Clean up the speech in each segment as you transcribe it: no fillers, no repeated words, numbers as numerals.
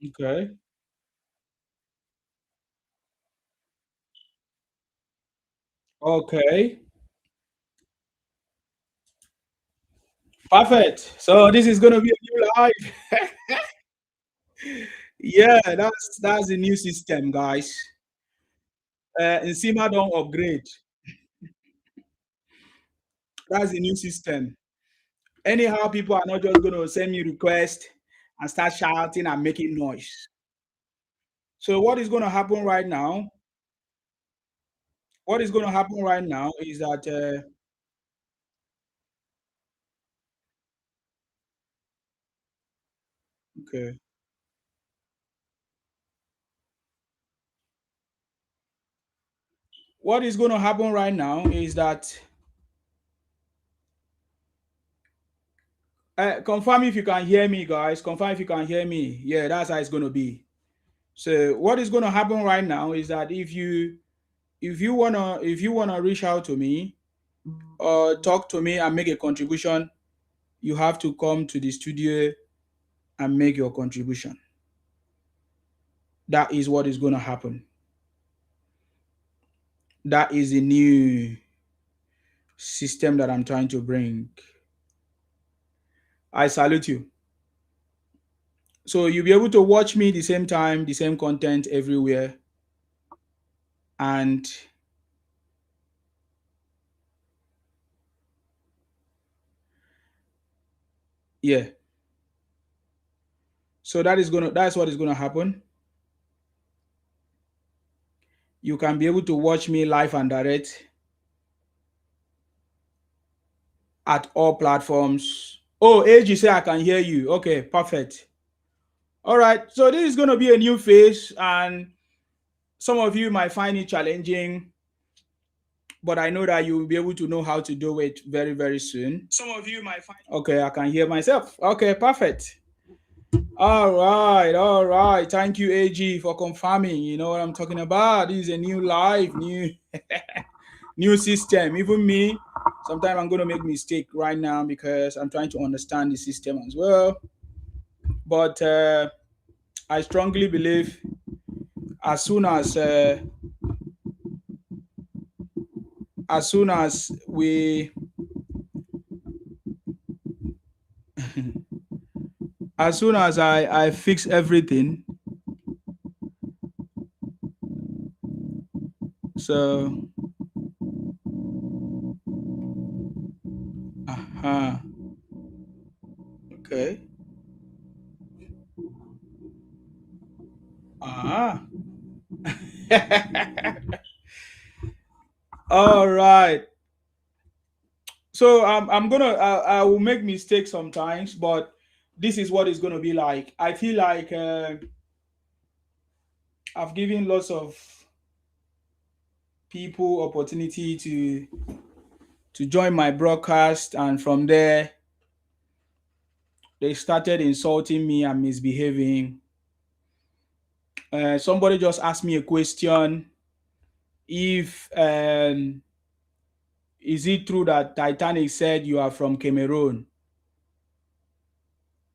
Okay. Okay. Perfect. So this is gonna be a new live. Yeah, that's the new system, guys. Nsima don't upgrade. That's the new system. Anyhow, people are not just gonna send me requests and start shouting and making noise. So what is gonna happen right now? What is gonna happen right now is that okay. What is gonna happen right now is that confirm if you can hear me, guys. Confirm if you can hear me. Yeah, that's how it's gonna be. So what is gonna happen right now is that if you wanna reach out to me or talk to me and make a contribution, you have to come to the studio and make your contribution. That is what is gonna happen. That is the new system that I'm trying to bring. I salute you. So you'll be able to watch me the same time, the same content everywhere. And yeah, so that's what is gonna happen. You can be able to watch me live and direct at all platforms. Oh, AG say I can hear you. Okay, perfect. All right. So this is gonna be a new phase, and some of you might find it challenging, but I know that you will be able to know how to do it very, very soon. Some of you might find. Okay, I can hear myself. Okay, perfect. All right. Thank you, AG, for confirming. You know what I'm talking about. This is a new live, new new system. Even me, sometimes I'm gonna make mistake right now because I'm trying to understand the system as well. But I strongly believe as soon as as soon as we as soon as I fix everything, so uh-huh, okay, ah, all right. So I'm gonna I will make mistakes sometimes, but this is what it's gonna be like. I feel like I've given lots of people opportunity to join my broadcast, and from there they started insulting me and misbehaving. Somebody just asked me a question: if is it true that Titanic said you are from Cameroon?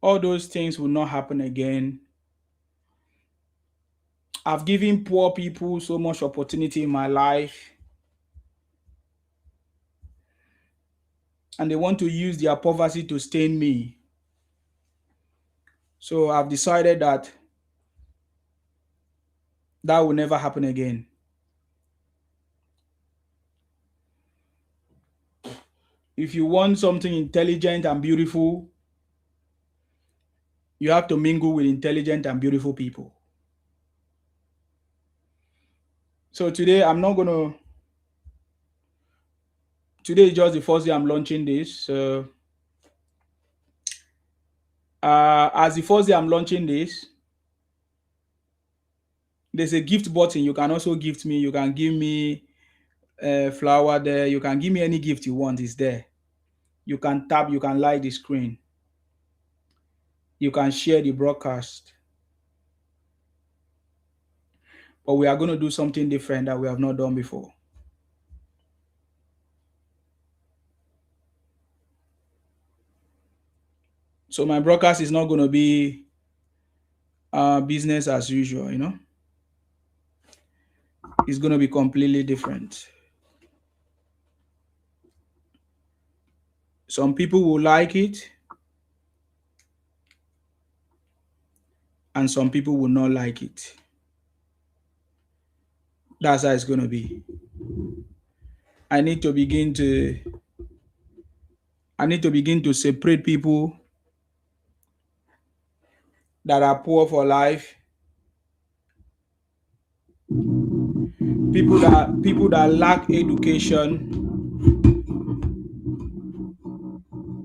All those things will not happen again. I've given poor people so much opportunity in my life, and they want to use their poverty to stain me. So I've decided that that will never happen again. If you want something intelligent and beautiful, you have to mingle with intelligent and beautiful people. So today I'm not gonna. Today is just the first day I'm launching this. So as the first day I'm launching this, there's a gift button. You can also gift me. You can give me a flower there. You can give me any gift you want. It's there. You can tap. You can like the screen. You can share the broadcast. But we are going to do something different that we have not done before. So my broadcast is not going to be business as usual, you know. It's going to be completely different. Some people will like it, and some people will not like it. That's how it's going to be. I need to begin to separate people that are poor for life, people that lack education.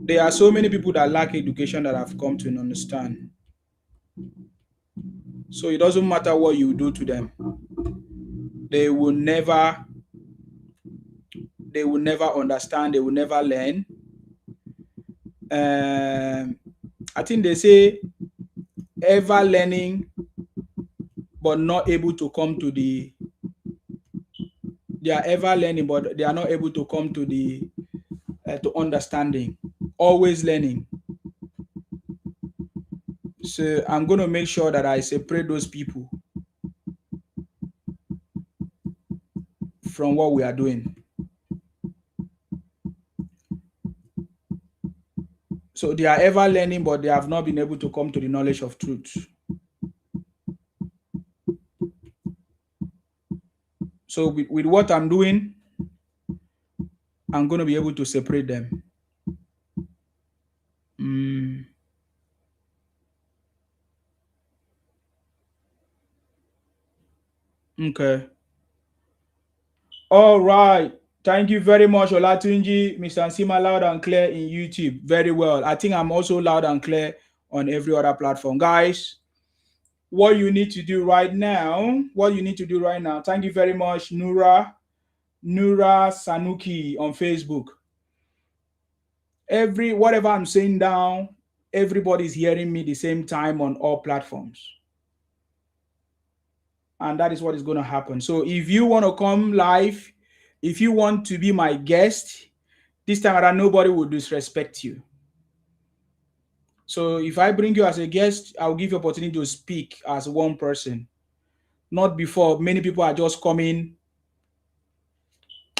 There are so many people that lack education that have come to understand. So it doesn't matter what you do to them. They will never understand, they will never learn. I think they say ever learning but not able to come to the, they are ever learning but they are not able to come to the to understanding, always learning. So I'm going to make sure that I separate those people from what we are doing. So they are ever learning, but they have not been able to come to the knowledge of truth. So with what I'm doing, I'm going to be able to separate them. Okay. All right. Thank you very much, Olatunji. Mr. Nsima, loud and clear in YouTube. Very well. I think I'm also loud and clear on every other platform. Guys, what you need to do right now, thank you very much, Nura Sanuki on Facebook. Whatever I'm saying down, everybody's hearing me the same time on all platforms. And that is what is going to happen. So if you want to come live, if you want to be my guest, this time around, nobody will disrespect you. So if I bring you as a guest, I'll give you opportunity to speak as one person. Not before, many people are just coming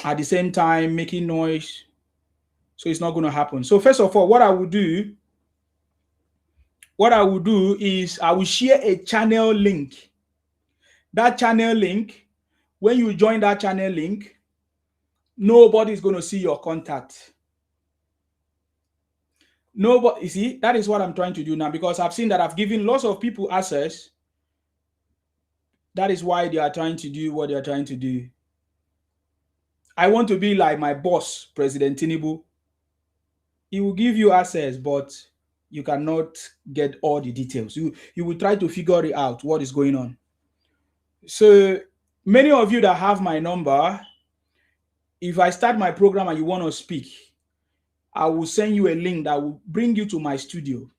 at the same time, making noise. So it's not going to happen. So first of all, what I will do is I will share a channel link. That channel link, when you join that channel link, nobody is going to see your contact. Nobody, you see, that is what I'm trying to do now, because I've seen that I've given lots of people access. That is why they are trying to do what they are trying to do. I want to be like my boss, President Tinubu. He will give you access, but you cannot get all the details. You will try to figure it out what is going on. So many of you that have my number, if I start my program and you want to speak, I will send you a link that will bring you to my studio.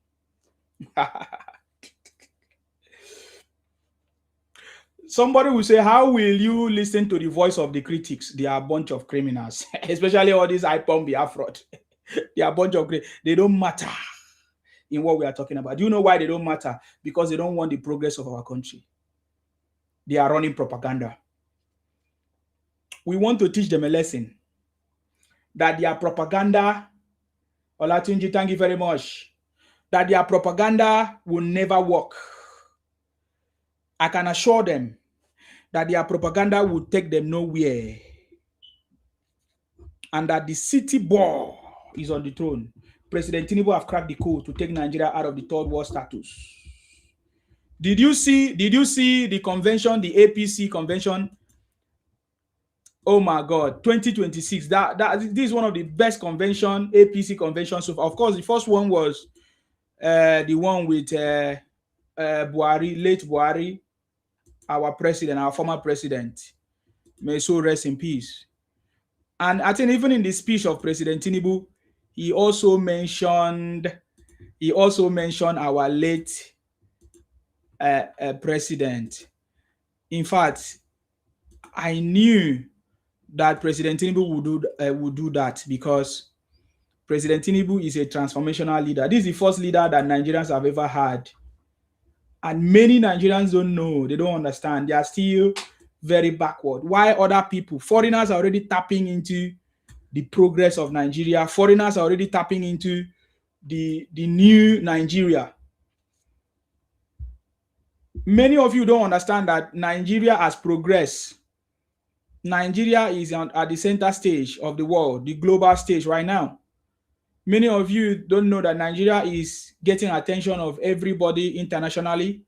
Somebody will say, how will you listen to the voice of the critics? They are a bunch of criminals, especially all these IPOM Biafra. They are a bunch of criminals. They don't matter in what we are talking about. Do you know why they don't matter? Because they don't want the progress of our country. They are running propaganda. We want to teach them a lesson that their propaganda, Olatunji, thank you very much, that their propaganda will never work. I can assure them that their propaganda will take them nowhere, and that the city boy is on the throne. President Tinubu have cracked the code to take Nigeria out of the third world status. Did you see the convention, the APC convention? Oh my God, 2026. This is one of the best convention, APC convention. So of course, the first one was the one with Buhari, late Buhari, our president, our former president. May so rest in peace. And I think even in the speech of President Tinubu, he also mentioned our late president. In fact, I knew that President Tinubu would do that, because President Tinubu is a transformational leader. This is the first leader that Nigerians have ever had And many Nigerians don't know, they don't understand. They are still very backward. Why other people, foreigners are already tapping into the progress of Nigeria. Foreigners are already tapping into the new Nigeria. Many of you don't understand that Nigeria has progressed. Nigeria is at the center stage of the world, the global stage right now. Many of you don't know that Nigeria is getting attention of everybody internationally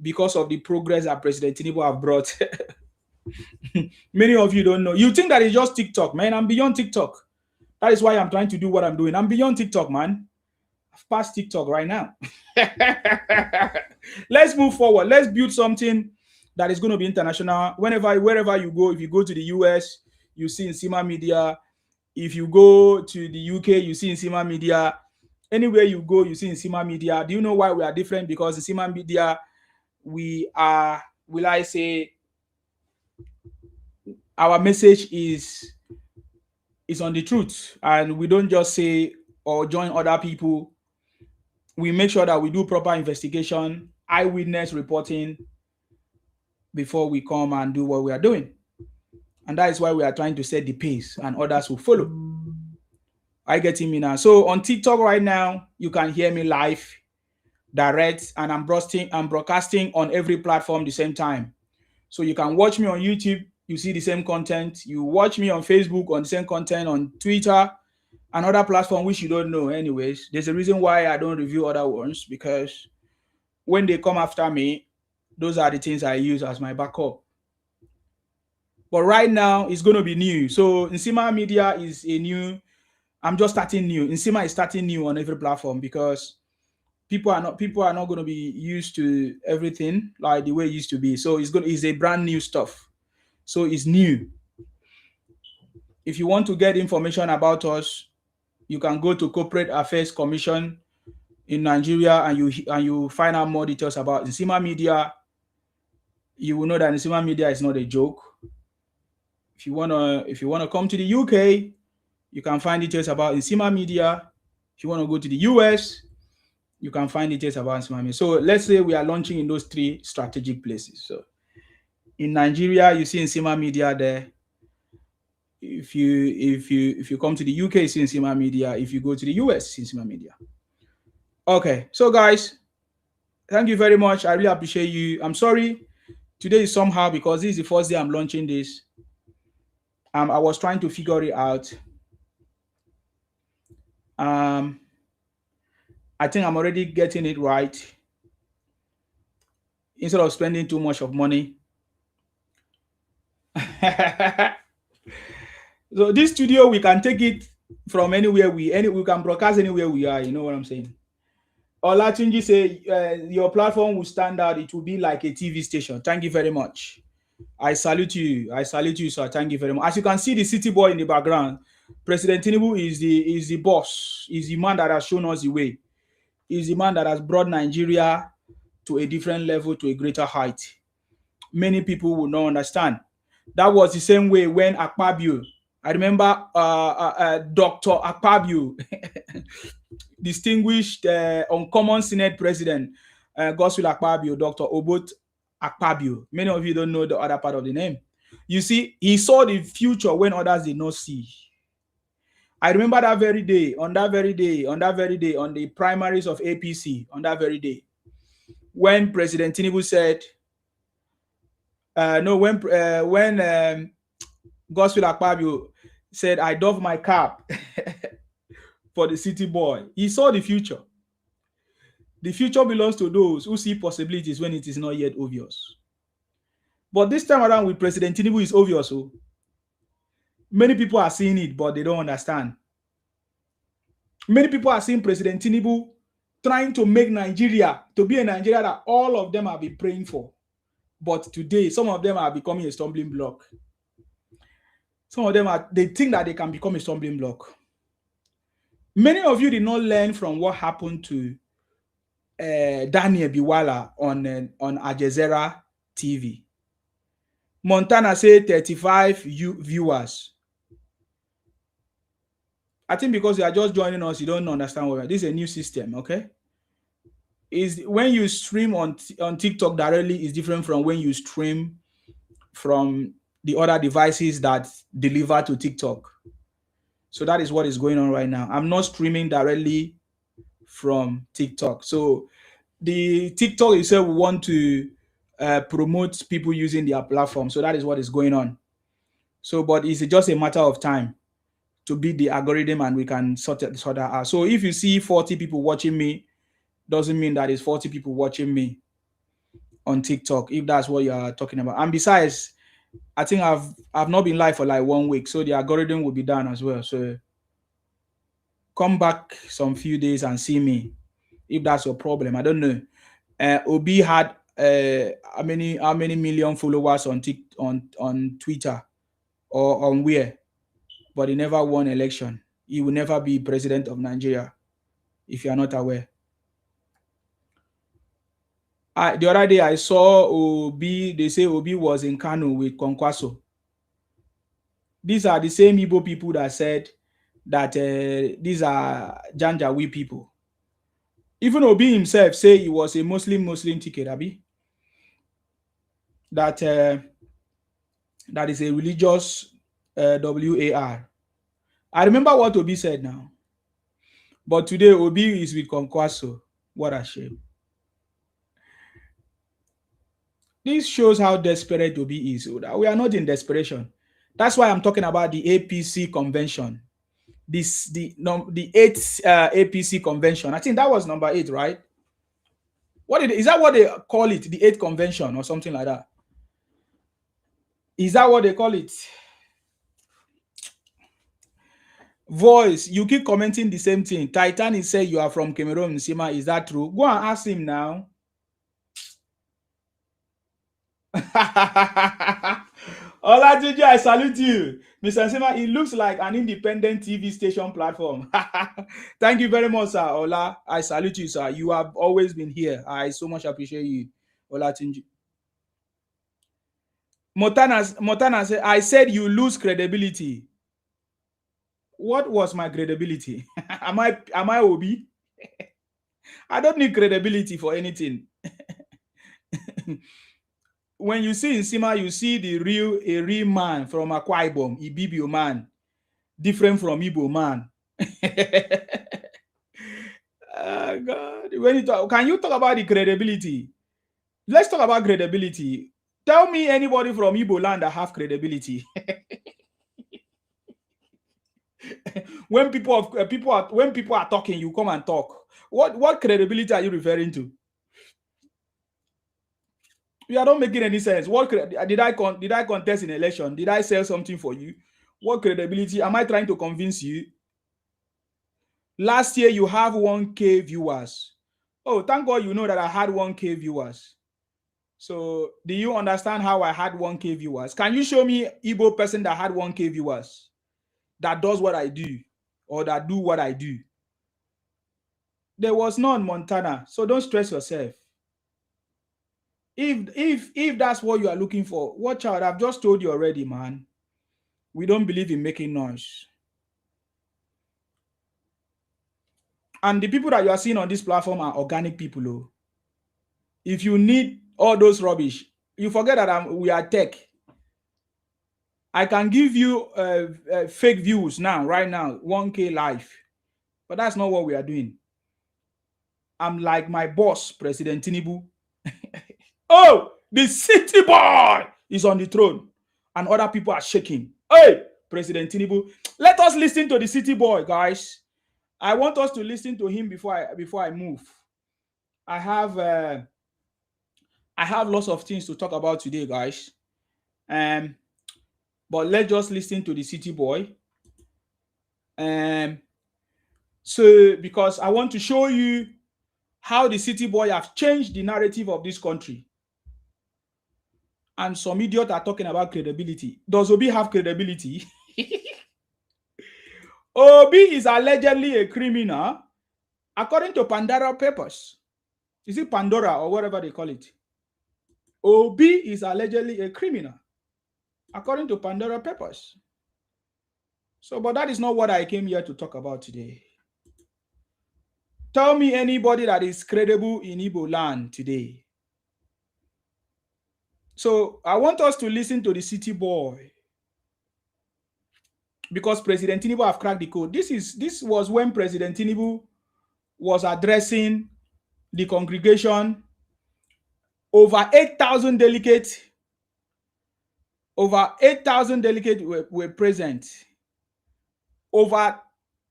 because of the progress that President Tinubu have brought. Many of you don't know. You think that it's just TikTok, man. I'm beyond TikTok. That is why I'm trying to do what I'm doing. I'm beyond TikTok, man. I've passed TikTok right now. Let's move forward. Let's build something that is going to be international. Wherever you go, if you go to the US, you see Nsima Media. If you go to the UK, you see Nsima Media. Anywhere you go, you see Nsima Media. Do you know why we are different? Because Nsima Media, we are, will I say, our message is on the truth, and we don't just say or join other people. We make sure that we do proper investigation, eyewitness reporting before we come and do what we are doing. And that is why we are trying to set the pace, and others will follow. I get me now. So on TikTok right now, you can hear me live, direct, and I'm broadcasting on every platform the same time. So you can watch me on YouTube, you see the same content. You watch me on Facebook on the same content, on Twitter, another platform which you don't know. Anyways, there's a reason why I don't review other ones, because when they come after me, those are the things I use as my backup. But right now, it's going to be new. So Nsima Media is a new, I'm just starting new. Nsima is starting new on every platform, because people are not going to be used to everything like the way it used to be. So it's a brand new stuff. So it's new. If you want to get information about us, you can go to Corporate Affairs Commission in Nigeria, and you find out more details about Nsima Media. You will know that Nsima Media is not a joke. If you wanna come to the UK, you can find details about Nsima Media. If you want to go to the US, you can find details about Nsima Media. So let's say we are launching in those 3 strategic places. So in Nigeria, you see Nsima Media there. If you come to the UK, you see Nsima Media. If you go to the US, see Nsima Media. Okay, so guys, thank you very much. I really appreciate you. I'm sorry today is somehow, because this is the first day I'm launching this. I was trying to figure it out. I think I'm already getting it right. Instead of spending too much of money. So this studio, we can take it from anywhere we can broadcast anywhere we are. You know what I'm saying? Olatunji say your platform will stand out. It will be like a TV station. Thank you very much. I salute you. I salute you, sir. Thank you very much. As you can see, the city boy in the background, President Tinubu is the boss. Is the man that has shown us the way. Is the man that has brought Nigeria to a different level, to a greater height. Many people will not understand. That was the same way when Akpabio, I remember Dr. Akpabio, distinguished uncommon Senate President, Godswill Akpabio, Dr. Obot Akpabio. Many of you don't know the other part of the name. You see, he saw the future when others did not see. I remember that very day, on the primaries of APC, on that very day, when President Tinubu said, when Godswill Akpabio said, I doff my cap for the city boy, he saw the future. The future belongs to those who see possibilities when it is not yet obvious. But this time around with President Tinubu, it's obvious. So many people are seeing it, but they don't understand. Many people are seeing President Tinubu trying to make Nigeria to be a Nigeria that all of them have been praying for. But today, some of them are becoming a stumbling block. Some of them they think that they can become a stumbling block. Many of you did not learn from what happened to Daniel Biwala on Al Jazeera TV. Montana said 35 viewers. I think because you are just joining us, you don't understand what this is a new system, okay? is when you stream on TikTok directly is different from when you stream from the other devices that deliver to TikTok. So that is what is going on right now. I'm not streaming directly from TikTok. So the TikTok itself want to promote people using their platform. So that is what is going on. So, but it's just a matter of time to beat the algorithm, and we can sort that out. So if you see 40 people watching me, doesn't mean that it's 40 people watching me on TikTok, if that's what you are talking about. And besides, I think I've not been live for like 1 week, so the algorithm will be done as well. So come back some few days and see me if that's your problem. I don't know. Obi had how many million followers on Twitter or on where, but he never won election. He will never be president of Nigeria, if you are not aware. The other day I saw Obi. They say Obi was in Kano with Kwankwaso. These are the same Igbo people that said that these are Janjaweed people. Even Obi himself say he was a Muslim ticket, Abi. That that is a religious WAR. I remember what Obi said now. But today Obi is with Kwankwaso. What a shame. This shows how desperate Obi is. We are not in desperation. That's why I'm talking about the APC Convention. The 8th APC Convention. I think that was number 8, right? Is that what they call it? The 8th Convention or something like that? Is that what they call it? Voice, you keep commenting the same thing. Titan is saying you are from Cameroon, Sima. Is that true? Go and ask him now. Olajuju, I salute you. Mr. Nsema, it looks like an independent TV station platform. Thank you very much, sir. Ola, I salute you, sir. You have always been here. I so much appreciate you. Olajuju. Montana said, I said you lose credibility. What was my credibility? Am I Obi? I don't need credibility for anything. When you see Nsima, you see a real man from Akwa Ibom, Ibibio man, different from Igbo man. Oh, God. Can you talk about the credibility? Let's talk about credibility. Tell me anybody from Igbo land that have credibility. When people are talking, you come and talk. What credibility are you referring to? You are not making any sense. What did I contest in election? Did I sell something for you? What credibility am I trying to convince you? Last year you have 1K viewers. Oh, thank God you know that I had 1K viewers. So do you understand how I had 1K viewers? Can you show me Igbo person that had 1K viewers that does what I do or that do what I do? There was none, Montana. So don't stress yourself. If that's what you are looking for, watch out. I've just told you already, man. We don't believe in making noise. And the people that you are seeing on this platform are organic people. Oh. If you need all those rubbish, you forget that we are tech. I can give you fake views now, right now, 1K live. But that's not what we are doing. I'm like my boss, President Tinubu. Oh, the city boy is on the throne and other people are shaking. Hey, President Tinubu, let us listen to the city boy, guys. I want us to listen to him before I move. I have lots of things to talk about today, guys. But let's just listen to the city boy. So because I want to show you how the city boy have changed the narrative of this country. And some idiots are talking about credibility. Does Obi have credibility? Obi is allegedly a criminal according to Pandora Papers. Is it Pandora or whatever they call it? Obi is allegedly a criminal according to Pandora Papers. So, but that is not what I came here to talk about today. Tell me anybody that is credible in Igbo land today. So I want us to listen to the city boy, because President Tinubu have cracked the code. This was when President Tinubu was addressing the congregation. Over 8,000 delegates. Over 8,000 delegates were present. Over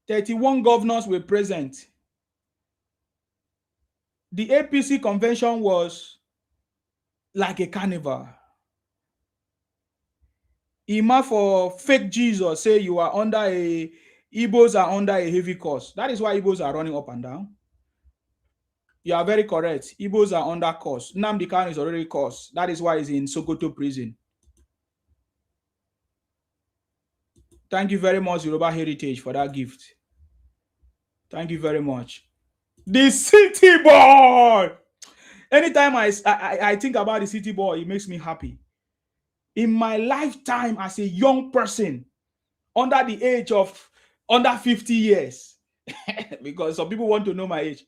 31 governors were present. The APC convention was like a carnival. Ima for fake Jesus say you are under a, Igbos are under a heavy curse. That is why Igbos are running up and down. You are very correct. Igbos are under curse. Nnamdi Kanu is already cursed. That is why he's in Sokoto prison. Thank you very much, Yoruba Heritage, for that gift. Thank you very much. The city boy. Anytime I think about the city boy, it makes me happy. In my lifetime as a young person, under the age of under 50 years, because some people want to know my age.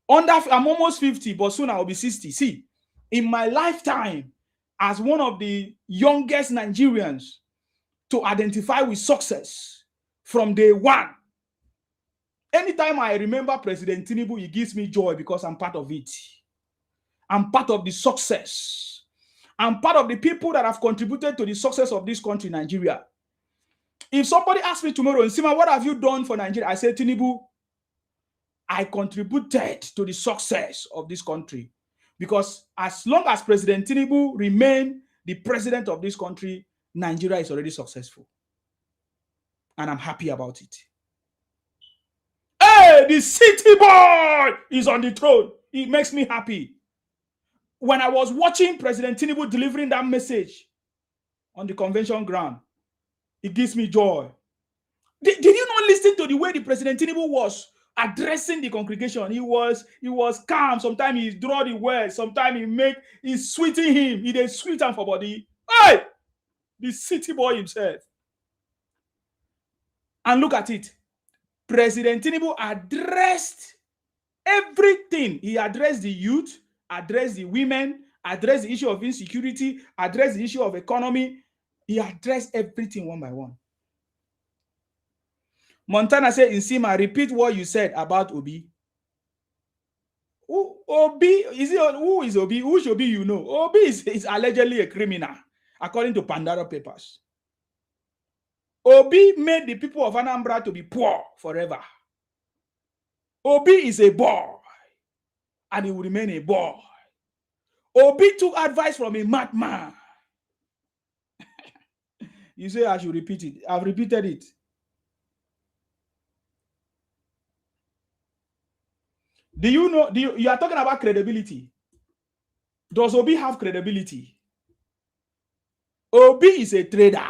I'm almost 50, but soon I'll be 60. See, in my lifetime, as one of the youngest Nigerians to identify with success from day one, anytime I remember President Tinubu, it gives me joy because I'm part of it. I'm part of the success. I'm part of the people that have contributed to the success of this country, Nigeria. If somebody asks me tomorrow, Nsima, what have you done for Nigeria? I say, Tinubu, I contributed to the success of this country. Because as long as President Tinubu remains the president of this country, Nigeria is already successful. And I'm happy about it. Hey, the city boy is on the throne. It makes me happy. When I was watching President Tinubu delivering that message on the convention ground, it gives me joy. Did you not listen to the way the President Tinubu was addressing the congregation? He was calm. Sometimes he draw the words. Sometimes he's sweeting him. He did sweet him for body. Hey, the city boy himself. And look at it. President Tinubu addressed everything. He addressed the youth, addressed the women, addressed the issue of insecurity, addressed the issue of economy. He addressed everything one by one. Montana said, Nsima, repeat what you said about Obi. Obi, who is Obi? Who is Obi you know? Obi is allegedly a criminal, according to Pandora Papers. Obi made the people of Anambra to be poor forever. Obi is a boy, and he will remain a boy. Obi took advice from a madman. You say I should repeat it. I've repeated it. Do you know? You are talking about credibility. Does Obi have credibility? Obi is a trader.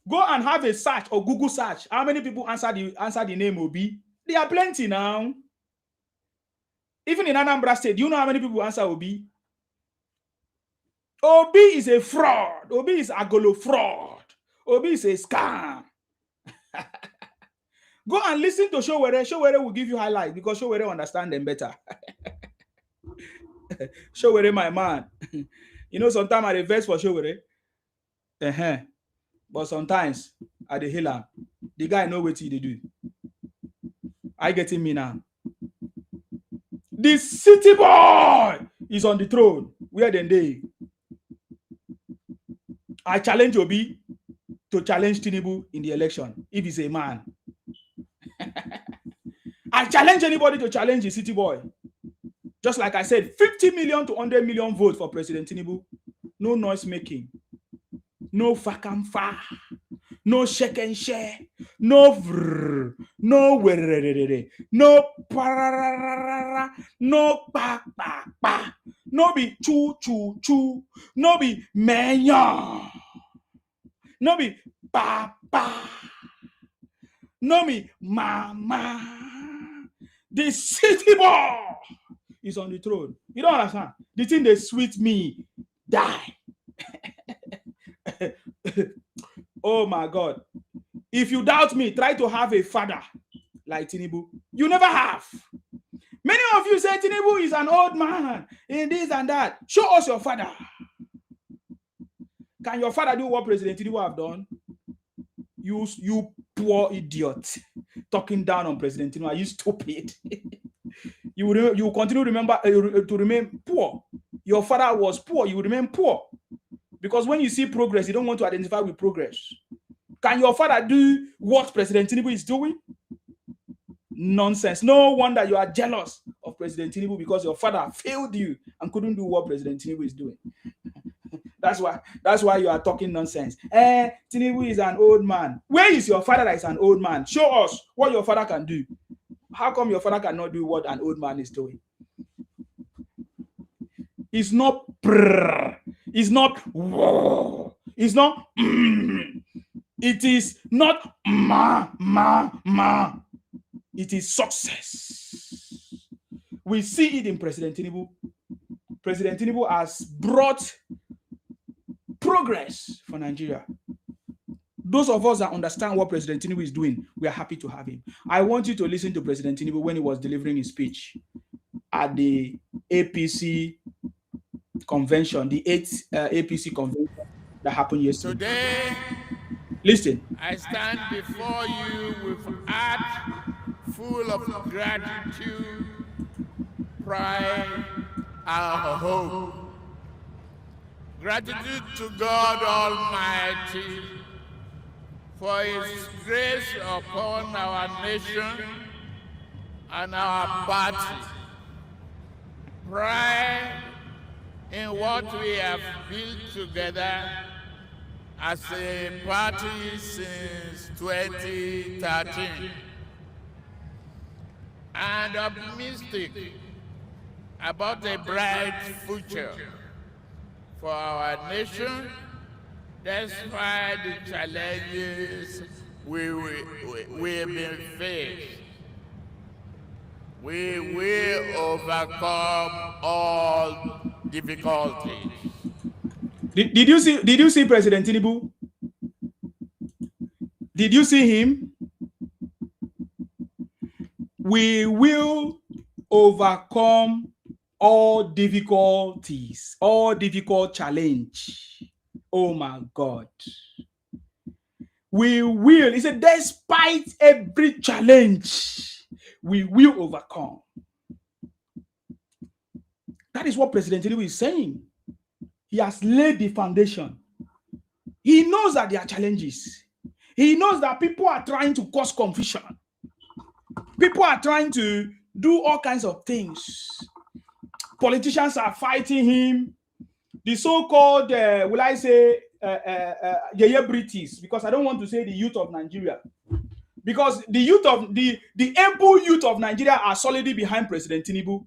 Go and have a search or Google search. How many people answer the name Obi? There are plenty now. Even in Anambra State, do you know how many people answer Obi? Obi is a fraud. Obi is agolo fraud. Obi is a scam. Go and listen to Showere. Showere will give you highlights because Showere understand them better. Showere, my man. You know, sometimes I reverse for Showere. But sometimes I the healer. The guy know what he do. I getting me now. The city boy is on the throne. Where then they? I challenge Obi to challenge Tinubu in the election if he's a man. I challenge anybody to challenge the city boy. Just like I said, 50 million to 100 million votes for President Tinubu. No noise making. No fakamfa. No shake and share. No vrr. No wererere. No pararara. No pa pa pa. No be choo choo choo. No be menya. No be pa pa. No me mama. The city boy is on the throne. You don't understand. The thing they sweet me die. Oh my God. If you doubt me, try to have a father like Tinubu. You never have. Many of you say Tinubu is an old man in this and that. Show us your father. Can your father do what President Tinubu have done? You poor idiot, talking down on President Tinubu. Are you stupid? You will continue to remain poor. Your father was poor. You will remain poor. Because when you see progress, you don't want to identify with progress. Can your father do what President Tinubu is doing? Nonsense. No wonder you are jealous of President Tinubu because your father failed you and couldn't do what President Tinubu is doing. That's why you are talking nonsense. Tinubu is an old man. Where is your father that is an old man? Show us what your father can do. How come your father cannot do what an old man is doing? It's not prrr. It's not whoa. It's not it is not ma. It is success. We see it in President Tinubu. President Tinubu has brought progress for Nigeria. Those of us that understand what President Tinubu is doing, we are happy to have him. I want you to listen to President Tinubu when he was delivering his speech at the APC Convention, the 8th APC Convention that happened yesterday. Today, listen. I stand before you with heart full of gratitude, pride, and hope. Gratitude to God Almighty for His grace upon our nation and our party. Pride in what we have built together as a party since 2013. And optimistic about a bright future for our nation, despite the challenges we have been faced. We will overcome all difficulties. Did you see President Tinubu? Did you see him? We will overcome all difficulties, all difficult challenge. Oh my God. We will. He said, despite every challenge, we will overcome. That is what President Tinubu is saying. He has laid the foundation. He knows that there are challenges. He knows that people are trying to cause confusion. People are trying to do all kinds of things. Politicians are fighting him. The so-called, will I say, Yeye British, because I don't want to say the youth of Nigeria. Because the youth of the able youth of Nigeria are solidly behind President Tinubu.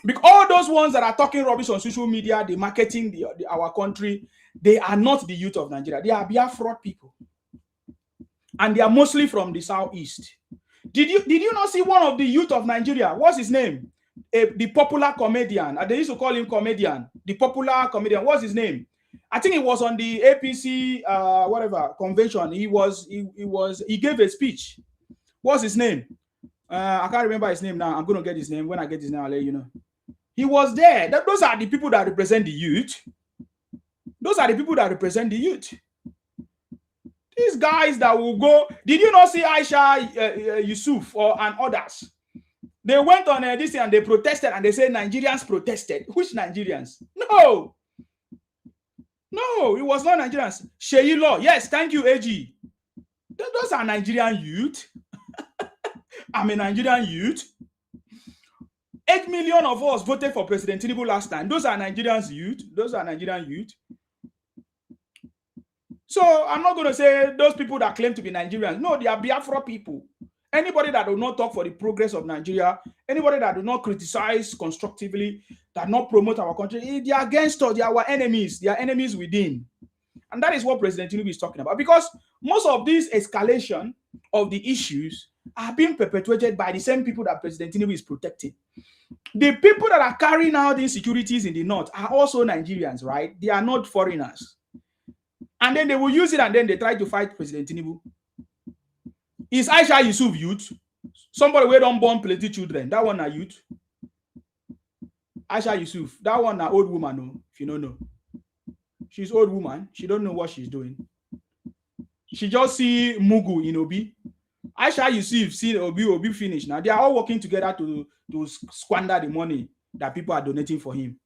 Because all those ones that are talking rubbish on social media, the marketing our country, they are not the youth of Nigeria. They are Biafra people. And they are mostly from the southeast. Did you not see one of the youth of Nigeria? What's his name? The popular comedian. They used to call him comedian. The popular comedian. What's his name? I think it was on the APC convention. He gave a speech. What's his name? I can't remember his name now. I'm going to get his name. When I get his name, I'll let you know. He was there. Those are the people that represent the youth. Those are the people that represent the youth. These guys that will go. Did you not see Aisha Yusuf and others? They went on this and they protested and they said Nigerians protested. Which Nigerians? No. No, it was not Nigerians. Sheyi Law. Yes, thank you, AG. Those are Nigerian youth. I'm a Nigerian youth. 8 million of us voted for President Tinubu last time. Those are Nigerians youth. Those are Nigerian youth. So I'm not going to say those people that claim to be Nigerians. No, they are Biafra people. Anybody that do not talk for the progress of Nigeria, anybody that do not criticize constructively, that not promote our country, they are against us. They are our enemies. They are enemies within. And that is what President Tinubu is talking about. Because most of this escalation of the issues are being perpetuated by the same people that President Tinubu is protecting. The people that are carrying out the insecurities in the north are also Nigerians, right? They are not foreigners. And then they will use it and then they try to fight President Tinubu. Is Aisha Yusuf youth? Somebody where don't born plenty children. That one are youth. Aisha Yusuf. That one are old woman. No, if you don't know. She's old woman. She don't know what she's doing. She just see Mugu in Obi. Aisha Yusuf see Obi finish. Now they are all working together to squander the money that people are donating for him.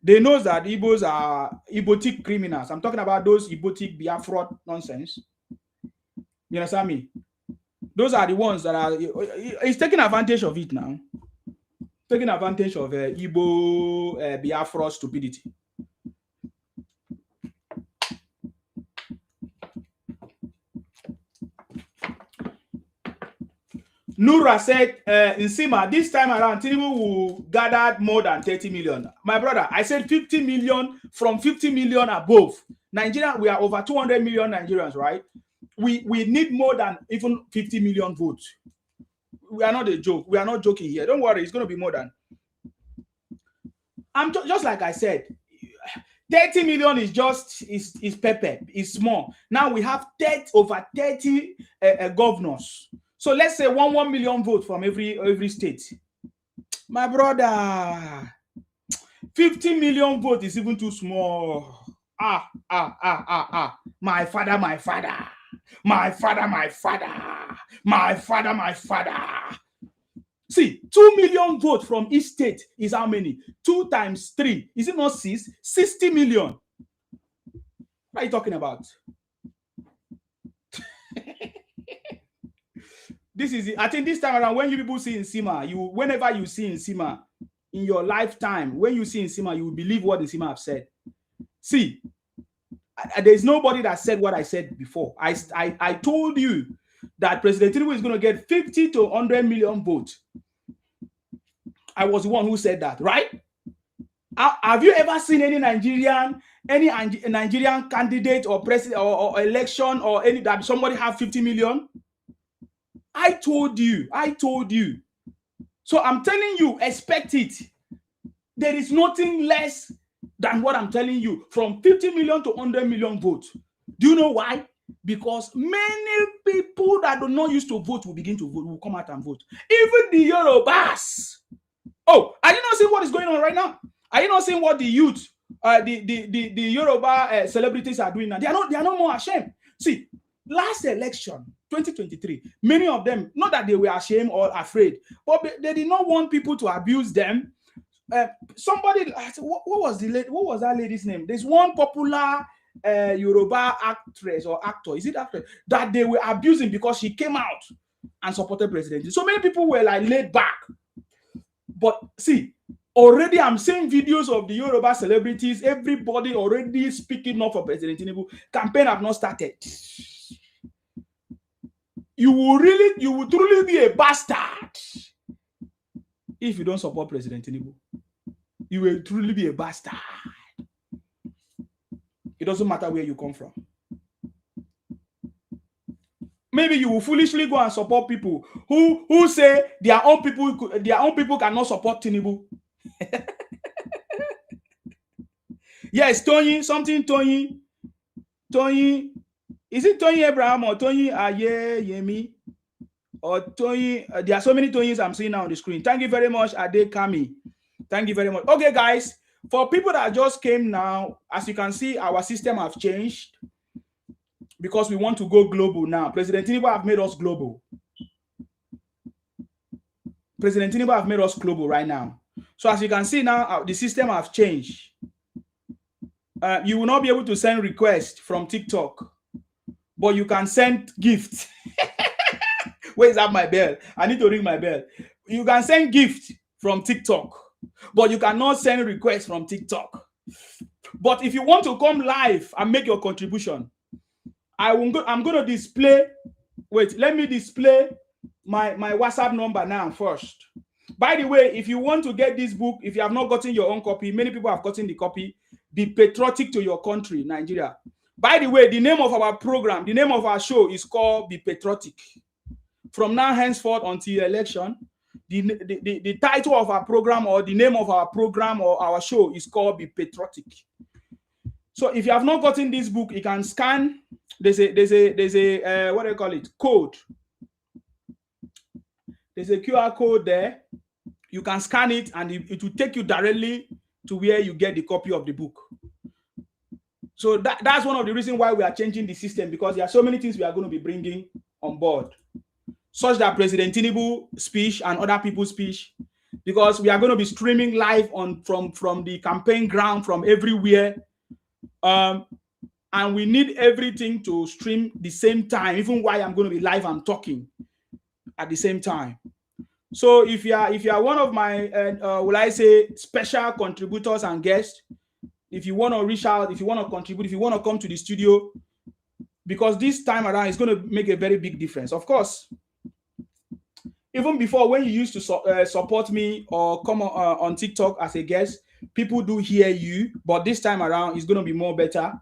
They know that Igbos are Igbotic criminals. I'm talking about those Igbotic Biafra nonsense. You understand me? Those are the ones that are. He's taking advantage of it now. Taking advantage of Igbo Biafra stupidity. Nura said, in Sima, this time around, Tinubu will gather more than 30 million. My brother, I said 50 million from 50 million above. Nigeria, we are over 200 million Nigerians, right? We need more than even 50 million votes. We are not a joke. We are not joking here. Don't worry, it's going to be more than. I'm just like I said, 30 million is just is pepper, is small. Now we have over 30 governors. So let's say 1 million votes from every state. My brother, 50 million votes is even too small. My father, my father. My father, my father. My father, my father. See, 2 million votes from each state is how many? 2 times 3. Is it not 6? 60 million. What are you talking about? This is it. I think this time around, when you people see Nsima, whenever you see Nsima in your lifetime, when you see Nsima, you will believe what Nsima have said. See, there's nobody that said what I said before. I told you that President Tinubu is going to get 50 to 100 million votes. I was the one who said that, right? Have you ever seen any Nigerian candidate or president or election or any that somebody have 50 million? I told you. So I'm telling you, expect it. There is nothing less than what I'm telling you, from 50 million to 100 million votes. Do you know why? Because many people that do not used to vote will begin to vote, will come out and vote. Even the Yorubas. Oh, are you not seeing what is going on right now? Are you not seeing what the youth, the Yoruba celebrities are doing now? They are not more ashamed. See, last election, 2023, many of them, not that they were ashamed or afraid, but they did not want people to abuse them. Somebody, what was that lady's name? There's one popular Yoruba actress or actor, is it actor, that they were abusing because she came out and supported President. So many people were like laid back. But see, already I'm seeing videos of the Yoruba celebrities, everybody already speaking up for President Tinubu. Campaign have not started. You will truly be a bastard if you don't support President Tinubu. You will truly be a bastard. It doesn't matter where you come from. Maybe you will foolishly go and support people who say their own people cannot support Tinubu. Yes, Tony, is it Tony Abraham or Tony Yemi? Or Tony, there are so many Tonys I'm seeing now on the screen. Thank you very much, Ade Kami. Thank you very much. Okay, guys, for people that just came now, as you can see, our system have changed because we want to go global now. President Tinubu have made us global. President Tinubu have made us global right now. So as you can see now, the system have changed. You will not be able to send requests from TikTok, but you can send gifts. Where is that my bell? I need to ring my bell. You can send gifts from TikTok, but you cannot send requests from TikTok. But if you want to come live and make your contribution, I'm going to display. Wait, let me display my WhatsApp number now first. By the way, if you want to get this book, if you have not gotten your own copy, many people have gotten the copy. Be patriotic to your country, Nigeria. By the way, the name of our program, the name of our show is called Be Patriotic. From now henceforth until election, the title of our program or the name of our program or our show is called Be Patriotic. So if you have not gotten this book, you can scan. There's a what do you call it? Code. There's a QR code there. You can scan it and it will take you directly to where you get the copy of the book. So that's one of the reasons why we are changing the system, because there are so many things we are going to be bringing on board, such that President Tinubu speech and other people's speech, because we are going to be streaming live from the campaign ground, from everywhere. And we need everything to stream the same time. Even while I'm going to be live, I'm talking at the same time. So if you are one of my will I say special contributors and guests, if you want to reach out, if you want to contribute, if you want to come to the studio, because this time around it's going to make a very big difference. Of course, even before, when you used to support me or come on TikTok as a guest, people do hear you, but this time around it's going to be more better.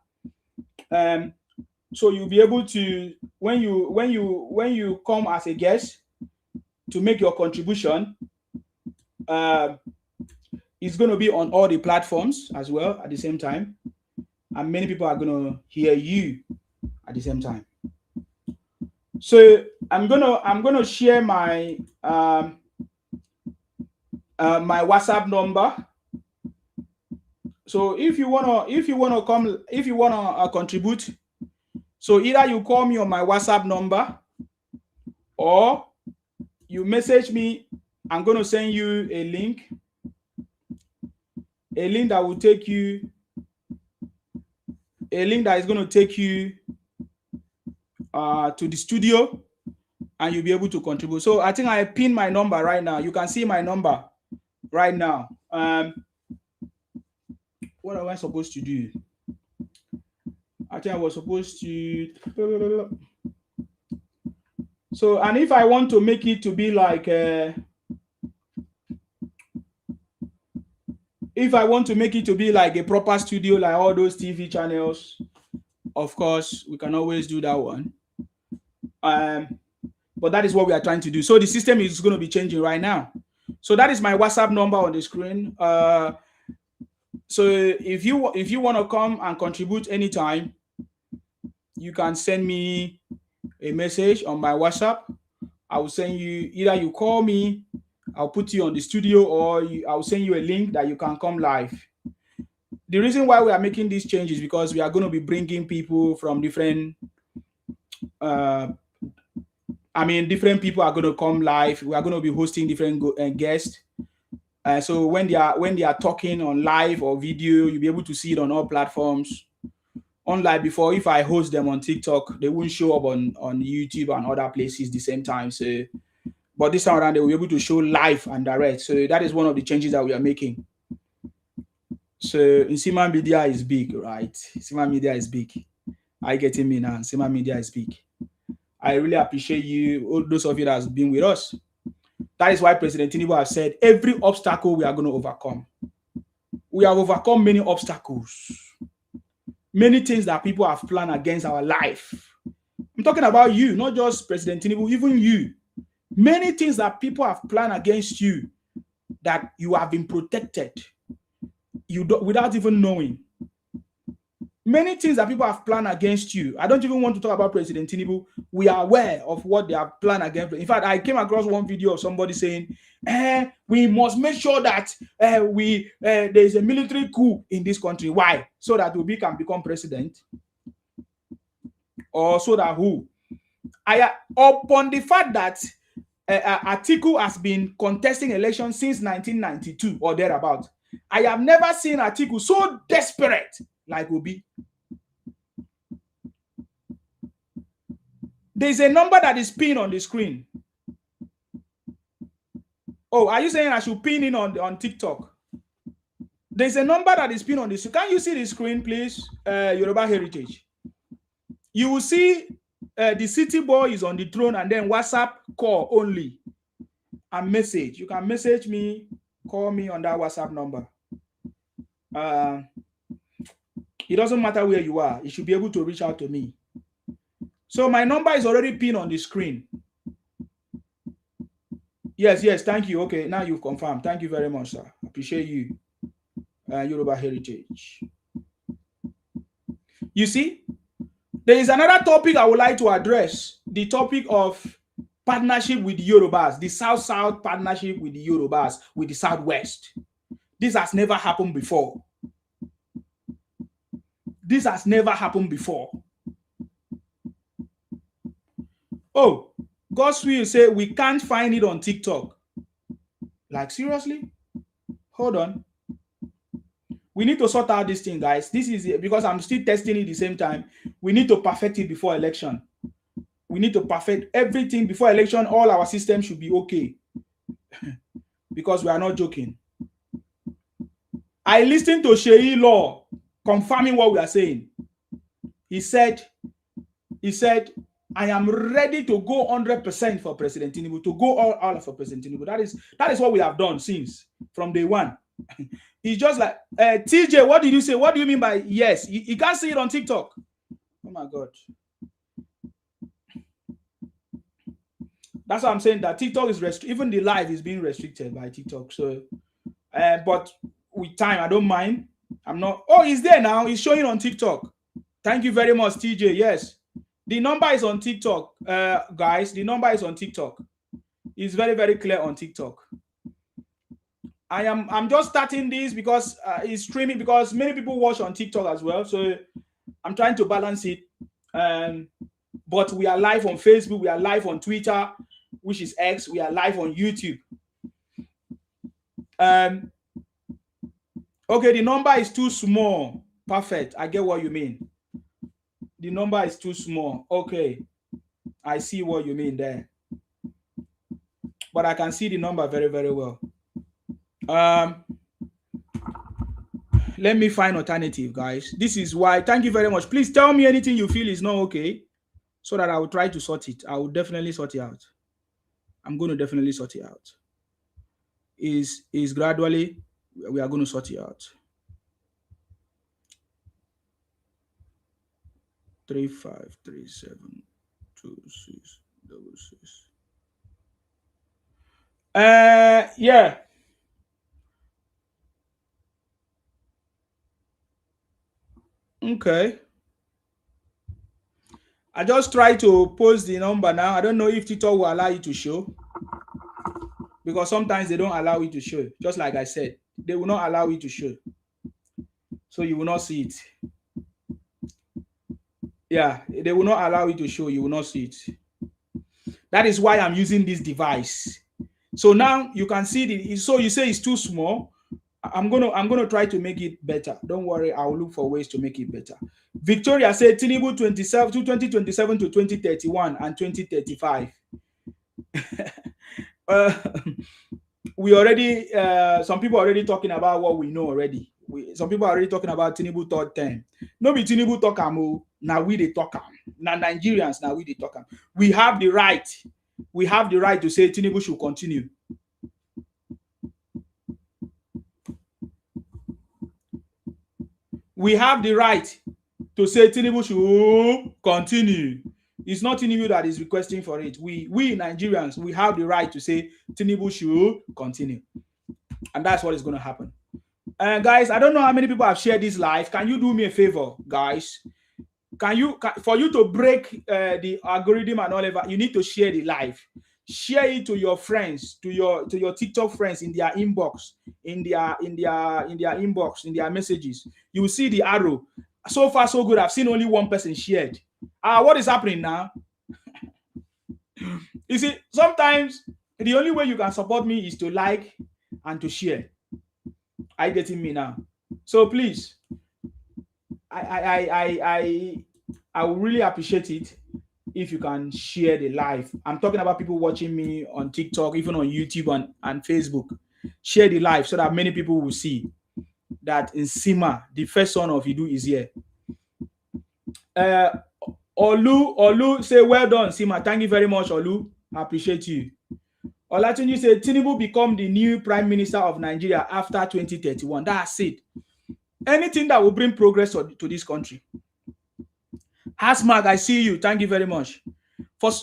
So you'll be able to, when you come as a guest to make your contribution, it's going to be on all the platforms as well at the same time, and many people are going to hear you at the same time. So I'm gonna share my my WhatsApp number. So if you wanna contribute, so either you call me on my WhatsApp number or you message me. I'm gonna send you a link that will take you, a link that is going to take you to the studio, and you'll be able to contribute. So I think I pin my number right now. You can see my number right now. What am I supposed to do? I think I was supposed to. So, and if I want to make it to be like, if I want to make it to be like a proper studio, like all those TV channels, of course, we can always do that one. But that is what we are trying to do. So the system is going to be changing right now. So that is my WhatsApp number on the screen. So if you want to come and contribute anytime, you can send me a message on my WhatsApp. I will send you, either you call me, I'll put you on the studio, or I'll send you a link that you can come live. The reason why we are making these changes is because we are going to be bringing people from different, different people are going to come live. We are going to be hosting different guests. So when they are talking on live or video, you'll be able to see it on all platforms. Unlike before, if I host them on TikTok, they won't show up on YouTube and other places the same time. So, but this time around, they will be able to show live and direct. So that is one of the changes that we are making. So Nsima Media is big, right? Nsima Media is big. Are you getting me now? Nsima Media is big. I really appreciate you, all those of you that have been with us. That is why President Tinubu has said every obstacle we are going to overcome. We have overcome many obstacles. Many things that people have planned against our life. I'm talking about you, not just President Tinubu, even you. Many things that people have planned against you, that you have been protected without even knowing. Many things that people have planned against you. I don't even want to talk about President Tinubu. We are aware of what they have planned against. In fact, I came across one video of somebody saying, we must make sure that there is a military coup in this country. Why? So that Obi can become president? Or so that who? Upon the fact that Atiku has been contesting elections since 1992 or thereabout, I have never seen Atiku so desperate like Obi. There's a number that is pinned on the screen. Oh, are you saying I should pin in on TikTok? There's a number that is pinned on this. Can you see the screen, please? Yoruba Heritage. You will see the city boy is on the throne, and then WhatsApp call only and message. You can message me, call me on that WhatsApp number. It doesn't matter where you are. You should be able to reach out to me. So my number is already pinned on the screen. Yes, thank you. Okay, now you've confirmed. Thank you very much, sir. Appreciate you. Yoruba Heritage. You see, there is another topic I would like to address. The topic of partnership with the Yorubas, the South-South partnership with the Yorubas, with the Southwest. This has never happened before. This has never happened before. Oh, God's will say we can't find it on TikTok. Like, seriously? Hold on. We need to sort out this thing, guys. This is because I'm still testing it at the same time. We need to perfect it before election. We need to perfect everything before election. All our systems should be okay. Because we are not joking. I listened to Sheyi Law confirming what we are saying. He said, I am ready to go 100% for President Tinubu, to go all out for President Tinubu. That is what we have done since, from day one. He's just like, TJ, what did you say? What do you mean by yes? You can't see it on TikTok. Oh my God. That's what I'm saying, that TikTok is even the live is being restricted by TikTok. So, but with time, I don't mind. I'm not. Oh, he's there now. He's showing on TikTok. Thank you very much, TJ. Yes, the number is on TikTok, guys. The number is on TikTok. It's very, very clear on TikTok. I'm just starting this because it's streaming, because many people watch on TikTok as well. So I'm trying to balance it. But we are live on Facebook. We are live on Twitter, which is X. We are live on YouTube. Okay, the number is too small. Perfect. I get what you mean. The number is too small. Okay. I see what you mean there. But I can see the number very, very well. Let me find alternative, guys. This is why. Thank you very much. Please tell me anything you feel is not okay, so that I will try to sort it. I will definitely sort it out. I'm going to definitely sort it out. Is gradually, we are going to sort it out. 35372666. Yeah. Okay. I just try to post the number now. I don't know if TikTok will allow you to show, because sometimes they don't allow you to show. Just like I said, they will not allow you to show, so you will not see it. Yeah, they will not allow you to show. You will not see it. That is why I'm using this device. So now you can see the. So you say it's too small. I'm gonna try to make it better. Don't worry, I will look for ways to make it better. Victoria said Tinubu 2027 to 2031 and 2035. We already some people are already talking about what we know already. Some people are already talking about Tinubu third term. No be Tinubu talk am. Now we they talk am. Now Nigerians now we they talk am. We have the right. We have the right to say Tinubu should continue. We have the right to say Tinubu should continue. It's not Tinubu that is requesting for it. We Nigerians, we have the right to say Tinubu should continue. And that's what is going to happen. Guys, I don't know how many people have shared this live. Can you do me a favor, guys? For you to break the algorithm and all of that, you need to share the live. Share it to your friends, to your TikTok friends, in their inbox, in their inbox, in their messages. You will see the arrow. So far, so good. I've seen only one person shared. What is happening now? You see, sometimes the only way you can support me is to like and to share. Are you getting me now? So please, I will really appreciate it if you can share the live. I'm talking about people watching me on TikTok, even on YouTube and Facebook. Share the live so that many people will see that in Sima, the first son of Idu is here. Olu say, well done, Sima. Thank you very much, Olu. I appreciate you. Olatunji said, Tinubu become the new prime minister of Nigeria after 2031. That's it. Anything that will bring progress to this country. Hasmag, I see you. Thank you very much.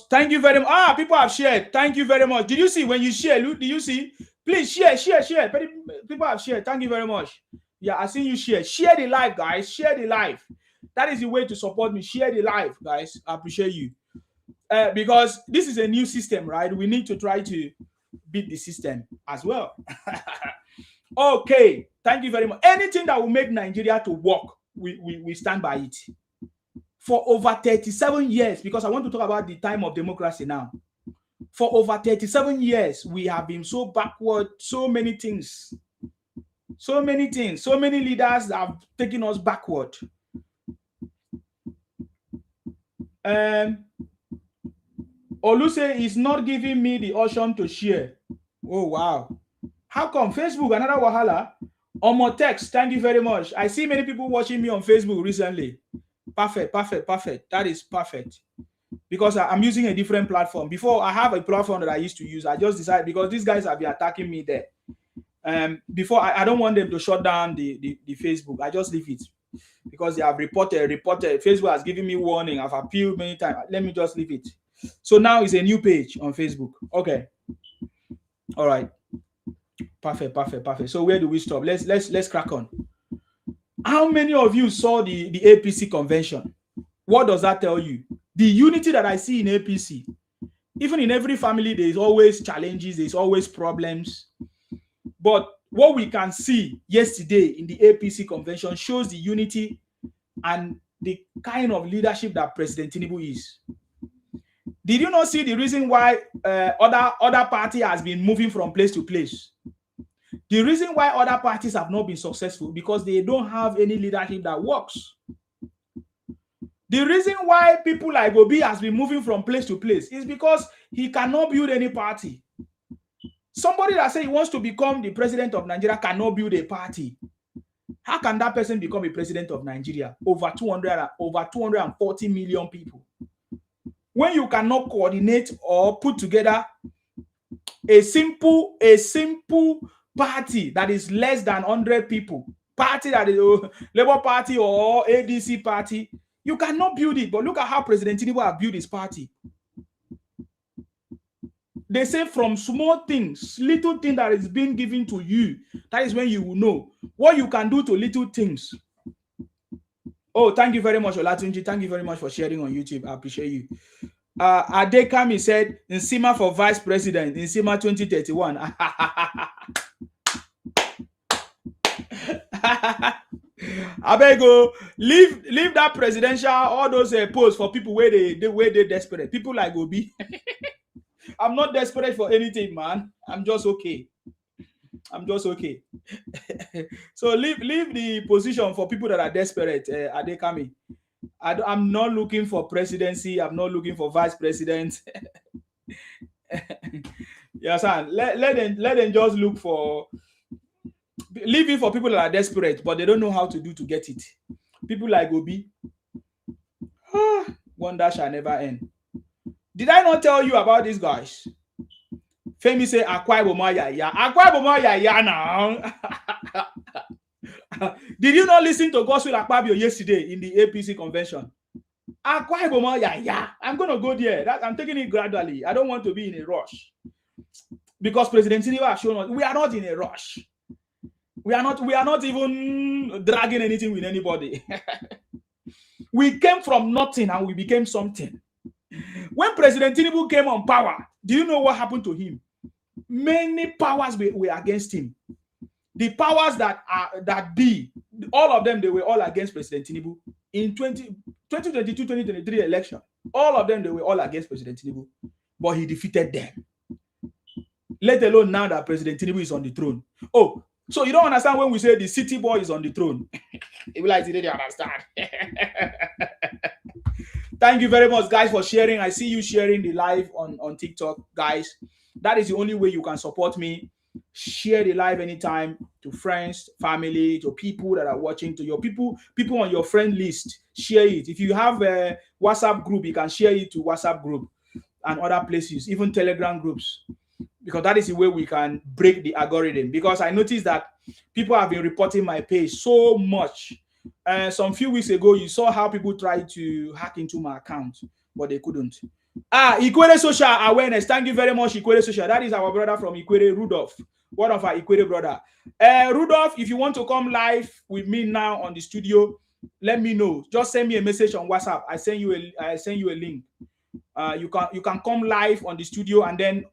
Thank you very much. People have shared. Thank you very much. Did you see when you share? Do you see? Please share. People have shared. Thank you very much. Yeah, I see you share. Share the live, guys. Share the live. That is the way to support me. Share the live, guys. I appreciate you. because this is a new system, right? We need to try to beat the system as well. Okay, thank you very much. Anything that will make Nigeria to work, we stand by it. For over 37 years, because I want to talk about the time of democracy now. For over 37 years, we have been so backward, so many things. So many things, so many leaders have taken us backward. Oluse is not giving me the option to share. Oh, wow. How come? Facebook, another wahala. Omo text, thank you very much. I see many people watching me on Facebook recently. Perfect, perfect, perfect. That is perfect. Because I'm using a different platform. Before, I have a platform that I used to use. I just decided, because these guys have been attacking me there. Before, I don't want them to shut down the Facebook. I just leave it. Because they have reported. Facebook has given me warning. I've appealed many times. Let me just leave it. So now it's a new page on Facebook. Okay. All right. Perfect, perfect, perfect. So where do we stop? Let's crack on. How many of you saw the APC convention? What does that tell you? The unity that I see in APC. Even in every family, there's always challenges, there's always problems. But what we can see yesterday in the APC convention shows the unity and the kind of leadership that President Tinubu is. Did you not see the reason why other party has been moving from place to place? The reason why other parties have not been successful because they don't have any leadership that works. The reason why people like Obi has been moving from place to place is because he cannot build any party. Somebody that says he wants to become the president of Nigeria cannot build a party. How can that person become a president of Nigeria? Over 240 million people. When you cannot coordinate or put together a simple party that is less than 100 people, party that is Labour Party or ADC party, you cannot build it. But look at how President Tinubu has built his party. They say from small things, little thing that is being given to you, that is when you will know what you can do to little things. Oh, thank you very much, Olatunji. Thank you very much for sharing on YouTube. I appreciate you. Adekami said, Nsima for vice president, Nsima 2031. Abego, leave that presidential, all those posts for people where they desperate. People like Obi. I'm not desperate for anything, man. I'm just okay. So leave the position for people that are desperate, Adekami. I'm not looking for presidency. I'm not looking for vice president. Yes, let them just look for. Leave it for people that are desperate, but they don't know how to do to get it. People like Obi. Wonder shall never end. Did I not tell you about these guys? Femi say Akwa Ibom ya. Akwa Ibom ya now. Did you not listen to Gospel Akpabio yesterday in the APC convention? Akwa Ibom ya. I'm going to go there. I'm taking it gradually. I don't want to be in a rush. Because President Tinubu has shown us we are not in a rush. We are not even dragging anything with anybody. We came from nothing and we became something. When President Tinubu came on power, do you know what happened to him? Many powers were against him. The powers that be, all of them, they were all against President Tinubu. In 2022-2023 election, all of them, they were all against President Tinubu. But he defeated them. Let alone now that President Tinubu is on the throne. Oh, so you don't understand when we say the city boy is on the throne. It will like you didn't understand. Thank you very much, guys, for sharing. I see you sharing the live on TikTok, guys. That is the only way you can support me. Share the live anytime to friends, family, to people that are watching, to your people on your friend list. Share it. If you have a WhatsApp group, you can share it to WhatsApp group and other places, even Telegram groups. Because that is the way we can break the algorithm. Because I noticed that people have been reporting my page so much. Some few weeks ago, you saw how people tried to hack into my account, but they couldn't. Ikwere Social Awareness. Thank you very much, Ikwere Social. That is our brother from Ikwere, Rudolph. One of our Ikwere brother. Rudolph, if you want to come live with me now on the studio, let me know. Just send me a message on WhatsApp. I send you a link. you can come live on the studio, and then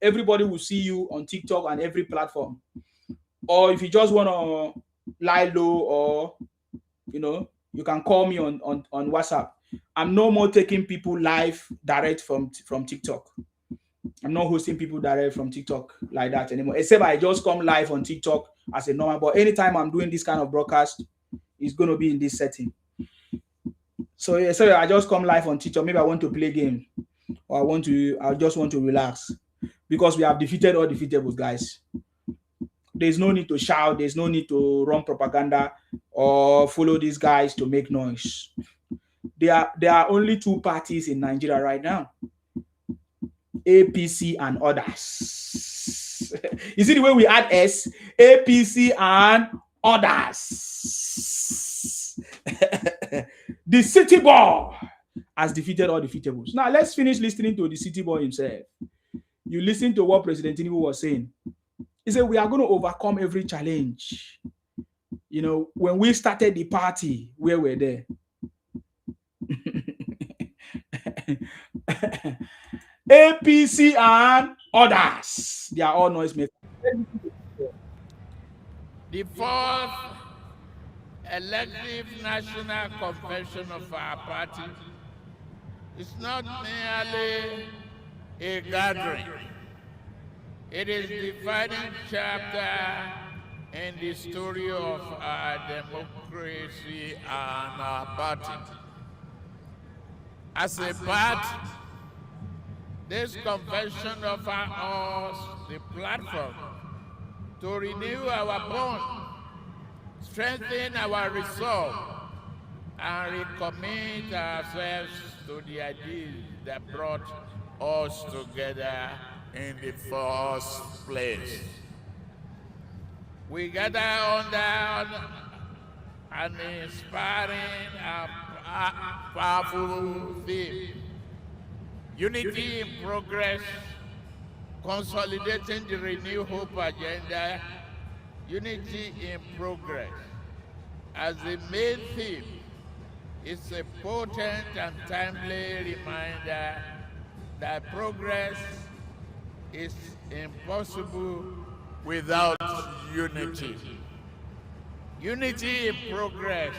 everybody will see you on TikTok and every platform. Or if you just want to lie low, or you can call me on WhatsApp. I'm no more taking people live direct from TikTok. I'm not hosting people direct from TikTok like that anymore, except I just come live on TikTok as a normal. But anytime I'm doing this kind of broadcast, it's going to be in this setting. So yeah, so I just come live on TikTok. Maybe I want to play game, or I just want to relax, because we have defeated all defeatables, guys. There's no need to shout. There's no need to run propaganda or follow these guys to make noise. There are only two parties in Nigeria right now: APC and others. You see the way we add S? APC and others. The city boy has defeated all defeatables. Now let's finish listening to the city boy himself. You listen to what President Tinubu was saying. He said, we are going to overcome every challenge. When we started the party, we were there. APC and others, they are all noisemakers. The fourth elective national convention of our party is not merely a gathering. It is the defining chapter in the story of our democracy and our party. As a party, this convention offers us the platform to renew our bond, strengthen our resolve, and recommit ourselves to the ideas that brought us together in the first place. We gather under an inspiring and powerful theme: unity in progress, consolidating the renewed hope agenda. Unity in progress as the main theme is a potent and timely reminder that progress is impossible without unity. Unity in progress,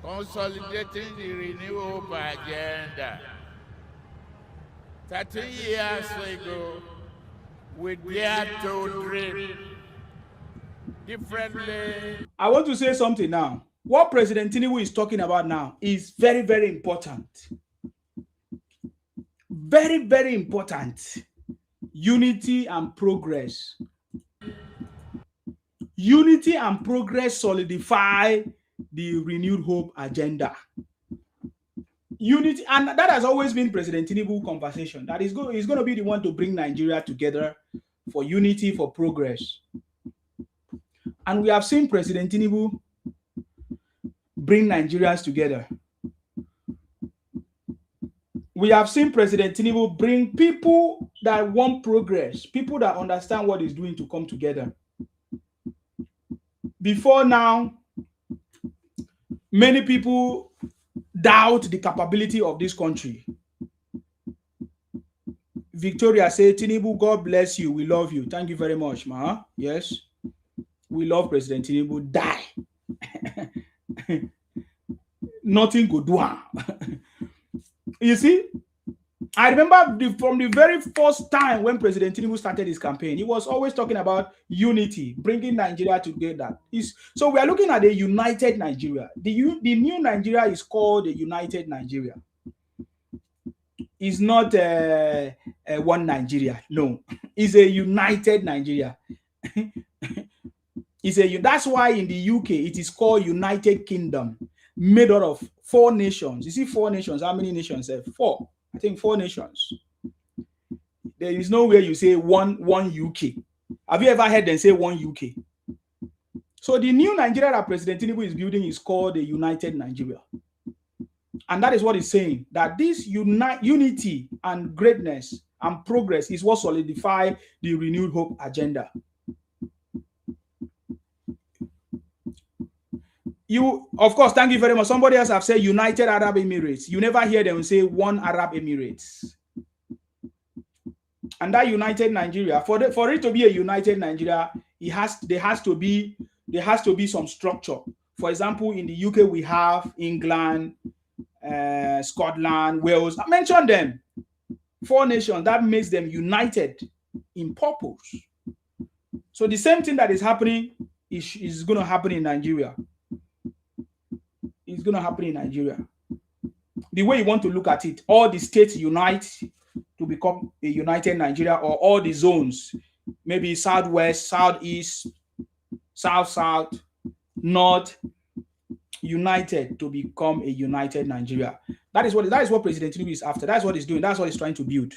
consolidating the renewed hope agenda. 13 years ago, we dared to dream differently. I want to say something now. What President Tinubu is talking about now is very, very important. Very, very important. Unity and progress. Unity and progress solidify the renewed hope agenda. Unity, and that has always been President Tinubu's conversation. That is going to be the one to bring Nigeria together for unity, for progress. And we have seen President Tinubu bring Nigerians together. We have seen President Tinubu bring people that want progress, people that understand what he's doing to come together. Before now, many people doubt the capability of this country. Victoria said, Tinubu, God bless you. We love you. Thank you very much, ma. Yes. We love President Tinubu. Die. Nothing could do. You see, I remember from the very first time when President Tinubu started his campaign, he was always talking about unity, bringing Nigeria together. So we are looking at a united Nigeria. The new Nigeria is called a united Nigeria. It's not one Nigeria. No, it's a united Nigeria. That's why in the UK it is called United Kingdom, made out of 4 nations. You see 4 nations. How many nations? 4. I think 4 nations. There is nowhere you say one UK. Have you ever heard them say one UK? So the new Nigeria that President Tinubu is building is called the United Nigeria. And that is what he's saying, that this unity and greatness and progress is what solidifies the renewed hope agenda. You, of course, thank you very much. Somebody else have said United Arab Emirates. You never hear them say one Arab Emirates. And that United Nigeria, for it to be a United Nigeria, there has to be some structure. For example, in the UK we have England, Scotland, Wales. I mentioned them. 4 nations that makes them united in purpose. So the same thing that is happening is going to happen in Nigeria. It's going to happen in Nigeria. The way you want to look at it, all the states unite to become a united Nigeria, or all the zones, maybe southwest, southeast, south, north, united to become a united Nigeria. That is what President Tinubu is after. That's what he's doing. That's what he's trying to build.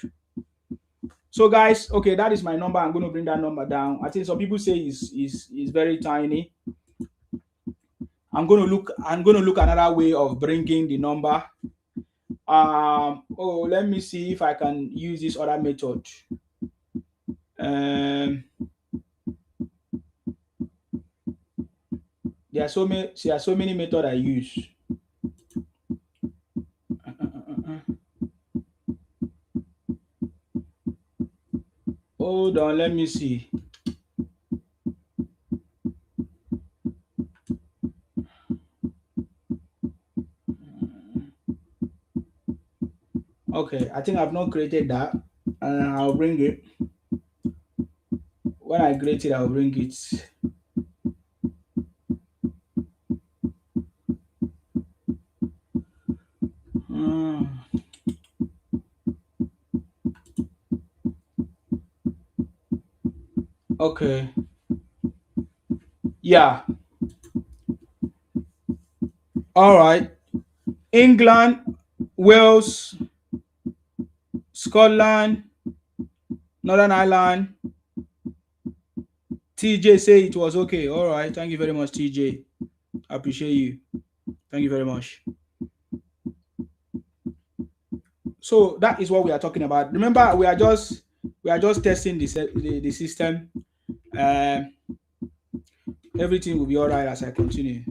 So guys, okay, that is my number. I'm going to bring that number down. I think some people say is very tiny. I'm going to look another way of bringing the number. Let me see if I can use this other method. There are so many methods I use. Hold on, let me see. Okay, I think I've not created that, and I'll bring it. When I create it, I'll bring it. Okay. Yeah. All right. England, Wales, Scotland, Northern Ireland. TJ say it was okay. All right. Thank you very much, TJ. I appreciate you. Thank you very much. So that is what we are talking about. Remember, we are just testing the system. Everything will be all right as I continue.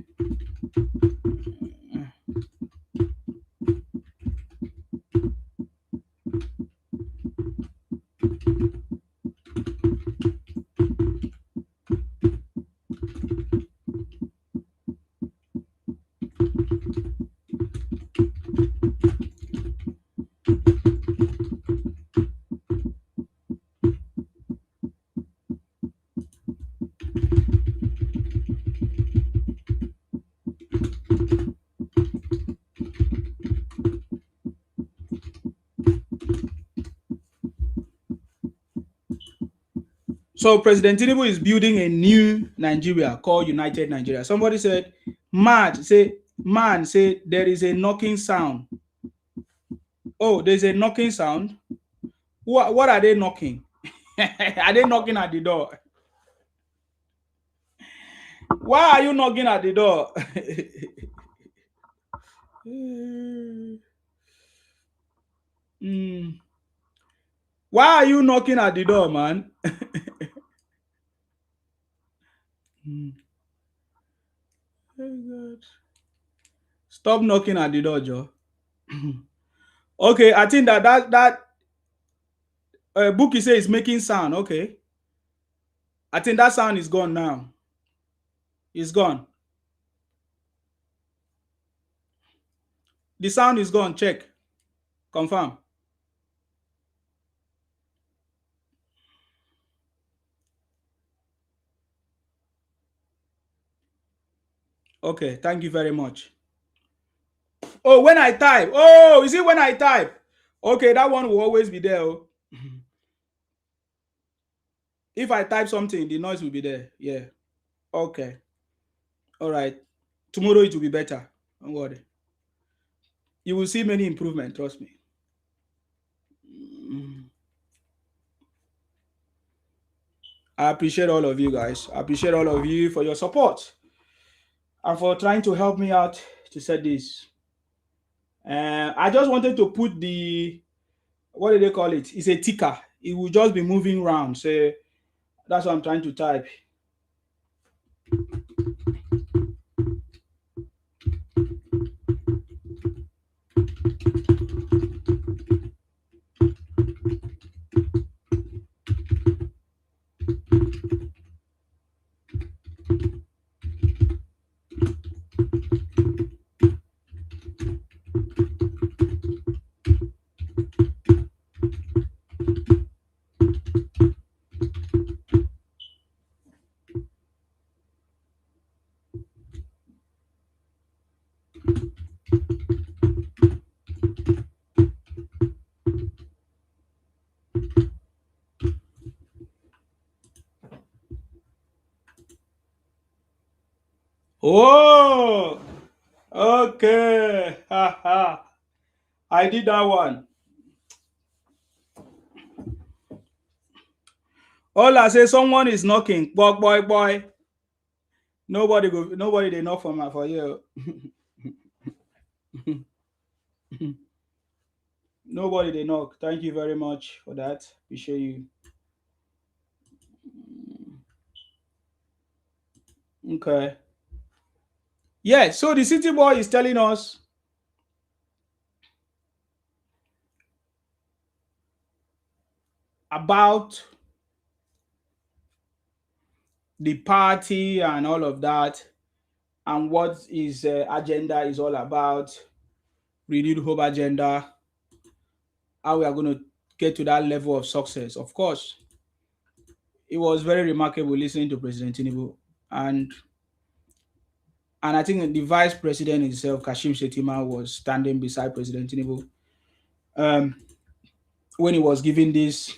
So President Tinubu is building a new Nigeria called United Nigeria. Somebody said, man, say there is a knocking sound. Oh, there's a knocking sound. What are they knocking? Are they knocking at the door? Why are you knocking at the door? Why are you knocking at the door, man? Stop knocking at the door, Joe. Okay, I think that Bookie says it's making sound. Okay, I think that sound is gone now. It's gone. The sound is gone. Check. Confirm. Okay, thank you very much. Oh, when I type. Oh, is it when I type? Okay, that one will always be there. Oh. If I type something, the noise will be there. Yeah. Okay. All right. Tomorrow it will be better. Don't worry. You will see many improvements, trust me. I appreciate all of you guys. I appreciate all of you for your support and for trying to help me out to set this. I just wanted to put the, what do they call it? It's a ticker. It will just be moving around. So that's what I'm trying to type. Oh, okay. I did that one. All I say, someone is knocking. Boy, boy, boy. Nobody they knock for you. Nobody they knock. Thank you very much for that. Appreciate you. Okay. Yeah, so the city boy is telling us about the party and all of that, and what his agenda is all about, renewed hope agenda, how we are going to get to that level of success. Of course, it was very remarkable listening to President Tinubu, and I think the vice president himself, Kashim Shettima, was standing beside President Tinubu um, when he was giving this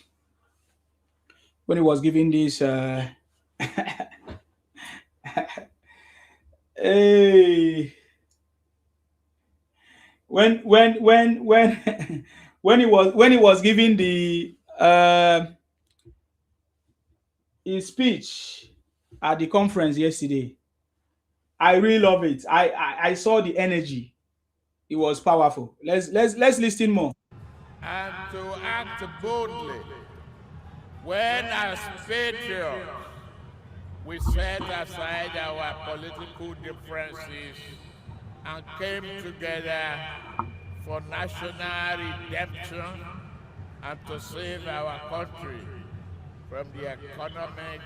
hey, when when he was giving the his speech at the conference yesterday. I really love it. I saw the energy. It was powerful. Let's listen more. And to act boldly when, as patriots, we set aside our political differences and came together for national redemption and to save our country from the economic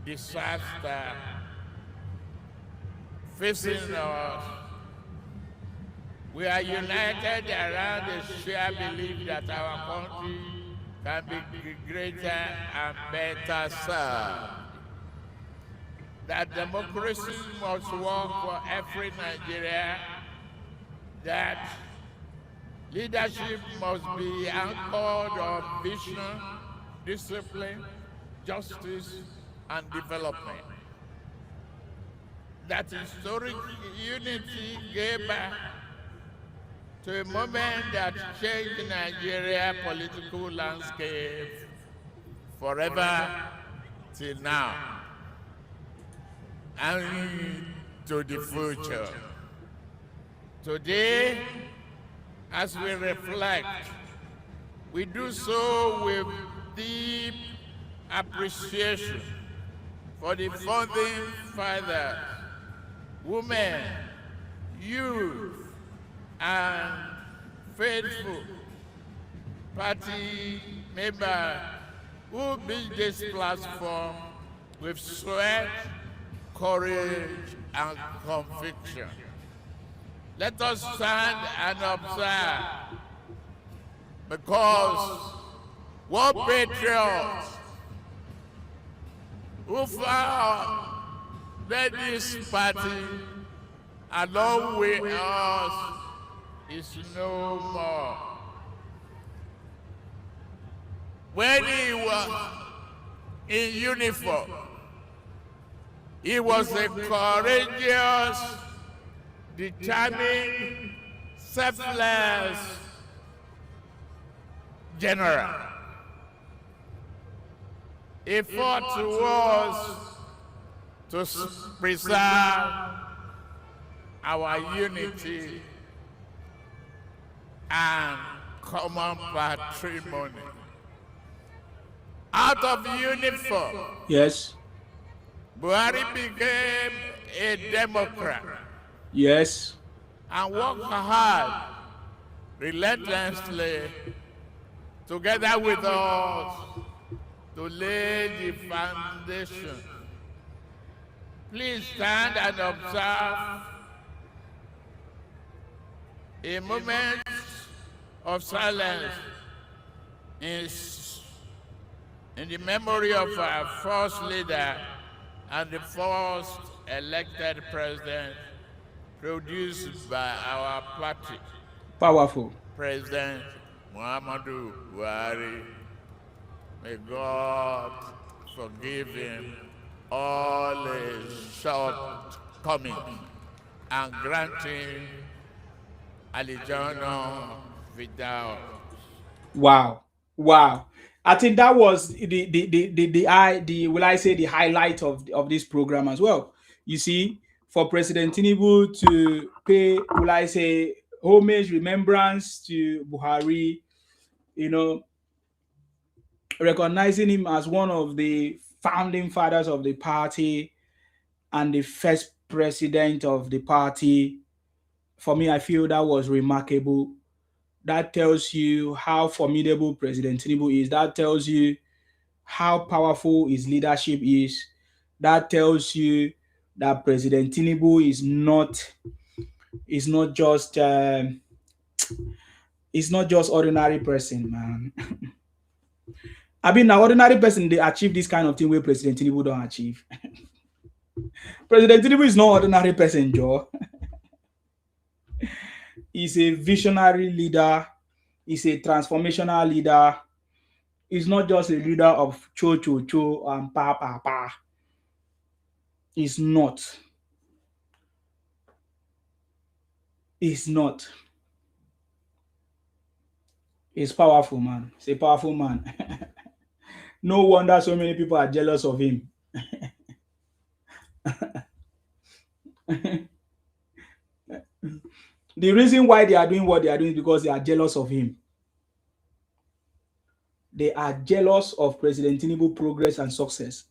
disaster facing us. We are united around the shared belief that our country can be greater and better served. That democracy must work for every Nigeria, that leadership must be anchored on vision, discipline, justice, and development. That historic unity gave back to a moment that changed Nigeria's political landscape forever till now and to the future. Today, as we reflect, we do so with deep appreciation for the founding fathers, women, youth, and faithful party members who built this platform with sweat, courage, and conviction. Let us stand and observe, because what patriots who founded this party along with us is no more. When he was in uniform, he was a courageous, determined, selfless general. He fought towards to preserve our unity and common patrimony. Out of uniform, Yes. Buhari became a Democrat Yes. and worked hard, relentlessly, together with us, to lay the foundation. Please stand and observe a moment of silence in the memory of our first leader and the first elected president produced by our party, Powerful. President Muhammadu Buhari. May God forgive him all his coming and granting allegiance without. Wow. Wow. I think that was the will I say the highlight of this program as well. You see, for President Tinubu to pay, will I say, homage, remembrance to Buhari, you know, recognizing him as one of the founding fathers of the party and the first president of the party. For me, I feel that was remarkable. That tells you how formidable President Tinubu is. That tells you how powerful his leadership is. That tells you that President Tinubu is not just ordinary person, man. I mean, an ordinary person they achieve this kind of thing where President Tinubu don't achieve. President Tinubu is not ordinary person, Joe. He's a visionary leader. He's a transformational leader. He's not just a leader of cho cho cho and pa pa pa. He's not. He's not. He's powerful, man. He's a powerful man. No wonder so many people are jealous of him. The reason why they are doing what they are doing is because they are jealous of him. They are jealous of President Tinubu's progress and success.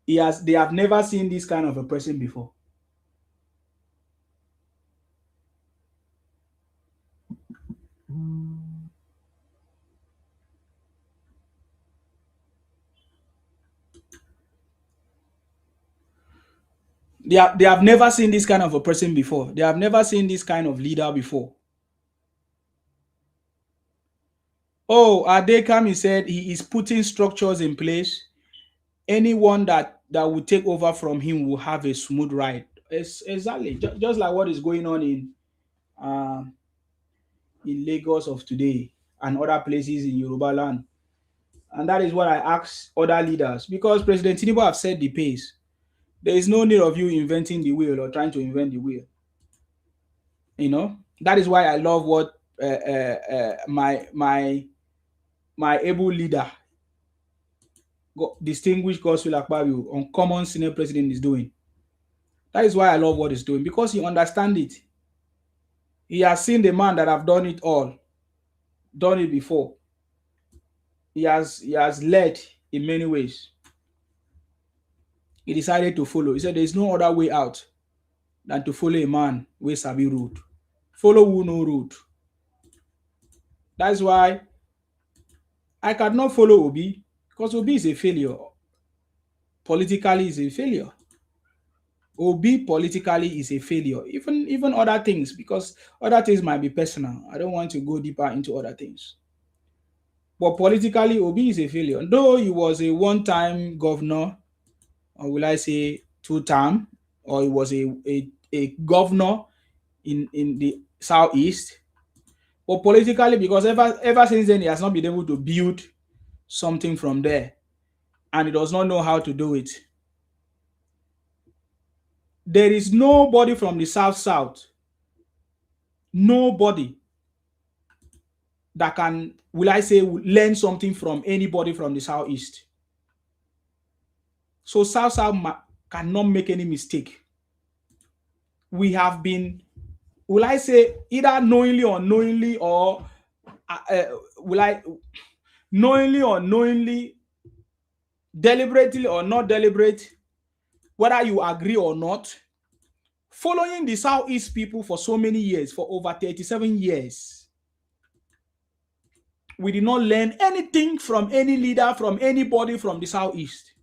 They have never seen this kind of a person before. They have never seen this kind of a person before. They have never seen this kind of leader before. Oh, Adekami said he is putting structures in place. Anyone that will take over from him will have a smooth ride. It's exactly just like what is going on in Lagos of today and other places in Yoruba land. And that is what I ask other leaders, because President Tinubu have set the pace. There is no need of you inventing the wheel or trying to invent the wheel. You know, that is why I love what my able leader, distinguished Godswill Akpabio, uncommon senior president, is doing. That is why I love what he's doing, because he understands it. He has seen the man that have done it all, done it before. He has led in many ways. He decided to follow. He said there is no other way out than to follow a man who sabi road. Follow who no road. That's why I cannot follow Obi, because Obi is a failure. Politically is a failure. Obi politically is a failure. Even other things, because other things might be personal. I don't want to go deeper into other things. But politically, Obi is a failure. Though he was a one-time governor, or will I say two-term, or he was a governor in the southeast. But politically, because ever since then, he has not been able to build something from there. And he does not know how to do it. There is nobody from the South, nobody that can, will I say, learn something from anybody from the Southeast. So South cannot make any mistake. We have been, will I say, either knowingly or unknowingly, or knowingly or unknowingly, deliberately or not deliberate, whether you agree or not, following the Southeast people for so many years, for over 37 years, we did not learn anything from any leader, from anybody from the Southeast.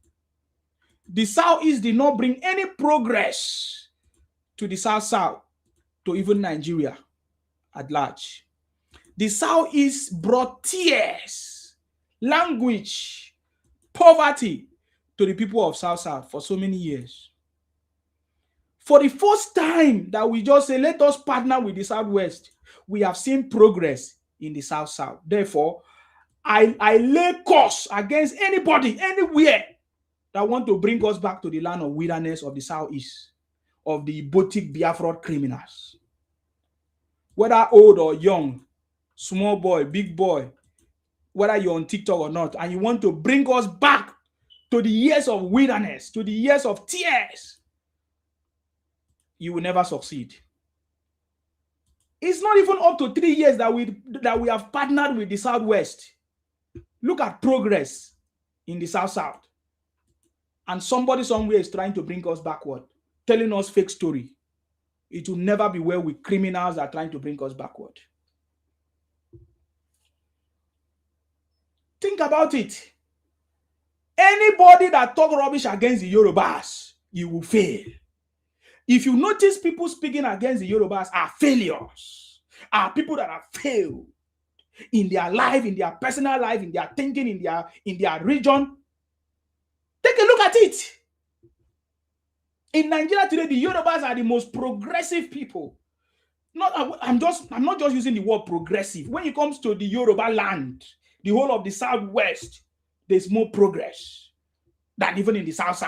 The Southeast did not bring any progress to the South, to even Nigeria at large. The Southeast brought tears, language, poverty to the people of South for so many years. For the first time that we just say, let us partner with the Southwest, we have seen progress in the South. Therefore, I lay curse against anybody, anywhere, that want to bring us back to the land of wilderness of the southeast, of the Botik Biafra criminals. Whether old or young, small boy, big boy, whether you're on TikTok or not, and you want to bring us back to the years of wilderness, to the years of tears, you will never succeed. It's not even up to 3 years that we have partnered with the Southwest. Look at progress in the South. And somebody somewhere is trying to bring us backward, telling us fake story. It will never be well with criminals that are trying to bring us backward. Think about it. Anybody that talk rubbish against the Yorubas, you will fail. If you notice people speaking against the Yorubas are failures, are people that have failed in their life, in their personal life, in their thinking, in their region. Take a look at it. In Nigeria today, the Yorubas are the most progressive people. I'm not just using the word progressive. When it comes to the Yoruba land, the whole of the Southwest, there's more progress than even in the South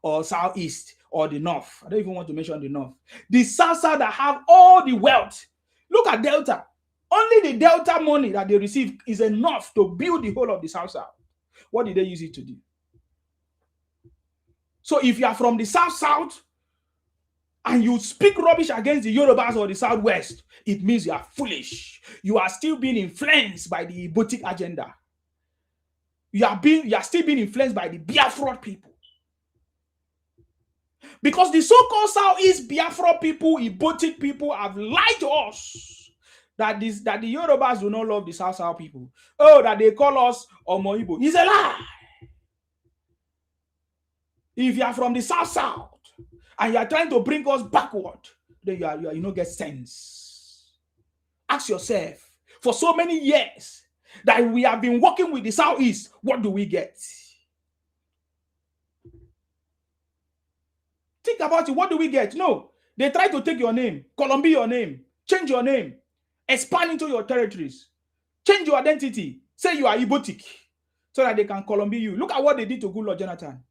or Southeast or the North. I don't even want to mention the North. The South that have all the wealth. Look at Delta. Only the Delta money that they receive is enough to build the whole of the South. What did they use it to do? So if you are from the South and you speak rubbish against the Yorubas or the Southwest, it means you are foolish. You are still being influenced by the Botik agenda. You are still being influenced by the Biafra people. Because the so-called Southeast Biafra people, Ibotik people have lied to us that the Yorubas do not love the South people. Oh, that they call us Omo Igbo. It's a lie. If you are from the South and you are trying to bring us backward, then you don't get sense. Ask yourself, for so many years that we have been working with the Southeast, what do we get? Think about it. What do we get? No, they try to take your name, Colombia your name, change your name, expand into your territories, change your identity, say you are Ibotik, so that they can Colombia you. Look at what they did to Goodluck Jonathan.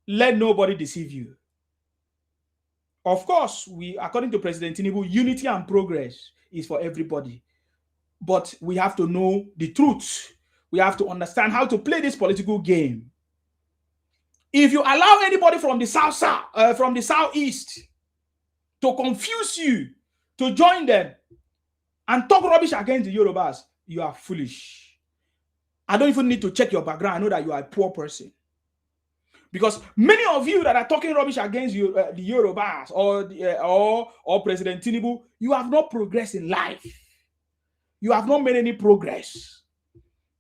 Let nobody deceive you. Of course, according to President Tinubu, unity and progress is for everybody. But we have to know the truth. We have to understand how to play this political game. If you allow anybody from the from the Southeast to confuse you, to join them and talk rubbish against the Yorubas, you are foolish. I don't even need to check your background. I know that you are a poor person. Because many of you that are talking rubbish against you, the Yorubas or President Tinubu, you have not progressed in life. You have not made any progress.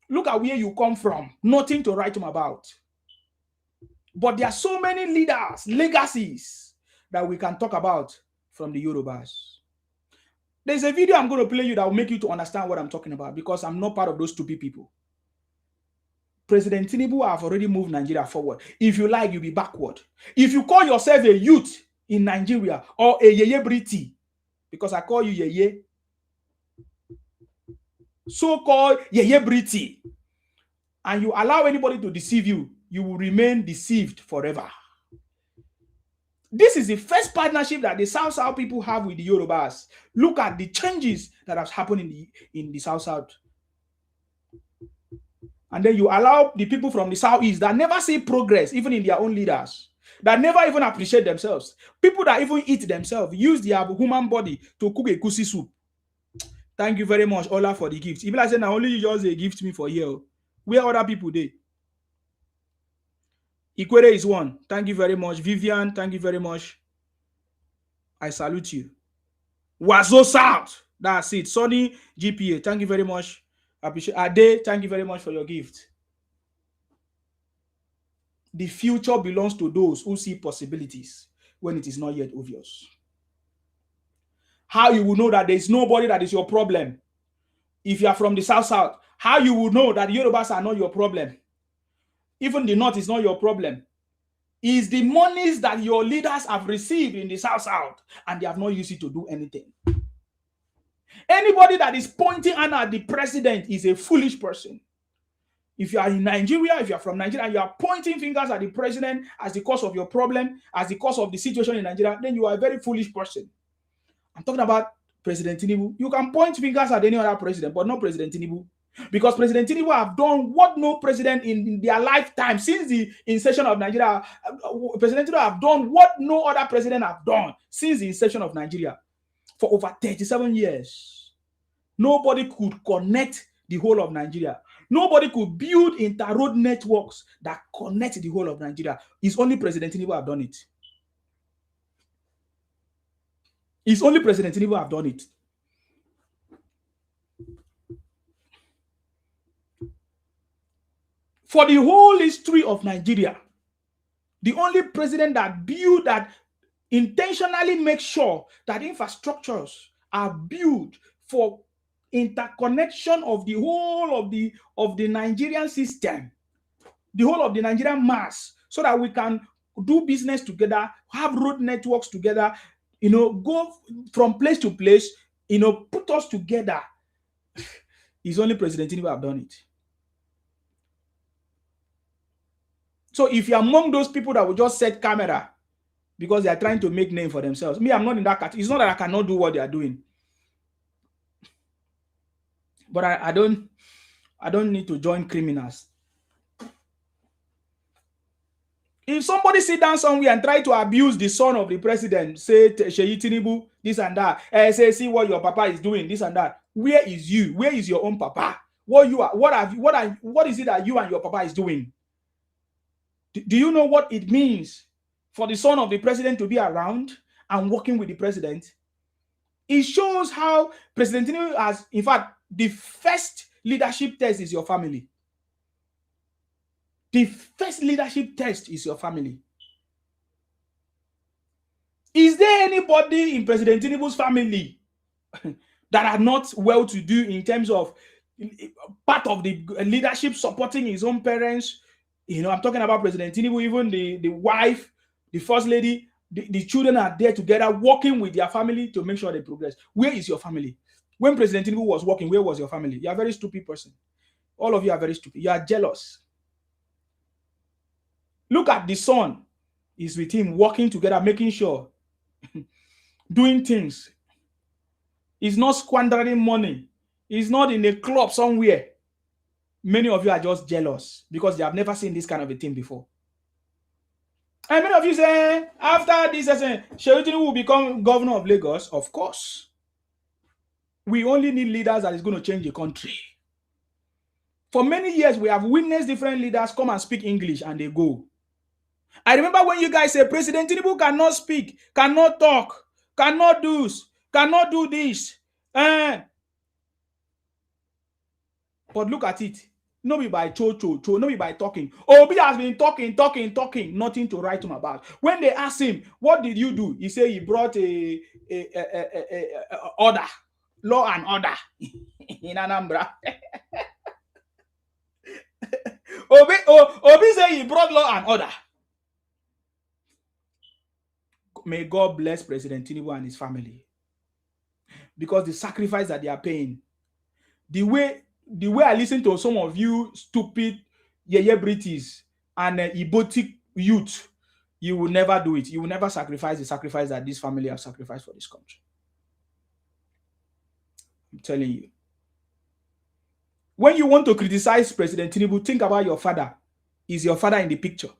Look at where you come from. Nothing to write them about. But there are so many leaders, legacies that we can talk about from the Yorubas. There's a video I'm going to play you that will make you to understand what I'm talking about, because I'm not part of those stupid people. President Tinubu have already moved Nigeria forward. If you like, you'll be backward. If you call yourself a youth in Nigeria or a Yeye Briti, because I call you Yeye, so-called Yeye Briti, and you allow anybody to deceive you, you will remain deceived forever. This is the first partnership that the South people have with the Yorubas. Look at the changes that have happened in the South. And then you allow the people from the Southeast that never see progress, even in their own leaders, that never even appreciate themselves. People that even eat themselves, use their human body to cook a kusi soup. Thank you very much, Ola, for the gift. If I say, now only you just gift me for here, where other people they? Ikwere is one. Thank you very much. Vivian, thank you very much. I salute you. Wazo South. That's it. Sonny GPA, thank you very much. Appreciate Ade, thank you very much for your gift. The future belongs to those who see possibilities when it is not yet obvious. How you will know that there is nobody that is your problem? If you are from the South, how you will know that the Yorubas are not your problem? Even the North is not your problem. Is the monies that your leaders have received in the South and they have not used it to do anything. Anybody that is pointing at the president is a foolish person. If you are in Nigeria, if you are from Nigeria, and you are pointing fingers at the president as the cause of your problem, as the cause of the situation in Nigeria, then you are a very foolish person. I'm talking about President Tinubu. You can point fingers at any other president, but not President Tinubu. Because President Tinubu have done what no president in their lifetime since the inception of Nigeria. President Tinubu have done what no other president have done since the inception of Nigeria for over 37 years. Nobody could connect the whole of Nigeria. Nobody could build inter-road networks that connect the whole of Nigeria. It's only President Tinubu have done it. It's only President Tinubu have done it. For the whole history of Nigeria, the only president that built, that intentionally make sure that infrastructures are built for interconnection of the whole of the Nigerian system, the whole of the Nigerian mass, so that we can do business together, have road networks together, go from place to place, put us together. It's only President Tinubu have done it. So if you're among those people that will just set camera because they are trying to make name for themselves, me, I'm not in that category. It's not that I cannot do what they are doing, but I don't need to join criminals. If somebody sit down somewhere and try to abuse the son of the president, say Sheyi Tinubu, this and that, say, see what your papa is doing, this and that. Where is you? Where is your own papa? What is it that you and your papa is doing? Do you know what it means for the son of the president to be around and working with the president? It shows how President Tinubu has, in fact, the first leadership test is your family. The first leadership test is your family. Is there anybody in President Tinubu's family that are not well-to-do in terms of part of the leadership supporting his own parents? I'm talking about President Tinubu, even the wife, the first lady, the children are there together working with their family to make sure they progress. Where is your family? When President Tinubu was working, where was your family? You are a very stupid person. All of you are very stupid. You are jealous. Look at the son. He's with him, working together, making sure, doing things. He's not squandering money. He's not in a club somewhere. Many of you are just jealous because they have never seen this kind of a thing before. And many of you say, after this, Sheyi Tinubu will become governor of Lagos. Of course. We only need leaders that is going to change the country. For many years, we have witnessed different leaders come and speak English and they go. I remember when you guys say President Tinubu cannot speak, cannot talk, cannot do this. But look at it. No be by no be by talking. Obi has been talking, nothing to write him about. When they ask him, what did you do? He said he brought a order, law and order in Anambra. Obi said he brought law and order. May God bless President Tinubu and his family. Because the sacrifice that they are paying, the way I listen to some of you stupid British and Ibotic youth, you will never do it. You will never sacrifice the sacrifice that this family have sacrificed for this country. I'm telling you. When you want to criticize President Tinubu, think about your father. Is your father in the picture?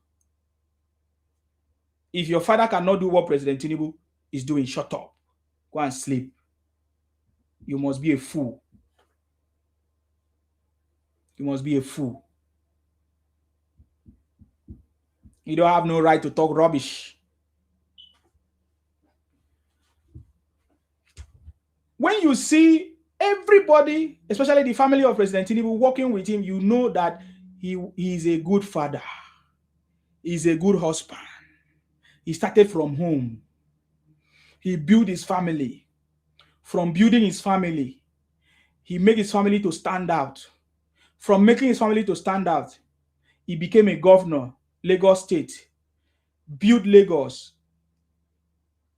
If your father cannot do what President Tinubu is doing, shut up. Go and sleep. You must be a fool. You must be a fool. You don't have no right to talk rubbish. When you see everybody, especially the family of President Tinubu, working with him, you know that he is a good father. He's a good husband. He started from home. He built his family. From building his family, he made his family to stand out. From making his family to stand out, he became a governor, Lagos State, built Lagos,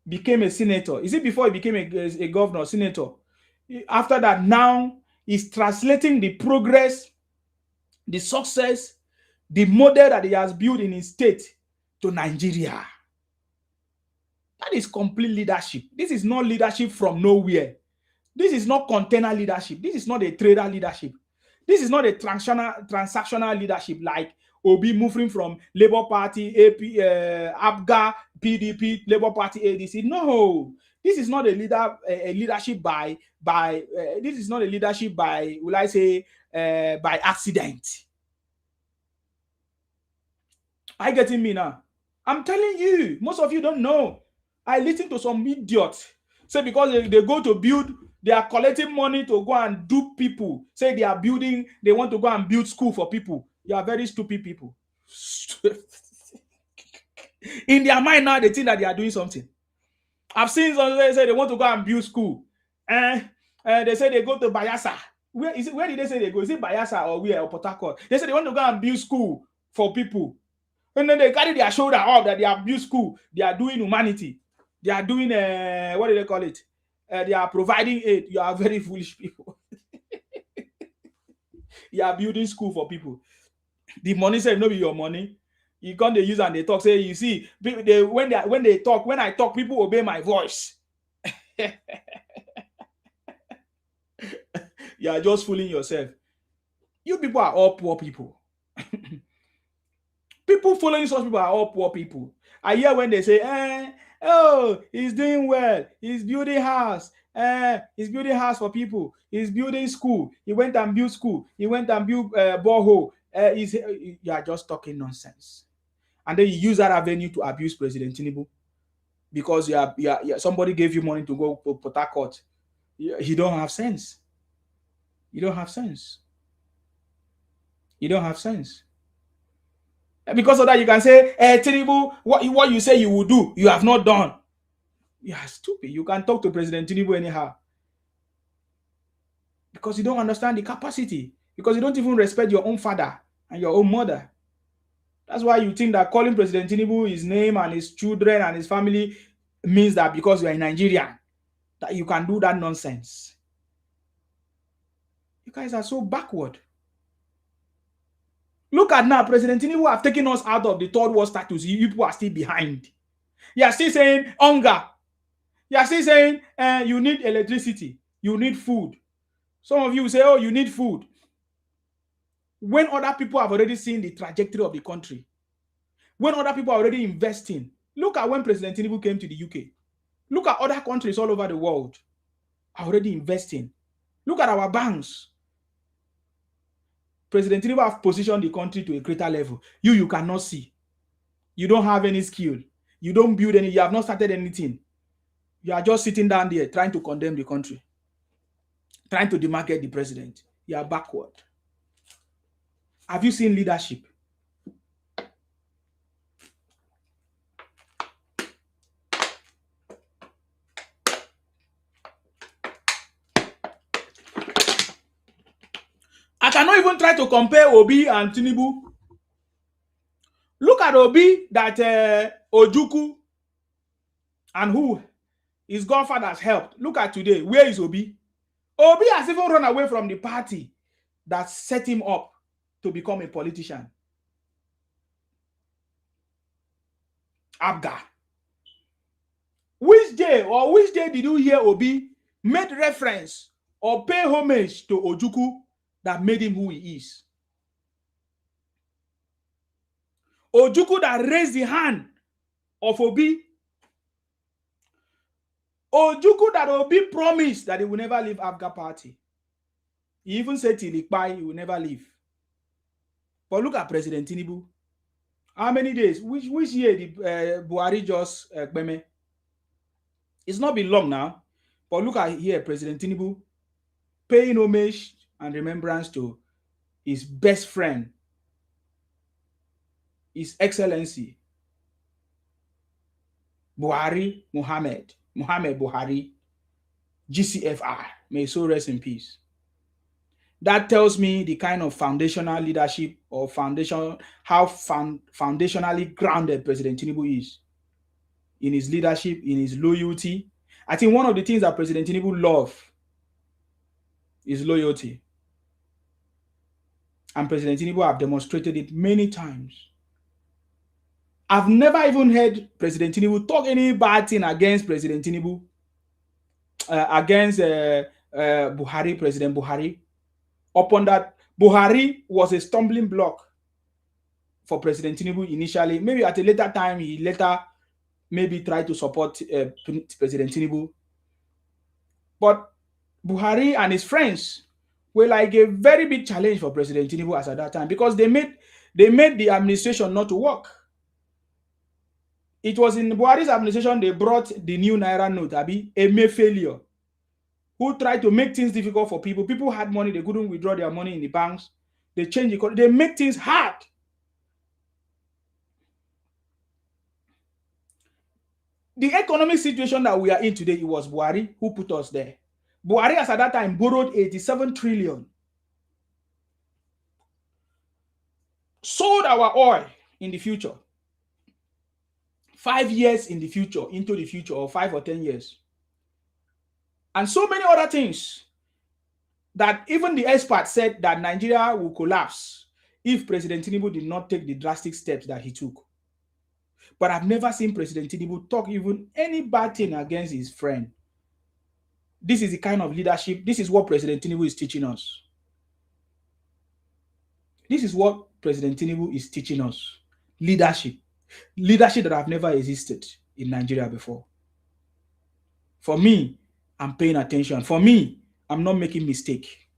became a senator. Is it before he became a governor, senator? After that, now he's translating the progress the success, the model that he has built in his state to Nigeria. That is complete leadership. This is not leadership from nowhere. This is not container leadership. This is not a trader leadership. This is not a transactional leadership like Obi moving from Labour Party, APGA, PDP, Labour Party, ADC. No, this is not a leadership by this is not a leadership by, will I say, by accident. Are you getting me now? I'm telling you, most of you don't know. I listen to some idiots say because they go to build, they are collecting money to go and dupe people. Say they are building, they want to go and build school for people. You are very stupid people. In their mind now, they think that they are doing something. I've seen some say they want to go and build school. They say they go to Bayelsa. Where did they say they go? Is it Bayelsa or where? Or Port Harcourt? They say they want to go and build school for people. And then they carry their shoulder up that they have built school. They are doing humanity. They are doing, what do they call it? They are providing aid. You are very foolish people. You are building school for people. The money said, no be your money. You can't use and they talk. Say, you see, when I talk, people obey my voice. You are just fooling yourself. You people are all poor people. People following such people are all poor people. I hear when they say, oh, he's doing well. He's building house. He's building house for people. He's building school. He went and built school. He went and built borehole. You are just talking nonsense. And then you use that avenue to abuse President Tinubu because somebody gave you money to go to Port Harcourt. You don't have sense. You don't have sense. You don't have sense. Because of that, you can say, Tinubu, what you say you will do, you have not done. You are stupid. You can talk to President Tinubu anyhow. Because you don't understand the capacity. Because you don't even respect your own father and your own mother. That's why you think that calling President Tinubu his name and his children and his family means that because you are a Nigerian, that you can do that nonsense. You guys are so backward. Look at now, President Tinubu have taken us out of the third world status. You people are still behind. You are still saying hunger. You are still saying you need electricity. You need food. Some of you say, oh, you need food. When other people have already seen the trajectory of the country. When other people are already investing. Look at when President Tinubu came to the UK. Look at other countries all over the world are already investing. Look at our banks. President Tinubu have positioned the country to a greater level. You cannot see. You don't have any skill. You don't build any. You have not started anything. You are just sitting down there trying to condemn the country. Trying to demarcate the president. You are backward. Have you seen leadership? I cannot even try to compare Obi and Tinubu. Look at Obi that Ojukwu and who his godfathers helped. Look at today. Where is Obi? Obi has even run away from the party that set him up to become a politician. APGA. Which day did you hear Obi made reference or pay homage to Ojukwu that made him who he is? Ojukwu that raised the hand of Obi. Ojukwu that Obi promised that he will never leave APGA party. He even said till he died, he will never leave. But look at President Tinubu. How many days? Which year did Buhari just Beme? It's not been long now. But look at here, President Tinubu paying homage and remembrance to his best friend, His Excellency Buhari Muhammad Buhari, GCFR. May so rest in peace. That tells me the kind of foundational leadership or how foundationally grounded President Tinubu is in his leadership, in his loyalty. I think one of the things that President Tinubu loves is loyalty. And President Tinubu have demonstrated it many times. I've never even heard President Tinubu talk any bad thing against President Tinubu, against Buhari, President Buhari. Upon that, Buhari was a stumbling block for President Tinubu initially. Maybe at a later time, he later maybe tried to support President Tinubu. But Buhari and his friends were like a very big challenge for President Tinubu as at that time, because they made the administration not to work. It was in Buhari's administration they brought the new Naira note, Abi, a May failure, who tried to make things difficult for people. People had money, they couldn't withdraw their money in the banks. They changed the, they make things hard. The economic situation that we are in today, it was Buhari who put us there. Buhari, as at that time, borrowed 87 trillion. Sold our oil in the future. 5 years in the future, into the future, or 5 or 10 years. And so many other things that even the experts said that Nigeria will collapse if President Tinubu did not take the drastic steps that he took. But I've never seen President Tinubu talk even any bad thing against his friend. This is the kind of leadership, this is what President Tinubu is teaching us. This is what President Tinubu is teaching us. Leadership. Leadership that have never existed in Nigeria before. For me, I'm paying attention. For me, I'm not making mistake.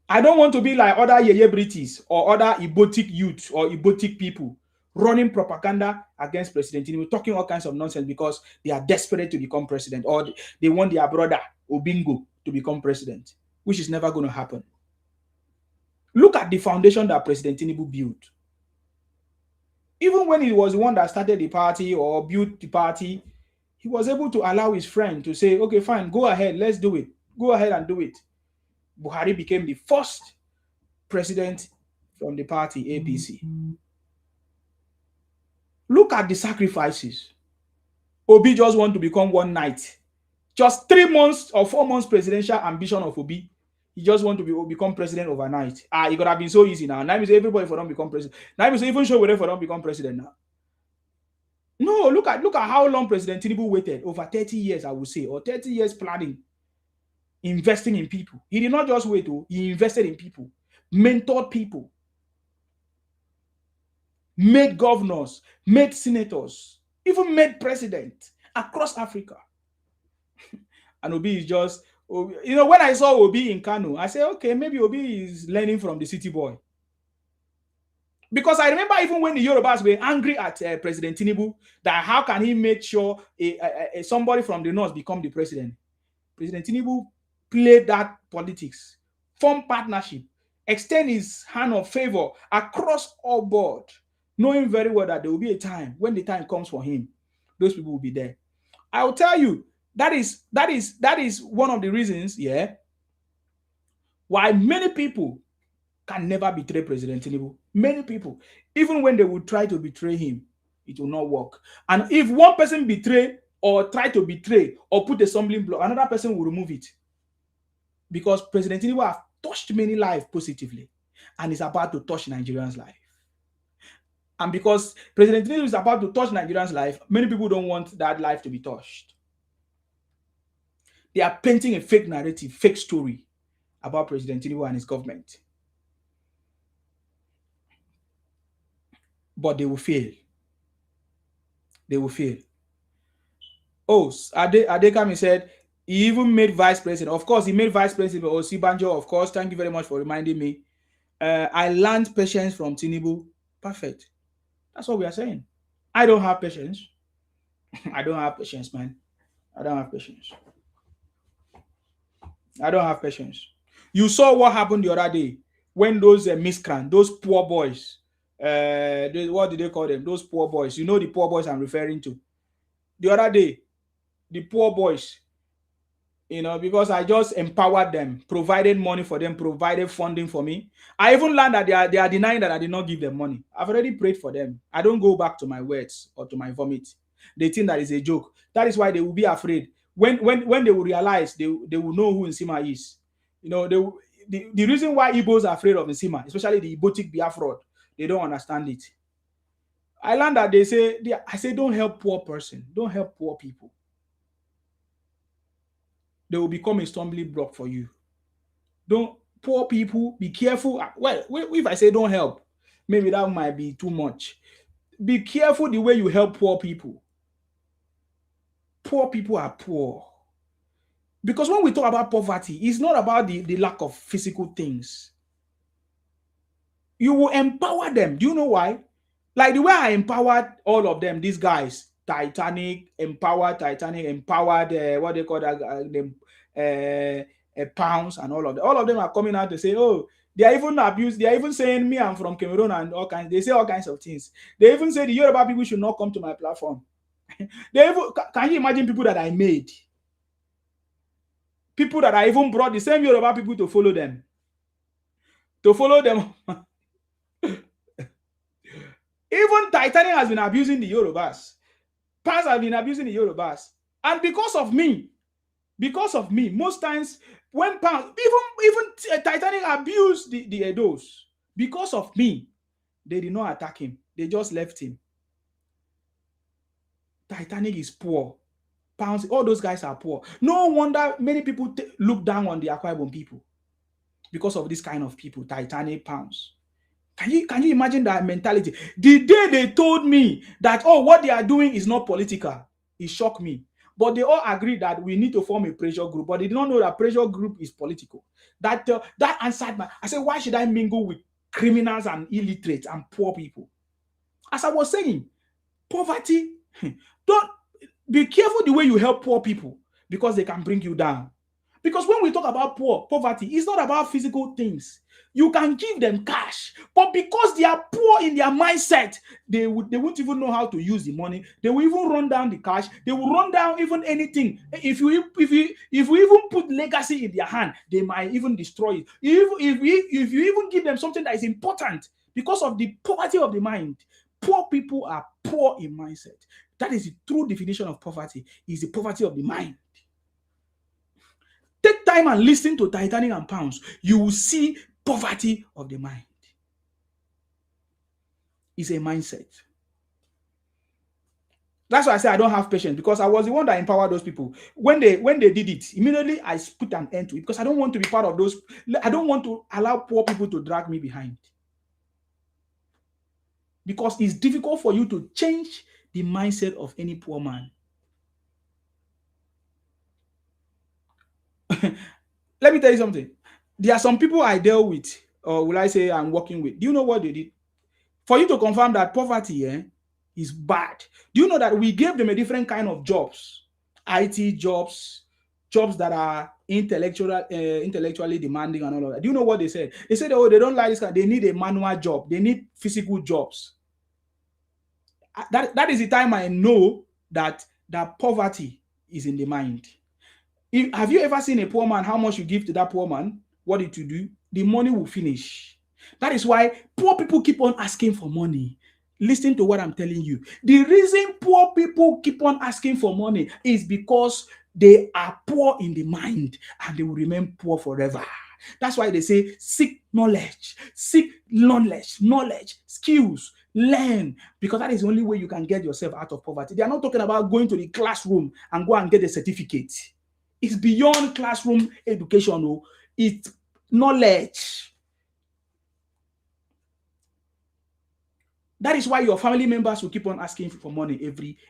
I don't want to be like other Yeye British or other Ibotic youth or Ibotic people running propaganda against President Tinubu, talking all kinds of nonsense because they are desperate to become president, or they want their brother Obingo to become president, which is never going to happen. Look at the foundation that President Tinubu built. Even when he was the one that started the party or built the party, he was able to allow his friend to say, okay, fine, go ahead, let's do it. Go ahead and do it. Buhari became the first president from the party, APC. Look at the sacrifices. Obi just want to become one night. Just 3 months or 4 months presidential ambition of Obi. He just want to become president overnight. It could have been so easy now. Now is everybody for them become president. Now is even show whether for them become president now. No, look at how long President Tinubu waited. Over 30 years, I would say, or 30 years planning, investing in people. He did not just wait, he invested in people, mentored people, made governors, made senators, even made president across Africa. And Obi is just, when I saw Obi in Kano, I said, okay, maybe Obi is learning from the city boy. Because I remember even when the Yorubas were angry at President Tinubu, that how can he make sure somebody from the north become the president? President Tinubu played that politics, form partnership, extend his hand of favor across all board, knowing very well that there will be a time when the time comes for him, those people will be there. I will tell you, that is one of the reasons, why many people can never betray President Tinubu. Many people, even when they would try to betray him, it will not work. And if one person betray or try to betray or put a stumbling block, another person will remove it. Because President Tinubu has touched many lives positively and is about to touch Nigerians' life. And because President Tinubu is about to touch Nigerians' life, many people don't want that life to be touched. They are painting a fake narrative, fake story about President Tinubu and his government. But they will fail. They will fail. Oh, Adekami said he even made vice president. Of course, he made vice president Osibanjo. Of course, thank you very much for reminding me. I learned patience from Tinubu. Perfect. That's what we are saying. I don't have patience. I don't have patience, man. I don't have patience. I don't have patience. You saw what happened the other day when those miscreants, those poor boys, what did they call them? Those poor boys. You know the poor boys I'm referring to. The other day, the poor boys, because I just empowered them, provided money for them, provided funding for me. I even learned that they are denying that I did not give them money. I've already prayed for them. I don't go back to my words or to my vomit. They think that is a joke. That is why they will be afraid. When they will realize, they will know who Nsima is. the reason why Igbos are afraid of Nsima, especially the Igbotic Biafra, they don't understand it. I learned that I say, don't help poor person, don't help poor people. They will become a stumbling block for you. Don't poor people, be careful. Well, if I say don't help, maybe that might be too much. Be careful the way you help poor people. Poor people are poor. Because when we talk about poverty, it's not about the lack of physical things. You will empower them. Do you know why? Like the way I empowered all of them, these guys, Titanic, empowered, what they call that, them, pounds and all of them. All of them are coming out to say, oh, they are even abused. They are even saying me, I'm from Cameroon and all kinds. They say all kinds of things. They even say the Yoruba people should not come to my platform. They even, can you imagine people that I made? People that I even brought the same Yoruba people to follow them. Even Titanic has been abusing the Yorubas. Pans have been abusing the Yorubas. And because of me, most times when Pans, even Titanic abused the Edos. Because of me, they did not attack him. They just left him. Titanic is poor. Pounds, all those guys are poor. No wonder many people look down on the Akwa Ibom people because of this kind of people, Titanic, Pounds. Can you imagine that mentality? The day they told me that, oh, what they are doing is not political, it shocked me. But they all agreed that we need to form a pressure group, but they did not know that pressure group is political. That answered I said, why should I mingle with criminals and illiterates and poor people? As I was saying, poverty, don't be careful the way you help poor people because they can bring you down. Because when we talk about poverty, it's not about physical things. You can give them cash, but because they are poor in their mindset, they won't even know how to use the money. They will even run down the cash. They will run down even anything. If you even put legacy in their hand, they might even destroy it. If you even give them something that is important, because of the poverty of the mind, poor people are poor in mindset. That is the true definition of poverty, is the poverty of the mind. Take time and listen to Titanic and Pounds. You will see poverty of the mind. It's a mindset. That's why I say I don't have patience, because I was the one that empowered those people. When they did it, immediately I put an end to it, because I don't want to be part of those. I don't want to allow poor people to drag me behind. Because it's difficult for you to change the mindset of any poor man. Let me tell you something. There are some people I deal with, or will I say I'm working with. Do you know what they did? For you to confirm that poverty is bad, do you know that we gave them a different kind of jobs? IT jobs that are intellectually demanding and all of that. Do you know what they said? They said, oh, they don't like this kind. They need a manual job. They need physical jobs. That is the time I know that poverty is in the mind. Have you ever seen a poor man, how much you give to that poor man? What did you do? The money will finish. That is why poor people keep on asking for money. Listen to what I'm telling you. The reason poor people keep on asking for money is because they are poor in the mind and they will remain poor forever. That's why they say seek knowledge, skills, learn, because that is the only way you can get yourself out of poverty. They are not talking about going to the classroom and go and get a certificate. It's beyond classroom education. It's knowledge. That is why your family members will keep on asking for money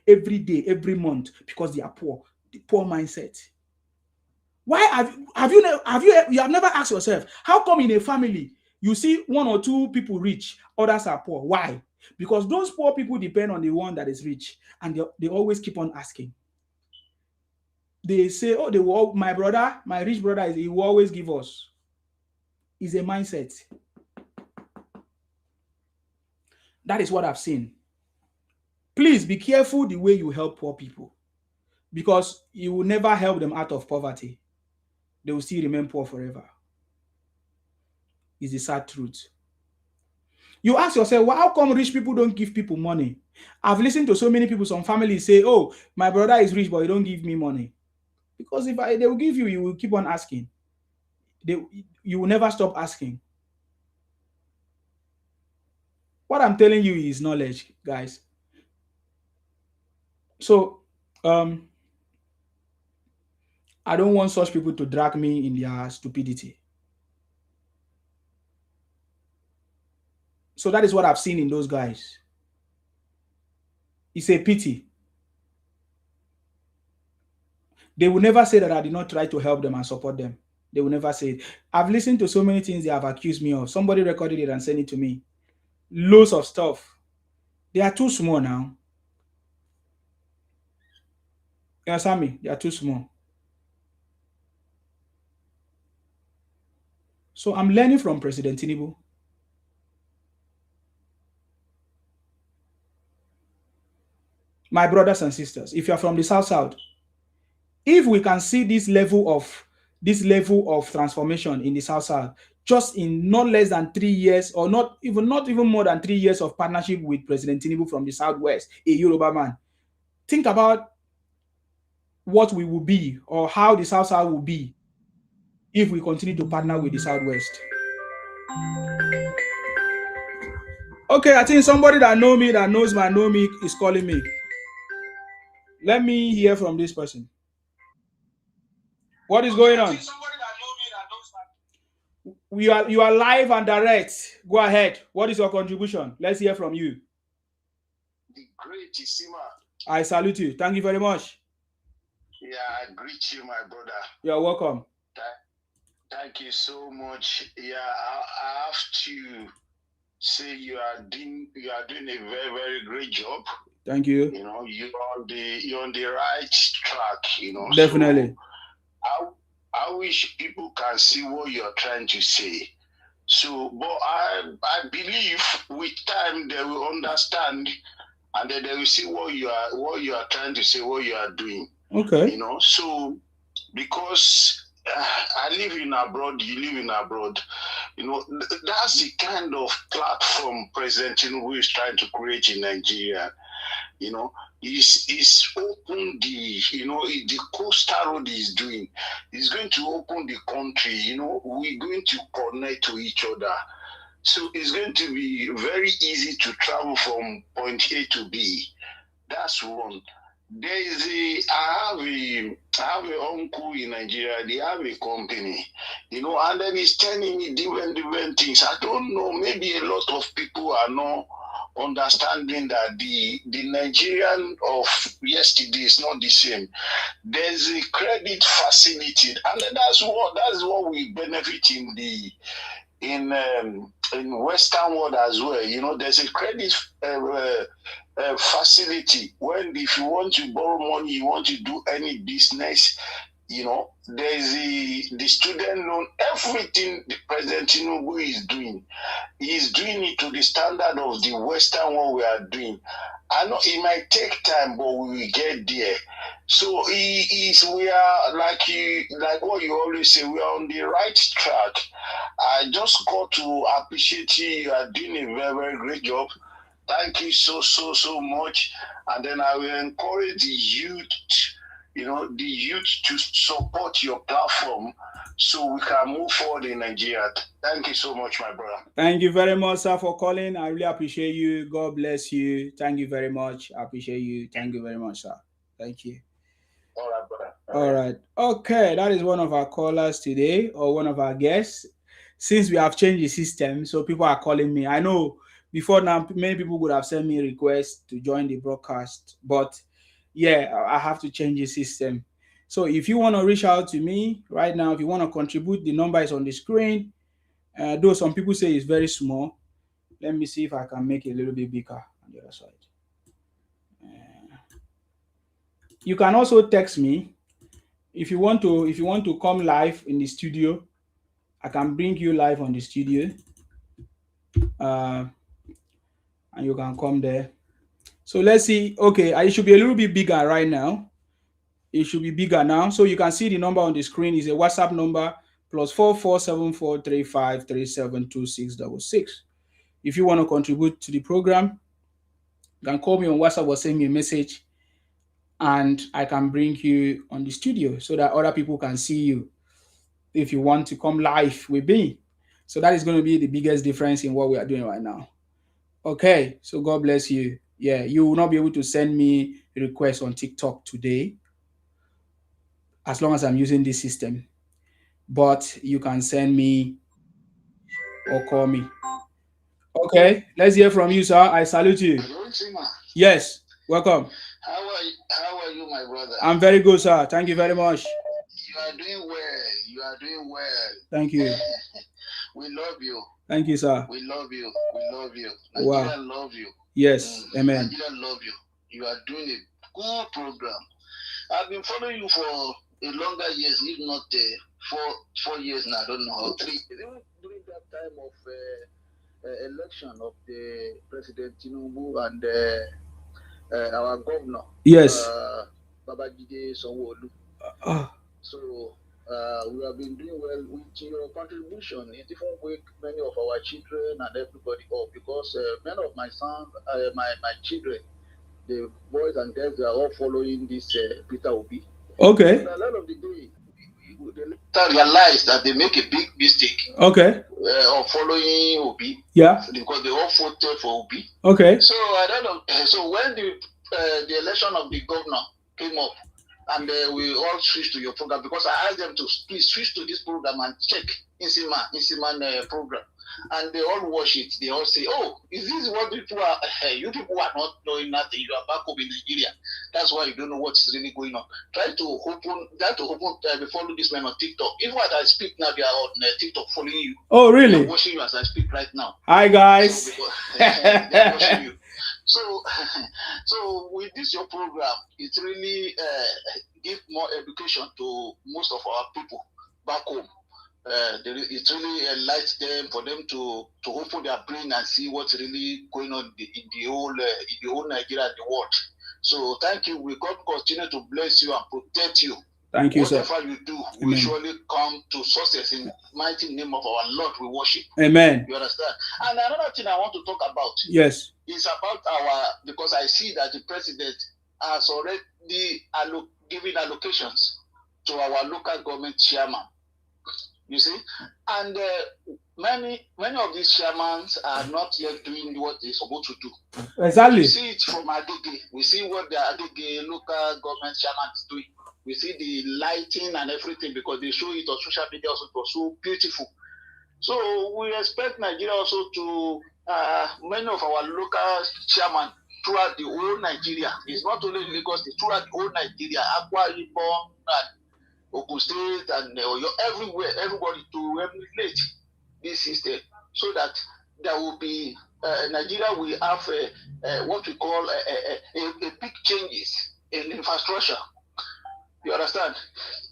every day, every month, because they are poor. The poor mindset. Why have you never asked yourself, how come in a family you see one or two people rich, others are poor? Why? Because those poor people depend on the one that is rich, and they always keep on asking. They say, oh, my brother, my rich brother, he will always give us. It's a mindset. That is what I've seen. Please be careful the way you help poor people, because you will never help them out of poverty. They will still remain poor forever. It's the sad truth. You ask yourself, well, how come rich people don't give people money? I've listened to so many people, some families say, oh, my brother is rich, but he don't give me money. Because if they will give you, you will keep on asking. You will never stop asking. What I'm telling you is knowledge, guys. So um, I don't want such people to drag me in their stupidity. So that is what I've seen in those guys. It's a pity. They will never say that I did not try to help them and support them. They will never say it. I've listened to so many things they have accused me of. Somebody recorded it and sent it to me. Loads of stuff. They are too small now. You understand me? They are too small. So I'm learning from President Tinubu. My brothers and sisters, if you are from the South, if we can see this level of transformation in the South, just in not less than 3 years, or not even more than 3 years of partnership with President Tinubu from the Southwest, a Yoruba man, think about what we will be, or how the South will be, if we continue to partner with the Southwest. Okay, I think somebody that knows me is calling me. Let me hear from this person. What is going on? You are live and direct. Go ahead. What is your contribution? Let's hear from you. The great Isima. I salute you. Thank you very much. Yeah, I greet you, my brother. You're welcome. Thank you so much. Yeah, I have to say you are doing a very, very great job. Thank you. You know, you're on the right track, you know. Definitely. So I wish people can see what you're trying to say. So, but I believe with time they will understand, and then they will see what you are trying to say, what you are doing. Okay. You know, so because I live in abroad, you live in abroad, you know, that's the kind of platform President Tinubu is trying to create in Nigeria. You know, he's open the coastal road he's doing. He's going to open the country. You know, we're going to connect to each other. So it's going to be very easy to travel from point A to B. That's one. I have a uncle in Nigeria. They have a company, you know, and then he's telling me different things. I don't know. Maybe a lot of people are not understanding that the Nigerian of yesterday is not the same. There's a credit facility, and that's what we benefit in Western world as well. You know, there's a credit facility when if you want to borrow money, you want to do any business, you know, there's the student loan, everything the President Tinubu is doing. He's doing it to the standard of the Western world we are doing. I know it might take time, but we will get there. So we are like what you always say, we are on the right track. I just got to appreciate you. You are doing a very, very great job. Thank you so much. And then I will encourage the youth, you know, to support your platform so we can move forward in Nigeria. Thank you so much, my brother. Thank you very much, sir, for calling. I really appreciate you. God bless you. Thank you very much. I appreciate you. Thank you very much, sir. Thank you. All right, brother. All right. Okay, that is one of our callers today, or one of our guests. Since we have changed the system, so people are calling me. I know before now, many people would have sent me requests to join the broadcast, but yeah, I have to change the system. So if you want to reach out to me right now, if you want to contribute, the number is on the screen. Though some people say it's very small. Let me see if I can make it a little bit bigger on the other side. You can also text me if you want to come live in the studio. I can bring you live on the studio, and you can come there. So let's see. Okay, it should be a little bit bigger right now. It should be bigger now. So you can see the number on the screen is a WhatsApp number +447435372666. If you want to contribute to the program, you can call me on WhatsApp or send me a message, and I can bring you on the studio so that other people can see you. if you want to come live with me. So that is going to be the biggest difference in what we are doing right now. Okay, so God bless you. Yeah, you will not be able to send me a request on TikTok today as long as I'm using this system. But you can send me or call me. Okay, let's hear from you, sir. I salute you. Yes, welcome. How are you, my brother? I'm very good, sir. Thank you very much. You are doing well. You are doing well. Thank you. We love you. Thank you, sir. We love you. We love you. Nigeria love you. Yes, amen. Nigeria love you. You are doing a good program. I've been following you for a longer years, if not 4 years now. I don't know, or 3 years. Even during that time of election of the President Tinubu and our governor. Yes. Babajide Sanwo-Olu. So we have been doing well with your contribution in different ways. Many of our children and everybody, because many of my sons, my children, the boys and girls, they are all following this Peter Obi. Okay. And a lot of the day, they realize that they make a big mistake. Okay. Of following Obi. Yeah. Because they all voted for Obi. Okay. So I don't know. So when the election of the governor came up, and we all switched to your program, because I asked them to please switch to this program and check Insiman program. And they all watch it. They all say, "Oh, is this what people are? You people are not knowing nothing. You are back home in Nigeria. That's why you don't know what is really going on." Try to follow this man on TikTok. Even as I speak now, they are on TikTok following you. Oh, really? They're watching you as I speak right now. Hi, guys. So, they're watching you. So with this your program, it really give more education to most of our people back home. It really enlightens them for them to open their brain and see what's really going on in the whole Nigeria and the world. So thank you. We God continue to bless you and protect you. Thank you, sir. Whatever you do, we surely come to success in mighty name of our Lord. We worship. Amen. You understand? And another thing I want to talk about. Yes. Is about because I see that the president has already given allocations to our local government chairman. You see, and many of these chairmen are not yet doing what they're supposed to do. Exactly. We see it from Adoge. We see what the Adoge local government chairman is doing. We see the lighting and everything because they show it on social media. Also, it was so beautiful. So we expect Nigeria also to many of our local chairmen throughout the whole Nigeria. It's not only Lagos, throughout the whole Nigeria, Akwa Ibom and Ogun State and everywhere, everybody to emulate this system so that there will be Nigeria will have what we call a big changes in infrastructure. You understand?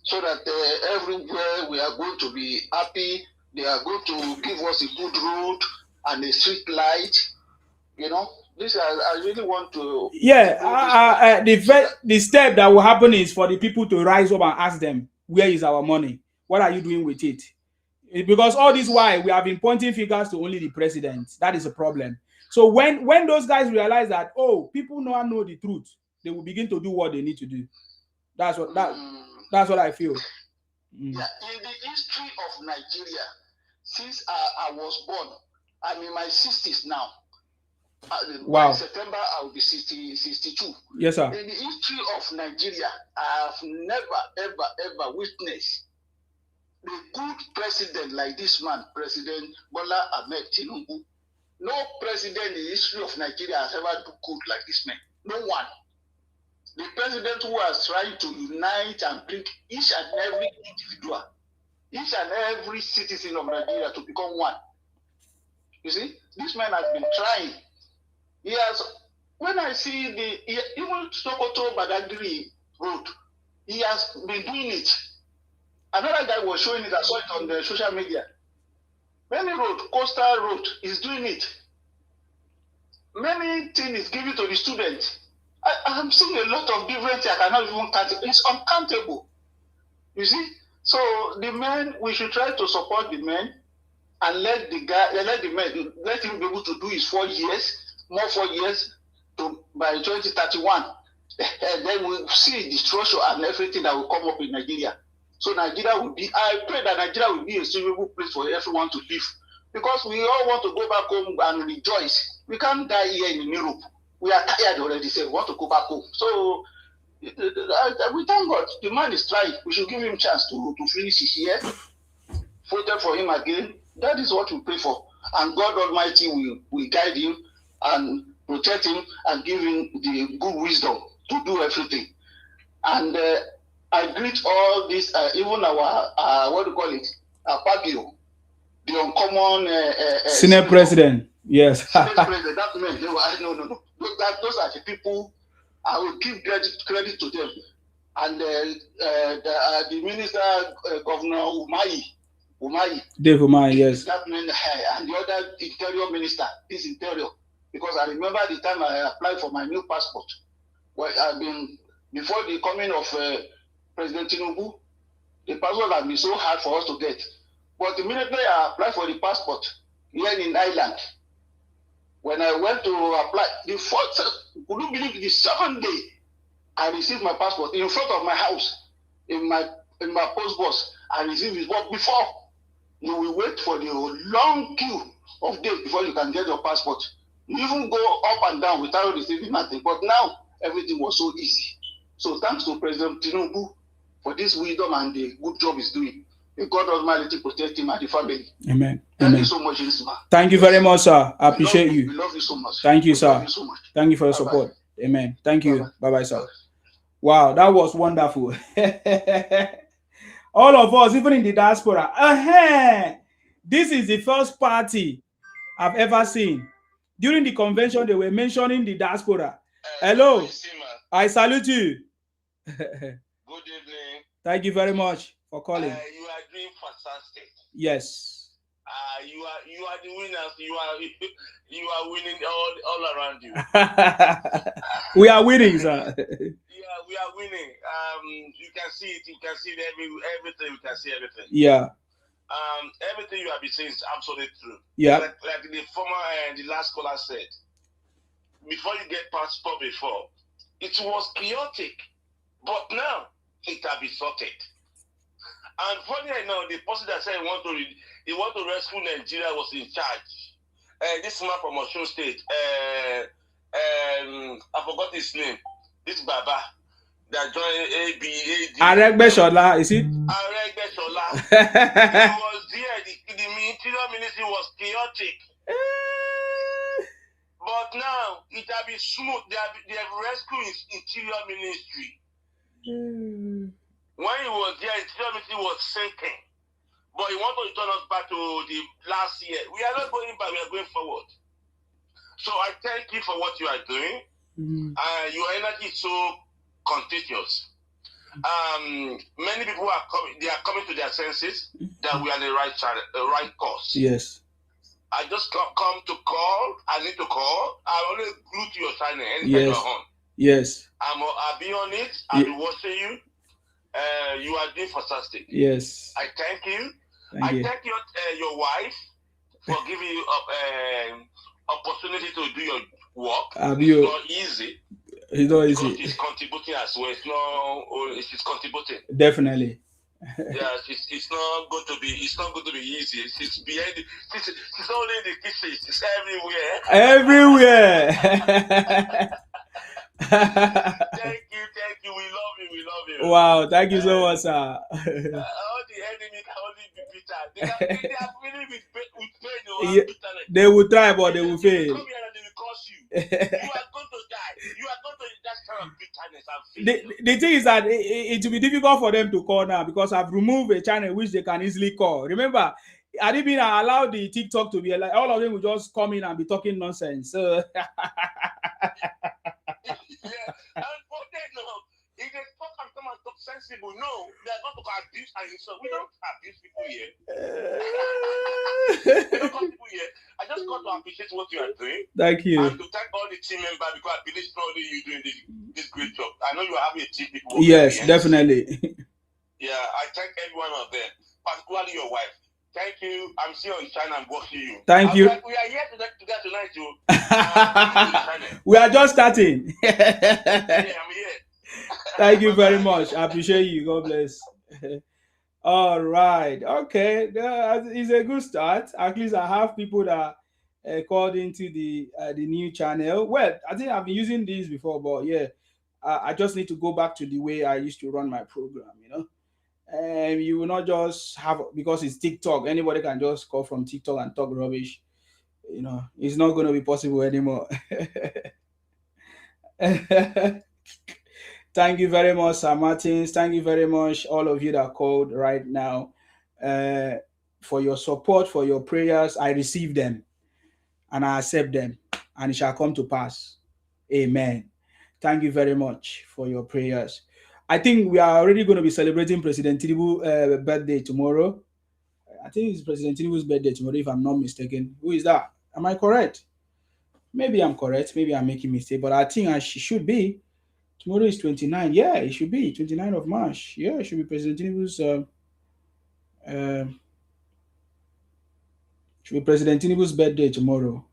So that everywhere we are going to be happy. They are going to give us a good road and a street light. You know, this I really want to. Yeah, the step that will happen is for the people to rise up and ask them, where is our money? What are you doing with it? Because all this while we have been pointing fingers to only the president. That is a problem. So when those guys realize that, oh, people now know the truth, they will begin to do what they need to do. That's what I feel. Yeah, in the history of Nigeria, since I was born, I'm in my 60s now. Wow. In September, I will be 62. Yes, sir. In the history of Nigeria, I have never, ever witnessed a good president like this man, President Bola Ahmed Tinubu. No president in the history of Nigeria has ever done good like this man. No one. The president who has tried to unite and bring each and every individual, each and every citizen of Nigeria to become one. You see, this man has been trying. He has, when I see even Sokoto Badagry road, he has been doing it. Another guy was showing it, I saw it on the social media. Many road, coastal road, is doing it. Many things is given to the students. I'm seeing a lot of different things I cannot even count it. It's uncountable. You see? So the men, we should try to support the men and let him be able to do his 4 years, more 4 years by 2031. And then we'll see the structure and everything that will come up in Nigeria. So Nigeria will be, I pray that Nigeria will be a suitable place for everyone to live. Because we all want to go back home and rejoice. We can't die here in Europe. We are tired already, so we want to go back home. So we thank God. The man is trying. We should give him a chance to finish his year. Voted for him again. That is what we pray for. And God Almighty will guide him and protect him and give him the good wisdom to do everything. And I greet all this, even our, what do you call it, Pabio, the uncommon Senate President. Yes. Senate President. That meant no. Those are the people. I will give credit to them. And the minister, Governor Umahi. Dave Umahi, yes. That meant, and the other interior minister, this interior. Because I remember the time I applied for my new passport. Well, I've been, before the coming of President Tinubu, the passport has been so hard for us to get. But immediately I applied for the passport here in Ireland. When I went to apply, the fourth, could you believe the 7th day, I received my passport in front of my house, in my post box. I received it. But before, you will wait for the long queue of days before you can get your passport. You even go up and down without receiving nothing. But now, everything was so easy. So thanks to President Tinubu for this wisdom and the good job he's doing. May God Almighty protect him and the family. Amen. Thank you so much, Isma. Thank you very much, sir. I appreciate you. We love you so much. Thank you, We sir. love you so much. Thank you for your Bye-bye. support. Amen. Thank you. Bye-bye. Bye-bye, sir. Wow, that was wonderful. All of us, even in the diaspora. This is the first party I've ever seen. During the convention, they were mentioning the diaspora. Hello. I salute you. Good evening. Thank you very much for calling. You are doing fantastic. Yes. You are the winners. You are winning all around you. We are winning, sir. Yeah, we are winning. You can see it. You can see it everything. You can see everything. Yeah. Everything you have been saying is absolutely true. Yeah. Like the former, the last caller said, before you get passport, it was chaotic, but now it has been sorted. And funny enough, the person that said he want to rescue Nigeria was in charge. This man from Osun State, I forgot his name. This Baba that joined ABAD. Aregbesola, is it? Aregbesola. He was there. The interior ministry was chaotic. But now it has been smooth. They have rescued his interior ministry. When he was there, interior ministry was sinking. But he wants to return us back to the last year. We are not going back, we are going forward. So I thank you for what you are doing. Your energy is so contagious. Many people are coming, they are coming to their senses that we are the right course. Yes. I just come to call. I need to call. I always glued to your channel anytime Yes. you're on. Yes. I'll be on it. I'll be watching you. You are doing fantastic. Yes. I thank you. Thank you. Thank your wife for giving you opportunity to do your work. It's not easy. It's not Because easy. she's contributing as well. She's contributing. Definitely. Yeah, it's not going to be easy. She's behind she's only in the kitchen. She's everywhere. Everywhere. Thank you. We love you. Wow, thank you so much, sir. All the enemy can only be bitter. They are feeling with pain. Yeah, they will try, but they will fail. They will come here and they will curse you. You are going to die. You are going to that kind of bitterness and failure. The thing is that it will be difficult for them to call now because I've removed a channel which they can easily call. Remember, I didn't mean I allowed the TikTok to be like all of them will just come in and be talking nonsense. So And for them, if they talk and come and talk sensible, no, they're not to abuse and insult. We don't abuse people here. We don't call people here. I just got to appreciate what you are doing. thank you. And to thank all the team members because I believe it's not only you doing this great job. I know you are having a team people. Yes, here. definitely. Yeah, I thank every one of them, particularly your wife. Thank you. I'm still on China and watching you. Thank you. We are here together tonight, too. We are just starting. Yeah, I'm here. Thank you very much. I appreciate you. God bless. All right. Okay. It's a good start. At least I have people that called into the new channel. Well, I think I've been using these before, but yeah, I just need to go back to the way I used to run my program. And you will not just have, because it's TikTok. Anybody can just call from TikTok and talk rubbish. It's not going to be possible anymore. Thank you very much, Sir Martins. Thank you very much, all of you that called right now, uh, for your support, for your prayers. I receive them and I accept them, and it shall come to pass. Amen. Thank you very much for your prayers. I think we are already going to be celebrating President Tinubu's birthday tomorrow. I think it's President Tinubu's birthday tomorrow, if I'm not mistaken. Who is that? Am I correct? Maybe I'm correct. Maybe I'm making mistake, but I think I should be. Tomorrow is 29. Yeah, it should be 29th of March. Yeah, it should be President Tinubu's uh, birthday tomorrow.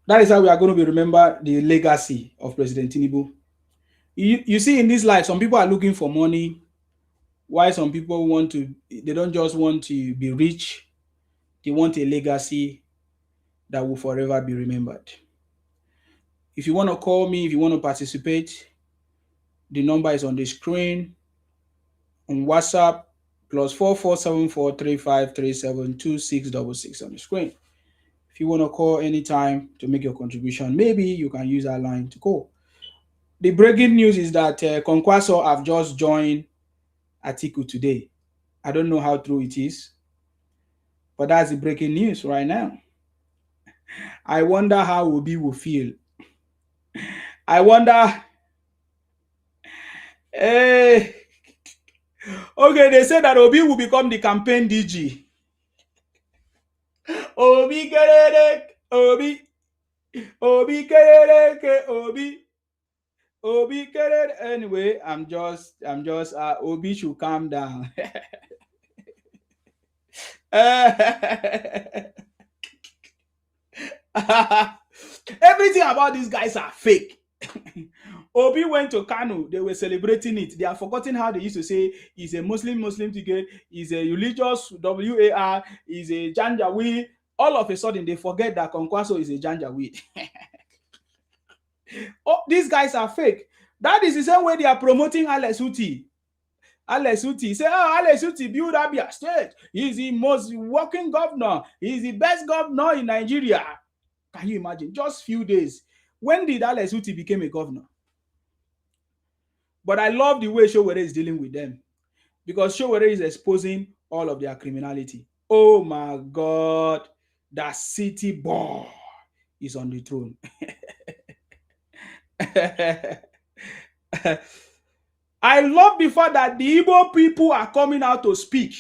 That is how we are going to be remember the legacy of President Tinubu. You see, in this life, some people are looking for money. Why some people they don't just want to be rich, they want a legacy that will forever be remembered. If you want to call me, if you want to participate, the number is on the screen on WhatsApp, +447435372666 on the screen. If you want to call anytime to make your contribution, maybe you can use that line to call. The breaking news is that Kwankwaso have just joined Atiku today. I don't know how true it is, but that's the breaking news right now. I wonder how Obi will feel. I wonder. Hey. Okay, they said that Obi will become the campaign DG. Obi Kereke, Obi Kereke, Obi Kereke. Anyway, I'm just Obi should calm down. Everything about these guys are fake. Obi went to Kano, they were celebrating it. They are forgotten how they used to say he's a Muslim ticket, he's a religious WAR, he's a Janjaweed. All of a sudden, they forget that Kwankwaso is a Janjaweed. Oh, these guys are fake. That is the same way they are promoting Alex Uti. Alex Uti say, Alex Uti build Abia State. He's the most working governor. He's the best governor in Nigeria. Can you imagine? Just few days. When did Alex Uti become a governor? But I love the way Showore is dealing with them, because Showore is exposing all of their criminality. Oh my God, that city boy is on the throne. I love the fact that the Igbo people are coming out to speak.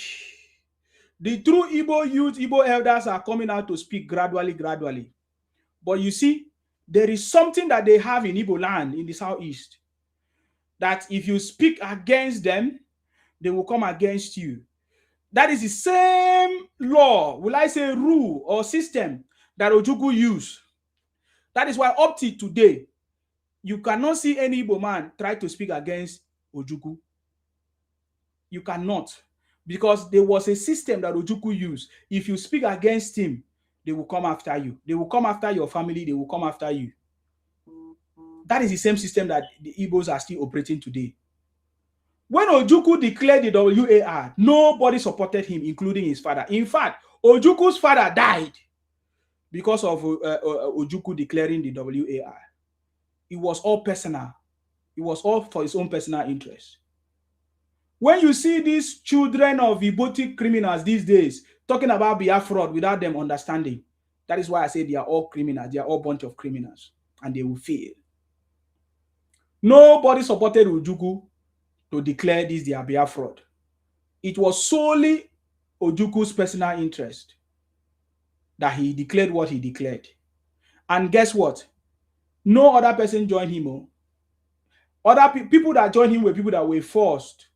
The true Igbo youth, Igbo elders are coming out to speak gradually. But you see, there is something that they have in Igbo land in the southeast, that if you speak against them, they will come against you. That is the same law, will I say rule or system, that Ojukwu use. That is why up to today, you cannot see any Igbo man try to speak against Ojukwu. You cannot. Because there was a system that Ojukwu used. If you speak against him, they will come after you. They will come after your family. They will come after you. That is the same system that the Igbos are still operating today. When Ojukwu declared the WAR, nobody supported him, including his father. In fact, Ojukwu's father died because of Ojukwu declaring the WAR. It was all personal. It was all for his own personal interest. When you see these children of Ibotic criminals these days talking about Biafra without them understanding, that is why I say they are all criminals. They are all a bunch of criminals, and they will fail. Nobody supported Ojukwu to declare this their Biafra. It was solely Ojukwu's personal interest that he declared what he declared. And guess what? No other person joined him. Other people that joined him were people that were forced,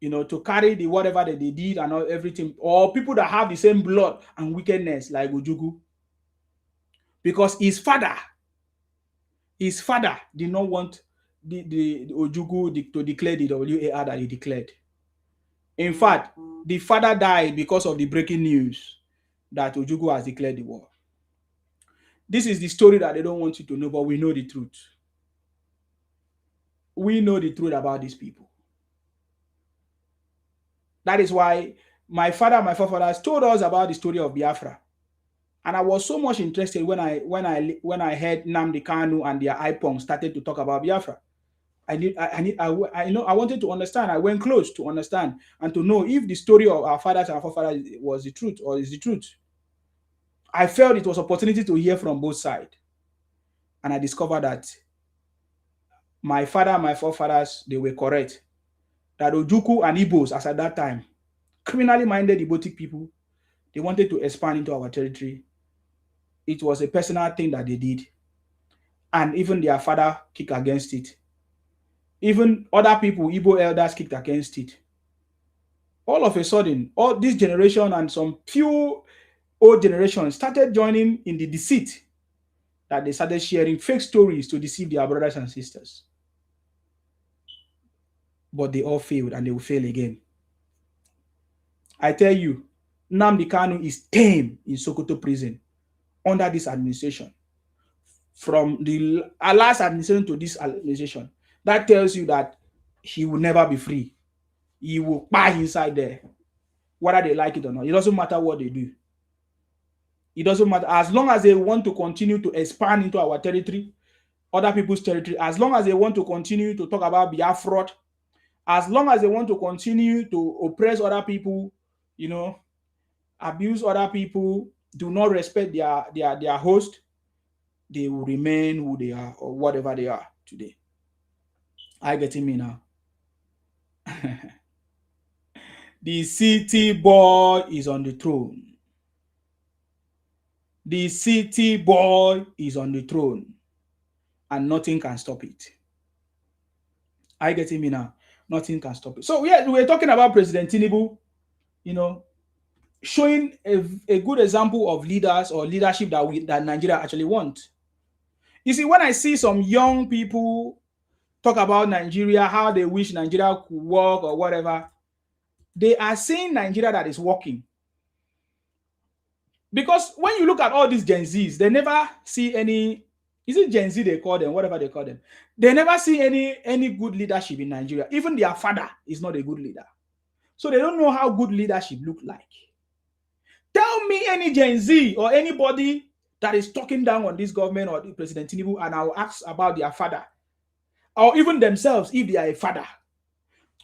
to carry the whatever that they did and everything, or people that have the same blood and wickedness like Ojukwu. Because his father did not want the Ojukwu to declare the WAR that he declared. In fact, the father died because of the breaking news that Ojukwu has declared the war. This is the story that they don't want you to know, but we know the truth. We know the truth about these people. That is why my father and my forefathers told us about the story of Biafra. And I was so much interested when I heard Nnamdi Kanu and their IPOM started to talk about Biafra. I wanted to understand. I went close to understand and to know if the story of our fathers and forefathers was the truth or is the truth. I felt it was an opportunity to hear from both sides. And I discovered that my father and my forefathers, they were correct. That Ojukwu and Igbos, as at that time, criminally minded Igbotic people, they wanted to expand into our territory. It was a personal thing that they did. And even their father kicked against it. Even other people, Igbo elders, kicked against it. All of a sudden, all this generation and some few old generations started joining in the deceit that they started sharing fake stories to deceive their brothers and sisters. But they all failed and they will fail again. I tell you, Nnamdi Kanu is tame in Sokoto prison under this administration. From the last administration to this administration, that tells you that he will never be free. He will buy inside there, whether they like it or not. It doesn't matter what they do. It doesn't matter. As long as they want to continue to expand into our territory, other people's territory, as long as they want to continue to talk about Biafra, as long as they want to continue to oppress other people, you know, abuse other people, do not respect their host, they will remain who they are or whatever they are today. Are you getting me now? The city boy is on the throne. The city boy is on the throne. And nothing can stop it. Are you getting me now? Nothing can stop it. So we're talking about President Tinubu, you know, showing a good example of leaders or leadership that Nigeria actually want. You see, when I see some young people talk about Nigeria, how they wish Nigeria could work or whatever, they are seeing Nigeria that is working. Because when you look at all these Gen Zs, they never see any, is it Gen Z they call them, whatever they call them, they never see any good leadership in Nigeria. Even their father is not a good leader. So they don't know how good leadership look like. Tell me any Gen Z or anybody that is talking down on this government or President Tinubu, and I'll ask about their father. Or even themselves, if they are a father.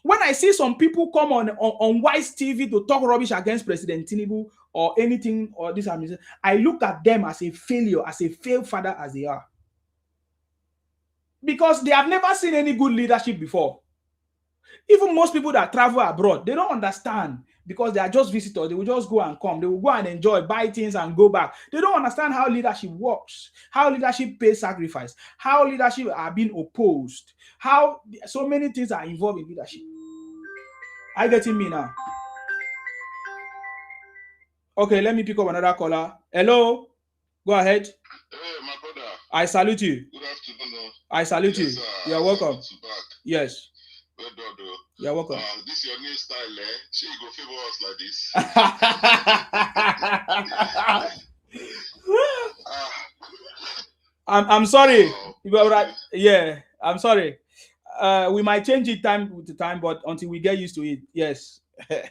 When I see some people come on Wise TV to talk rubbish against President Tinubu or anything or this administration, I look at them as a failure, as a failed father as they are. Because they have never seen any good leadership before. Even most people that travel abroad, they don't understand because they are just visitors. They will just go and come. They will go and enjoy, buy things and go back. They don't understand how leadership works, how leadership pays sacrifice, how leadership are being opposed, how so many things are involved in leadership. Are you getting me now? Okay, let me pick up another caller. Hello? Go ahead. Hey, my brother. I salute you. Good afternoon. I salute you. You're welcome. Yes. Well done, though. You're welcome. This your new style, eh? She go favor us like this. I'm sorry. Yeah, I'm sorry. We might change it time to time, but until we get used to it, yes. Okay.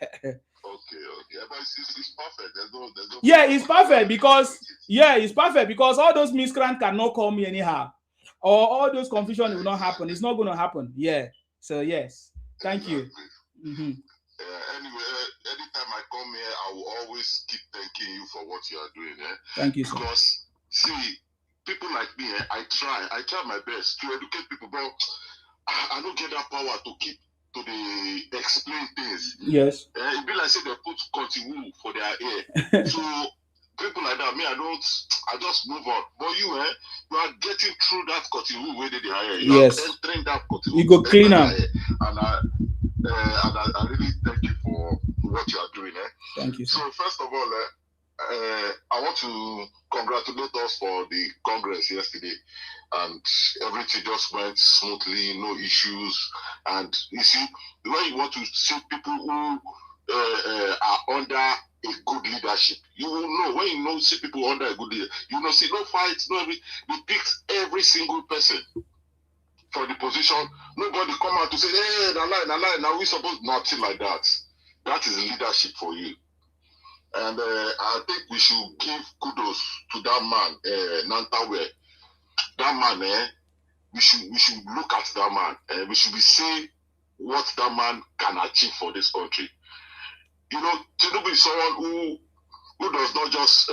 But it's perfect. There's no yeah, it's perfect because all those miscreants cannot call me anyhow, or all those confusion will not happen. It's not going to happen. Yeah. So yes, thank you. Anyway, anytime I come here, I will always keep thanking you for what you are doing. Thank you, sir. Because see, people like me, I try my best to educate people, but I don't get that power to keep to the explain things. Yes. It be like say they put continue for their ear. So people like that, me, I just move on. But you are getting through that continue where they are. You yes. are entering that continue. You go clean up. And I really thank you for what you are doing. Thank you, sir. So first of all, I want to congratulate us for the Congress yesterday, and everything just went smoothly, no issues. And you see, when you want to see people who are under a good leadership, you will know. When you know see people under a good leader, you know, see no fights, no every. They picked every single person for the position. Nobody come out to say, hey, now we supposed nothing like that. That is leadership for you. And I think we should give kudos to that man, Nantawe. That man, we should look at that man. We should be saying what that man can achieve for this country. You know, Tinubu is someone who does not just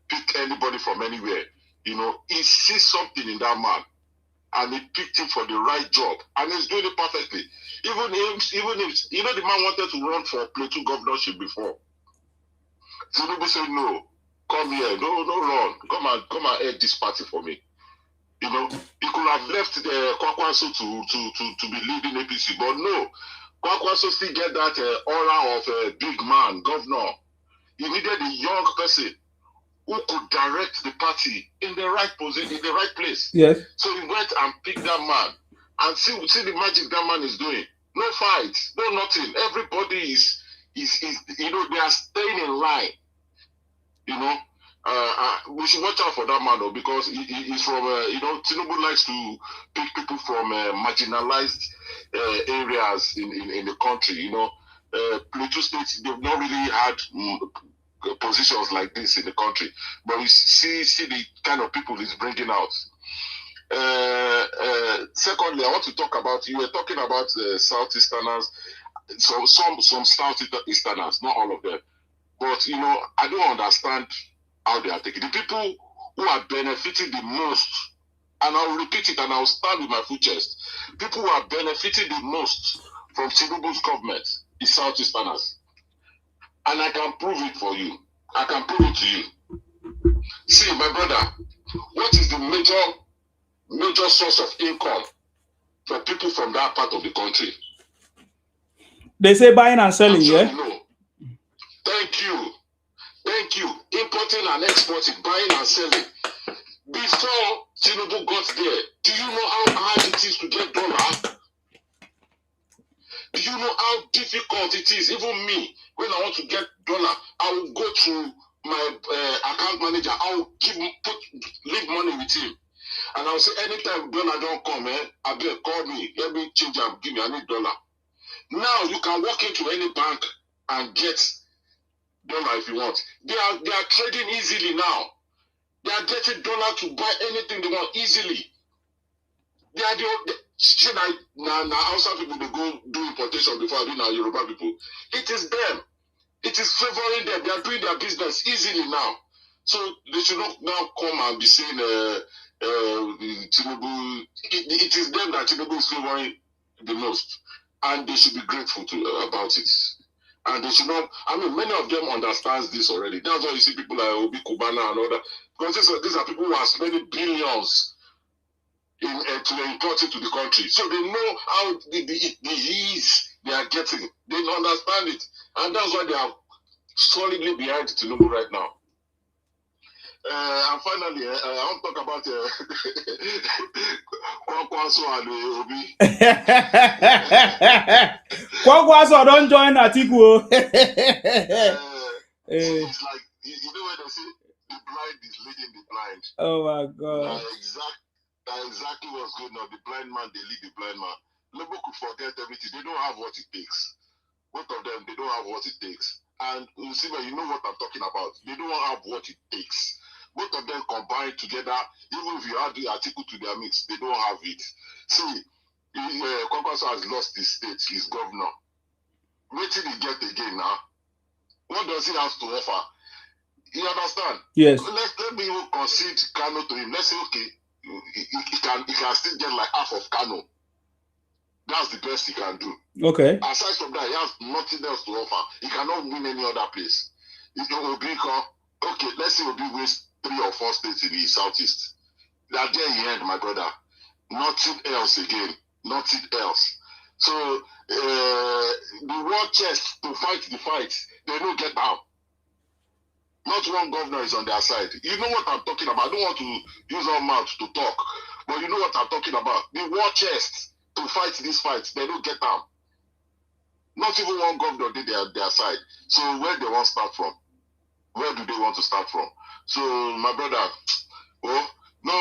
pick anybody from anywhere. You know, he sees something in that man, and he picked him for the right job, and he's doing it perfectly. Even if you know, the man wanted to run for Plateau governorship before. Tinubu said, no, come here, no run, come and head this party for me. You know, he could have left the Kwakwanso to be leading APC, but no, Kwakwanso still get that aura of a big man, governor. He needed a young person who could direct the party in the right position, in the right place. Yes. So he went and picked that man, and see the magic that man is doing. No fights, no nothing. Everybody is you know, they are staying in line. You know, we should watch out for that man though, because he's from, you know, Tinubu likes to pick people from marginalized areas in the country. You know, Plateau State, they've not really had positions like this in the country, but we see the kind of people he's bringing out. Secondly, I want to talk about, you were talking about Southeasterners, some Southeasterners, not all of them. But, you know, I don't understand how they are taking. The people who are benefiting the most, and I'll repeat it and I'll stand with my full chest, people who are benefiting the most from Tinubu's government is Southeasterners. And I can prove it for you. I can prove it to you. See, my brother, what is the major source of income for people from that part of the country? They say buying and selling, yeah? No. Thank you. Importing and exporting, buying and selling. Before Tinubu got there, do you know how hard it is to get dollar? Do you know how difficult it is? Even me, when I want to get dollar, I will go to my account manager. I will leave money with him. And I'll say, anytime dollar don't come, I better call me. Let me change and give me, I need dollar. Now you can walk into any bank and get dollar if you want. They are trading easily now. They are getting dollar to buy anything they want easily. They are now outside people, they go do importation before I do now Yoruba people. It is them. It is favoring them. They are doing their business easily now. So they should not now come and be saying Tinubu. It is them that Tinubu is favoring the most, and they should be grateful about it. And they should not. I mean, many of them understands this already. That's why you see people like Obi Kubana and other. Because these are people who are spending billions to import it to the country. So they know how the ease they are getting. They understand it. And that's why they are solidly behind Tinubu right now. And finally, I want to talk about Kwakwanso and Obi. Kwakwanso don't join Atiku. It's like, you know when they say the blind is leading the blind. Oh my God. That's exactly what's going on. The blind man, they lead the blind man. Nobody could forget everything. They don't have what it takes. Both of them, they don't have what it takes. And you see, you know what I'm talking about. They don't have what it takes. Both of them combined together, even if you add the article to their mix, they don't have it. See, Kwakwanso has lost his state, his governor. Wait till he get again now. What does he have to offer? You understand? Yes. Let me concede Kano to him. Let's say, okay, he can still get like half of Kano. That's the best he can do. Okay. Aside from that, he has nothing else to offer. He cannot win any other place. If Obi okay, let's say Obi wins 3 or 4 states in the southeast. That there he end, my brother. Nothing else again. Nothing else. So the war chest to fight the fight, they don't get down. Not one governor is on their side. You know what I'm talking about. I don't want to use our mouth to talk, but you know what I'm talking about. The war chest to fight these fights, they don't get them. Not even one governor did their side. So where they want to start from? Where do they want to start from? So my brother, well, no,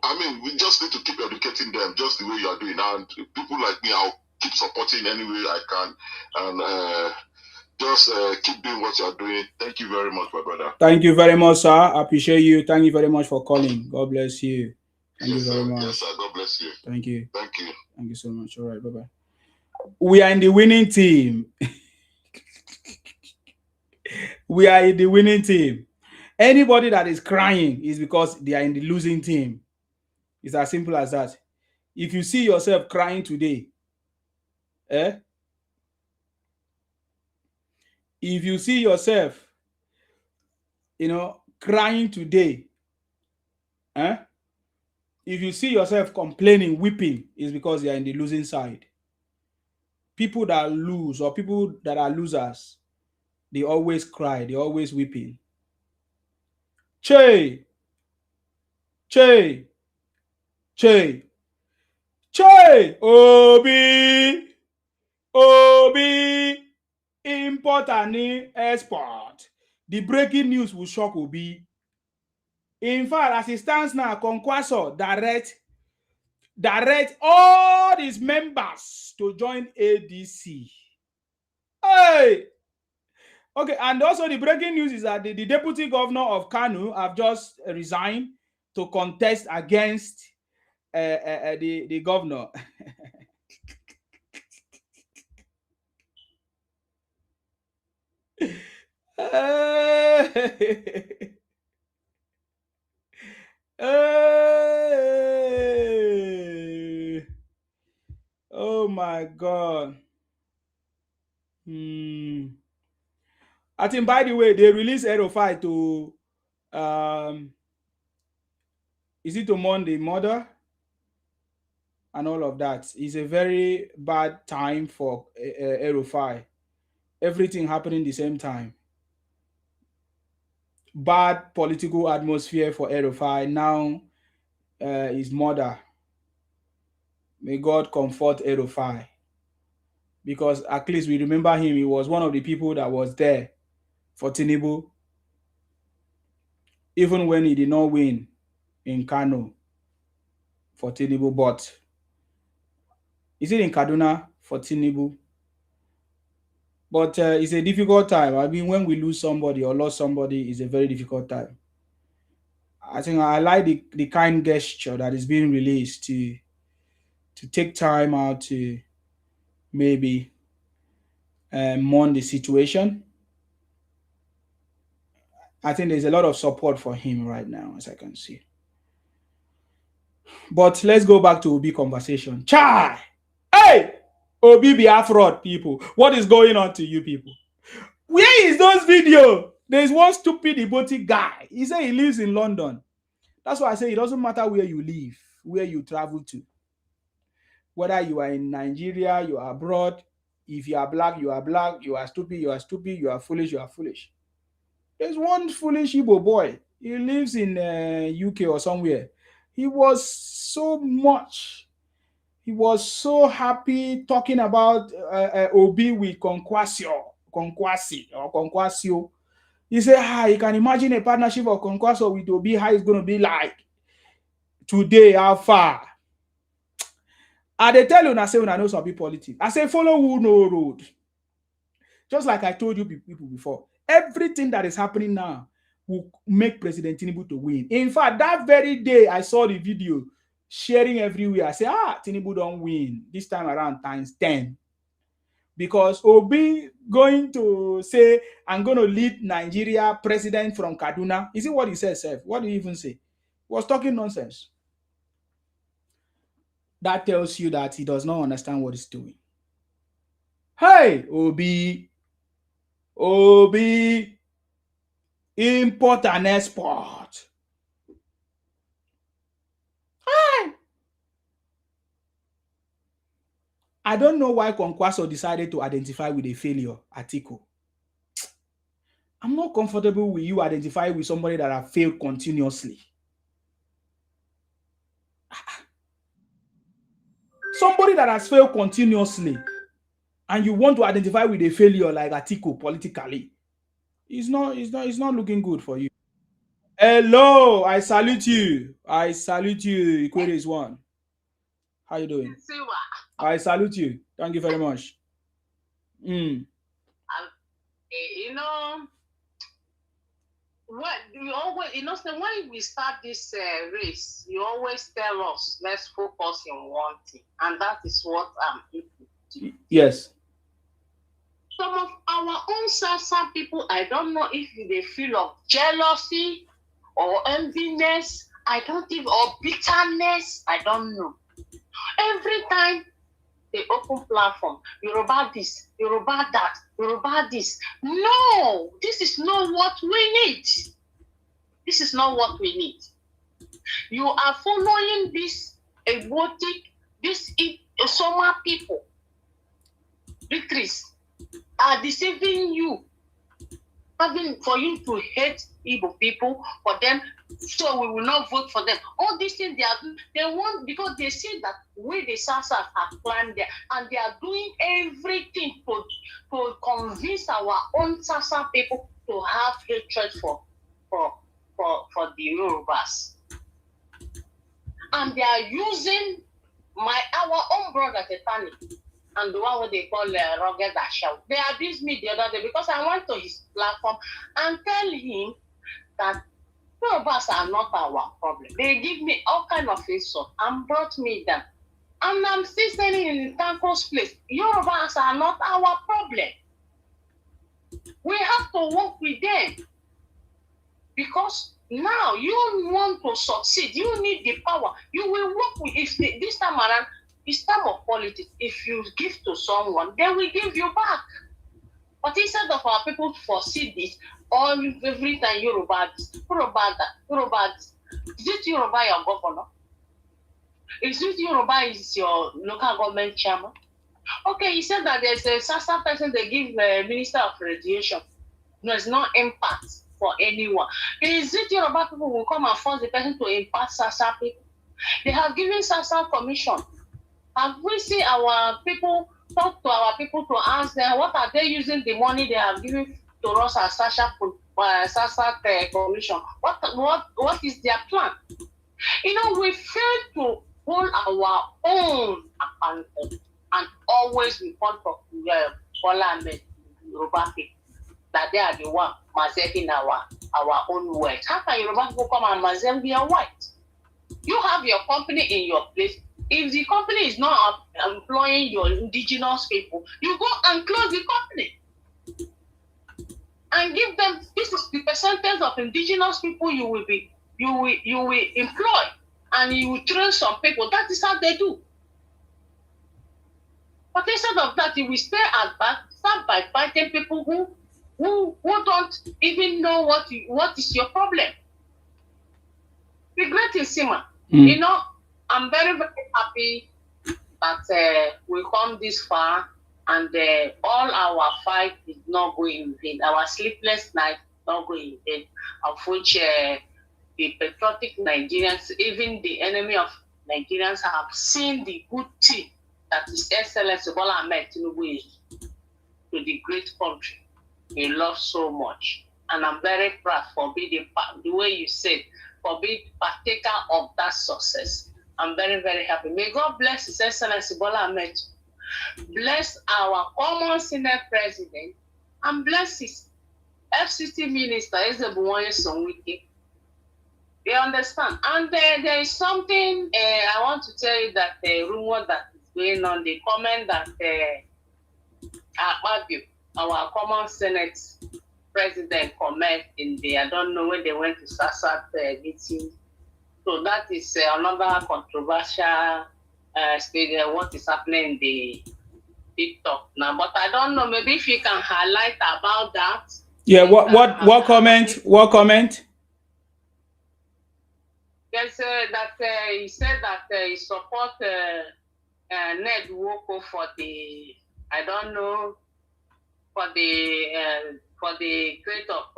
I mean, we just need to keep educating them just the way you are doing. And people like me, I'll keep supporting any way I can. And just keep doing what you are doing. Thank you very much, my brother. Thank you very much, sir. I appreciate you. Thank you very much for calling. God bless you. Thank Yes, you very sir. much. Yes, sir. God bless you. Thank you. Thank you. Thank you so much. All right, bye-bye. We are in the winning team. We are in the winning team. Anybody that is crying is because they are in the losing team. It's as simple as that. If you see yourself crying today, if you see yourself, crying today, if you see yourself complaining, weeping, it's because they are in the losing side. People that lose or people that are losers, they always cry, they always weeping. Che, che, che, che, Obi, import and export. The breaking news will shock Obi. In fact, as it stands now, Kwankwaso direct all his members to join ADC. Hey! Okay, and also the breaking news is that the deputy governor of Kano have just resigned to contest against the governor. Oh my God. I think, by the way, they released Erofai to is it to mourn the mother and all of that. It's a very bad time for Erofai. Everything happening the same time. Bad political atmosphere for Erofai. Now his mother. May God comfort Erofai. Because at least we remember him. He was one of the people that was there for Tinubu. Even when he did not win in Kano for Tinubu, but is it in Kaduna for Tinubu? But it's a difficult time. I mean, when we lose somebody or lost somebody, it's a very difficult time. I think I like the kind gesture that is being released to take time out to maybe mourn the situation. I think there's a lot of support for him right now, as I can see. But let's go back to Obi conversation. Chai! Hey! Obi Biafra people. What is going on to you people? Where is those videos? There's one stupid Iboti guy. He said he lives in London. That's why I say it doesn't matter where you live, where you travel to. Whether you are in Nigeria, you are abroad. If you are black, you are black. You are stupid, you are stupid. You are foolish, you are foolish. There's one foolish Igbo boy. He lives in UK or somewhere. He was so happy talking about Obi with Conquasio. He said, you can imagine a partnership of Conquasio with Obi, how it's going to be like. Today, how far? They tell you, I say, when I know some people politics. I say, follow who no road. Just like I told you people before. Everything that is happening now will make President Tinubu to win. In fact, that very day, I saw the video sharing everywhere. I say, Tinubu don't win. This time around times 10. Because Obi going to say, I'm going to lead Nigeria president from Kaduna. Is it what he said, Seth? What did he even say? He was talking nonsense. That tells you that he does not understand what he's doing. Hey, Obi, import and export. Hey. I don't know why Kwankwaso decided to identify with a failure, Atiku. I'm not comfortable with you identifying with somebody that have failed continuously. Somebody that has failed continuously, and you want to identify with a failure like Atiku politically, it's not looking good for you. Hello, I salute you. I salute you. Equate is one. How you doing? I salute you. Thank you very much. You know what? You always, so when we start this race, you always tell us, let's focus on one thing, and that is what I'm able to do. Yes. Some of our own Sasa people, I don't know if they feel of jealousy or enviness, or bitterness, I don't know. Every time they open platform, Yoruba this, Yoruba that, Yoruba this. No, this is not what we need. This is not what we need. You are following this erotic, this Soma people. Victories are deceiving you, for you to hate Igbo people, for them, so we will not vote for them. All these things they want, because they see that we the Sasa have planned there, and they are doing everything to convince our own Sasa people to have hatred for the Yorubas. And they are using our own brother Tetani, and the one what they call Rugged Ashau. They abused me the other day because I went to his platform and tell him that Yorubas are not our problem. They give me all kind of insult and brought me down. And I'm still standing in Tanko's place. Yorubas are not our problem. We have to work with them. Because now you want to succeed. You need the power. You will work with this time around. It's time of politics. If you give to someone, they will give you back. But instead of our people to foresee this, every time Yoruba this, Yoruba that, Yoruba this. Is it Yoruba your governor? Is it Yoruba is your local government chairman? Okay, you said that there's a Sasa person they give the Minister of Radiation. There's no impact for anyone. Is it Yoruba people who come and force the person to impact Sasa people? They have given Sasa commission. Have we seen our people talk to our people to ask them what are they using the money they have given to us as Sasa commission? What is their plan? We fail to hold our own accountable and always report to Bola Ahmed Yoruba people that they are the one mazeping our own words. How can Yoruba people come and mazep their white? You have your company in your place. If the company is not employing your indigenous people, you go and close the company and give them. This is the percentage of indigenous people you will employ, and you will train some people. That is how they do. But instead of that, you will stay at back, start by fighting people who don't even know what is your problem. Regretting Sima, I'm very, very happy that we come this far, and all our fight is not going in vain. Our sleepless night not going in vain. Of which the patriotic Nigerians, even the enemy of Nigerians, have seen the good thing that His Excellency Bola Ahmed Tinubu is to the great country he loves so much. And I'm very proud for being the way you said, for being partaker of that success. I'm very, very happy. May God bless His Excellency Bola Ahmed, bless our common Senate President, and bless his FCT Minister, Ezebuwanye Sonwike. You understand? And there is something I want to tell you, that the rumor that is going on, the comment that our common Senate President comment in the, I don't know when they went to SASAT meeting. So that is another controversial what is happening in the TikTok now. But I don't know, maybe if you can highlight about that. Yeah, what comment? What comment? Yes, that he said that he support Ned Woko for the, I don't know, for the grade of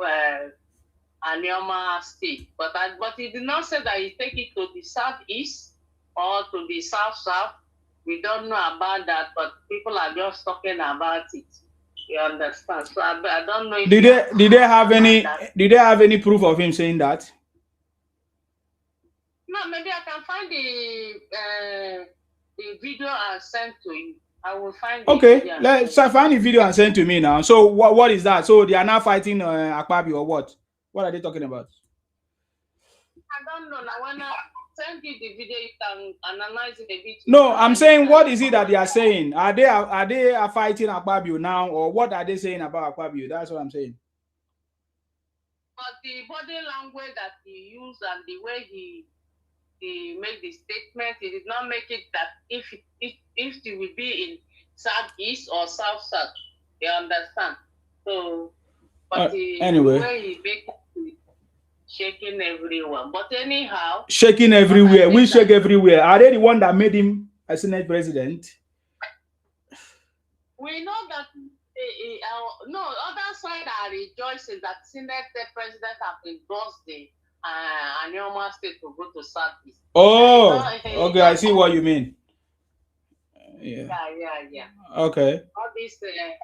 Anioma State. But he did not say that he take it to the southeast or to the south. We don't know about that, but people are just talking about it. You understand? So I don't know if did they have any proof of him saying that? No, maybe I can find the video and send to you. I will find. Okay, let's find the video and send to me now. So what is that? So they are now fighting Akpabi or what? What are they talking about? I don't know. Now when I send you the video, you can analyze it a bit. No, I'm saying, what is it that they are saying? Are they fighting Akpabio now, or what are they saying about Akpabio? That's what I'm saying. But the body language that he used and the way he made the statement, he did not make it that if he will be in southeast or south, you understand? So, but anyway, the way he made it, shaking everywhere. But anyhow, shaking everywhere. We shake everywhere. Are they the one that made him a Senate president? We know that. No, other side are rejoicing that Senate president have endorsed the Anioma State to go to southeast. Oh, okay. I see what you mean. Yeah. Okay. All these they are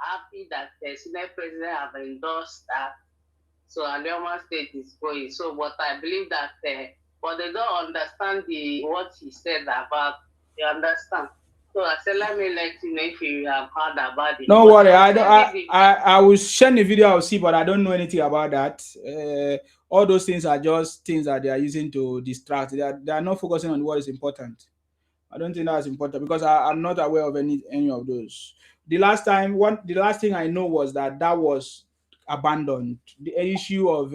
happy that the Senate president have endorsed that. So Anioma State is going. So what I believe that, but they don't understand what he said about. You understand? So I said, let me let you know if you have heard about it. Don't worry, I will share the video. I'll see, but I don't know anything about that. All those things are just things that they are using to distract. They are not focusing on what is important. I don't think that's important because I'm not aware of any of those. The last thing I know was that was abandoned. The issue of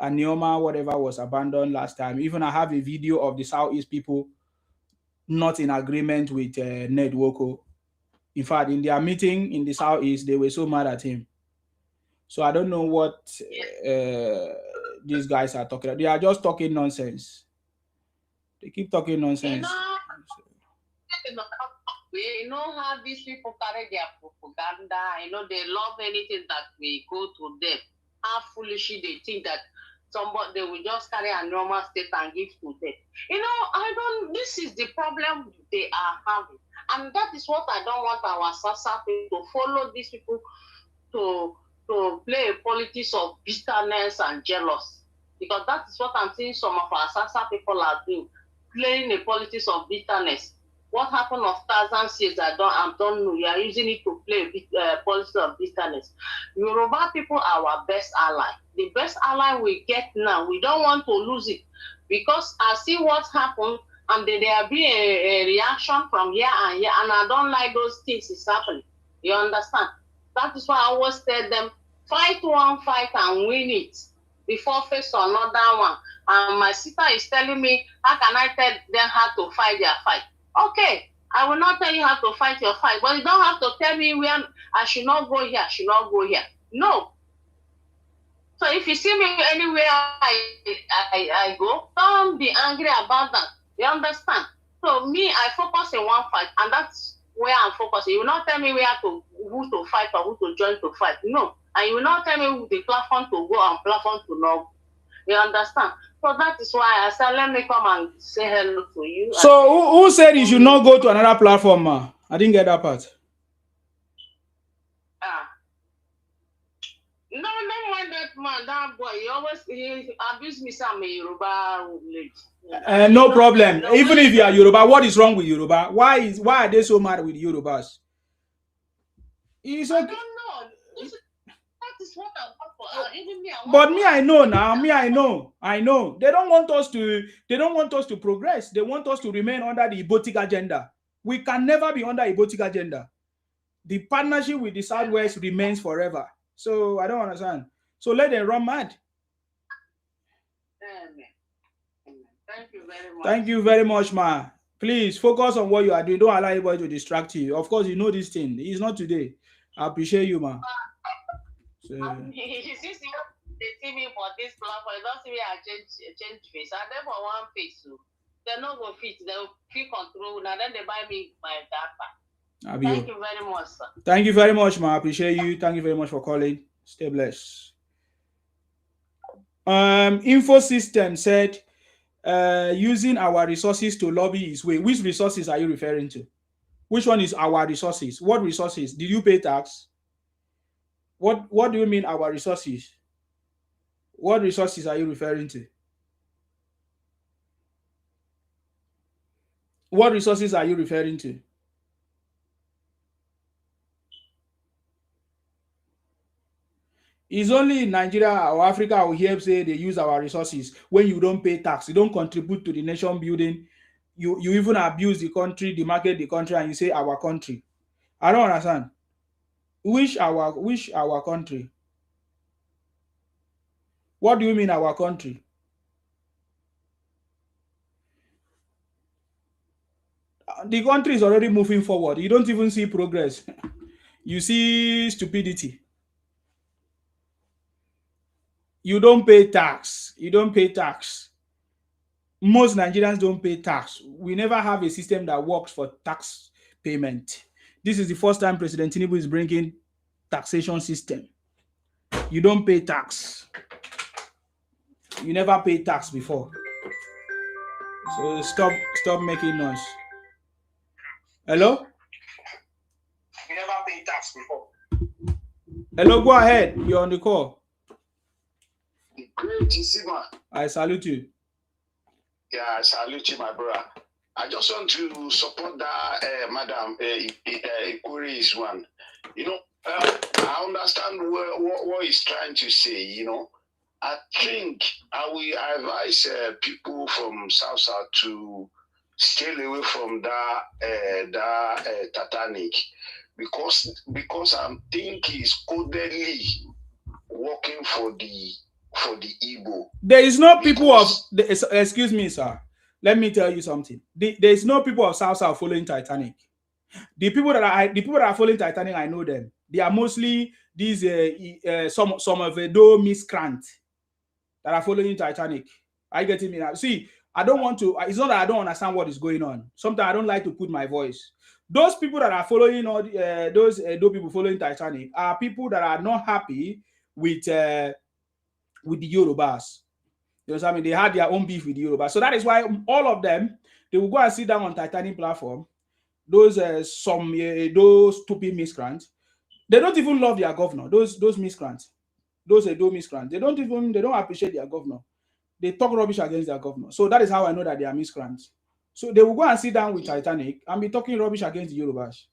Anioma, whatever, was abandoned last time. Even I have a video of the Southeast people not in agreement with Ned Woko. In fact, in their meeting in the Southeast, they were so mad at him. So I don't know what these guys are talking about. They are just talking nonsense. They keep talking nonsense. You know how these people carry their propaganda. You know, they love anything that we go to them. How foolishly they think that they will just carry a normal state and give to them. You know, this is the problem they are having. And that is what I don't want our Sasa people to follow these people to play a politics of bitterness and jealousy. Because that is what I'm seeing some of our Sasa people are doing, playing a politics of bitterness. What happened of thousands years, I don't know. You are using it to play a policy of bitterness. Yoruba people are our best ally. The best ally we get now, we don't want to lose it. Because I see what happened, and there will be a reaction from here and here, and I don't like those things is happening. You understand? That is why I always tell them, fight one fight and win it before face another one. And my sister is telling me, how can I tell them how to fight their fight? Okay, I will not tell you how to fight your fight, but you don't have to tell me where I should not go here, I should not go here. No. So if you see me anywhere I go, don't be angry about that. You understand? So me, I focus in one fight, and that's where I'm focusing. You will not tell me who to fight or who to join to fight. No. And you will not tell me who the platform to go and platform to not. You understand? So that is why I said, let me come and say hello to you. So who said you should not go to another platform, ma? I didn't get that part. No mind that man, that boy. He abused me some Yoruba lady. No problem. Even if you are Yoruba, what is wrong with Yoruba? Why are they so mad with Yorubas? It's okay. I don't know. That is what I want for. Even me, but me, I know now. I know. They don't want us to progress. They want us to remain under the Ibotic agenda. We can never be under Ibotic agenda. The partnership with the Southwest remains forever. So I don't understand. So let them run mad. Thank you very much. Thank you very much, ma. Please focus on what you are doing. Don't allow anybody to distract you. Of course, you know this thing. It's not today. I appreciate you, ma. So, they see me for this platform. Don't see me I change face. I them for one face. So they not go fit. They will feel control. Now then they buy me my data. Thank you very much, sir. Thank you very much, ma. I appreciate you. Thank you very much for calling. Stay blessed. Info System said using our resources to lobby is way. Which resources are you referring to? Which one is our resources? What resources? Did you pay tax? What do you mean our resources? What resources are you referring to? What resources are you referring to? It's only in Nigeria or Africa we hear say they use our resources when you don't pay tax, you don't contribute to the nation building, you even abuse the country, demarcate the country, and you say our country. I don't understand. Which our country? What do you mean our country? The country is already moving forward. You don't even see progress. You see stupidity. You don't pay tax. You don't pay tax. Most Nigerians don't pay tax. We never have a system that works for tax payment. This is the first time President Tinubu is bringing taxation system. You don't pay tax. You never paid tax before. So stop making noise. Hello? You never paid tax before. Hello, go ahead. You're on the call. Great, Isima. I salute you. Yeah, I salute you, my brother. I just want to support that, Madam Ikuri's one. You know, I understand what he's trying to say, you know. I think I will advise people from South to stay away from that Titanic because I think he's codedly working for the Igbo. There is no people of excuse me, sir. Let me tell you something. There is no people of South following Titanic. The people that are following Titanic, I know them. They are mostly these some of the miscreants that are following Titanic. I get it now. See, I don't want to. It's not that I don't understand what is going on. Sometimes I don't like to put my voice. Those people that are following those people following Titanic are people that are not happy with the Yorubas. You know what I mean? They had their own beef with the Yorubas. So that is why all of them, they will go and sit down on Titanic platform. Those stupid miscreants. They don't even love their governor. Those miscreants. Those miscreants. They don't appreciate their governor. They talk rubbish against their governor. So that is how I know that they are miscreants. So they will go and sit down with Titanic and be talking rubbish against the Yorubas.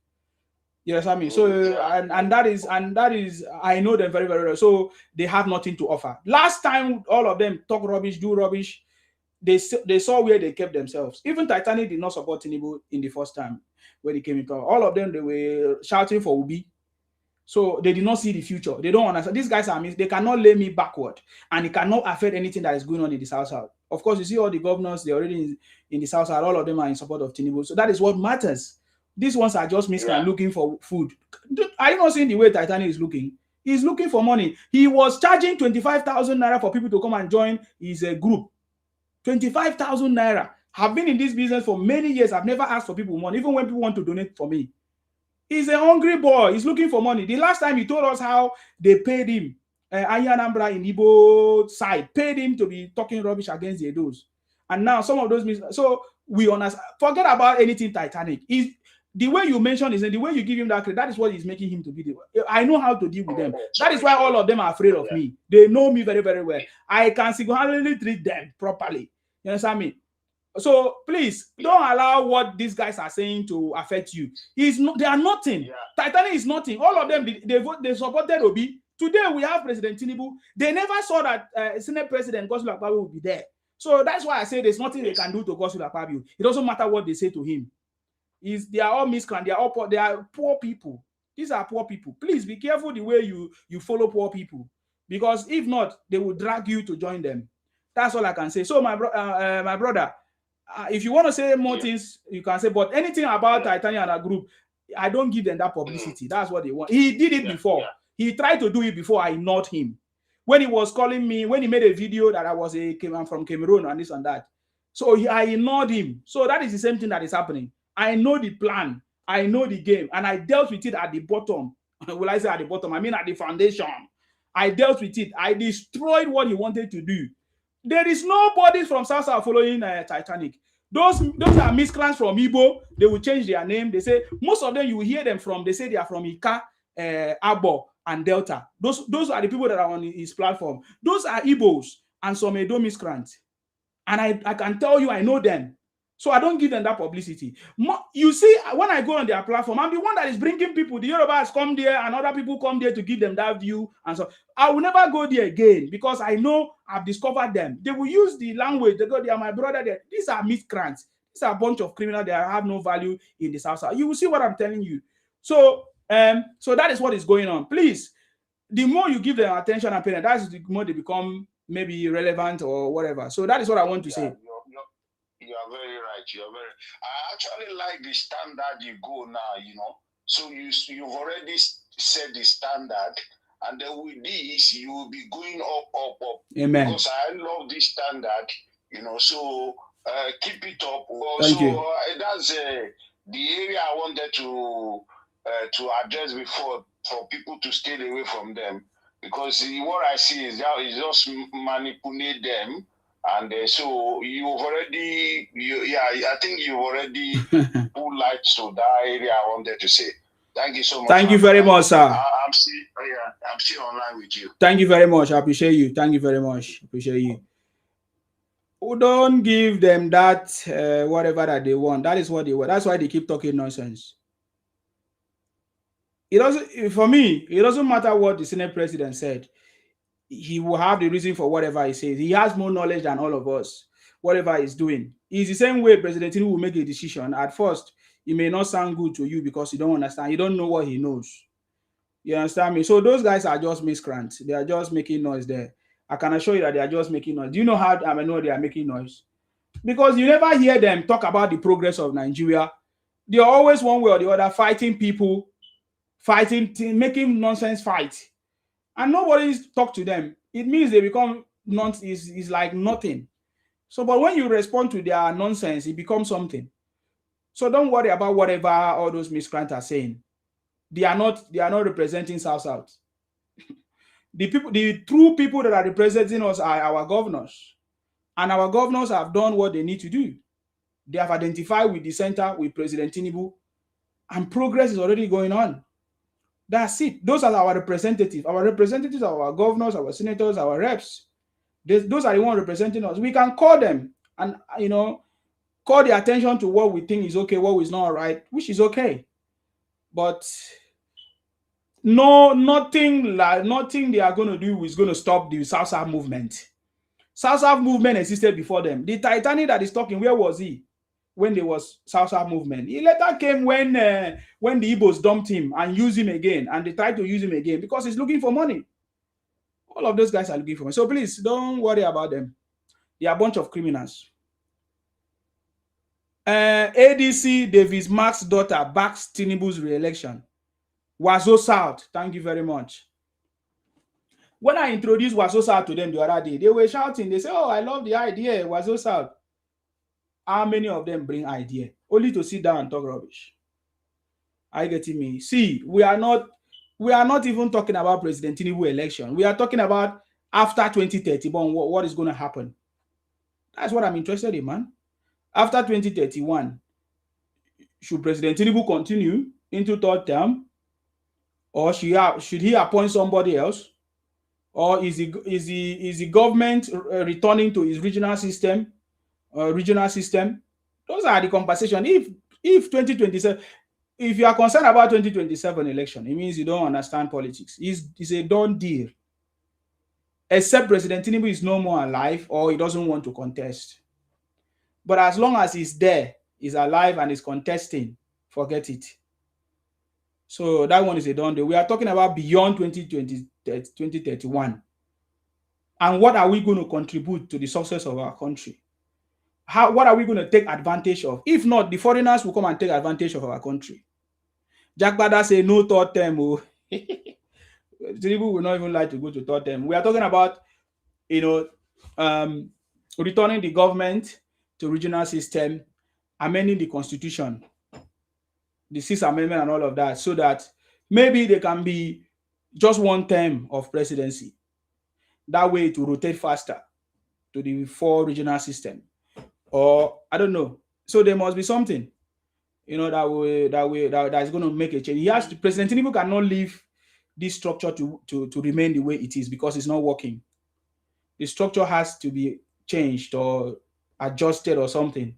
Yes, I mean, so and that is I know them very, very well. So they have nothing to offer. Last time all of them talk rubbish, do rubbish, they saw where they kept themselves. Even Titanic did not support Tinubu in the first time when he came into all of them. They were shouting for Ubi. So they did not see the future. They don't understand. These guys are they cannot lay me backward, and it cannot affect anything that is going on in the South. Of course, you see all the governors, they're already in the South. All of them are in support of Tinubu. So that is what matters. These ones are just miscreants looking for food. Are you not seeing the way Titanic is looking? He's looking for money. He was charging 25,000 naira for people to come and join his group. 25,000 naira. I've been in this business for many years. I've never asked for people money, even when people want to donate for me. He's a hungry boy. He's looking for money. The last time he told us how they paid him, Ayanambra in Igbo side, paid him to be talking rubbish against the Edos. And now some of those, so we understand. Forget about anything Titanic. The way you mention is the way you give him that credit, that is what is making him to be the. I know how to deal with them. That is why all of them are afraid of me. They know me very, very well. I can single-handedly treat them properly. You understand me? So please don't allow what these guys are saying to affect you. They are nothing. Yeah. Titanic is nothing. All of them they supported Obi. Today we have President Tinubu. They never saw that Senate President Godswill Akpabio would be there. So that's why I say there's nothing they can do to Godswill Akpabio. It doesn't matter what they say to him. They are all miscreants. They are poor people. These are poor people. Please be careful the way you follow poor people, because if not, they will drag you to join them. That's all I can say. So my brother. If you want to say more things, you can say, but anything about Titanic and a group, I don't give them that publicity. That's what they want. He did it before. He tried to do it before I ignored him. When he was calling me, when he made a video that I'm from Cameroon and this and that. So I ignored him. So that is the same thing that is happening. I know the plan. I know the game, and I dealt with it at the bottom. Will I say at the bottom? I mean at the foundation. I dealt with it. I destroyed what he wanted to do. There is nobody from South following Titanic. Those are miscreants from Igbo. They will change their name. They say most of them you will hear them from. They say they are from Ika, Abo, and Delta. Those are the people that are on his platform. Those are Igbos and some Edo miscreants. And I can tell you I know them. So I don't give them that publicity. You see, when I go on their platform, I'm the one that is bringing people. The Yorubas come there and other people come there to give them that view. And so I will never go there again because I know I've discovered them. They will use the language. They go, they are my brother. These are miscreants. These are a bunch of criminals that have no value in the South. You will see what I'm telling you. So, so that is what is going on. Please, the more you give them attention and pay, that's the more they become maybe relevant or whatever. So that is what I want to say. You are very right. You are very. I actually like the standard you go now. You know, so you've already set the standard, and then with this you will be going up. Amen. Because I love this standard. You know, so keep it up. Thank you. That's the area I wanted to address before for people to stay away from them, because what I see is just manipulate them. And so you've already, I think you've already put light to that area I wanted to say. Thank you so much. Thank you very much, sir. I'm still online with you. Thank you very much. I appreciate you. Thank you very much. Appreciate you. Don't give them that whatever that they want. That is what they want. That's why they keep talking nonsense. It doesn't. For me, it doesn't matter what the Senate president said. He will have the reason for whatever he says. He has more knowledge than all of us. Whatever he's doing, it's the same way President Tinubu will make a decision. At first, it may not sound good to you because you don't understand. You don't know what he knows. You understand me? So those guys are just miscreants. They are just making noise there. I can assure you that they are just making noise. Do you know how I know they are making noise? Because you never hear them talk about the progress of Nigeria. They are always one way or the other fighting people, making nonsense fight. And nobody talk to them. It means they become is like nothing. So, but when you respond to their nonsense, it becomes something. So don't worry about whatever all those miscreants are saying. They are not representing South. The true people that are representing us are our governors. And our governors have done what they need to do. They have identified with the center, with President Tinubu, and progress is already going on. That's it. Those are our representatives. Our representatives are our governors, our senators, our reps. Those are the ones representing us. We can call them and, call the attention to what we think is okay, what is not right, which is okay. But nothing they are going to do is going to stop the South movement. South movement existed before them. The Titanic that is talking, where was he when there was South movement? He later came when the Igbos dumped him and used him again, and they tried to use him again because he's looking for money. All of those guys are looking for money. So please don't worry about them. They are a bunch of criminals. ADC Davis Mark's daughter backs Tinubu's re-election. Wazo South, thank you very much. When I introduced Wazo South to them the other day, they were shouting. They say, "Oh, I love the idea, Wazo South." How many of them bring idea? Only to sit down and talk rubbish. Are you getting me? See, we are not even talking about President Tinubu election. We are talking about after 2031, what is going to happen. That's what I'm interested in, man. After 2031, should President Tinubu continue into third term, or should he appoint somebody else, or is the government returning to its regional system? Those are the conversation. If 2027, if you are concerned about 2027 election, it means you don't understand politics. It's a done deal. Except President Tinubu is no more alive or he doesn't want to contest. But as long as he's there, he's alive and is contesting, forget it. So that one is a done deal. We are talking about beyond 2031. And what are we going to contribute to the success of our country? What are we going to take advantage of? If not, the foreigners will come and take advantage of our country. Jack Bada say no third term. Tinubu will not even like to go to third term. We are talking about, returning the government to regional system, amending the constitution. the Sixth Amendment and all of that, so that maybe there can be just one term of presidency. That way, it will rotate faster to the 4 regional system, or I don't know. So there must be something, that is going to make a change. President Tinubu cannot leave this structure to remain the way it is, because it's not working. The structure has to be changed or adjusted or something,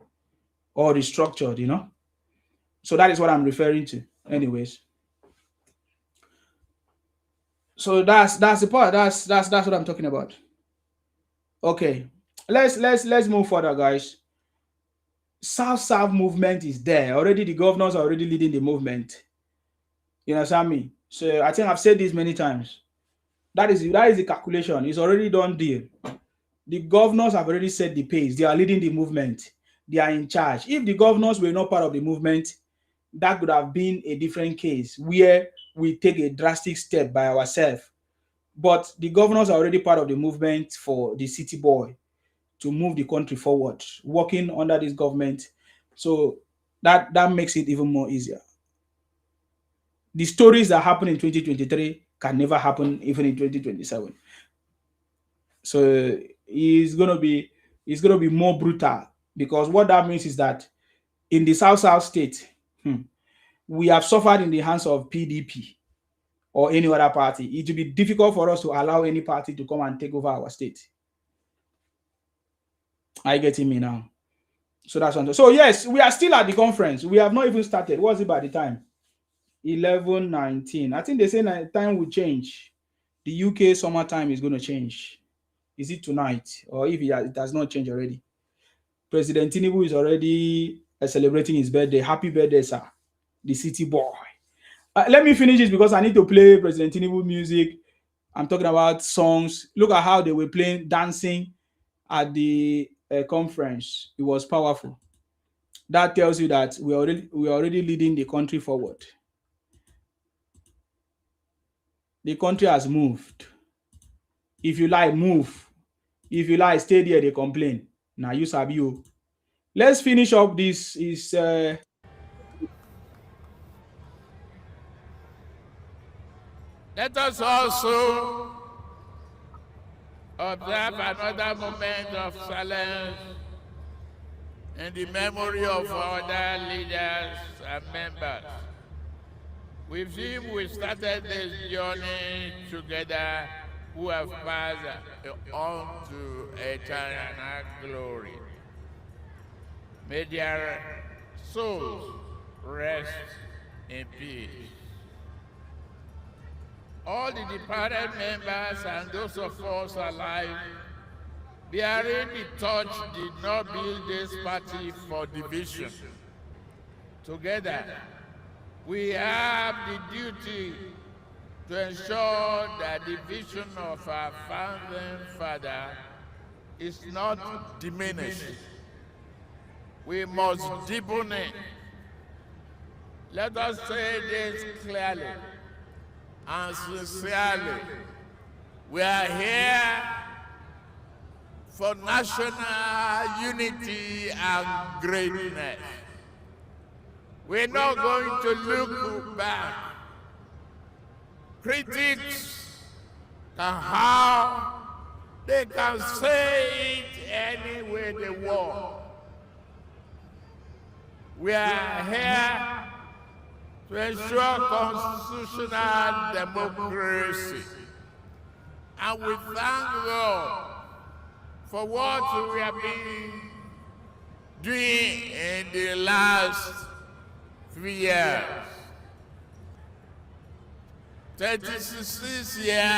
or restructured. So that is what I'm referring to. Anyways, so that's the part. That's what I'm talking about. Okay, let's move further, guys. South movement is there already. The governors are already leading the movement. You understand me? So I think I've said this many times. That is the calculation. It's already done deal. The governors have already set the pace. They are leading the movement. They are in charge. If the governors were not part of the movement, that could have been a different case where we take a drastic step by ourselves. But the governors are already part of the movement for the city boy to move the country forward, working under this government. So that makes it even more easier. The stories that happen in 2023 can never happen even in 2027. So it's gonna be more brutal, because what that means is that in the South state, we have suffered in the hands of PDP or any other party. It will be difficult for us to allow any party to come and take over our state. Are you getting me now? So that's one. So yes, we are still at the conference. We have not even started. What's it by the time? 11:19. I think they say time will change. The UK summertime is going to change. Is it tonight, or if it has not changed already? President Tinubu is already celebrating his birthday. Happy birthday, sir, the city boy. Let me finish this because I need to play President Tinubu music. I'm talking about songs. Look at how they were playing, dancing at the conference. It was powerful. That tells you that we are already leading the country forward. The country has moved. If you like, move. If you like, stay there, they complain. Now you sabi you. Let's finish up this. Let us also observe another moment of silence in the memory of other leaders and members. With him, we started this journey together, who have passed on to eternal glory. May their souls rest in peace. All the departed members and those of us alive bearing the torch did not build this party for division. Together, we have the duty to ensure that the vision of our founding father is not diminished. We must deepen it. Let us say this clearly and sincerely. We are here for national unity and greatness. We're not going to look back. Critics can how they can say it any way they want. We are here to ensure constitutional democracy. And we thank God for what we have been doing in the last 3 years. 36 years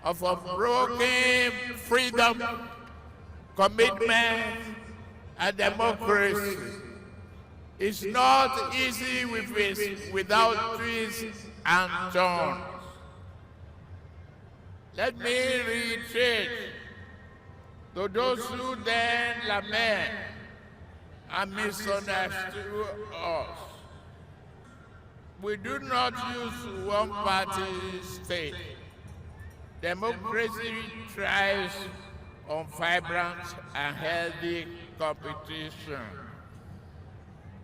of unbroken freedom, commitment, and democracy. It's not easy without twists and turns. Let me reiterate to those who then lament and misunderstood us. We do not use one-party state. Democracy thrives on vibrant and healthy competition.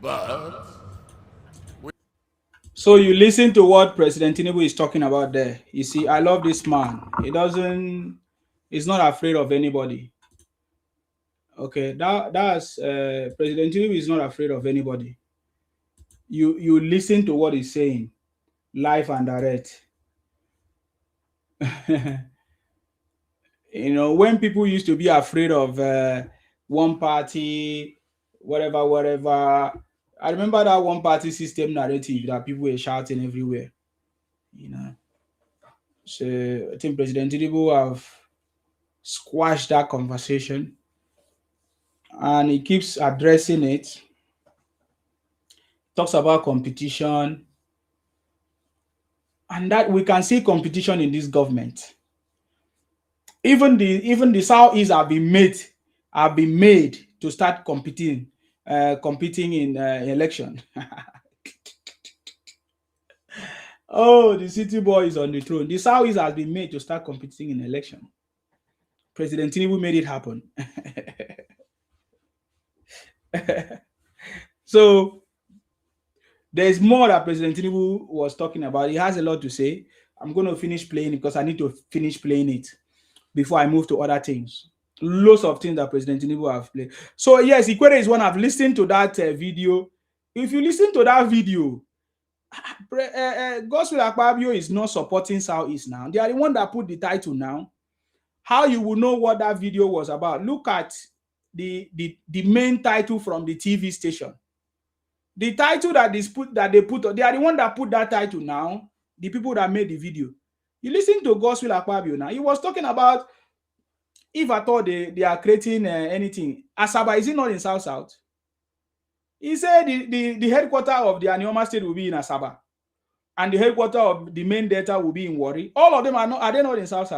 But So you listen to what President Tinubu is talking about there. You see, I love this man. He's not afraid of anybody. Okay, that's President Tinubu is not afraid of anybody. You listen to what he's saying, live and direct. When people used to be afraid of one party, whatever. I remember that one party system narrative that people were shouting everywhere. So I think President Tinubu have squashed that conversation, and he keeps addressing it. Talks about competition, and that we can see competition in this government. Even the Southeast have been made to start competing in election. Oh, the city boy is on the throne. The Southeast has been made to start competing in election. President Tinubu made it happen. So there's more that President Tinubu was talking about. He has a lot to say. I'm going to finish playing it because I need to finish playing it before I move to other things. Lots of things that President Tinubu have played. So yes, Ikwere is one. I've listened to that video. If you listen to that video, Godswill Akpabio is not supporting Southeast now. They are the one that put the title now. How you will know what that video was about? Look at the main title from the TV station. The title they are the one that put that title now. The people that made the video. You listen to Godswill Akpabio now. He was talking about if at all they are creating anything. Asaba, is it not in South? He said the headquarters of the Anioma state will be in Asaba, and the headquarters of the main data will be in Warri. All of them are they not in South?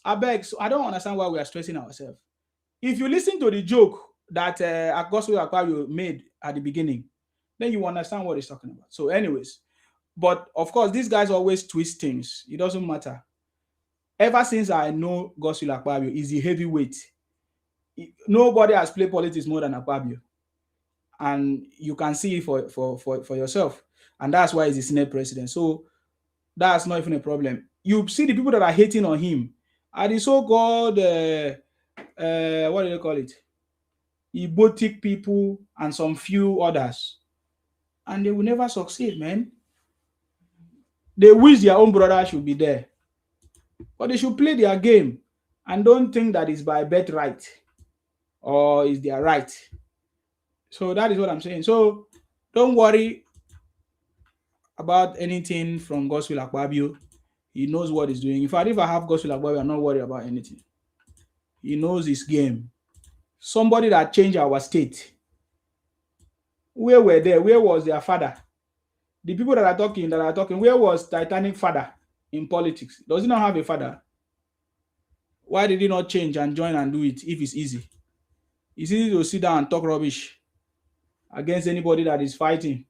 I beg, so I don't understand why we are stressing ourselves. If you listen to the joke that Godswill Akpabio made at the beginning, then you understand what he's talking about. So anyways, but of course, these guys always twist things. It doesn't matter. Ever since I know Godswill Akpabio is the heavyweight. Nobody has played politics more than Akpabio. And you can see it for yourself. And that's why he's the Senate president. So that's not even a problem. You see the people that are hating on him are the so-called, what do they call it? Ebotic people and some few others. And they will never succeed, man. They wish their own brother should be there. But they should play their game and don't think that it's by birthright or is their right. So that is what I'm saying. So don't worry about anything from Godswill Akpabio. He knows what he's doing. In fact, if I have Godswill Akpabio, I'm not worried about anything. He knows his game. Somebody that changed our state. Where were they? Where was their father? The people that are talking, where was Titanic father in politics? Does he not have a father? Why did he not change and join and do it if it's easy? It's easy to sit down and talk rubbish against anybody that is fighting.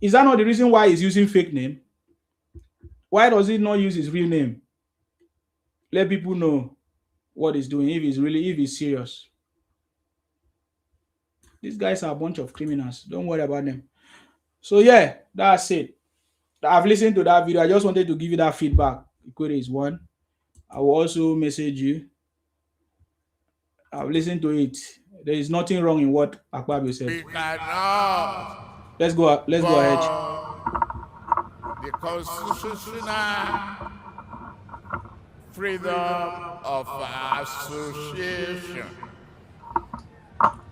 Is that not the reason why he's using fake name? Why does he not use his real name? Let people know what he's doing, if he's serious. These guys are a bunch of criminals. Don't worry about them. So yeah, that's it. I've listened to that video. I just wanted to give you that feedback. Ikwere is one. I will also message you. I've listened to it. There is nothing wrong in what Akpabio said. We cannot. Let's go ahead. The constitutional freedom of association.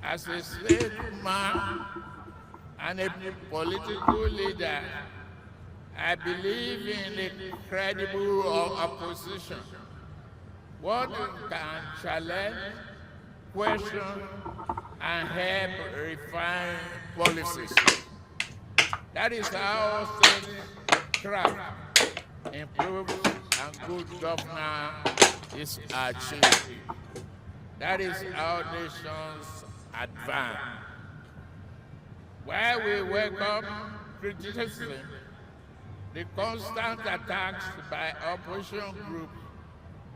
As a statesman and a political leader, I believe in a credible opposition. One can challenge, question, and help refine policies. That is how statecraft improves and good governance is achieved. That is how nations advance. While we welcome criticism, the constant attacks by opposition groups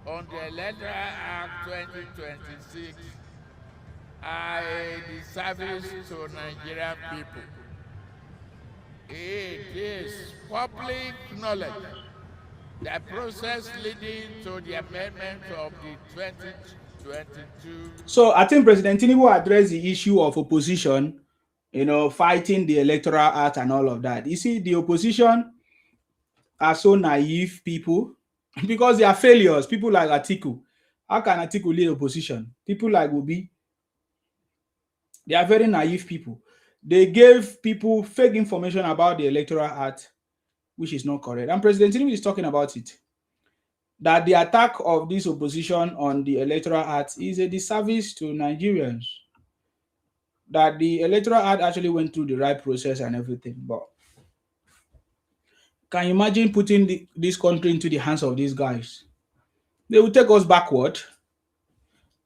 on the Electoral Act 2026 are a disservice to Nigerian people. It is public knowledge that process leading to the amendment of the 2022. So I think President Tinubu addressed the issue of opposition, fighting the Electoral Act and all of that. You see, the opposition are so naive people because they are failures. People like Atiku. How can Atiku lead opposition? People like Obi, they are very naive people. They gave people fake information about the Electoral Act, which is not correct. And President Tinubu is talking about it. That the attack of this opposition on the Electoral Act is a disservice to Nigerians. That the Electoral Act actually went through the right process and everything. But can you imagine putting this country into the hands of these guys? They will take us backward.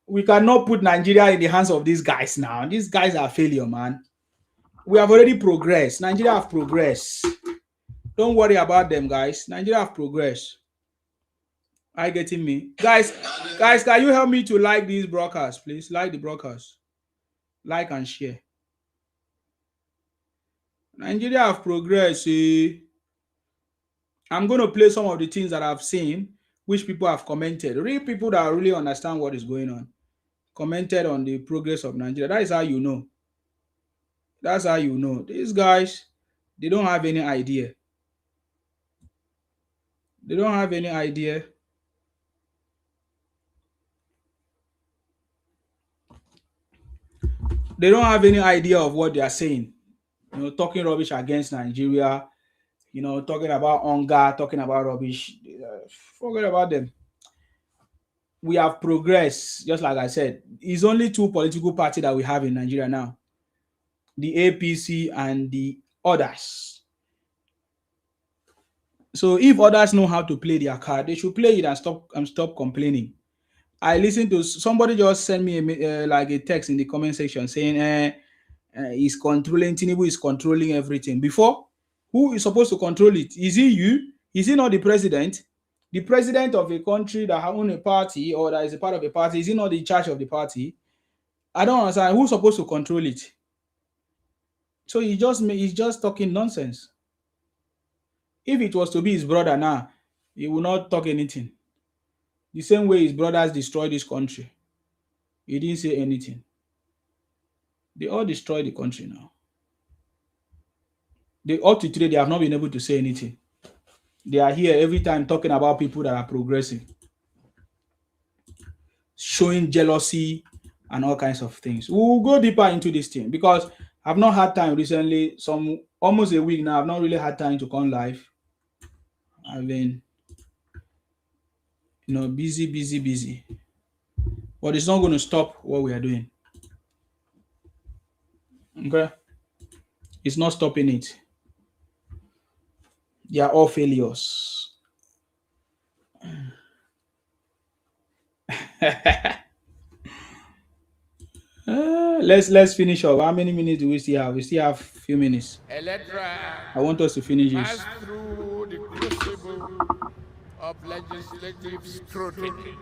We cannot put Nigeria in the hands of these guys now. These guys are failure, man. We have already progressed. Nigeria have progressed. Don't worry about them, guys. Nigeria have progressed. Are you getting me? Guys, can you help me to like these broadcasts, please? Like the broadcast. Like and share. Nigeria have progressed. I'm going to play some of the things that I've seen, which people have commented. Real people that really understand what is going on. Commented on the progress of Nigeria. That is how you know. That's how you know. These guys, they don't have any idea. They don't have any idea. They don't have any idea of what they are saying. Talking rubbish against Nigeria, talking about hunger, talking about rubbish. Forget about them. We have progressed, just like I said. It's only two political parties that we have in Nigeria now. The APC and the others. So if others know how to play their card, they should play it and stop complaining. I listened to somebody just send me a text in the comment section saying he's controlling, Tinubu is controlling everything. Before, who is supposed to control it? Is he you? Is he not the president? The president of a country that owns a party or that is a part of a party, is he not in charge of the party? I don't understand. Who's supposed to control it? So he's just talking nonsense. If it was to be his brother now, he will not talk anything. The same way his brothers destroyed this country. He didn't say anything. They all destroyed the country now. Up to today, they have not been able to say anything. They are here every time talking about people that are progressing, showing jealousy and all kinds of things. We'll go deeper into this thing because I've not had time recently, almost a week now, I've not really had time to come live. I've been, busy. But it's not going to stop what we are doing. Okay? It's not stopping it. They are all failures. Let's finish up. How many minutes do we still have? We still have a few minutes. I want us to finish this. Pass through the crucible of legislative scrutiny,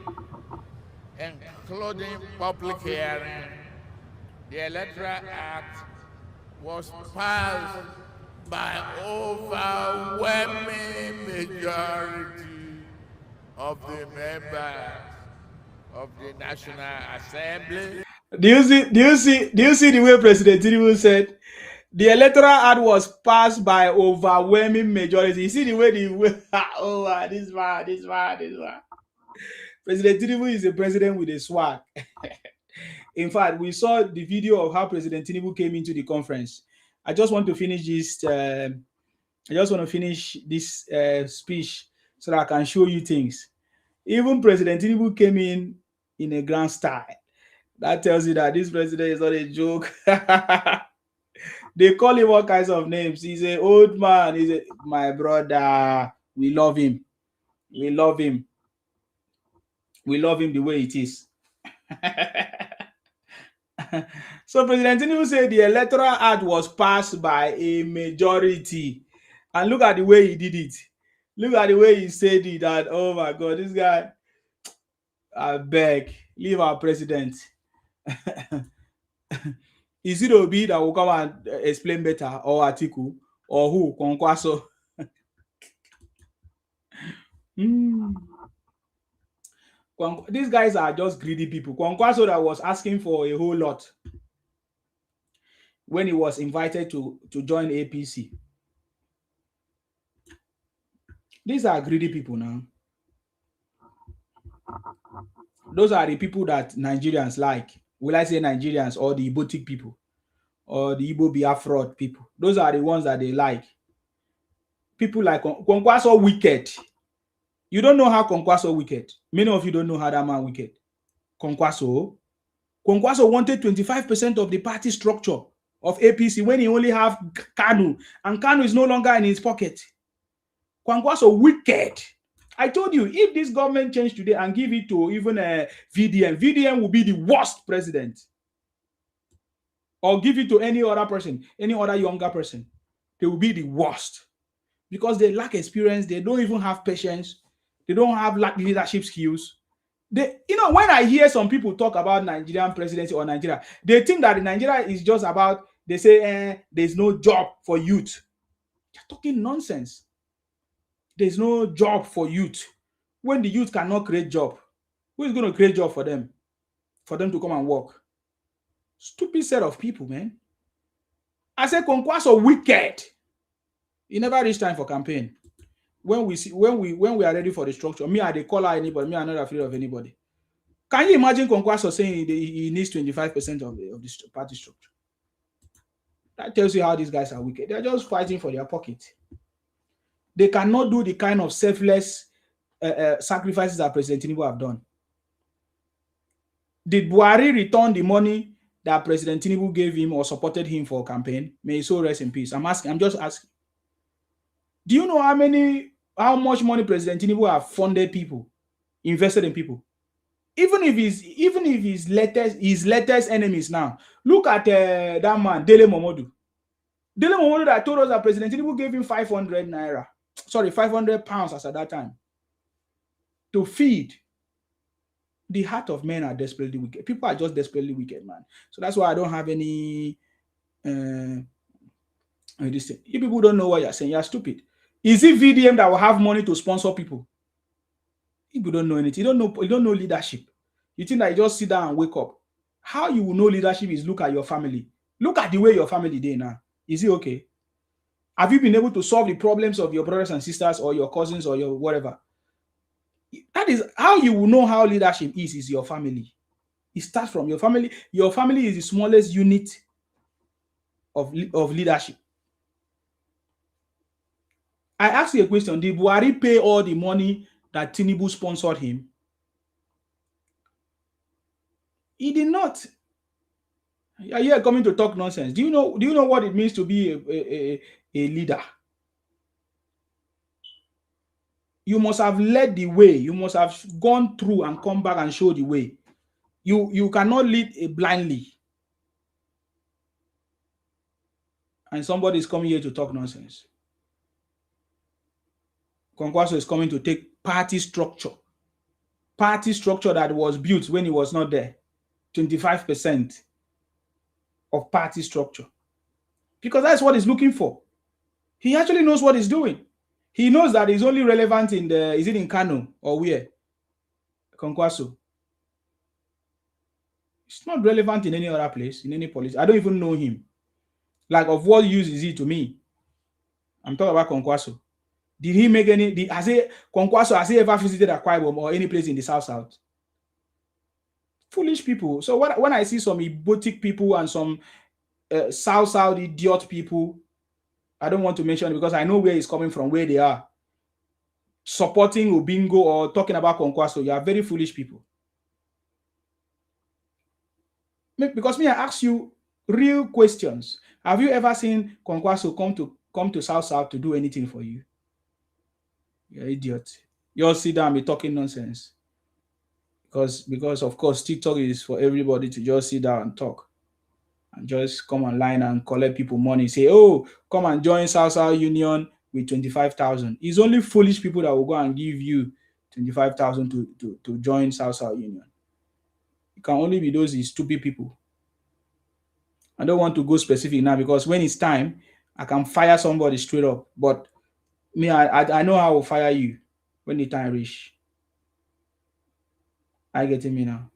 including public hearing. The Electoral Act was passed by overwhelming majority of the members of the National Assembly. Do you see the way President Tinubu said the Electoral Act was passed by overwhelming majority? You see the way this man. President Tinubu is a president with a swag. In fact, we saw the video of how President Tinubu came into the conference. I just want to finish this. Speech so that I can show you things. Even President Tinubu came in a grand style. That tells you that this president is not a joke. They call him all kinds of names. He's an old man. My brother. We love him. We love him the way it is. So President Tinubu said the Electoral Act was passed by a majority. And look at the way he did it. Look at the way he said it. That, oh my God, this guy, I beg, leave our president. Is it Obi that will come and explain better, or Atiku? Or who? Kwankwaso. These guys are just greedy people. Kwankwaso that was asking for a whole lot when he was invited to join APC. These are greedy people now. Those are the people that Nigerians like. Will I say Nigerians or the Igbo people or the Igbo Biafra people? Those are the ones that they like. People like Kwankwaso wicked. You don't know how Kwankwaso wicked. Many of you don't know how that man wicked. Kwankwaso wanted 25% of the party structure of APC when he only have Kanu, and Kanu is no longer in his pocket. Kwankwaso wicked. I told you, if this government changed today and give it to even a VDM will be the worst president. Or give it to any other person, any other younger person, they will be the worst. Because they lack experience, they don't even have patience, they don't have leadership skills. When I hear some people talk about Nigerian presidency or Nigeria, they think that Nigeria is just about, they say, there's no job for youth. They're talking nonsense. There's no job for youth. When the youth cannot create job, who is going to create job for them? For them to come and work? Stupid set of people, man. I said Kwankwaso wicked. He never reached time for campaign. When we are ready for the structure, me I dey call out anybody, me I'm not afraid of anybody. Can you imagine Kwankwaso saying he needs 25% of the party structure? That tells you how these guys are wicked. They're just fighting for their pocket. They cannot do the kind of selfless sacrifices that President Tinubu have done. Did Buhari return the money that President Tinubu gave him or supported him for campaign? May his soul rest in peace. I'm just asking. Do you know how much money President Tinubu have funded people, invested in people? Even if his latest enemies now. Look at that man, Dele Momodu. Dele Momodu that told us that President Tinubu gave him 500 pounds as at that time to feed. The heart of men are desperately wicked. People are just desperately wicked, man. So that's why I don't have any this thing. If people don't know what you're saying, you're stupid. Is it VDM that will have money to sponsor people? People don't know anything. You don't know leadership. You think that you just sit down and wake up. How you will know leadership is look at your family. Look at the way your family did now. Is it okay? Have you been able to solve the problems of your brothers and sisters or your cousins or your whatever? That is how you will know how leadership is your family. It starts from your family. Your family is the smallest unit of leadership. I asked you a question. Did Buhari pay all the money that Tinubu sponsored him? He did not. Are you coming to talk nonsense? Do you know what it means to be a leader? You must have led the way. You must have gone through and come back and show the way. You cannot lead blindly. And somebody is coming here to talk nonsense. Kwankwaso is coming to take party structure. Party structure that was built when he was not there. 25% of party structure. Because that's what he's looking for. He actually knows what he's doing. He knows that it's only relevant is it in Kano or where? Kwankwaso. It's not relevant in any other place, in any police. I don't even know him. Like, of what use is he to me? I'm talking about Kwankwaso. Did he make Kwankwaso, has he ever visited Akwa Ibom or any place in the South? Foolish people. So when I see some Igbotic people and some South idiot people, I don't want to mention it because I know where he's coming from, where they are. Supporting Obingo or talking about Kwankwaso, you are very foolish people. Because I ask you real questions. Have you ever seen Kwankwaso come to South to do anything for you? You're an idiot. You all sit down and be talking nonsense. Because of course TikTok is for everybody to just sit down and talk. And just come online and collect people money. Say, oh, come and join South Union with 25,000. It's only foolish people that will go and give you 25,000 to join South Union. It can only be those stupid people. I don't want to go specific now because when it's time, I can fire somebody straight up, but me, I know how I will fire you when the time reach. I getting me now.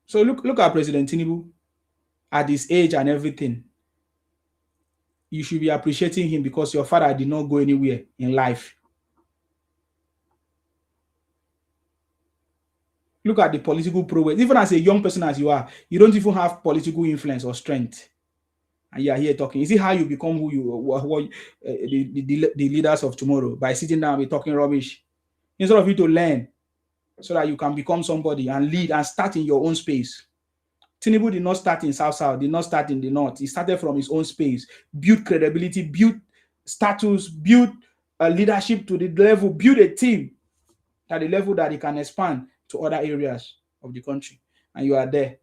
So look at President Tinubu at his age and everything. You should be appreciating him because your father did not go anywhere in life. Look at the political progress. Even as a young person as you are, you don't even have political influence or strength. And you are here talking. Is it how you become who you the leaders of tomorrow? By sitting down and talking rubbish. Instead of you to learn so that you can become somebody and lead and start in your own space. Tinubu did not start in South, did not start in the North. He started from his own space, build credibility, build status, build leadership to the level, build a team at the level that he can expand to other areas of the country. And you are there.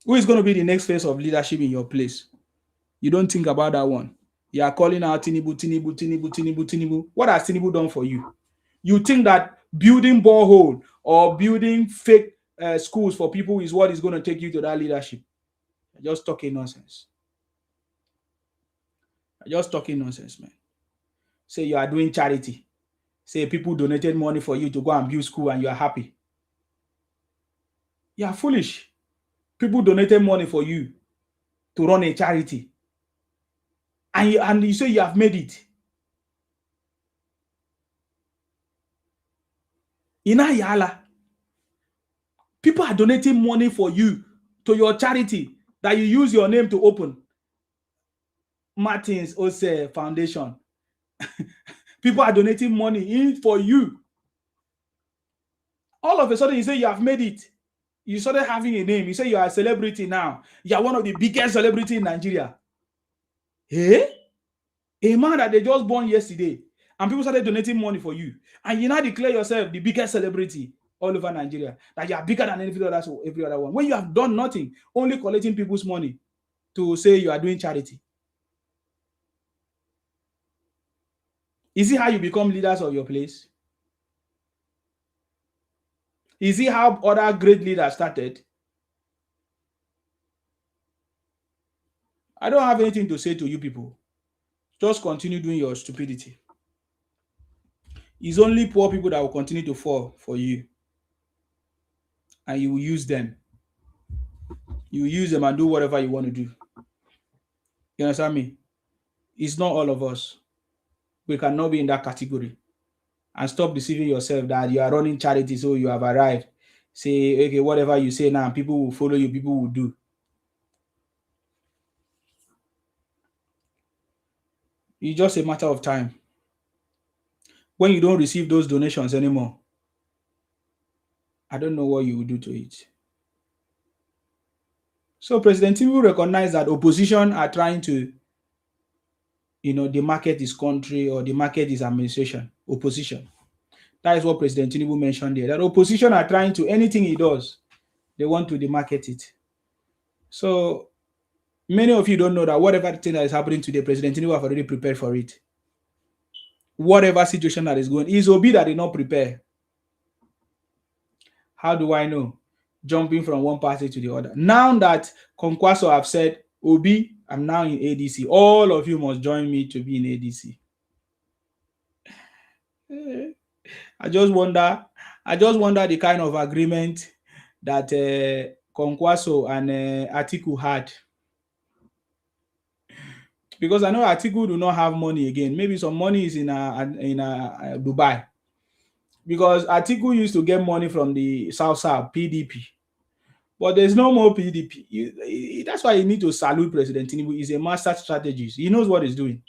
Who is going to be the next phase of leadership in your place? You don't think about that one. You are calling out Tinubu. What has Tinubu done for you? You think that building borehole or building fake schools for people is what is going to take you to that leadership? You're just talking nonsense. You're just talking nonsense, man. Say you are doing charity. Say people donated money for you to go and build school and you are happy. You are foolish. People donated money for you to run a charity. And you say you have made it. In Ayala, people are donating money for you to your charity that you use your name to open. Martins Ose Foundation. People are donating money in for you. All of a sudden, you say you have made it. You started having a name. You say you are a celebrity now. You are one of the biggest celebrities in Nigeria. Eh? A man that they just born yesterday. And people started donating money for you. And you now declare yourself the biggest celebrity all over Nigeria. That you are bigger than every other one. When you have done nothing, only collecting people's money to say you are doing charity. Is it how you become leaders of your place? Is it how other great leaders started? I don't have anything to say to you people. Just continue doing your stupidity. It's only poor people that will continue to fall for you. And you will use them. You will use them and do whatever you want to do. You understand me? It's not all of us. We cannot be in that category. And stop deceiving yourself that you are running charity, so you have arrived. Say, okay, whatever you say now, people will follow you, people will do. It's just a matter of time. When you don't receive those donations anymore, I don't know what you will do to it. So President Tinubu recognized that opposition are trying to, demarket his country or demarket his administration. Opposition. That is what President Tinubu mentioned there. That opposition are trying to, anything he does, they want to demarket it. So many of you don't know that whatever thing that is happening today, President Tinubu have already prepared for it. Whatever situation that is going, it's Obi that did not prepare. How do I know? Jumping from one party to the other. Now that Kwankwaso have said, Obi, I'm now in ADC. All of you must join me to be in ADC. I just wonder the kind of agreement that Kwankwaso and Atiku had. Because I know Atiku do not have money again. Maybe some money is in Dubai. Because Atiku used to get money from the South PDP. But there's no more PDP. That's why you need to salute President Tinubu. He's a master strategist. He knows what he's doing.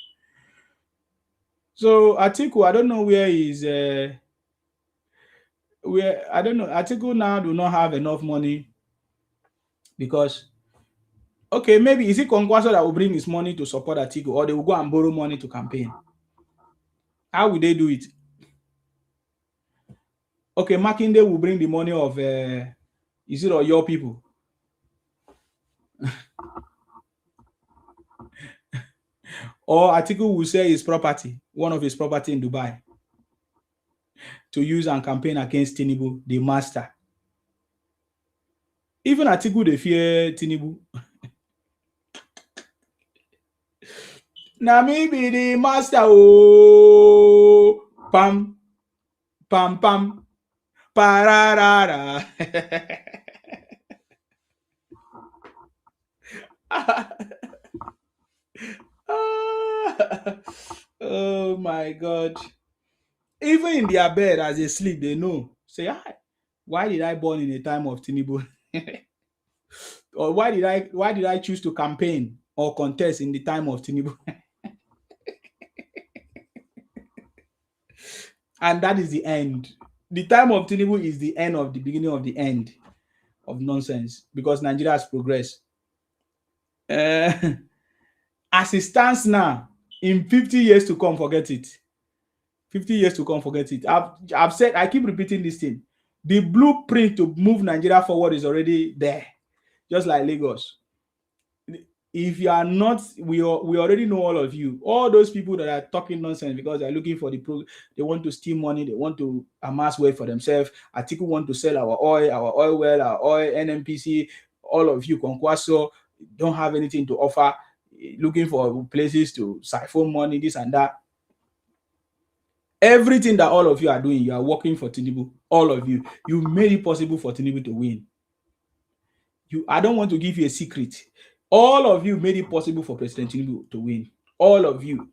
So Atiku, I don't know where he's. I don't know. Atiku now do not have enough money because. Okay, maybe is it Kwankwaso that will bring his money to support Atiku, or they will go and borrow money to campaign? How will they do it? Okay, Makinde will bring the money of is it or your people? Or Atiku will sell his property, one of his property in Dubai, to use and campaign against Tinubu, the master. Even Atiku, they fear Tinubu. Na me be the master. Oh, pam, pam, pam, pararara. Oh my God. Even in their bed as they sleep, they know. Say, ah, why did I born in a time of Tinubu? Or why did I choose to campaign or contest in the time of Tinubu? And that is the end. The time of Tinubu is the end of the beginning of the end of nonsense because Nigeria has progressed. As it stands now, in 50 years to come, forget it. 50 years to come, forget it. I've said, I keep repeating this thing. The blueprint to move Nigeria forward is already there, just like Lagos. If you are not, we already know all of you. All those people that are talking nonsense because they're looking for they want to steal money, they want to amass wealth for themselves. Atiku want to sell our oil well, our oil, NNPC. All of you, Kwankwaso, don't have anything to offer, looking for places to siphon money, this and that. Everything that all of you are doing, you are working for Tinubu. All of you, you made it possible for Tinubu to win. I don't want to give you a secret. All of you made it possible for President Tinubu to win. All of you.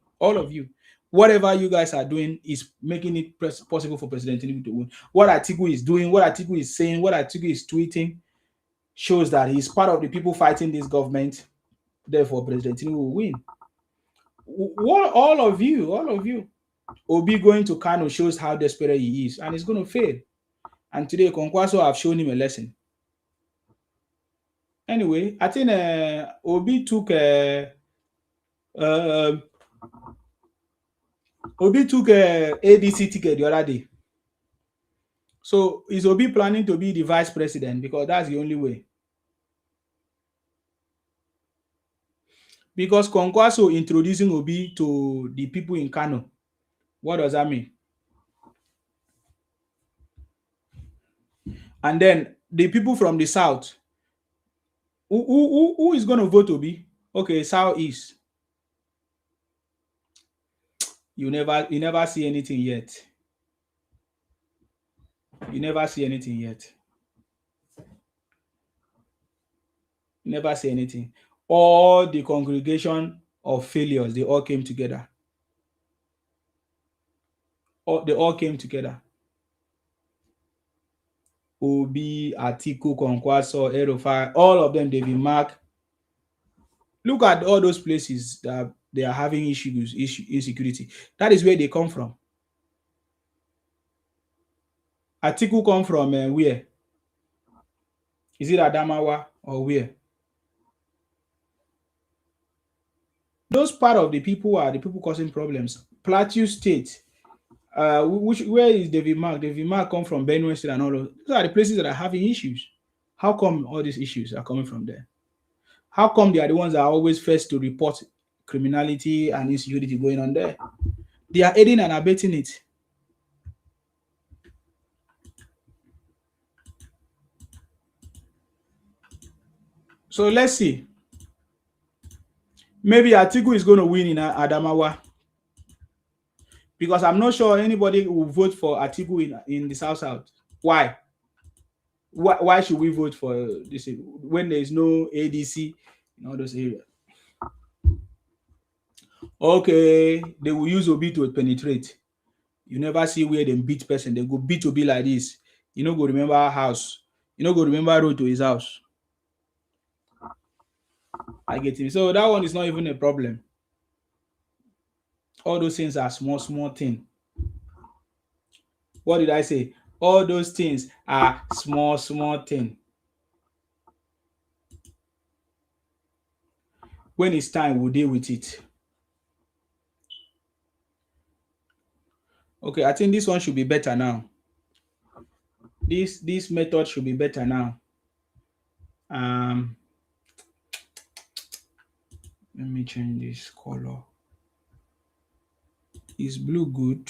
Whatever you guys are doing is making it possible for President Tinubu to win. What Atiku is doing, what Atiku is saying, what Atiku is tweeting shows that he's part of the people fighting this government. Therefore, President Tinubu will win. All of you. Obi going to Kano shows how desperate he is, and he's going to fail. And today, Kwankwaso have shown him a lesson. Anyway, I think Obi took ADC ticket the other day. So is Obi planning to be the vice president? Because that's the only way. Because Kwankwaso introducing Obi to the people in Kano. What does that mean? And then the people from the south, who is going to vote Obi? Okay, Southeast. You never see anything yet. You never see anything yet. Never see anything. All the congregation of failures, they all came together. They all came together. Obi, Atiku, Kwankwaso, Erofai, all of them, they've been marked. Look at all those places that they are having insecurity. That is where they come from. Atiku come from where? Is it Adamawa or where? Those part of the people are the people causing problems. Plateau State, where is David Mark? David Mark come from Benue State and all of those are the places that are having issues. How come all these issues are coming from there? How come they are the ones that are always first to report criminality and insecurity going on there? They are aiding and abetting it. So let's see. Maybe Atiku is going to win in Adamawa. Because I'm not sure anybody will vote for Atiku in the South. Why? Why should we vote for this when there is no ADC in all those areas? Okay, they will use Obi to penetrate. You never see where they beat person. They go beat Obi like this. You know, go remember our house. You know, go remember road to his house. I get him. So that one is not even a problem. All those things are small things. What did I say? All those things are small things. When it's time, we'll deal with it. Okay, I think this one should be better now. This method should be better now. Let me change this color. Is blue good?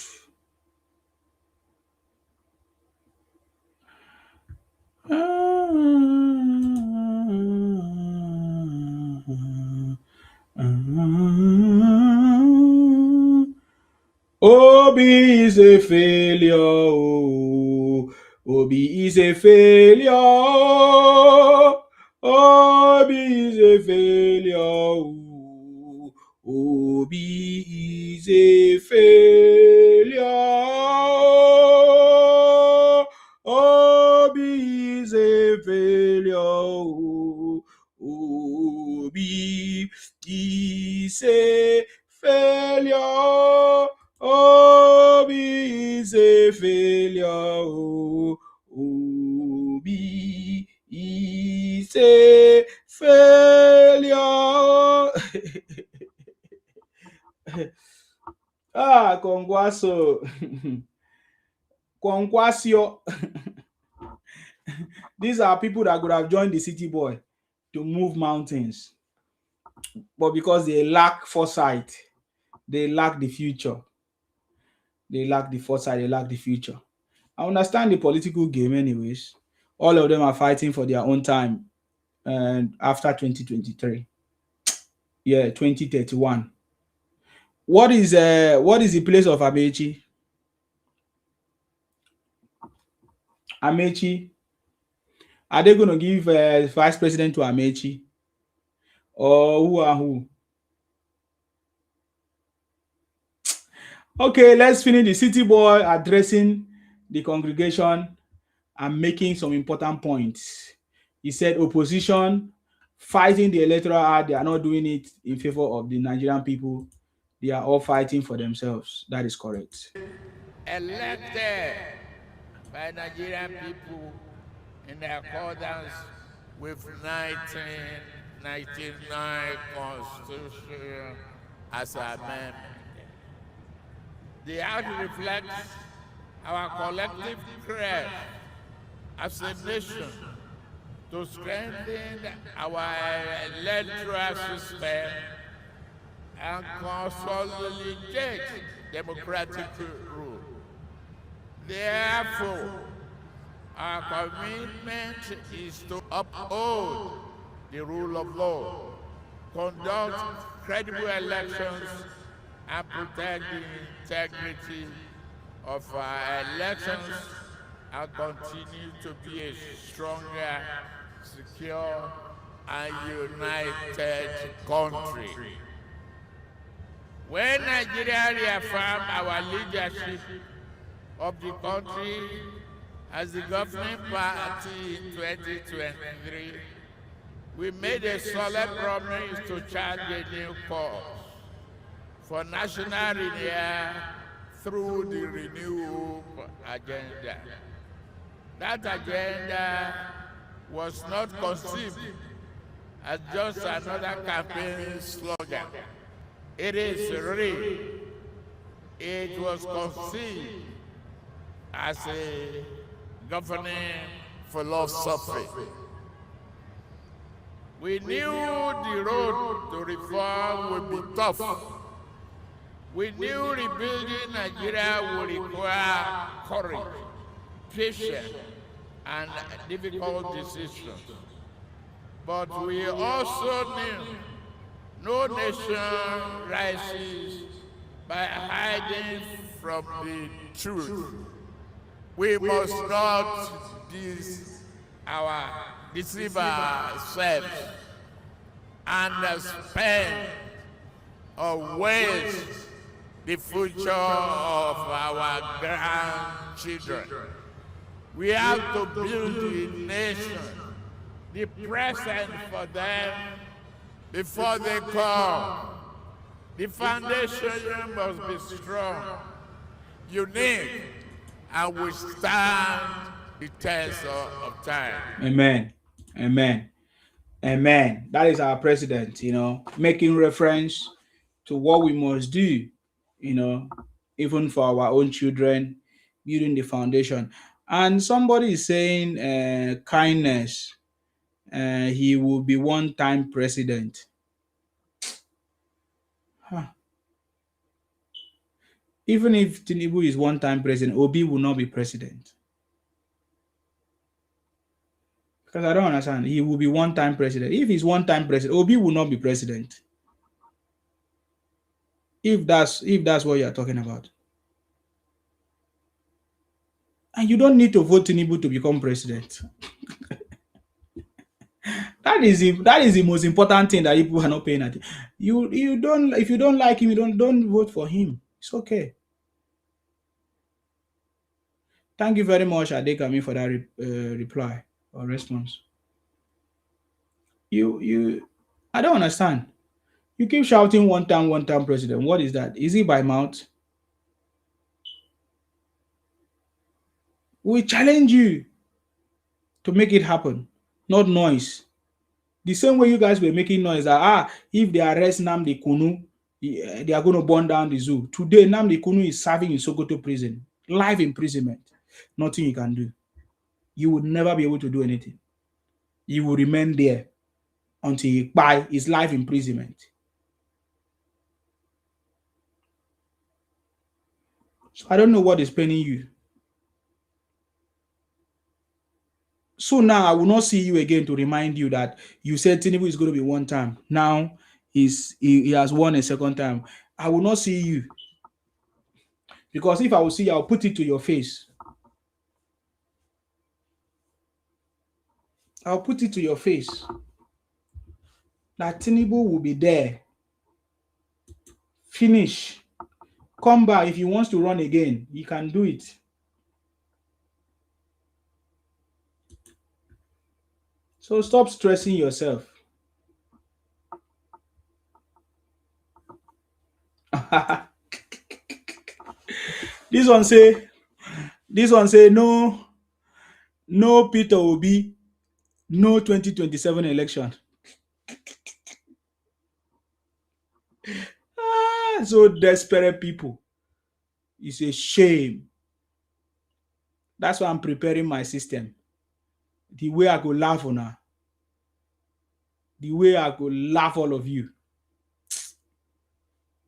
Obi is a failure. Oh, Obi is a failure. Obi is a failure. Oh, Obi is a failure. Obi is a failure. Oh, Obi is a failure. Obi is a failure. Oh, Obi is a failure. Kongwaso. Kongwasio. These are people that could have joined the city boy to move mountains. But because they lack foresight, they lack the future. They lack the foresight, they lack the future. I understand the political game, anyways. All of them are fighting for their own time. And after 2023, yeah, 2031. What is the place of Amechi? Amechi, are they going to give vice president to Amechi, or who are who? Okay, let's finish the city boy addressing the congregation and making some important points. He said opposition fighting the electoral act, they are not doing it in favor of the Nigerian people. They are all fighting for themselves. That is correct. Elected by Nigerian people in accordance with 1999 Constitution as amendment. The act reflects our collective quest as a nation to strengthen our electoral system and consolidate democratic rule. Therefore, our commitment is to uphold the rule of law, conduct credible elections, and protect the integrity of our elections and continue to be a stronger, secure, and united country. When Nigeria reaffirmed our leadership of the country as the governing party in 2023, we made a solid promise to chart a new course for national renewal through the renewal agenda. That agenda was not conceived as just another campaign slogan. It is real. It was conceived as a governing philosophy. We knew the road to reform would be tough. We knew rebuilding Nigeria would require courage, patience, and difficult decisions. But we also knew no nation rises by hiding from the truth. We must not deceive ourselves and spend or waste the future of our grandchildren. We have to build the nation, the present for them before they come. The foundation must be strong, unique, and withstand the test of time. Amen. Amen. Amen. That is our president, making reference to what we must do, even for our own children, building the foundation. And somebody is saying kindness. He will be one-time president. Even if Tinubu is one-time president, Obi will not be president. Because I don't understand. He will be one-time president. If he's one-time president, Obi will not be president. If that's what you're talking about. And you don't need to vote Tinubu to become president. That is the most important thing that people are not paying attention. You don't, if you don't like him, you don't vote for him. It's okay. Thank you very much, Adekami, for that reply or response. I don't understand. You keep shouting one time president. What is that? Is it by mouth? We challenge you to make it happen, not noise. The same way you guys were making noise that if they arrest Namdi Kunu, they are going to burn down the zoo. Today, Namdi Kunu is serving in Sokoto prison, life imprisonment. Nothing you can do. You would never be able to do anything. You will remain there until he buy his life imprisonment. So I don't know what is paining you. So now I will not see you again to remind you that you said Tinubu is going to be one time. Now he has won a second time. I will not see you. Because if I will see you, I'll put it to your face. I'll put it to your face. That Tinubu will be there. Finish. Come back. If he wants to run again, he can do it. So stop stressing yourself. This one say no Peter Obi, no 2027 election. So desperate people. It's a shame. That's why I'm preparing my system. The way I go laugh on her. The way I go laugh all of you.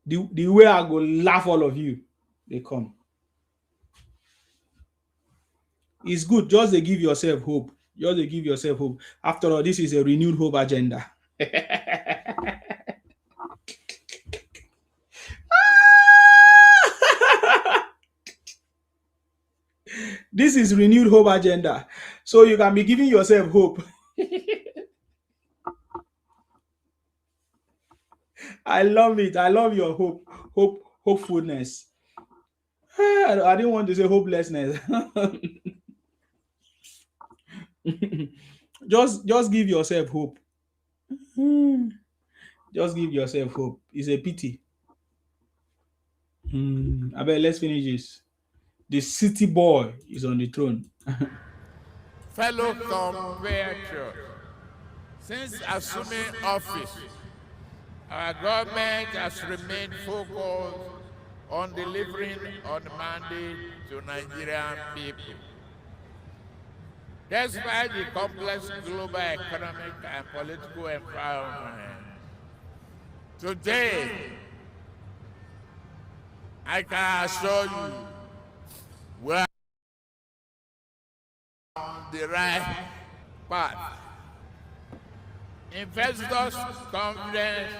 The way I go laugh all of you. They come. It's good. Just to give yourself hope. Just to give yourself hope. After all, this is a renewed hope agenda. This is renewed hope agenda. So you can be giving yourself hope. I love it. I love your hopefulness. I didn't want to say hopelessness. Just give yourself hope. Just give yourself hope. It's a pity. I bet let's finish this. The city boy is on the throne. Fellow compatriots, since assuming office, our government has remained focused on delivering on the mandate to Nigerian people. Despite the complex global economic and political environment, today, I can assure you we're on the right path. Investors' confidence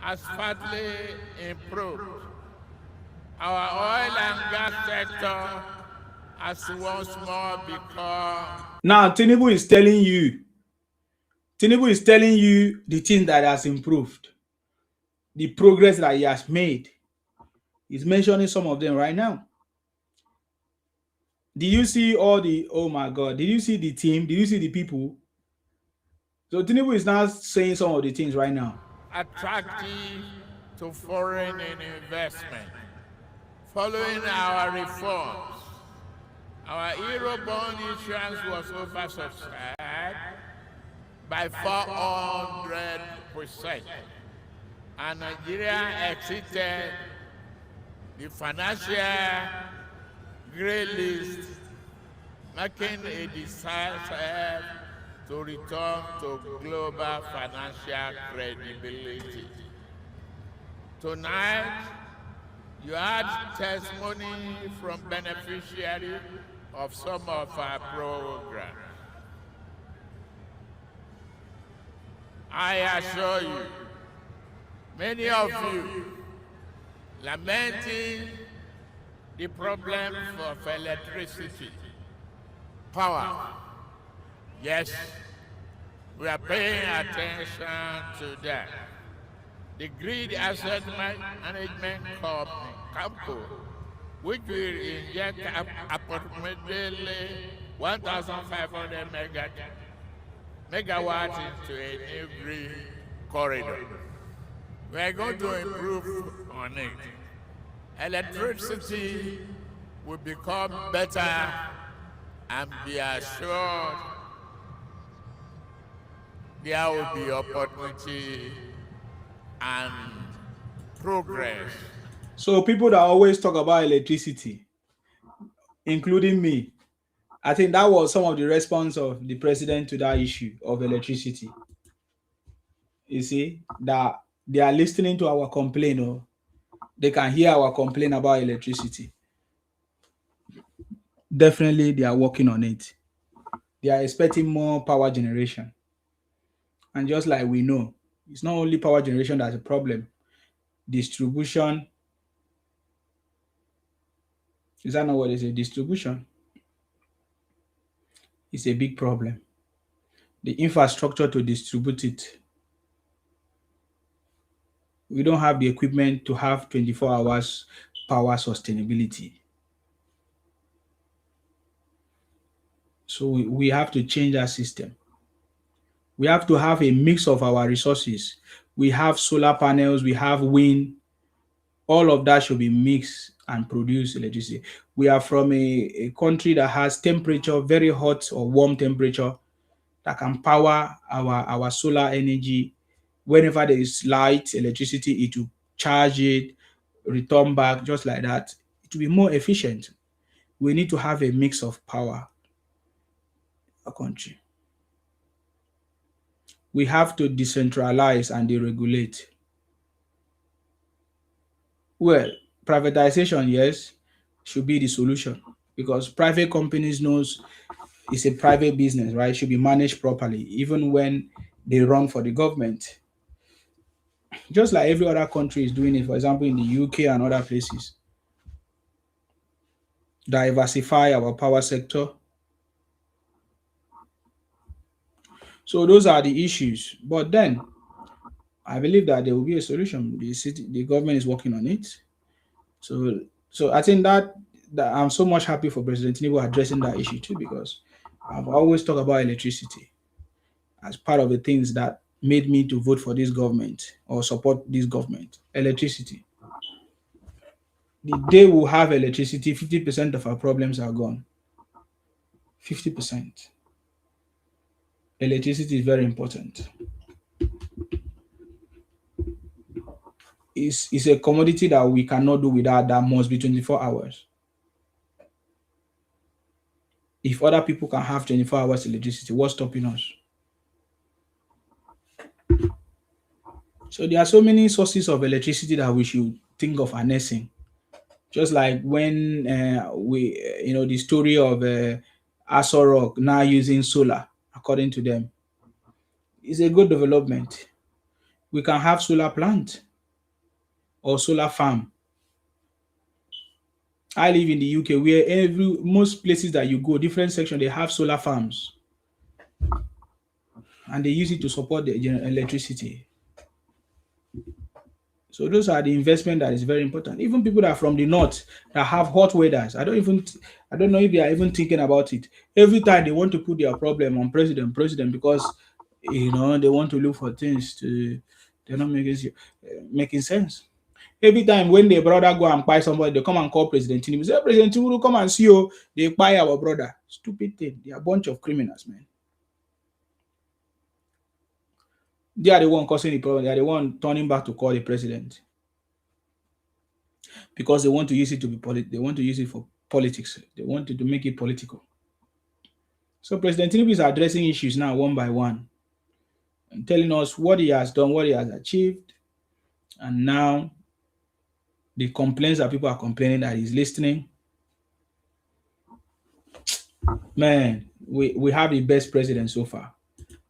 has partly improved. Our oil and gas sector has once more become... Now, Tinubu is telling you the thing that has improved, the progress that he has made. He's mentioning some of them right now. Did you see all the, oh my God, did you see the team? Did you see the people? So Tinubu is now saying some of the things right now. Attractive to foreign investment. Following our reforms, our Eurobond issuance was oversubscribed by 400%, and Nigeria exited the financial grey list, making a decisive to return to global financial credibility. Tonight, you had testimony from beneficiaries of some of our programs. I assure you, many of you lamenting the problem of electricity, power. Yes, we are paying attention to that. The Grid Asset Management Company, CAMCO, which will inject approximately 1,500 megawatts into a new grid corridor. We are going to improve on it. Electricity will become better and be assured there will be opportunity and progress. So people that always talk about electricity, including me, I think that was some of the response of the president to that issue of electricity. You see, that they are listening to our complaint, or they can hear our complaint about electricity. Definitely, they are working on it. They are expecting more power generation. And just like we know, it's not only power generation that's a problem. Distribution, is that not what they say? Distribution is a big problem. The infrastructure to distribute it, we don't have the equipment to have 24 hours power sustainability. So we have to change that system. We have to have a mix of our resources. We have solar panels, we have wind. All of that should be mixed and produce electricity. We are from a country that has temperature, very hot or warm temperature, that can power our solar energy. Whenever there is light, electricity, it will charge it, return back, just like that. It will be more efficient. We need to have a mix of power in a country. We have to decentralize and deregulate. Well, privatization, yes, should be the solution, because private companies knows it's a private business, right? It should be managed properly, even when they run for the government. Just like every other country is doing it, for example, in the UK and other places. Diversify our power sector. So those are the issues. But then I believe that there will be a solution. The government is working on it. So I think that I'm so much happy for President Tinubu addressing that issue too, because I've always talked about electricity as part of the things that made me to vote for this government or support this government. Electricity. The day we have electricity, 50% of our problems are gone. 50%. Electricity is very important. It's a commodity that we cannot do without, that must be 24 hours. If other people can have 24 hours electricity, what's stopping us? So there are so many sources of electricity that we should think of harnessing. Just like when the story of Aso Rock now using solar, according to them, is a good development. We can have solar plant or solar farm. I live in the UK, where most places that you go, different sections, they have solar farms, and they use it to support the electricity. So those are the investment that is very important. Even people that are from the north that have hot weathers, I don't know if they are even thinking about it. Every time they want to put their problem on president, because they want to look for things to, they're not making sense. Every time when their brother go and buy somebody, they come and call President Tinubu. Say, President Tinubu, come and see you. They buy our brother. Stupid thing. They are a bunch of criminals, man. They are the one causing the problem. They are the one turning back to call the president, because they want to use it to be they want to use it for politics. They want to make it political. So President Tinubu is addressing issues now one by one and telling us what he has done, what he has achieved, and now the complaints that people are complaining that he's listening. Man, we have the best president so far.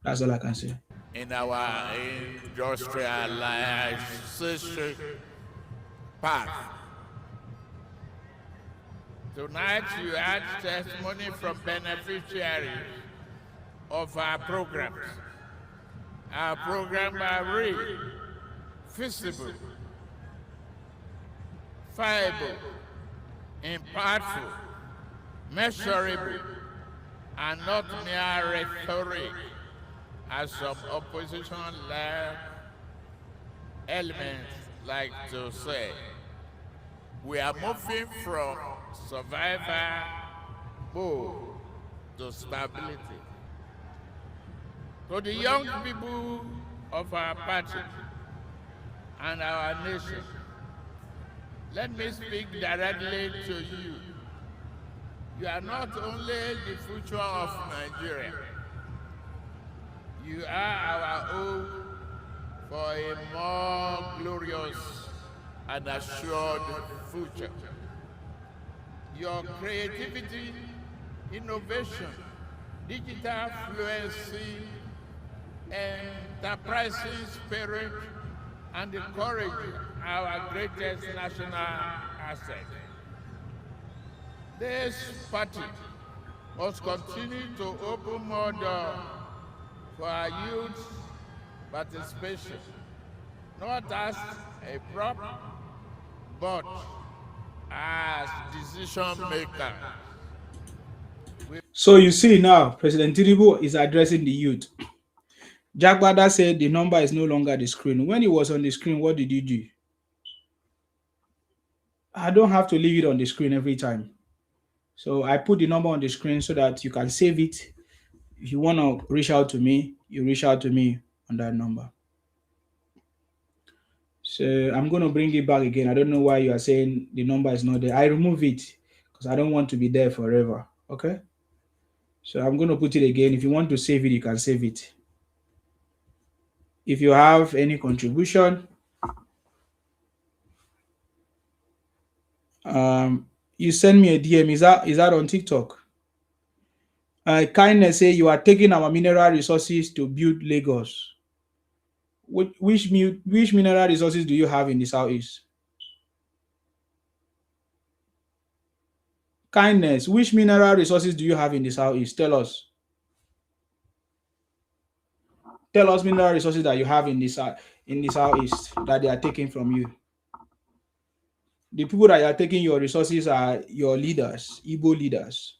That's all I can say. In our industrialization path, Tonight you had testimony from beneficiaries of our programs. Our programs are real, feasible, viable, impactful, measurable, and not mere rhetoric, as some opposition-led elements like to say. We are moving from survival mode to stability. To the young people of our party and our nation, let me speak directly to you. You are not only the future of Nigeria, you are our hope for a more glorious and assured future. Your creativity, innovation, digital fluency, enterprising spirit, and the courage are our greatest national asset. This party must continue to open more doors for our youth participation, not as a prop, but as decision makers. So you see now, President Tinubu is addressing the youth. Jagbada said the number is no longer the screen. When it was on the screen, what did you do? I don't have to leave it on the screen every time. So I put the number on the screen so that you can save it. If you want to reach out to me, you reach out to me on that number. So I'm going to bring it back again. I don't know why you are saying the number is not there. I remove it because I don't want to be there forever. Okay? So I'm going to put it again. If you want to save it, you can save it. If you have any contribution, you send me a DM. Is that on TikTok? Kindness say you are taking our mineral resources to build Lagos. Which mineral resources do you have in the southeast? Kindness, which mineral resources do you have in the southeast? Tell us. Tell us mineral resources that you have in the southeast that they are taking from you. The people that are taking your resources are your leaders, Igbo leaders.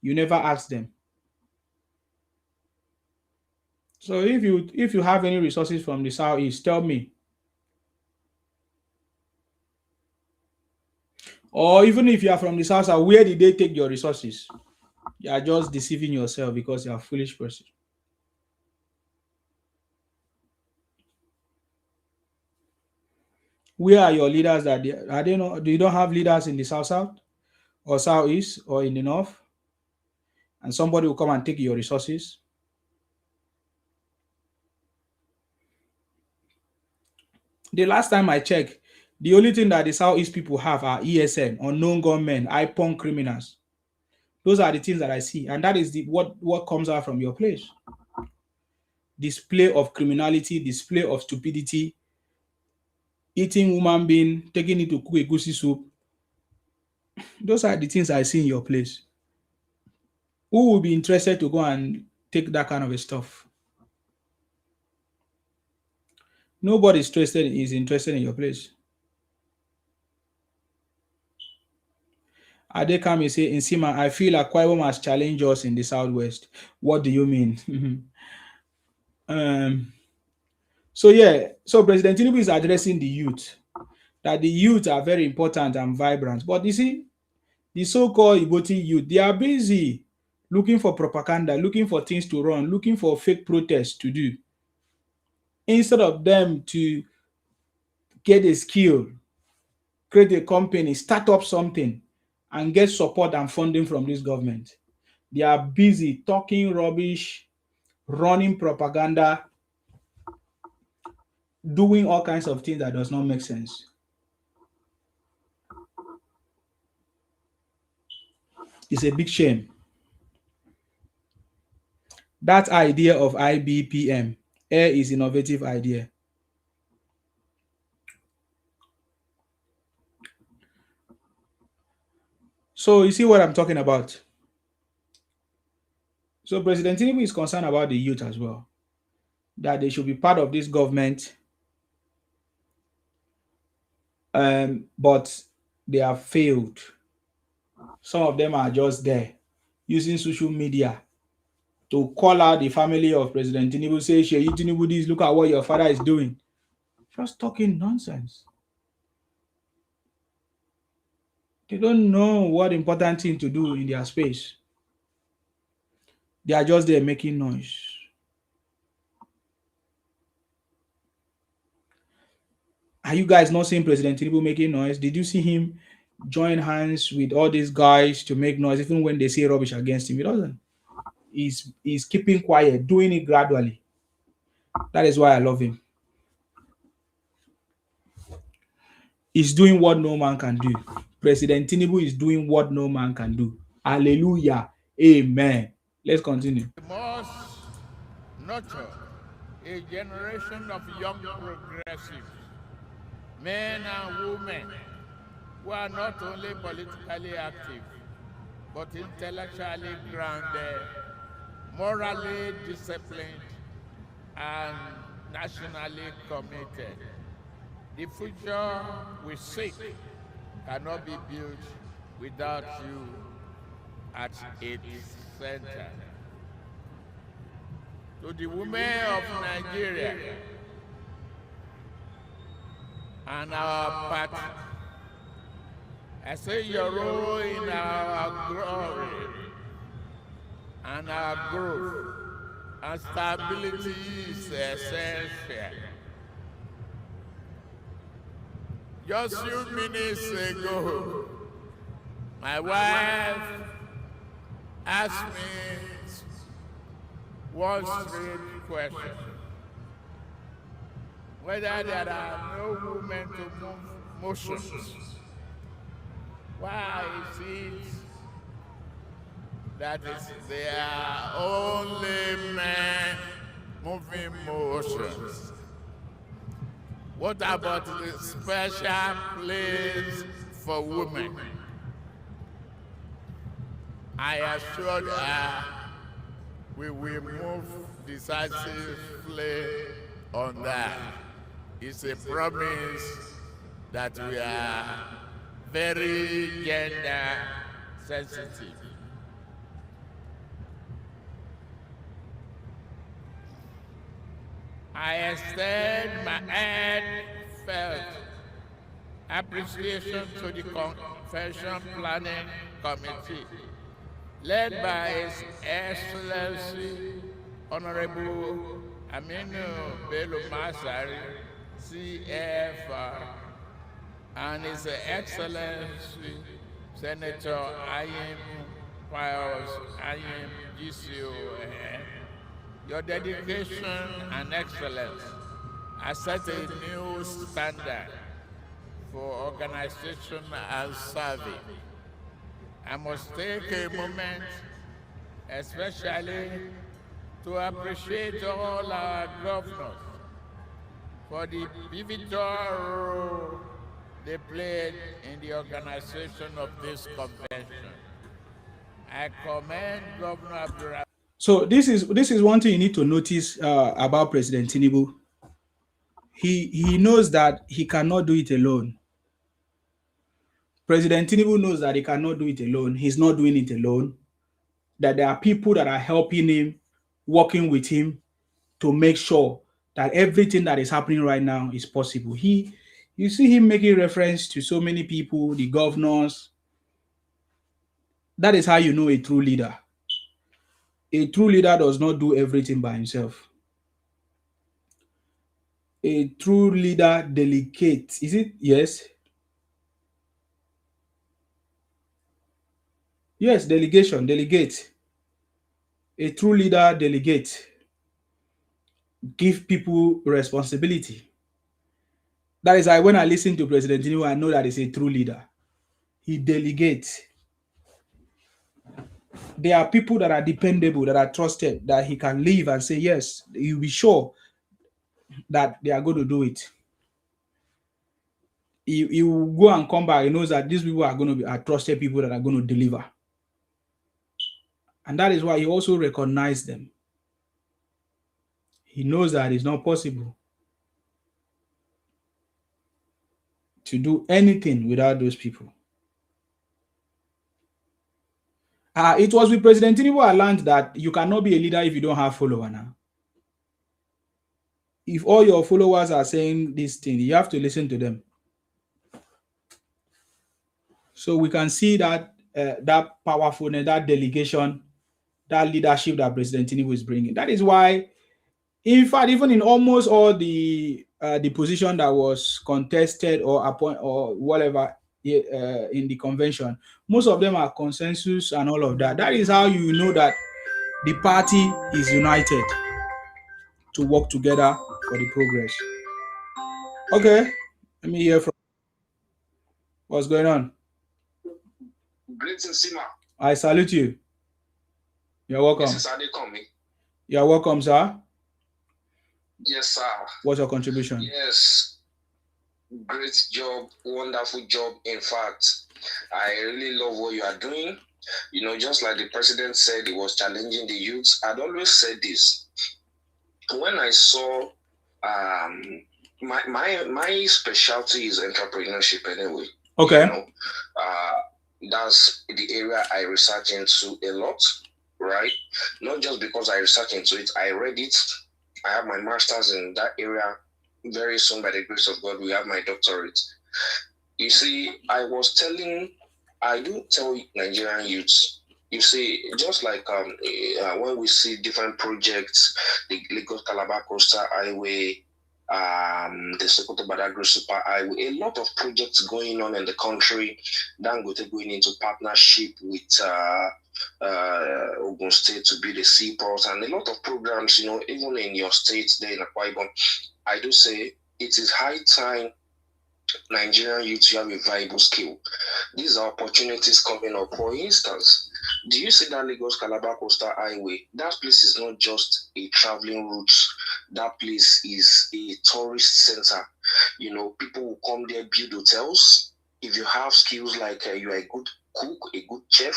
You never ask them. So if you have any resources from the southeast, tell me. Or even if you are from the south, where did they take your resources? You are just deceiving yourself because you are a foolish person. Where are your leaders? Are they not? Do you don't have leaders in the south or southeast or in the north? And somebody will come and take your resources. The last time I checked, the only thing that the southeast people have are ESN, unknown gunmen, IPON criminals. Those are the things that I see, and that is what comes out from your place. Display of criminality, display of stupidity, eating human being, taking it to cook a goosey soup. Those are the things I see in your place. Who will be interested to go and take that kind of a stuff? Nobody is interested in your place. Adekami say, Insima, I feel like Akwa Ibom has challenged us in the southwest. What do you mean? So President Tinubu is addressing the youth, that the youth are very important and vibrant. But you see, the so-called Igboti youth, they are busy looking for propaganda, looking for things to run, looking for fake protests to do. Instead of them to get a skill, create a company, start up something, and get support and funding from this government. They are busy talking rubbish, running propaganda, doing all kinds of things that does not make sense. It's a big shame. That idea of IBPM, air is innovative idea. So you see what I'm talking about. So President Tinubu is concerned about the youth as well, that they should be part of this government, but they have failed. Some of them are just there using social media to call out the family of President Tinubu, say, Sheyi Tinubu, this, look at what your father is doing. Just talking nonsense. They don't know what important thing to do in their space. They are just there making noise. Are you guys not seeing President Tinubu making noise? Did you see him join hands with all these guys to make noise, even when they say rubbish against him? He doesn't. He's keeping quiet, doing it gradually. That is why I love him. He's doing what no man can do. President Tinubu is doing what no man can do. Hallelujah. Amen. Let's continue. We must nurture a generation of young progressives, men and women, who are not only politically active, but intellectually grounded, morally disciplined, and nationally committed. The future we seek cannot be built without you at its center. To the women of Nigeria and our party, I say your role in our glory and our growth and stability is essential. Just a few minutes ago, my wife asked me one straight question: whether there are no women to move motions. Why is it that there are only men moving motions? What about the special place for women? I assured her we will move decisively on that. It's a promise that we are very gender sensitive. I extend my heartfelt appreciation to the Convention Planning Committee, led by His Excellency Honorable Aminu Bello Masari, CFR, and His Excellency Senator Ayim Pius Ayim GCON. Your dedication and excellence has set a new standard for organization and service. I must take a moment, especially to appreciate all our governors for the pivotal role they played in the organization of this convention. I commend Governor Abdurrahman. So this is one thing you need to notice about President Tinubu. He knows that he cannot do it alone. President Tinubu knows that he cannot do it alone. He's not doing it alone. That there are people that are helping him, working with him to make sure that everything that is happening right now is possible. You see him making reference to so many people, the governors. That is how you know a true leader. A true leader does not do everything by himself. A true leader delegates. Is it? Yes. Yes, delegation, delegate. A true leader delegates. Give people responsibility. That is why when I listen to President Tinubu, I know that he's a true leader. He delegates. There are people that are dependable, that are trusted, that he can leave and say, yes, you'll be sure that they are going to do it. he will go and come back. He knows that these people are going to be trusted people that are going to deliver. And that is why he also recognized them. He knows that it's not possible to do anything without those people. It was with President Tinubu I learned that you cannot be a leader if you don't have followers now. If all your followers are saying this thing, you have to listen to them. So we can see that that powerfulness, that delegation, that leadership that President Tinubu is bringing. That is why, in fact, even in almost all the position that was contested or appointed or whatever in the convention, most of them are consensus and all of that. That is how you know that the party is united to work together for the progress. Okay, let me hear from what's going on. Greetings, Sima. I salute you. You're welcome. This is Adekomi. You're welcome, sir. Yes, sir. What's your contribution? Yes. Great job, wonderful job. In fact, I really love what you are doing. You know, just like the president said, he was challenging the youths. I'd always said this. When I saw my specialty is entrepreneurship anyway. Okay. You know, that's the area I research into a lot, right? Not just because I research into it, I read it. I have my master's in that area. Very soon, by the grace of God, we have my doctorate. You see, I do tell Nigerian youths, you see, just like when we see different projects, the Lagos Calabar Coastal Highway, the Sokoto Badagry Super Highway, a lot of projects going on in the country. Dangote going into partnership with Ogun State to be the seaport, and a lot of programs, you know, even in your state there in Akwa Ibom. I do say it is high time Nigerian youth have a viable skill. These are opportunities coming up. For instance, do you see that Lagos Calabar Coastal Highway? That place is not just a traveling route. That place is a tourist center. You know, people will come there, build hotels. If you have skills like you are a good cook, a good chef,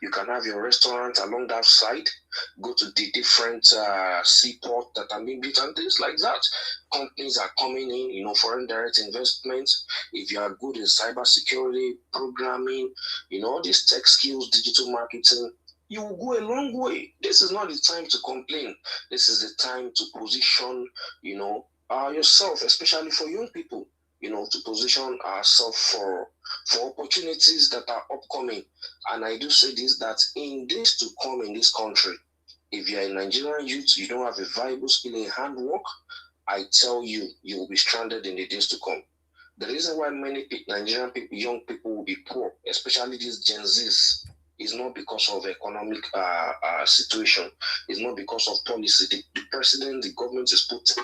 you can have your restaurant along that side. Go to the different seaport that are being built and things like that. Companies are coming in, you know, foreign direct investments. If you are good in cybersecurity, programming, you know, all these tech skills, digital marketing, you will go a long way. This is not the time to complain. This is the time to position, you know, yourself, especially for young people, you know, to position ourselves for opportunities that are upcoming. And I do say this, that in days to come in this country, if you're a Nigerian youth, you don't have a viable skill in handwork, I tell you, you will be stranded in the days to come. The reason why many Nigerian people, young people will be poor, especially these Gen Zs, is not because of economic situation. It's not because of policy. The president, the government is putting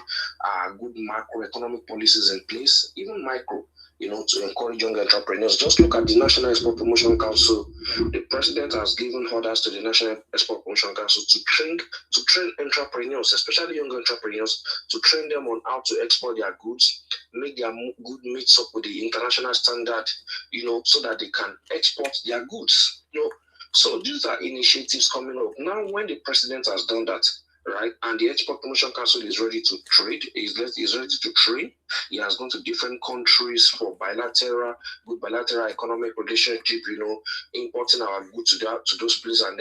good macroeconomic policies in place, even micro, you know, to encourage young entrepreneurs. Just look at the National Export Promotion Council. The president has given orders to the National Export Promotion Council to train entrepreneurs, especially young entrepreneurs, to train them on how to export their goods, make their good meets up with the international standard, you know, so that they can export their goods. You know, so these are initiatives coming up. Now, when the president has done that, right, and the Export Promotion Council is ready to trade, is ready to train, he has gone to different countries for good bilateral economic relationship, you know, importing our goods to those places and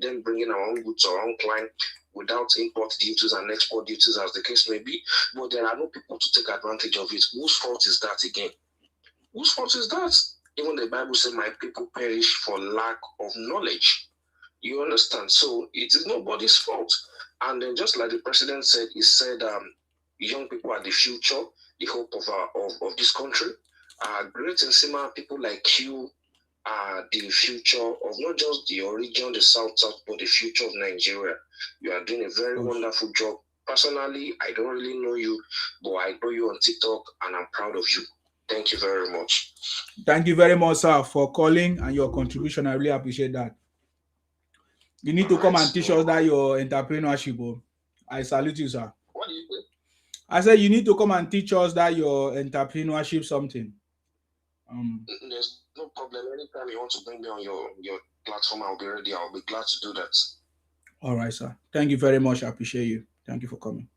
then bringing our own goods to our own client without import duties and export duties, as the case may be. But there are no people to take advantage of it. Whose fault is that again? Whose fault is that? Even the Bible says, my people perish for lack of knowledge. You understand? So it is nobody's fault. And then just like the president said, he said, young people are the future, the hope of this country. Great and similar people like you are the future of not just the region, the South, but the future of Nigeria. You are doing a very wonderful job. Personally, I don't really know you, but I know you on TikTok, and I'm proud of you. Thank you very much. Thank you very much, sir, for calling and your contribution. I really appreciate that. You need to come and teach us that your entrepreneurship. I salute you, sir. What do you think? I said you need to come and teach us that your entrepreneurship something. There's no problem. Anytime you want to bring me on your platform, I'll be ready. I'll be glad to do that. All right, sir. Thank you very much. I appreciate you. Thank you for coming.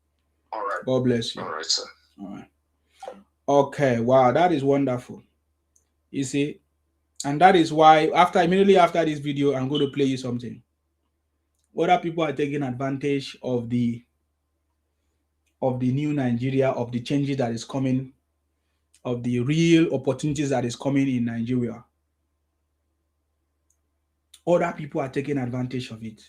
All right. God bless you. All right, sir. All right. Okay. Wow, that is wonderful. You see, and that is why immediately after this video, I'm going to play you something. Other people are taking advantage of the new Nigeria, of the changes that is coming, of the real opportunities that is coming in Nigeria. Other people are taking advantage of it.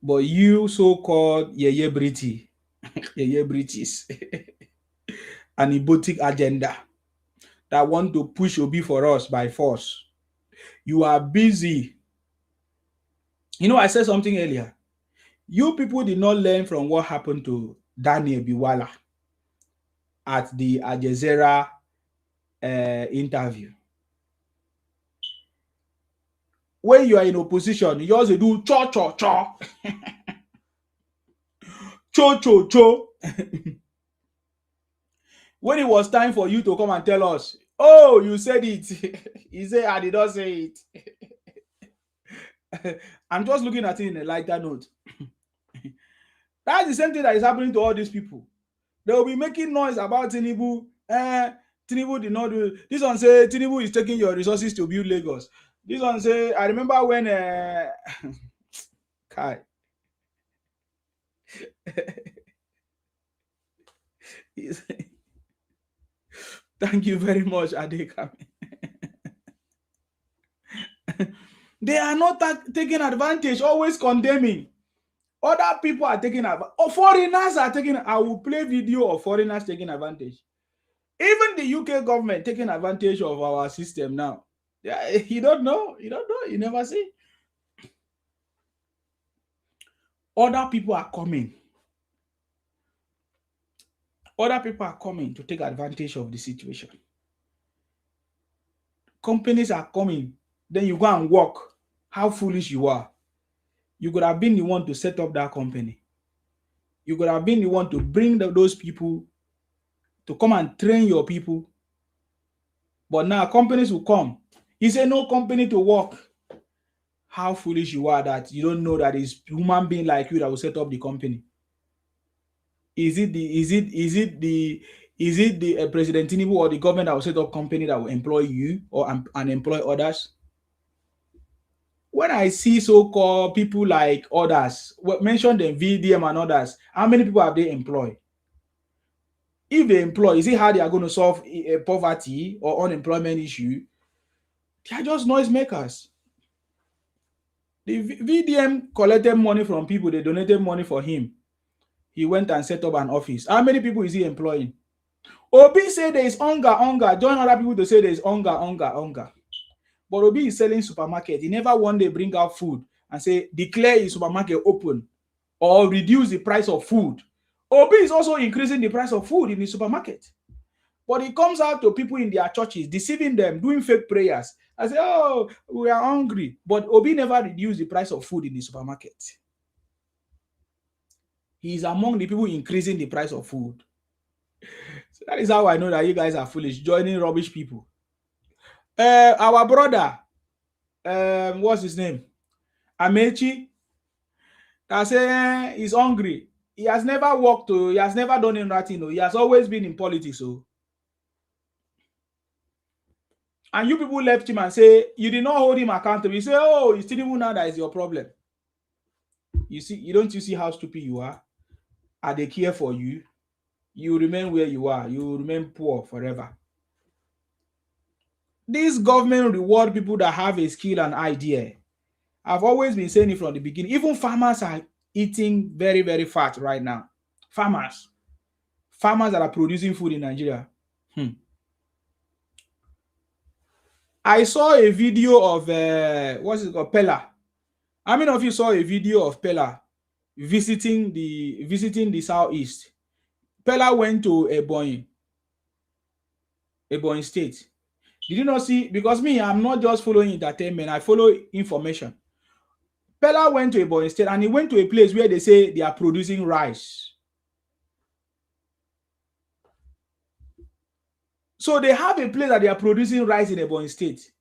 But you so-called Yeye Briti, Yeye British, an Ibotic agenda that want to push Obi for us by force. You are busy. You know, I said something earlier. You people did not learn from what happened to Daniel Biwala at the Al Jazeera interview. When you are in opposition, you also do cho cho cho. Cho cho cho. When it was time for you to come and tell us, oh, you said it. He said, I did not say it. I'm just looking at it in a lighter note. That's the same thing that is happening to all these people. They will be making noise about Tinubu. Tinubu did not do this. One say Tinubu is taking your resources to build Lagos. This one say, I remember when Kai. Thank you very much, Adekami. They are not taking advantage, always condemning. Other people are taking advantage. Oh, foreigners are taking. I will play video of foreigners taking advantage. Even the UK government taking advantage of our system now. Yeah, you don't know. You don't know. You never see. Other people are coming. Other people are coming to take advantage of the situation. Companies are coming. Then you go and work. How foolish you are. You could have been the one to set up that company. You could have been the one to bring those people to come and train your people. But now companies will come. You say no company to work. How foolish you are that you don't know that it's human being like you that will set up the company. Is it the President Tinubu or the government that will set up company that will employ you or and employ others? When I see so-called people like others, mention them, VDM and others, how many people have they employed? If they employ, is it how they are going to solve a poverty or unemployment issue? They are just noisemakers. The VDM collected money from people, they donated money for him. He went and set up an office. How many people is he employing? Obi say there is hunger. Join other people to say there is hunger. But Obi is selling supermarket. He never one day bring out food and say, declare his supermarket open or reduce the price of food. Obi is also increasing the price of food in the supermarket. But he comes out to people in their churches, deceiving them, doing fake prayers. I say, oh, we are hungry. But Obi never reduced the price of food in the supermarket. He is among the people increasing the price of food. So that is how I know that you guys are foolish, joining rubbish people. Our brother, what's his name? Amechi, I say he's hungry. He has never worked, he has never done anything. He has always been in politics. And you people left him and say, you did not hold him accountable. You say, oh, it's Tinubu now that is your problem. You see how stupid you are? Are they care for you? You remain where you are. You remain poor forever. This government reward people that have a skill and idea. I've always been saying it from the beginning. Even farmers are eating very, very fat right now. Farmers that are producing food in Nigeria. I saw a video of what's it called, Pella. How many of you saw a video of Pella visiting the southeast? Pella went to Ebonyi State. Did you not see? Because me, I'm not just following entertainment. I follow information. Pella went to Ebonyi State and he went to a place where they say they are producing rice. So they have a place that they are producing rice in Ebonyi State.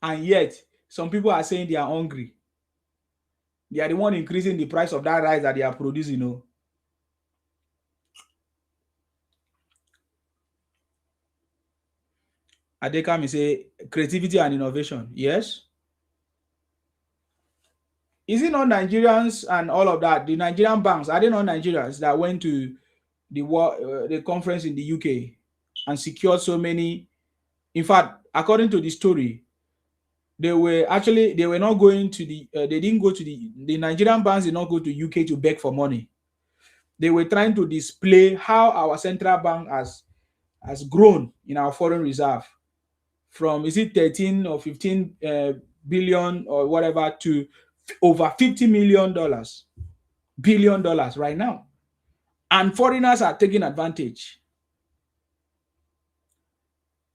And yet, some people are saying they are hungry. They are the one increasing the price of that rice that they are producing. You know? Adekami say creativity and innovation. Yes. Is it not Nigerians and all of that? The Nigerian banks, are they not Nigerians that went to the conference in the UK and secured so many? In fact, according to the story, they were not going to they didn't go to the Nigerian banks did not go to UK to beg for money. They were trying to display how our central bank has grown in our foreign reserve from, is it 13 or 15 billion or whatever, to over $50 billion right now. And foreigners are taking advantage.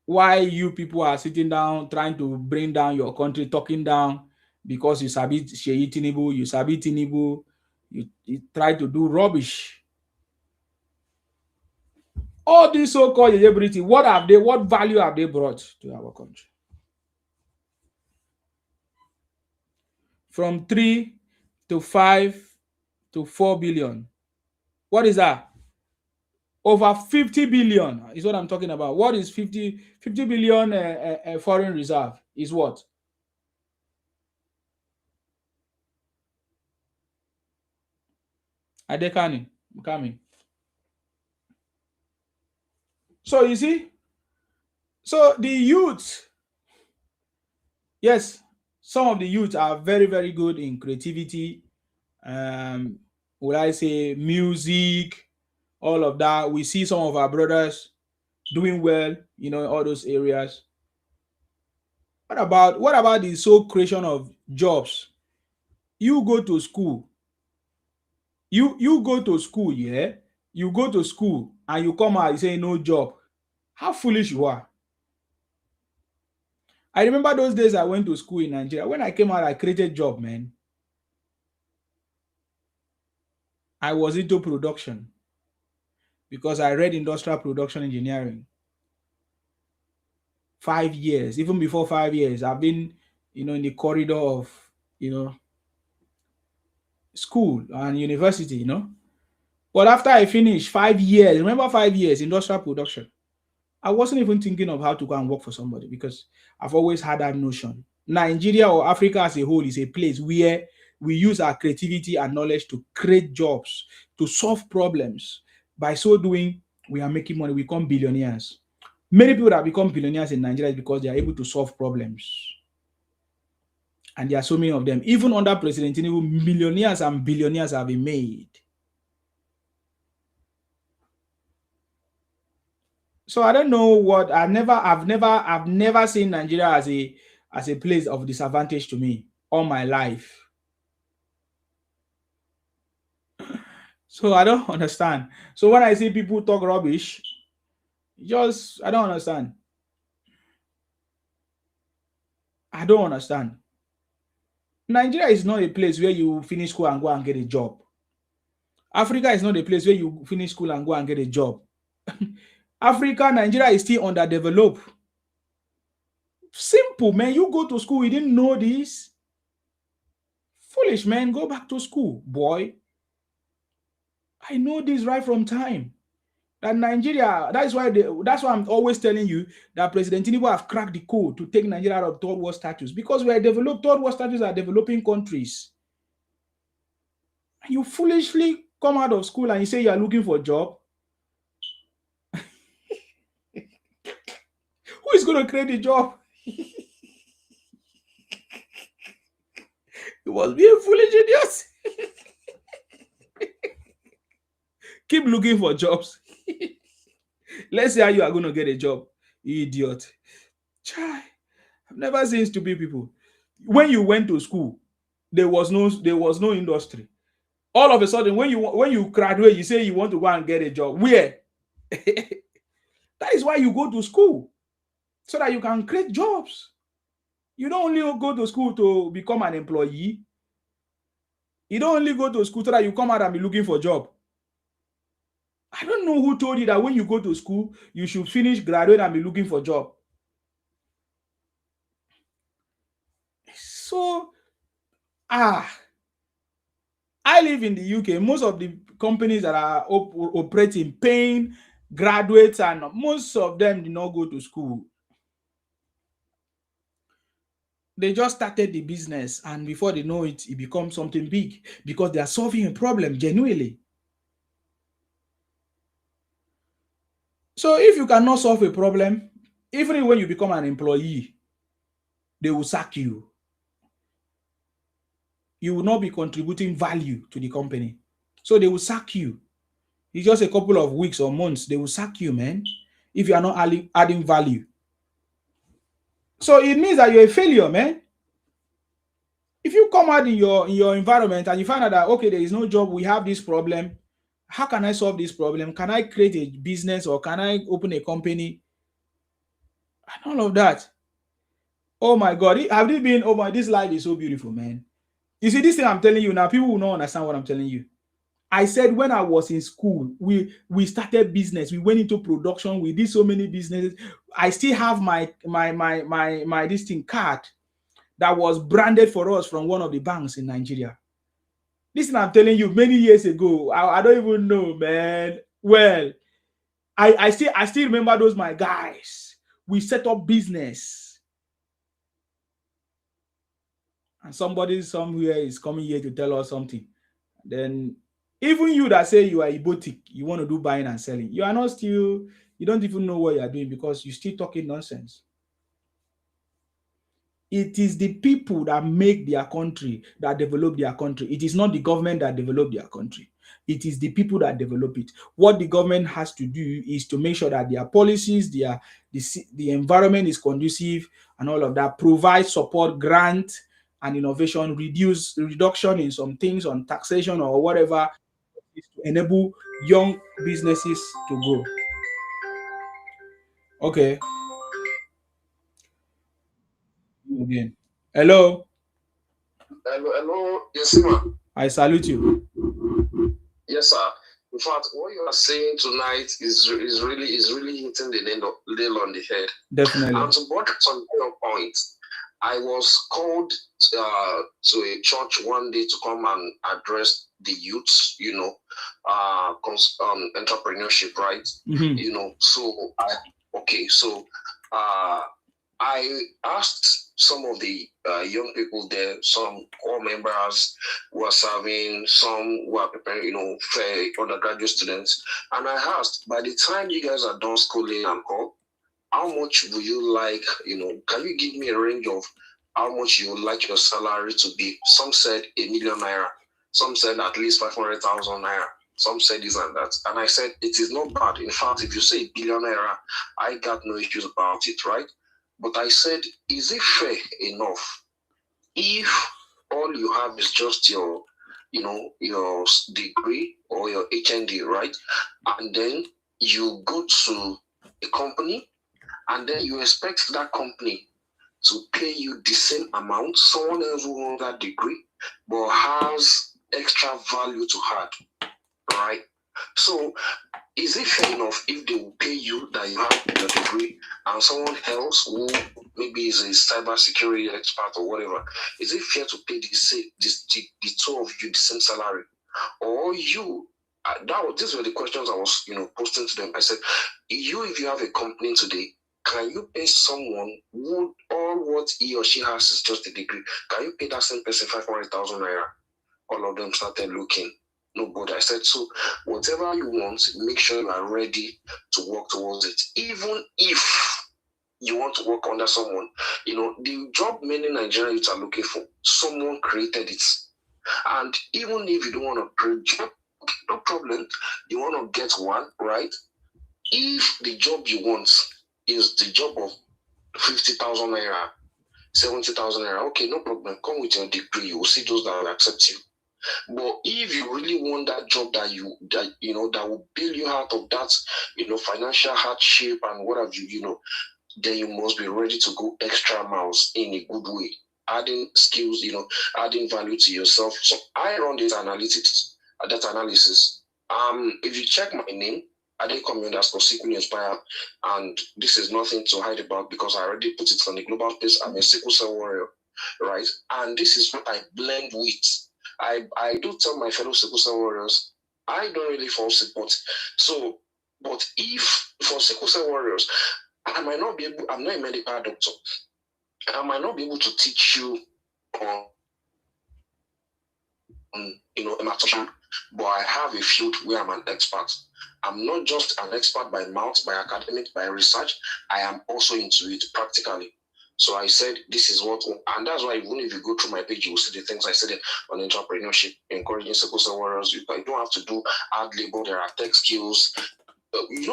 Why you people are sitting down trying to bring down your country, talking down because you sabi Tinubu, you sabi Tinubu, you try to do rubbish. All these so-called celebrity, what value have they brought to our country? From 3 to 5 to 4 billion. What is that? Over 50 billion is what I'm talking about. What is 50 billion foreign reserve is what? Adekani, coming. So you see, so the youth, yes, some of the youth are very, very good in creativity. Would I say music, all of that. We see some of our brothers doing well, in all those areas. What about the sole creation of jobs? You go to school. You go to school, yeah. You go to school and you come out, you say no job. How foolish you are. I remember those days I went to school in Nigeria. When I came out, I created job, man. I was into production because I read industrial production engineering. 5 years, even before 5 years, I've been, in the corridor of, school and university, But after I finished 5 years, remember 5 years, industrial production, I wasn't even thinking of how to go and work for somebody because I've always had that notion. Nigeria or Africa as a whole is a place where we use our creativity and knowledge to create jobs, to solve problems. By so doing, we are making money. We become billionaires. Many people that become billionaires in Nigeria is because they are able to solve problems. And there are so many of them. Even under President Tinubu, millionaires and billionaires have been made. So I don't know what I've never seen Nigeria as a place of disadvantage to me all my life. So I don't understand. So when I see people talk rubbish, I don't understand. I don't understand. Nigeria is not a place where you finish school and go and get a job. Africa is not a place where you finish school and go and get a job. Africa, Nigeria is still underdeveloped. Simple, man. You go to school, you didn't know this. Foolish, man. Go back to school, boy. I know this right from time. That Nigeria, that's why I'm always telling you that President Tinubu have cracked the code to take Nigeria out of third world status, because we are developed. Third world status are developing countries. And you foolishly come out of school and you say you are looking for a job. Who is going to create the job? You must be a foolish idiot. Keep looking for jobs. Let's see how you are going to get a job, you idiot. Chai, I've never seen stupid people. When you went to school, there was no industry. All of a sudden, when you graduate, you say you want to go and get a job. Where? That is why you go to school, so that you can create jobs. You don't only go to school to become an employee. You don't only go to school so that you come out and be looking for a job. I don't know who told you that when you go to school, you should finish, graduate, and be looking for a job. So, I live in the UK. Most of the companies that are operating, paying graduates, and most of them did not go to school. They just started the business, and before they know it, it becomes something big because they are solving a problem genuinely. So if you cannot solve a problem, even when you become an employee, they will sack you. You will not be contributing value to the company. So they will sack you. It's just a couple of weeks or months, they will sack you, man, if you are not adding value. So it means that you're a failure, man. If you come out in your environment and you find out that, okay, there is no job, we have this problem. How can I solve this problem? Can I create a business or can I open a company? And all of that. Oh my God, have you been? Oh my, this life is so beautiful, man. You see, this thing I'm telling you now, people will not understand what I'm telling you. I said when I was in school, we started business, we went into production, we did so many businesses. I still have my this thing card that was branded for us from one of the banks in Nigeria. Listen, I'm telling you, many years ago, I don't even know, man. Well, I still remember those my guys. We set up business. And somebody somewhere is coming here to tell us something. Then even you that say you are a boutique, you want to do buying and selling, you are not still, you don't even know what you are doing because you're still talking nonsense. It is the people that make their country, that develop their country. It is not the government that develop their country. It is the people that develop it. What the government has to do is to make sure that their policies, the environment is conducive and all of that, provide support, grant, and innovation, reduction in some things on taxation or whatever, to enable young businesses to grow. Okay. Again. Hello. Hello. Yes, ma'am. I salute you. Yes, sir. In fact, what you are saying tonight is really hitting the nail on the head. Definitely. And to bring some point, I was called to a church one day to come and address the youths, entrepreneurship, right? Mm-hmm. So I asked some of the young people there, some core members who are serving, some who are preparing, for undergraduate students, and I asked, by the time you guys are done schooling and all, how much would you like, can you give me a range of how much you would like your salary to be? Some said 1 million naira, some said at least 500,000 naira. Some said this and that. And I said, it is not bad. In fact, if you say 1 billion naira, I got no issues about it, right? But I said, is it fair enough if all you have is just your degree or your HND, right? And then you go to a company and then you expect that company to pay you the same amount, someone else who owns that degree, but has extra value to add, right? So is it fair enough if they will pay you that you have your degree and someone else who maybe is a cybersecurity expert or whatever, is it fair to pay the two of you the same salary? Or you, these were the questions I was posting to them. I said, if you have a company today, can you pay someone who all what he or she has is just a degree? Can you pay that same person 500,000 naira? All of them started looking. Nobody. I said, so whatever you want, make sure you are ready to work towards it. Even if you want to work under someone, the job many Nigerian youths are looking for, someone created it. And even if you don't want to create job, no problem. You want to get one, right? If the job you want is the job of 50,000 naira, 70,000 naira, okay, no problem. Come with your degree. You will see those that will accept you. But if you really want that job that will bail you out of that, financial hardship and what have you, then you must be ready to go extra miles in a good way, adding skills, adding value to yourself. So I run data analysis, If you check my name, Adekomi_Sickle Inspire, and this is nothing to hide about because I already put it on the global space. I'm a sickle cell warrior, right? And this is what I blend with. I do tell my fellow sickle cell warriors, I don't really fall sick, but if for sickle cell warriors, I might not be able, I'm not a medical doctor. I might not be able to teach you on hematology, but I have a field where I'm an expert. I'm not just an expert by mouth, by academic, by research. I am also into it practically. So I said, this is what, and that's why even if you go through my page, you will see the things I said on entrepreneurship, encouraging sickle cell warriors. You don't have to do hard labor. There are tech skills. In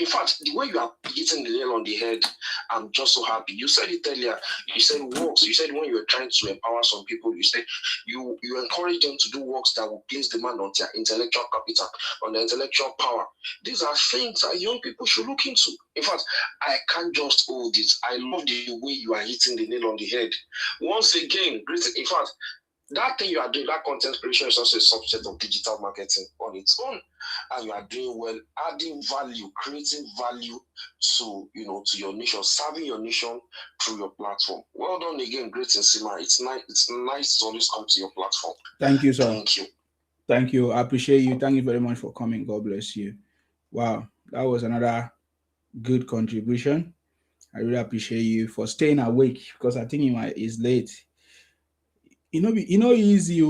fact, the way you are hitting the nail on the head, I'm just so happy. You said it earlier. You said works. You said when you were trying to empower some people, you said you encourage them to do works that will place demand on their intellectual capital, on their intellectual power. These are things that young people should look into. In fact, I can't just hold it. I love the way you are hitting the nail on the head. Once again, great. In fact, that thing you are doing, that content creation is also a subset of digital marketing on its own, and you are doing well, adding value, creating value to your nation, serving your nation through your platform. Well done again, great Nsima. It's nice to always come to your platform. Thank you, sir. Thank you. Thank you. I appreciate you. Thank you very much for coming. God bless you. Wow, that was another good contribution. I really appreciate you for staying awake because I think it's late. Easy.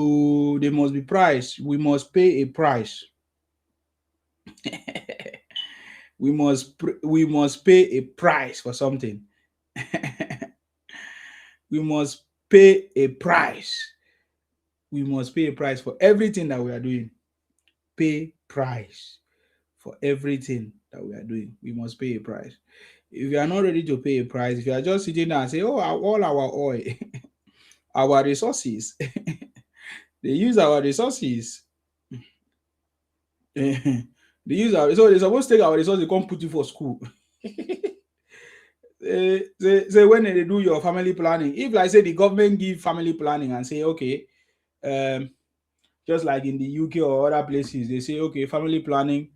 They must be priced. We must pay a price. we must pay a price for something. We must pay a price. We must pay a price for everything that we are doing. Pay price for everything that we are doing. We must pay a price. If you are not ready to pay a price, if you are just sitting there and say, oh, all our oil, our resources, they use our resources. They use our resources. They're supposed to take our resources, come put you for school. Say when they do your family planning, if like say the government give family planning and say, okay, just like in the UK or other places, they say, okay, family planning,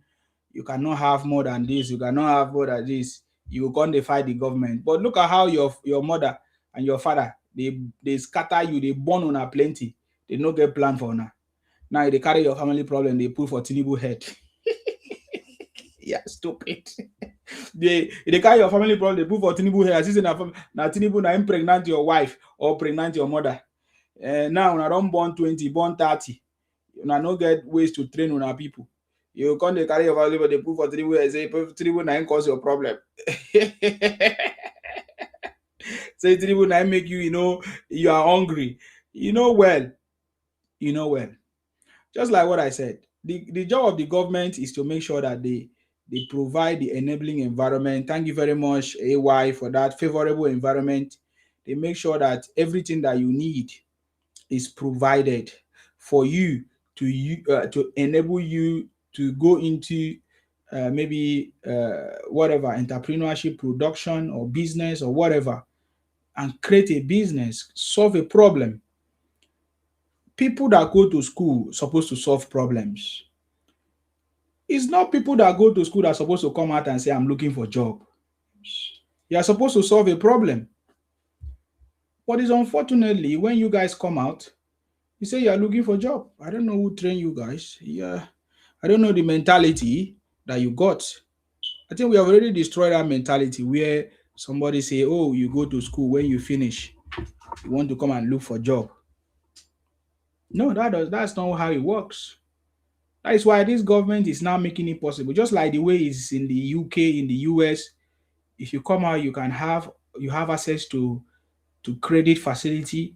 you cannot have more than this, you cannot have more than this. You will go and fight the government. But look at how your mother and your father, they scatter you, they burn on a plenty. They no get plan for now. Now they carry your family problem, they put for Tinubu head. Yeah, stupid. they carry your family problem, they put for Tinubu head. As now Tinubu now impregnate your wife or pregnant your mother. Now when I don't born 20, born 30, you no get ways to train on our people. You come they carry your family, but they put for Tinubu and say Tinubu now cause your problem. Say Tinubu now make you are hungry. You know well. Just like what I said, the job of the government is to make sure that they provide the enabling environment. Thank you very much, AY, for that favorable environment. They make sure that everything that you need is provided for you to enable you to go into maybe whatever entrepreneurship, production, or business, or whatever, and create a business, solve a problem. People that go to school supposed to solve problems. It's not people that go to school that are supposed to come out and say, I'm looking for a job. You are supposed to solve a problem. But it's unfortunately, when you guys come out, you say you are looking for a job. I don't know who trained you guys. Yeah, I don't know the mentality that you got. I think we have already destroyed that mentality where somebody say, oh, you go to school, when you finish, you want to come and look for a job. No, that's not how it works. That is why this government is now making it possible. Just like the way it's in the UK, in the US, if you come out, you have access to credit facility.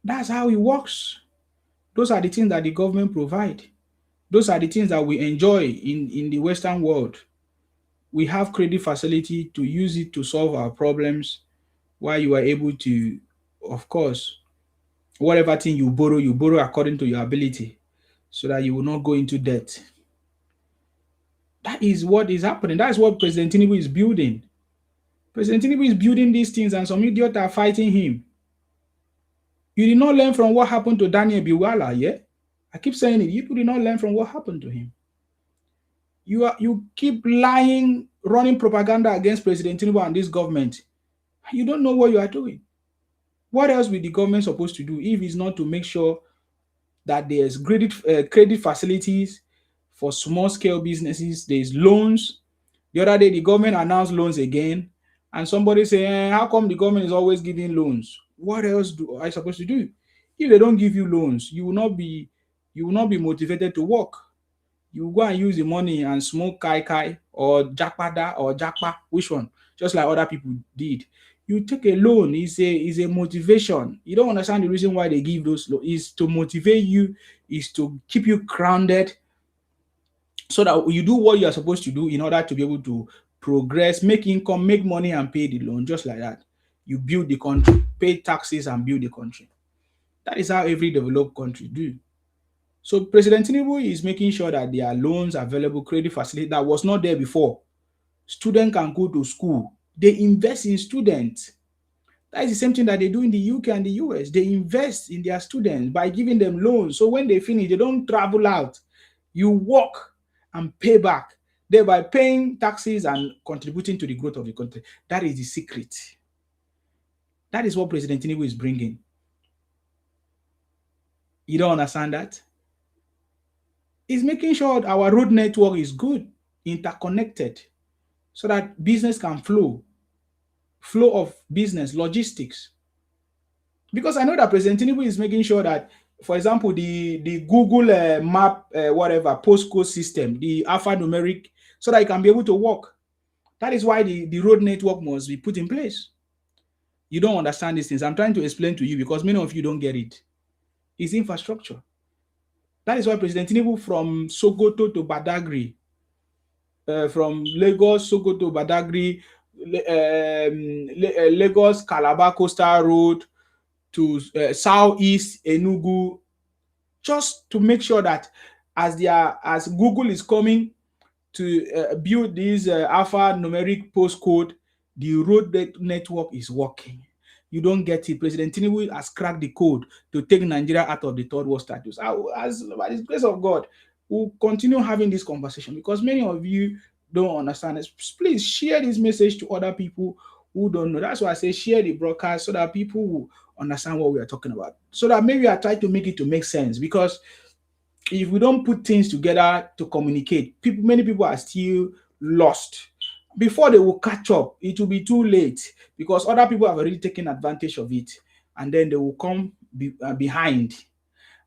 That's how it works. Those are the things that the government provide. Those are the things that we enjoy in the Western world. We have credit facility to use it to solve our problems, while you are able to, of course, whatever thing you borrow according to your ability, so that you will not go into debt. That is what is happening. That's what President Tinubu is building. President Tinubu is building these things, and some idiots are fighting him. You did not learn from what happened to Daniel Biwala, yeah? I keep saying it. You did not learn from what happened to him. You keep lying, running propaganda against President Tinubu and this government. You don't know what you are doing. What else will the government supposed to do if it's not to make sure that there's credit facilities for small scale businesses, there's loans. The other day, the government announced loans again, and somebody say, how come the government is always giving loans? What else do I supposed to do? If they don't give you loans, you will not be motivated to work. You go and use the money and smoke kai kai or jakpada or jakpa, which one? Just like other people did. You take a loan, is a motivation. You don't understand the reason why they give those loans. Is to motivate you, is to keep you grounded, so that you do what you are supposed to do in order to be able to progress, make income, make money, and pay the loan. Just like that, you build the country, pay taxes, and build the country. That is how every developed country do. So President Tinubu is making sure that there are loans available, credit facility that was not there before. Students can go to school. They invest in students. That is the same thing that they do in the UK and the US. They invest in their students by giving them loans. So when they finish, they don't travel out. You work and pay back, thereby paying taxes and contributing to the growth of the country. That is the secret. That is what President Tinubu is bringing. You don't understand that? He's making sure our road network is good, interconnected, so that business can flow of business, logistics. Because I know that President Tinubu is making sure that, for example, the Google map, whatever, postcode system, the alphanumeric, so that it can be able to work. That is why the road network must be put in place. You don't understand these things. I'm trying to explain to you because many of you don't get it. It's infrastructure. That is why President Tinubu from Sokoto to Badagry, from Lagos, Sokoto, Badagry, Lagos, Calabar Coastal Road to Southeast Enugu, just to make sure that as Google is coming to build this alphanumeric postcode, the road network is working. You don't get it. President Tinubu has cracked the code to take Nigeria out of the third world status. As by the grace of God, we'll continue having this conversation because many of you don't understand this. Please share this message to other people who don't know. That's why I say share the broadcast so that people will understand what we are talking about. So that maybe I try to make it to make sense, because if we don't put things together to communicate, many people are still lost. Before they will catch up, it will be too late because other people have already taken advantage of it, and then they will come behind.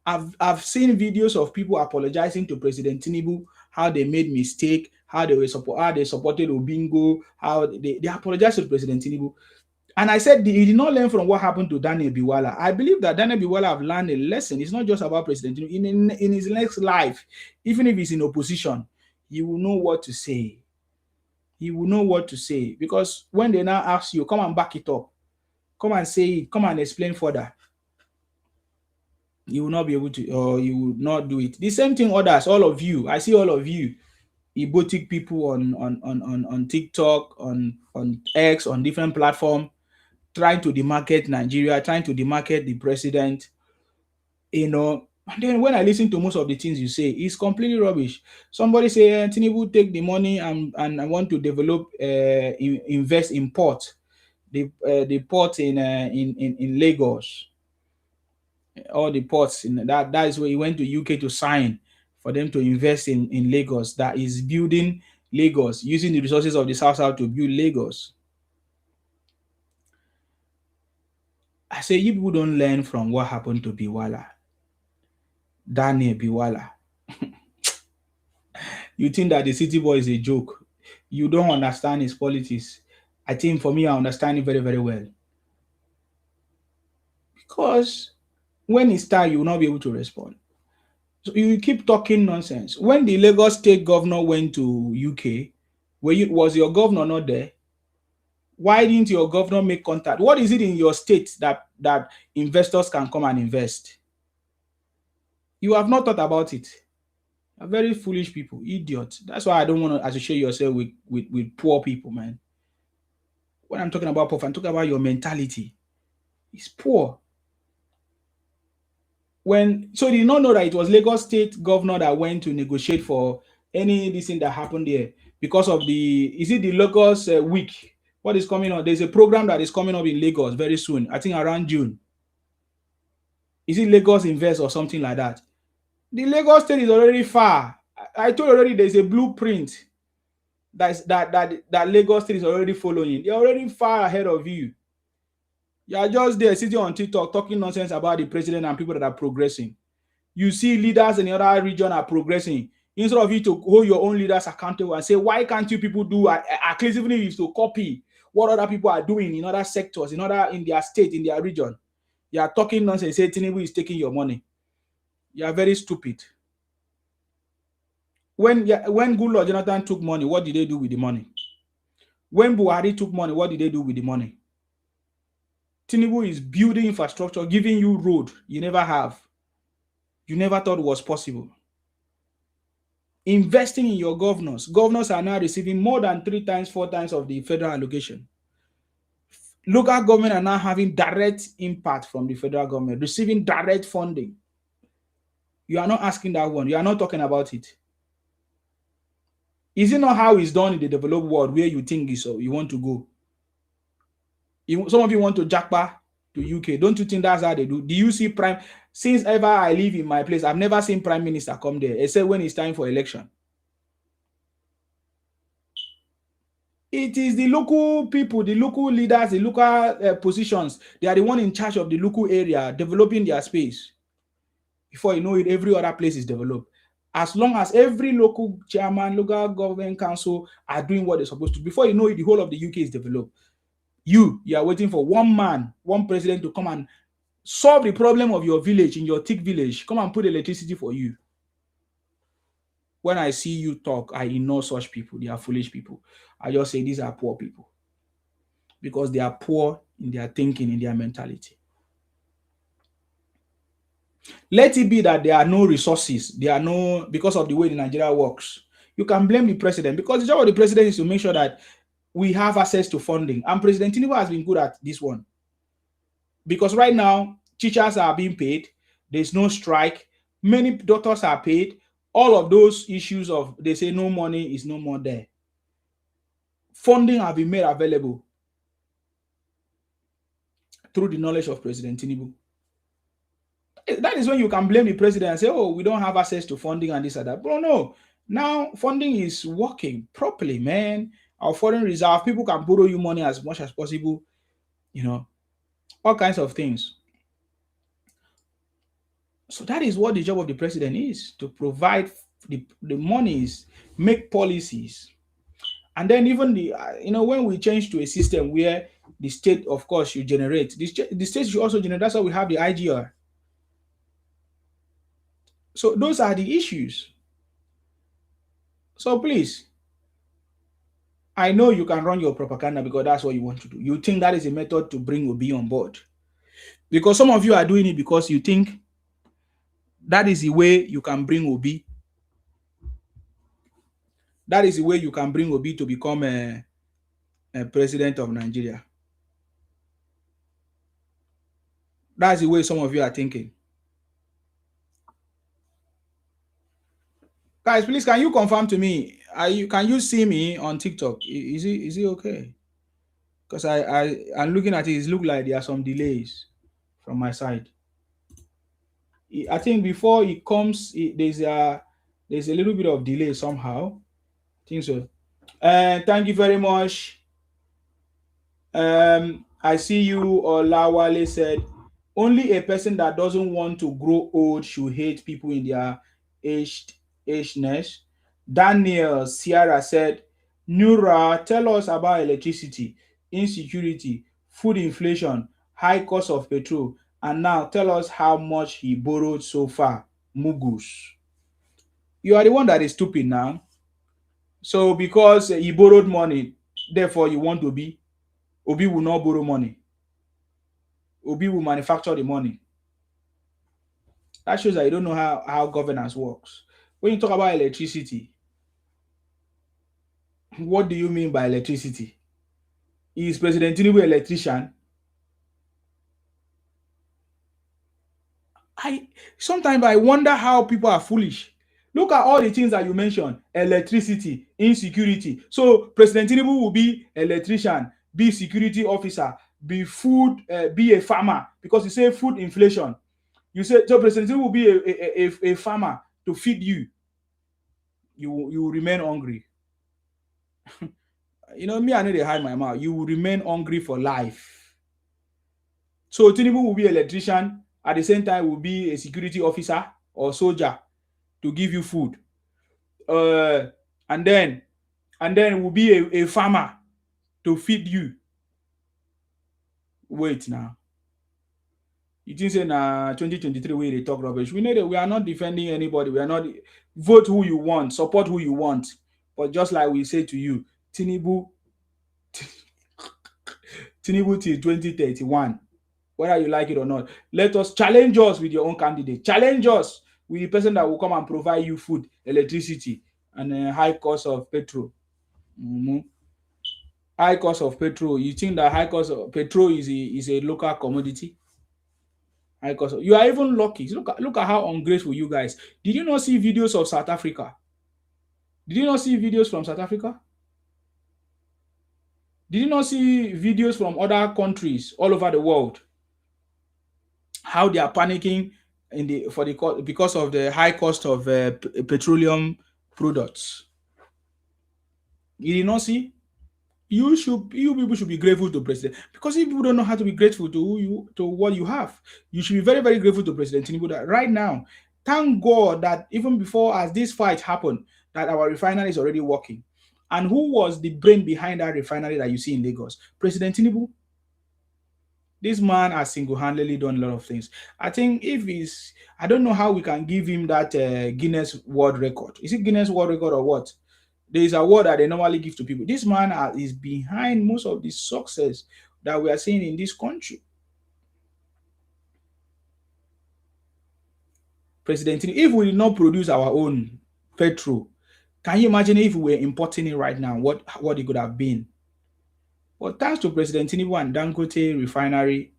I've seen videos of people apologizing to President Tinubu, how they made mistake, how they supported Obingo, how they apologized to President Tinubu. And I said he did not learn from what happened to Daniel Biwala. I believe that Daniel Biwala have learned a lesson. It's not just about President Tinubu. In his next life, even if he's in opposition, he will know what to say. He will know what to say, because when they now ask you, come and back it up, come and say it, come and explain further, you will not be able to, or you will not do it. The same thing others, all of you. I see all of you, Ibotic people on TikTok, on X, on different platforms, trying to demarket Nigeria, trying to demarket the president, And then when I listen to most of the things you say, it's completely rubbish. Somebody say, Tinubu take the money and I want to develop, invest in port, the port in Lagos, all the ports in that is where he went to UK to sign for them to invest in Lagos. That is building Lagos, using the resources of the South to build Lagos. I say, you people don't learn from what happened to Biwala. Daniel Biwala. You think that the city boy is a joke. You don't understand his politics. I think for me, I understand it very, very well. Because when he starts, you will not be able to respond. So you keep talking nonsense. When the Lagos state governor went to UK, was your governor not there? Why didn't your governor make contact? What is it in your state that investors can come and invest? You have not thought about it. You're very foolish people, idiots. That's why I don't want to associate yourself with poor people, man. When I'm talking about poor, I'm talking about your mentality. It's poor. So did you not know that it was Lagos state governor that went to negotiate for any this thing that happened there because of is it the Lagos week? What is coming on? There's a program that is coming up in Lagos very soon. I think around June. Is it Lagos Invest or something like that? The Lagos state is already far. I told you already there's a blueprint that Lagos state is already following. They're already far ahead of you. You are just there sitting on TikTok talking nonsense about the president and people that are progressing. You see leaders in the other region are progressing. Instead of you to hold your own leaders accountable and say, why can't you people do at least even if you to copy what other people are doing in other sectors, in their state, in their region? You are talking nonsense, say Tinubu is taking your money. You are very stupid. When Goodluck Jonathan took money, what did they do with the money? When Buhari took money, what did they do with the money? Tinubu is building infrastructure, giving you road you never have. You never thought it was possible. Investing in your governors. Governors are now receiving more than 3 times, 4 times of the federal allocation. Local government are now having direct impact from the federal government, receiving direct funding. You are not asking that one. You are not talking about it. Is it not how it's done in the developed world where you think is so you want to go? Some of you want to jackpot to UK. Don't you think that's how they do? Do you see since ever I live in my place, I've never seen prime minister come there, except when it's time for election. It is the local people, the local leaders, the local positions. They are the one in charge of the local area, developing their space. Before you know it, every other place is developed. As long as every local chairman, local government council are doing what they're supposed to, before you know it, the whole of the UK is developed. You are waiting for one man, one president to come and solve the problem of your village, in your thick village. Come and put electricity for you. When I see you talk, I ignore such people. They are foolish people. I just say these are poor people. Because they are poor in their thinking, in their mentality. Let it be that there are no resources. There are no, because of the way the Nigeria works. You can blame the president, because the job of the president is to make sure that we have access to funding. And President Tinubu has been good at this one. Because right now, teachers are being paid. There's no strike. Many doctors are paid. All of those issues of, they say no money is no more there. Funding have been made available through the knowledge of President Tinubu. That is when you can blame the president and say, oh, we don't have access to funding and this and that. But no, now funding is working properly, man. Our foreign reserve, people can borrow you money as much as possible, you know, all kinds of things. So that is what the job of the president is, to provide the monies, make policies. And then even when we change to a system where the state, of course, you generate, the state should also generate. That's why we have the IGR. So those are the issues. So please, I know you can run your propaganda because that's what you want to do. You think that is a method to bring Obi on board. Because some of you are doing it because you think that is the way you can bring Obi. That is the way you can bring Obi to become a president of Nigeria. That's the way some of you are thinking. Guys, please, can you confirm to me? Can you see me on TikTok? Is it okay? Because I'm looking at it. It looks like there are some delays from my side. I think before it comes, there's a little bit of delay somehow. I think so. Thank you very much. I see you. Olawale said, only a person that doesn't want to grow old should hate people in their ageness. Daniel Sierra said, Nura, tell us about electricity, insecurity, food inflation, high cost of petrol, and now tell us how much he borrowed so far. Mugus. You are the one that is stupid now. So because he borrowed money, therefore you want Obi. Obi will not borrow money. Obi will manufacture the money. That shows that you don't know how governance works. When you talk about electricity, what do you mean by electricity? Is President Tinubu an electrician? Sometimes I wonder how people are foolish. Look at all the things that you mentioned: electricity, insecurity. So President Tinubu will be electrician, be security officer, be food, be a farmer, because you say food inflation. You say so President Tinubu will be a farmer to feed you. You will remain hungry. You know me, I know they hide my mouth. You will remain hungry for life. So Tinubu will be electrician, at the same time will be a security officer or soldier to give you food. And then will be a farmer to feed you. Wait now. You think say na 2023 we they talk rubbish? We know that we are not defending anybody. We are not vote who you want, support who you want. But just like we say to you, Tinubu till 2031. Whether you like it or not, let us challenge us with your own candidate. Challenge us with the person that will come and provide you food, electricity, and a high cost of petrol. High cost of petrol. You think that high cost of petrol is a local commodity? High cost. You are even lucky. Look at how ungrateful you guys. Did you not see videos of South Africa? Did you not see videos from South Africa? Did you not see videos from other countries all over the world? How they are panicking because of the high cost of petroleum products. You did not see? You people should be grateful to President, because if people don't know how to be grateful to what you have, you should be very, very grateful to President Tinubu that right now. Thank God that even before as this fight happened, that our refinery is already working. And who was the brain behind that refinery that you see in Lagos? President Tinubu. This man has single-handedly done a lot of things. I think I don't know how we can give him that Guinness World Record. Is it Guinness World Record or what? There is a award that they normally give to people. This man is behind most of the success that we are seeing in this country. President, if we did not produce our own petrol, can you imagine if we were importing it right now, what it could have been? But thanks to President Tinubu and Dangote refinery,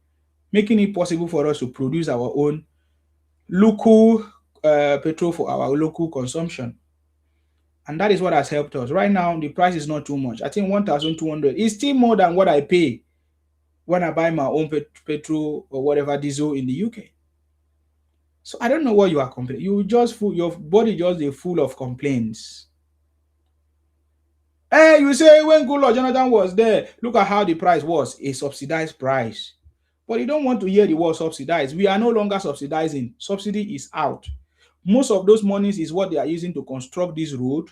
making it possible for us to produce our own local petrol for our local consumption. And that is what has helped us. Right now, the price is not too much. I think 1,200 is still more than what I pay when I buy my own petrol or whatever diesel in the UK. So I don't know what you are complaining. Your body just is full of complaints. Hey, you say when Goodluck Jonathan was there, look at how the price was, a subsidized price. But you don't want to hear the word subsidized. We are no longer subsidizing. Subsidy is out. Most of those monies is what they are using to construct this road.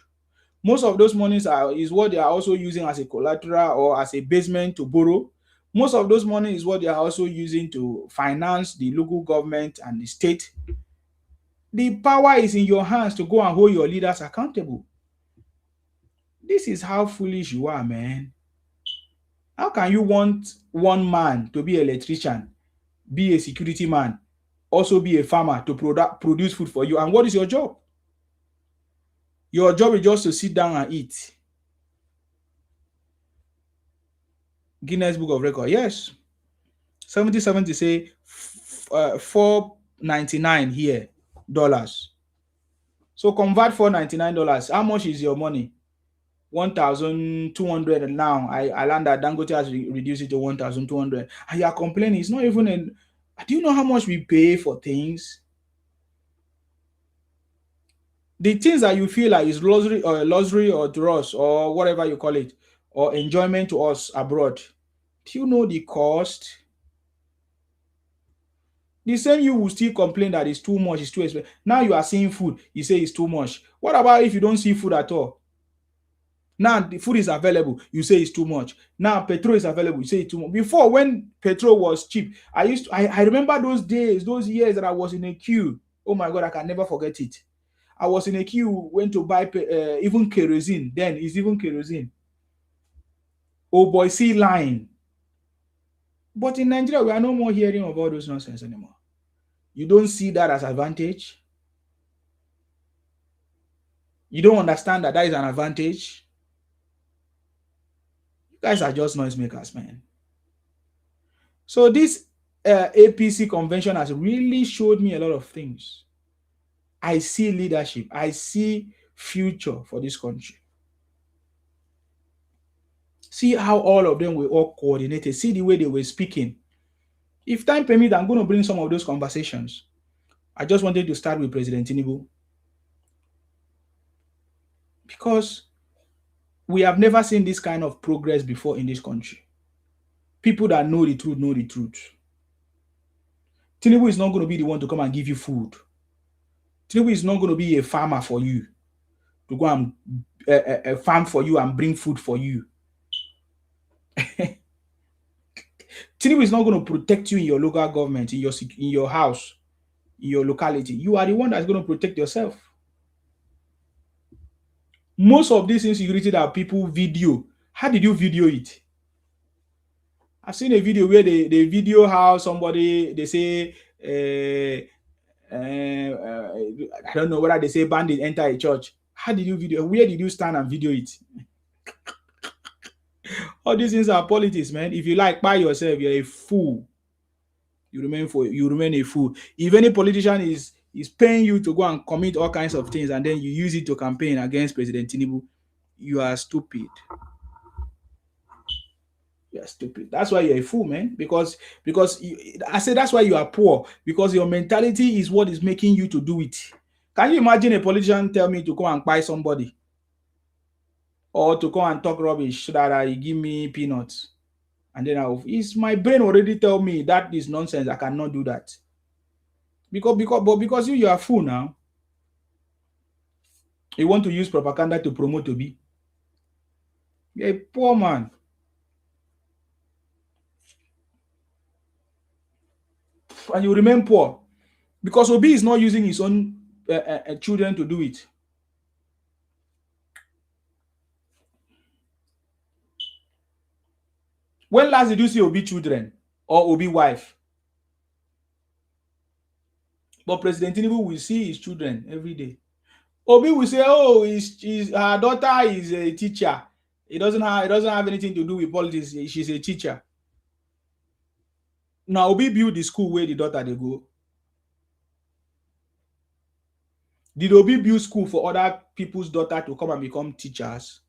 Most of those monies is what they are also using as a collateral or as a basement to borrow. Most of those money is what they are also using to finance the local government and the state. The power is in your hands to go and hold your leaders accountable. This is how foolish you are, man. How can you want one man to be an electrician, be a security man, also be a farmer to produce food for you? And what is your job? Your job is just to sit down and eat. Guinness Book of Record, yes. 70 say $4.99 here dollars. So convert $4.99. How much is your money? 1,200 now. I learned that Dangote has reduced it to 1,200. And you are complaining. It's not even do you know how much we pay for things? The things that you feel like is luxury or to us or whatever you call it, or enjoyment to us abroad. Do you know the cost? The same you will still complain that it's too much, it's too expensive. Now you are seeing food, you say it's too much. What about if you don't see food at all? Now the food is available, you say it's too much. Now petrol is available, you say it's too much. Before, when petrol was cheap, I remember those days, those years that I was in a queue. Oh my God, I can never forget it. I was in a queue, went to buy even kerosene. Then it's even kerosene. Oh boy, see line. But in Nigeria, we are no more hearing of all those nonsense anymore. You don't see that as advantage. You don't understand that is an advantage. You guys are just noisemakers, man. So this APC convention has really showed me a lot of things. I see leadership. I see future for this country. See how all of them were all coordinated. See the way they were speaking. If time permits, I'm going to bring some of those conversations. I just wanted to start with President Tinubu because we have never seen this kind of progress before in this country. People that know the truth know the truth. Tinubu is not going to be the one to come and give you food. Tinubu is not going to be a farmer for you to go and farm for you and bring food for you. Tinubu is not going to protect you in your local government, in your house, in your locality. You are the one that's going to protect yourself. Most of these insecurity that people video, how did you video it? I've seen a video where they video how somebody, they say, I don't know whether they say bandit enter a church. How did you video? Where did you stand and video it? All these things are politics, man. If you like by yourself, you're a fool. You remain a fool. If any politician is paying you to go and commit all kinds of things and then you use it to campaign against President Tinubu, you are stupid. You're stupid. That's why you're a fool, man. Because I say that's why you are poor, because your mentality is what is making you to do it. Can you imagine a politician tell me to go and buy somebody or to go and talk rubbish so that he give me peanuts? And then my brain already tell me that is nonsense. I cannot do that. Because you are a fool now. You want to use propaganda to promote Obi. You're a poor man. And you remain poor because Obi is not using his own children to do it. When last did you see Obi children or Obi wife? But President Tinubu will see his children every day. Obi will say, "Oh, her daughter is a teacher. It doesn't have anything to do with politics. She's a teacher." Now Obi build the school where the daughter they go. Did Obi build school for other people's daughter to come and become teachers?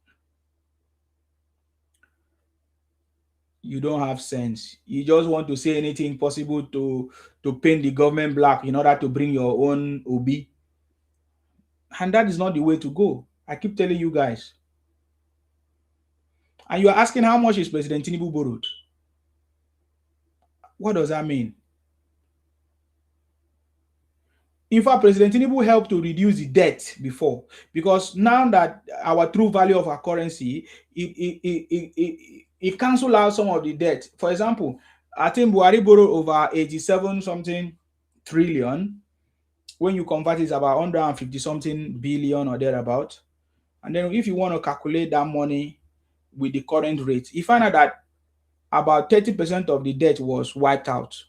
You don't have sense. You just want to say anything possible to paint the government black in order to bring your own Obi. And that is not the way to go. I keep telling you guys. And you are asking how much is President Tinubu borrowed? What does that mean? In fact, President Tinubu helped to reduce the debt before, because now that our true value of our currency, it cancelled out some of the debt. For example, I think Buhari borrowed over 87 something trillion. When you convert it, it's about 150 something billion or thereabout. And then if you want to calculate that money with the current rate, you find out that about 30% of the debt was wiped out.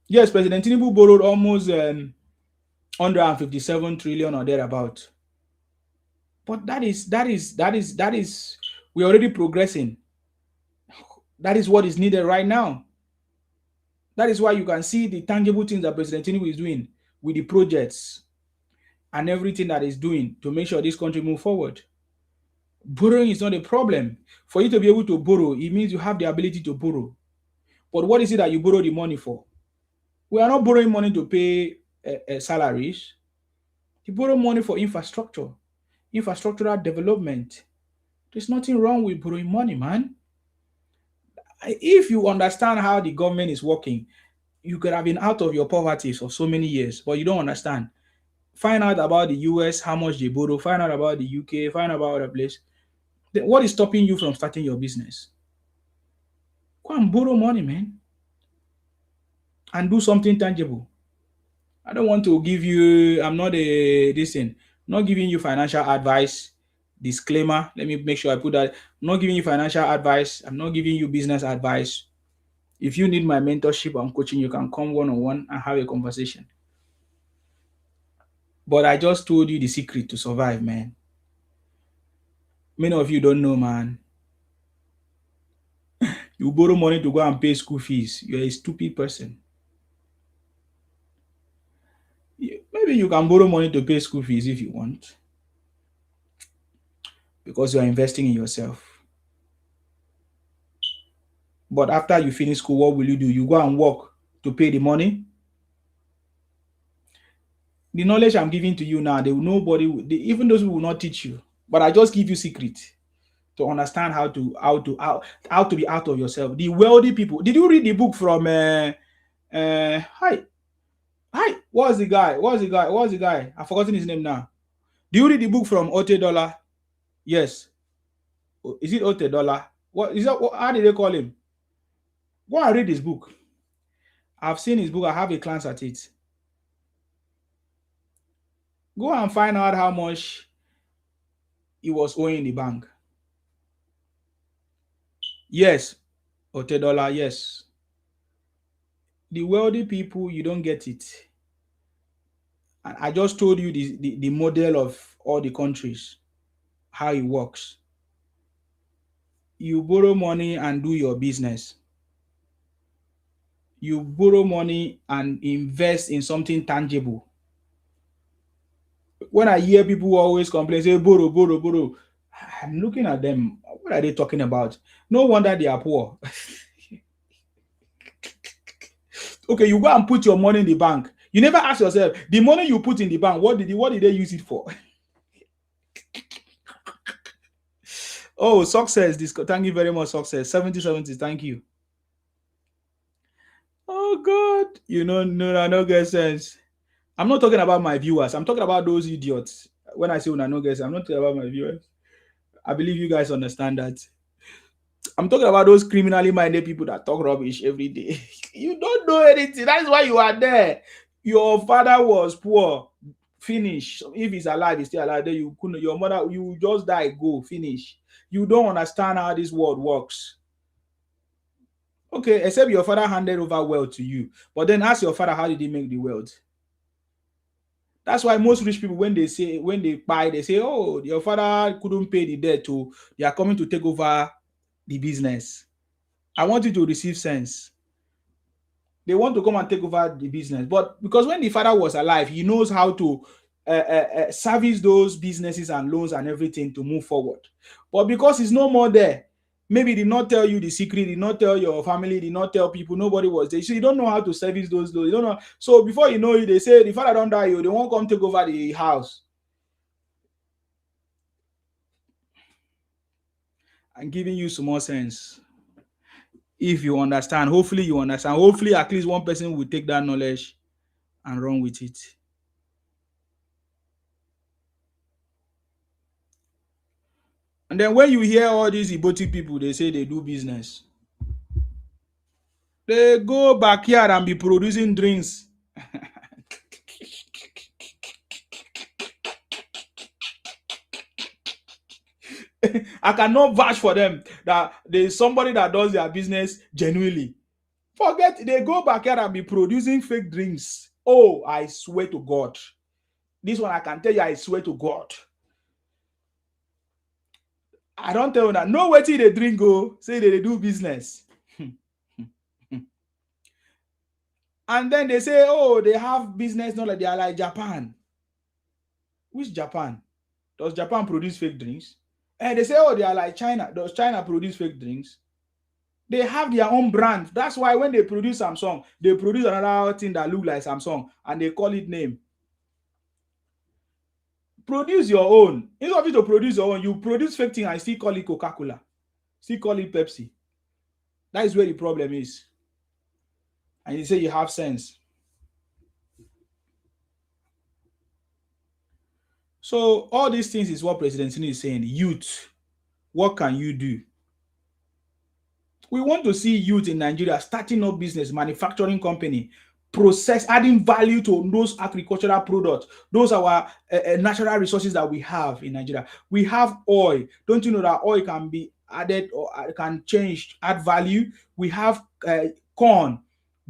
Yes, President Tinubu borrowed almost 157 trillion or thereabout. But that is we're already progressing. That is what is needed right now. That is why you can see the tangible things that President Tinubu is doing with the projects and everything that is doing to make sure this country move forward. Borrowing is not a problem. For you to be able to borrow, it means you have the ability to borrow. But what is it that you borrow the money for? We are not borrowing money to pay salaries. You borrow money for infrastructure, infrastructural development. There's nothing wrong with borrowing money, man. If you understand how the government is working, you could have been out of your poverty for so many years, but you don't understand. Find out about the US, how much they borrow. Find out about the UK. Find out about other place. Then what is stopping you from starting your business? Go and borrow money, man, and do something tangible. I don't want to give you, I'm not not giving you financial advice. Disclaimer, let me make sure I put that. I'm not giving you financial advice. I'm not giving you business advice. If you need my mentorship and coaching, you can come one-on-one and have a conversation. But I just told you the secret to survive, man. Many of you don't know, man. You borrow money to go and pay school fees. You're a stupid person. Maybe you can borrow money to pay school fees if you want, because you are investing in yourself. But after you finish school, what will you do? You go and work to pay the money. The knowledge I'm giving to you now, even those who will not teach you. But I just give you secret to understand how to be out of yourself. The wealthy people. Did you read the book from hi? What's the guy? I've forgotten his name now. Do you read the book from Ote Dollar? Yes. Is it Ote Dollar? What is that? How did they call him? Go and read his book. I've seen his book. I have a glance at it. Go and find out how much he was owing the bank. Yes. Ote Dollar, yes. The wealthy people, you don't get it. And I just told you the model of all the countries, how it works. You borrow money and do your business. You borrow money and invest in something tangible. When I hear people always complain, say, borrow, I'm looking at them. What are they talking about? No wonder they are poor. Okay, you go and put your money in the bank. You never ask yourself, the money you put in the bank, what did they use it for? Oh, success. Thank you very much, success. 70, thank you. Oh, God. No get sense. I'm not talking about my viewers. I'm talking about those idiots. When I say no get sense, I'm not talking about my viewers. I believe you guys understand that. I'm talking about those criminally minded people that talk rubbish every day. You don't know anything. That's why you are there. Your father was poor. Finish. If he's alive, he's still alive. Then your mother, you just die, go, finish. You don't understand how this world works. Okay, except your father handed over wealth to you. But then ask your father, how did he make the wealth? That's why most rich people, when they buy, they say, oh, your father couldn't pay the debt, so they are coming to take over the business. I want you to receive sense. They want to come and take over the business. But because when the father was alive, he knows how to service those businesses and loans and everything to move forward. But because he's no more there, maybe he did not tell you the secret, did not tell your family, did not tell people, nobody was there. So you don't know how to service those loans. You don't know. So before you know it, they say the father don't die, they won't come take over the house. I'm giving you some more sense. If you understand, hopefully you understand. Hopefully at least one person will take that knowledge and run with it. And then when you hear all these Igboti people, they say they do business. They go backyard and be producing drinks. I cannot vouch for them that there's somebody that does their business genuinely. Forget, they go backyard and be producing fake drinks. Oh, I swear to God. This one I can tell you, I swear to God. I don't tell you that. No way till they drink, go say they do business. And then they say, oh, they have business, not like they are like Japan. Which Japan? Does Japan produce fake drinks? And they say, oh, they are like China. Does China produce fake drinks? They have their own brand. That's why when they produce Samsung, they produce another thing that looks like Samsung and they call it name. Produce your own. Instead of you to produce your own, you produce fake thing and still call it Coca-Cola. Still call it Pepsi. That is where the problem is. And you say you have sense. So all these things is what President Tinubu is saying. Youth, what can you do? We want to see youth in Nigeria starting up business, manufacturing company, adding value to those agricultural products. Those are our natural resources that we have in Nigeria. We have oil. Don't you know that oil can be added or can add value? We have corn,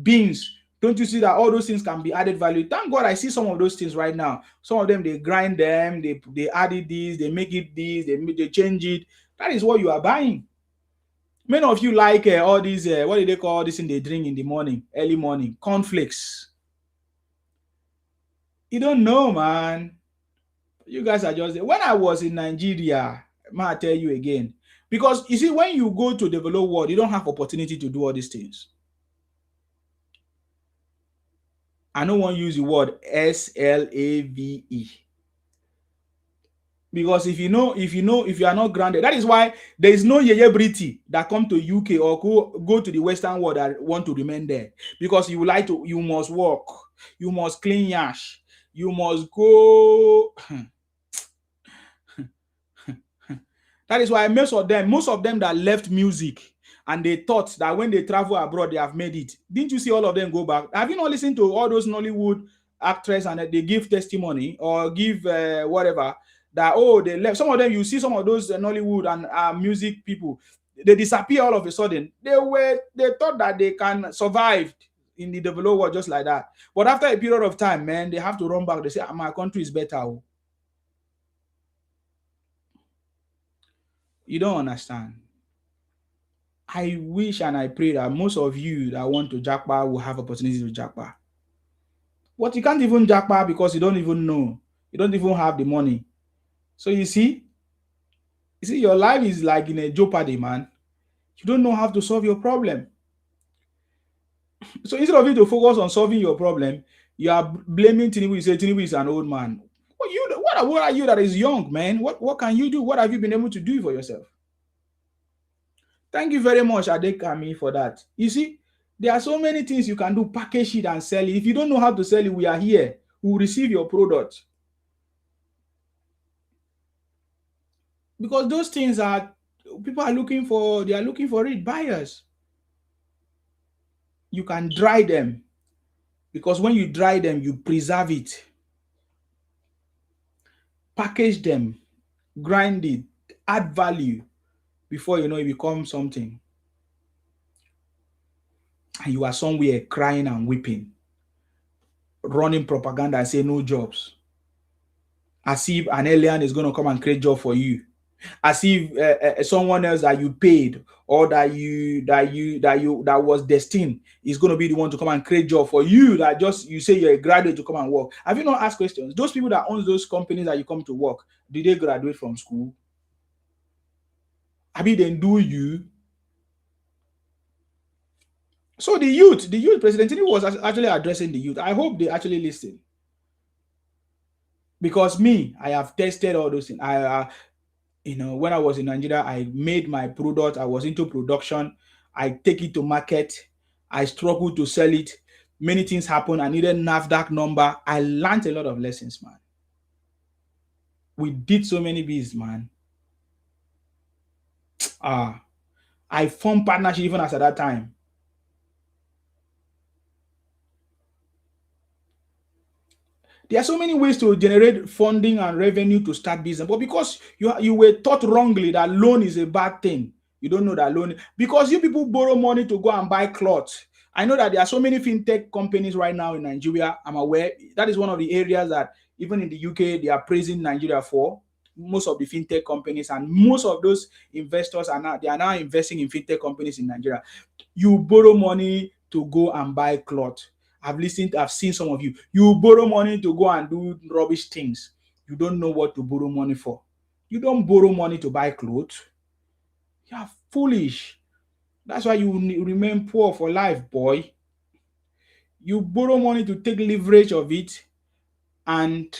beans. Don't you see that all those things can be added value? Thank God I see some of those things right now. Some of them, they grind them, they added this, they make it this, they change it. That is what you are buying. Many of you like all these, what do they call this thing they drink in the morning, early morning? Cornflakes. You don't know, man. You guys are just when I was in Nigeria, I tell you again. Because you see, when you go to develop world, you don't have opportunity to do all these things. I don't want to use the word SLAVE. Because if you are not grounded, that is why there is no Briti that come to UK or go to the Western world that want to remain there. Because you must work, you must clean yash, you must go. That is why most of them that left music and they thought that when they travel abroad they have made it. Didn't you see all of them go back? Have you not listened to all those Nollywood actresses and they give testimony or give whatever that they left? Some of them, you see some of those Nollywood and music people, they disappear all of a sudden. They thought that they can survive in the developed world just like that. But after a period of time, man, they have to run back. They say, my country is better. You don't understand. I wish and I pray that most of you that want to jackpot will have opportunity to jackpot. But you can't even jackpot because you don't even know. You don't even have the money. So you see, your life is like in a jeopardy, man. You don't know how to solve your problem. So instead of you to focus on solving your problem, you are blaming Tinubu. You say Tinubu is an old man. What are you that is young, man? What can you do? What have you been able to do for yourself? Thank you very much, Adekami, for that. You see, there are so many things you can do, package it and sell it. If you don't know how to sell it, we are here. We will receive your product. Because those things people are looking for, they are looking for it, buyers. You can dry them. Because when you dry them, you preserve it. Package them, grind it, add value. Before you know it becomes something. And you are somewhere crying and weeping, running propaganda and say no jobs. As if an alien is going to come and create job for you. As if someone else that you paid or that was destined is going to be the one to come and create job for you, that just you say you're a graduate to come and work. Have you not asked questions? Those people that own those companies that you come to work, did they graduate from school? Have you then do you? So the youth, President Tinubu was actually addressing the youth. I hope they actually listen. Because me, I have tested all those things. When I was in Nigeria, I made my product. I was into production. I take it to market. I struggled to sell it. Many things happened. I needed NAFDAC number. I learned a lot of lessons, man. We did so many business, man. I formed partnership even as at that time. There are so many ways to generate funding and revenue to start business, but because you were taught wrongly that loan is a bad thing, you don't know that loan, because you people borrow money to go and buy clothes. I know that there are so many fintech companies right now in Nigeria. I'm aware that is one of the areas that even in the UK they are praising Nigeria for. Most of the fintech companies and most of those investors are now investing in fintech companies in Nigeria. You borrow money to go and buy clothes. I've seen some of you. You borrow money to go and do rubbish things. You don't know what to borrow money for. You don't borrow money to buy clothes. You are foolish. That's why you remain poor for life, boy. You borrow money to take leverage of it and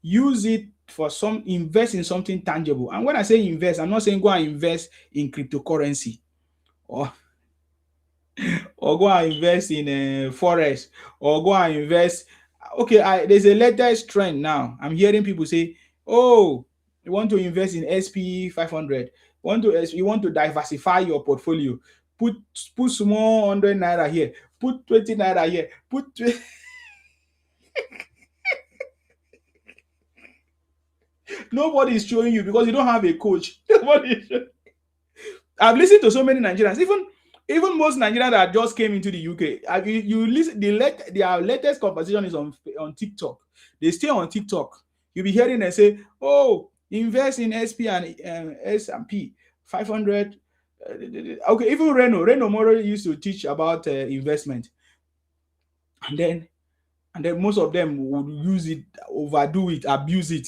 use it for invest in something tangible. And when I say invest, I'm not saying go and invest in cryptocurrency or go and invest in forex or go and invest. Okay, there's a latest trend now. I'm hearing people say, "Oh, you want to invest in SP 500? You want to diversify your portfolio? Put small 100 naira here. Put 20 naira here. Put." Nobody is showing you because you don't have a coach. I've listened to so many Nigerians, even most Nigerians that just came into the UK. You listen, their latest conversation is on TikTok. They stay on TikTok. You'll be hearing them say, "Oh, invest in SP and S&P 500." Okay, even Reno Moro used to teach about investment. And then And then most of them would use it, overdo it, abuse it.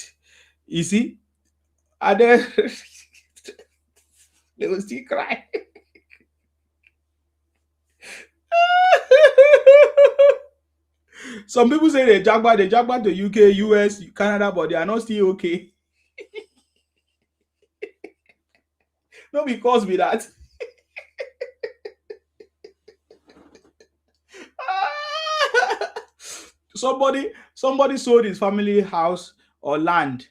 You see? And then they will still cry. Some people say they jackpot to UK, US, Canada, but they are not still okay. No, because with that. Somebody sold his family house or land,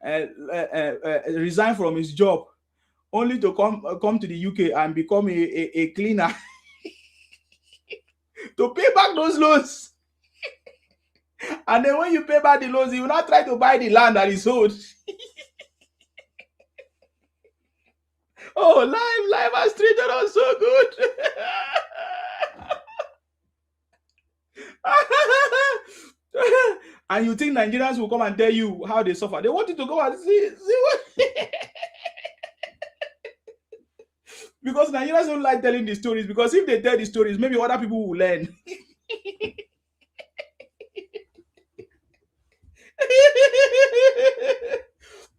resigned from his job, only to come to the UK and become a cleaner to pay back those loans. And then when you pay back the loans, you will not try to buy the land that is sold. Oh, life has treated us so good. And you think Nigerians will come and tell you how they suffer? They want you to go and see what. Because Nigerians don't like telling the stories, because if they tell the stories, maybe other people will learn.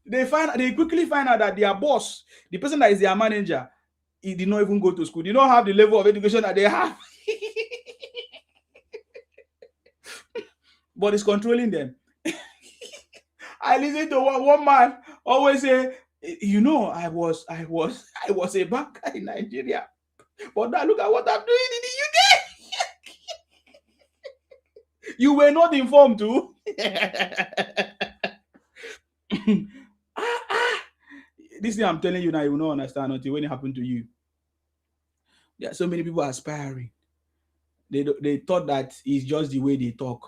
They quickly find out that their boss, the person that is their manager, he did not even go to school. They don't have the level of education that they have. But it's controlling them. I listen to one man always say, you know, I was a banker in Nigeria, but now look at what I'm doing in the UK. You were not informed too. This thing I'm telling you now, you will not understand until when it happened to you. There are so many people aspiring. They thought that it's just the way they talk.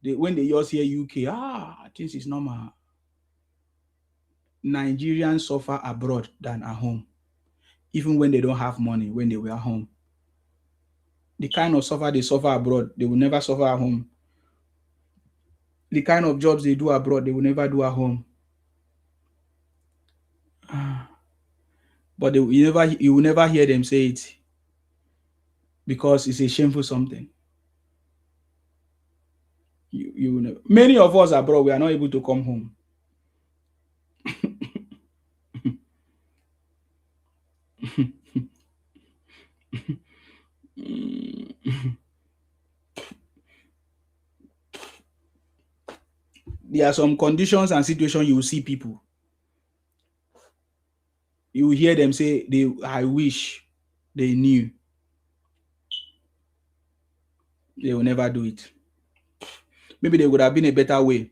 When they just hear UK, this is normal. Nigerians suffer abroad than at home, even when they don't have money. When they were at home, the kind of suffer they suffer abroad, they will never suffer at home. The kind of jobs they do abroad, they will never do at home. But you will never hear them say it, because it's a shameful something. You know, many of us abroad, we are not able to come home. There are some conditions and situations you will see people. You will hear them say, I wish they knew. They will never do it. Maybe there would have been a better way.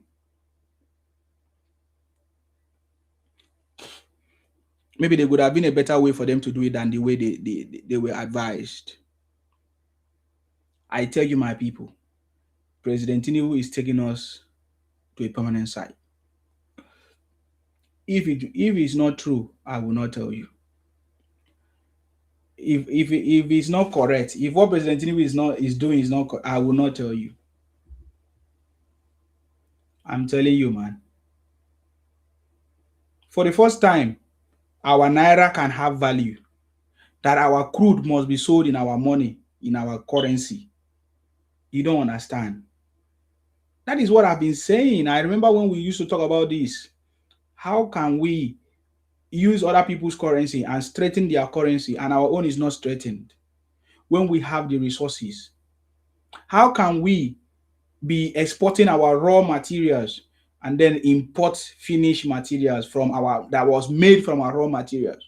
Maybe there would have been a better way for them to do it than the way they were advised. I tell you, my people, President Tinubu is taking us to a permanent site. If it's not true, I will not tell you. If it's not correct, if what President Tinubu is doing is not, I will not tell you. I'm telling you, man. For the first time, our naira can have value. That our crude must be sold in our money, in our currency. You don't understand. That is what I've been saying. I remember when we used to talk about this. How can we use other people's currency and strengthen their currency, and our own is not strengthened when we have the resources? How can we be exporting our raw materials and then import finished materials from that was made from our raw materials?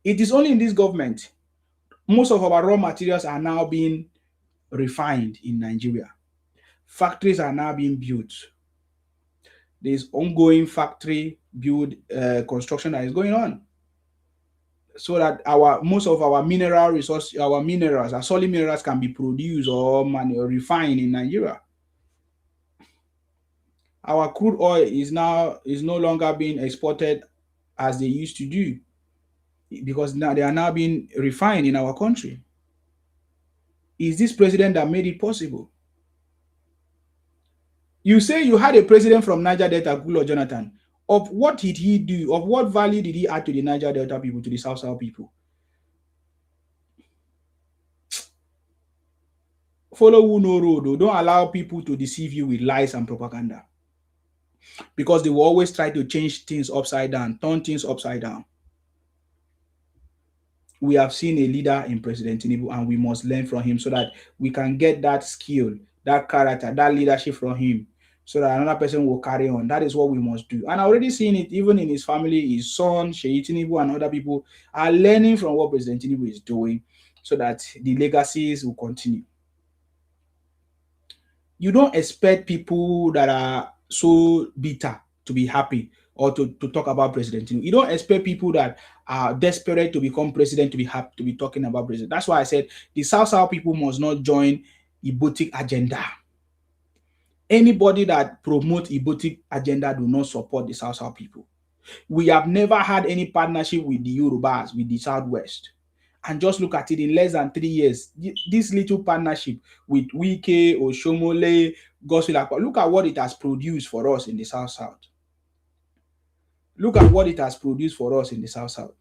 It is only in this government. Most of our raw materials are now being refined in Nigeria. Factories are now being built. There's ongoing factory build construction that is going on, so that most of our mineral resources, our minerals, our solid minerals, can be produced or refined in Nigeria. Our crude oil is no longer being exported as they used to do, because now they are now being refined in our country. Is this president that made it possible? You say you had a president from Niger Delta, Goodluck Jonathan. Of what did he do? Of what value did he add to the Niger Delta people, to the South people? follow who no road. Though. Don't allow people to deceive you with lies and propaganda, because they will always try to change things upside down, turn things upside down. We have seen a leader in President Tinubu, and we must learn from him so that we can get that skill, that character, that leadership from him, so that another person will carry on. That is what we must do. And I already seen it even in his family. His son, Sheyi Tinubu, and other people are learning from what President Tinubu is doing so that the legacies will continue. You don't expect people that are so bitter to be happy or to talk about President Tinubu. You don't expect people that are desperate to become president to be happy to be talking about president. That's why I said the South people must not join Ibotic agenda. Anybody that promotes Ibotic agenda do not support the South people. We have never had any partnership with the Yorubas, with the Southwest. And just look at it, in less than 3 years, this little partnership with Wike, Oshomole, Gospel, look at what it has produced for us in the South. Look at what it has produced for us in the South.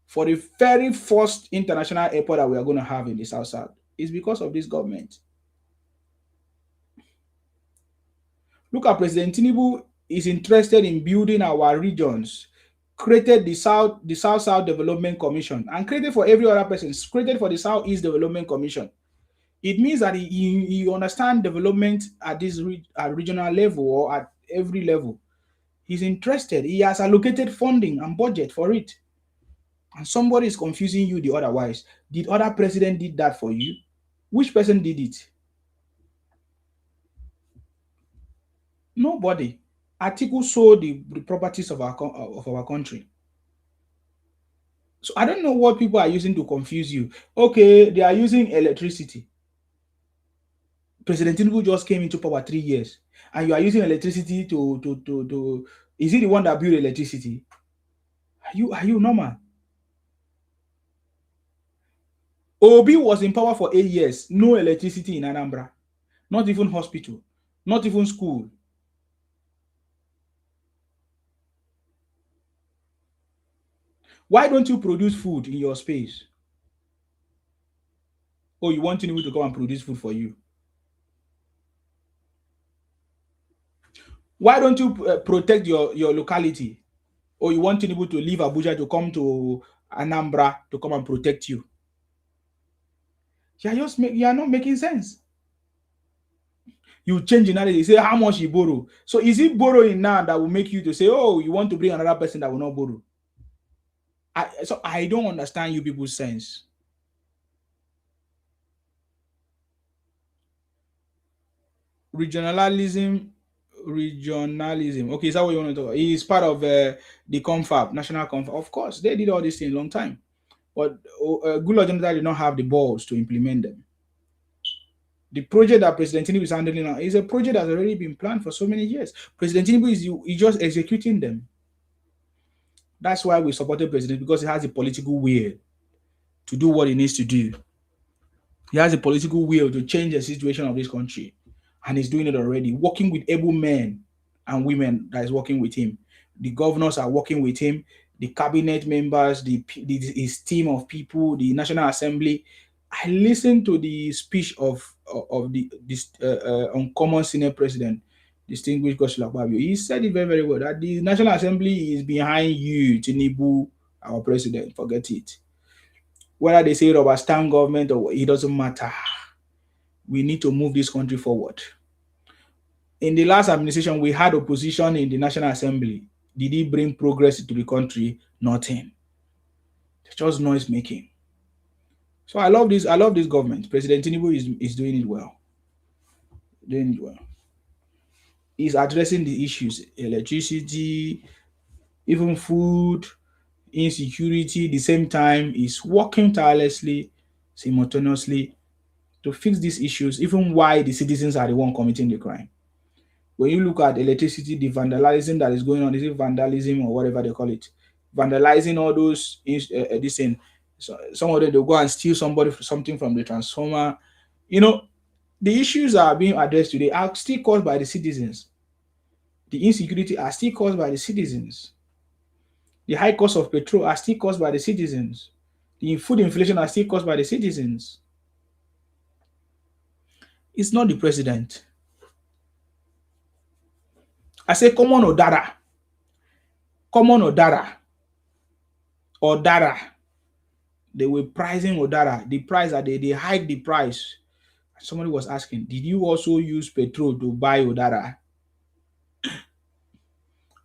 For the very first international airport that we are going to have in the South, is because of this government. Look at President Tinubu is interested in building our regions, created the South Development Commission, and created for every other person, created for the Southeast Development Commission. It means that he understands development at this regional level or at every level. He's interested. He has allocated funding and budget for it. And somebody is confusing you the otherwise. Did other president did that for you? Which person did it? Nobody. Atiku sold the properties of our country. So I don't know what people are using to confuse you. Okay, they are using electricity. President Tinubu just came into power 3 years, and you are using electricity to is he the one that built electricity? Are you normal? Obi was in power for 8 years, no electricity in Anambra, not even hospital, not even school. Why don't you produce food in your space? Oh, you want Tinubu to come and produce food for you? Why don't you protect your locality? Or you want Tinubu to leave Abuja to come to Anambra to come and protect you? You are not making sense. You change in you say how much you borrow. So is it borrowing now that will make you to say, oh, you want to bring another person that will not borrow? So I don't understand you people's sense. Regionalism. Okay, is that what you want to talk about? He is part of the Confab, National Confab. Of course, they did all this thing a long time. But Goodluck Jonathan did not have the balls to implement them. The project that President Tinubu is handling now is a project that has already been planned for so many years. President Tinubu is just executing them. That's why we supported President, because he has a political will to do what he needs to do. He has a political will to change the situation of this country. And he's doing it already, working with able men and women that is working with him. The governors are working with him, the cabinet members, his team of people, the National Assembly. I listened to the speech of this uncommon senior president, distinguished Gospel Akpabio. He said it very, very well, that the National Assembly is behind you, Tinubu, our president. Forget it. Whether they say rubber stamp government or it doesn't matter. We need to move this country forward. In the last administration, we had opposition in the National Assembly. Did it bring progress to the country? Nothing. It's just noise making. So I love this. I love this government. President Tinubu is doing it well. He's addressing the issues: electricity, even food, insecurity. At the same time, he's working tirelessly, simultaneously, to fix these issues, even while the citizens are the one committing the crime. When you look at electricity, the vandalism that is going on, is it vandalism or whatever they call it? Vandalizing all those, this thing. So some of them, they'll go and steal something from the transformer. You know, the issues that are being addressed today are still caused by the citizens. The insecurity are still caused by the citizens. The high cost of petrol are still caused by the citizens. The food inflation are still caused by the citizens. It's not the president. I say common Odara. Common Odara. Odara. They were pricing Odara. The price that they hiked the price. Somebody was asking, did you also use petrol to buy Odara?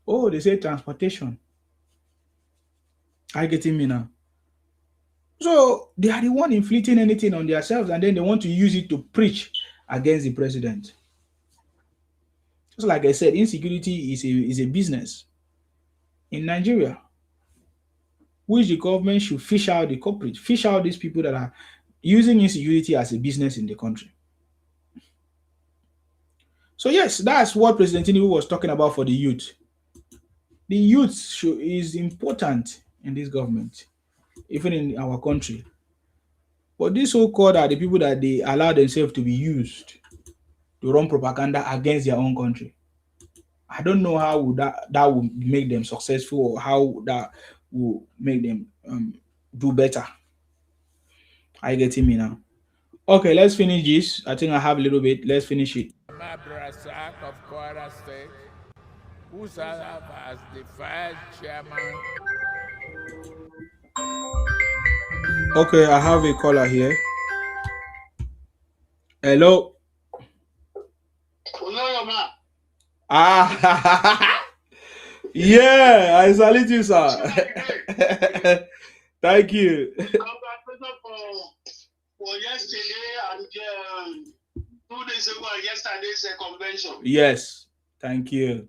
Oh, they say transportation. Are you getting me now? So they are the one inflicting anything on themselves, and then they want to use it to preach against the president. Just like I said, insecurity is a business in Nigeria, which the government should fish out the culprits, fish out these people that are using insecurity as a business in the country. So yes, that's what President Tinubu was talking about for the youth. The youth is important in this government, even in our country. But these so-called are the people that they allow themselves to be used to run propaganda against their own country. I don't know how that will make them successful, or how that will make them do better. Are you getting me now? Okay, let's finish this. I think I have a little bit. Let's finish it. Mabrasak of Kwara State, who served as the vice chairman. Okay, I have a caller here. Hello. Ah, yeah, I salute you, sir. Thank you. Congratulations for yesterday and 2 days ago and yesterday's convention. Yes, thank you.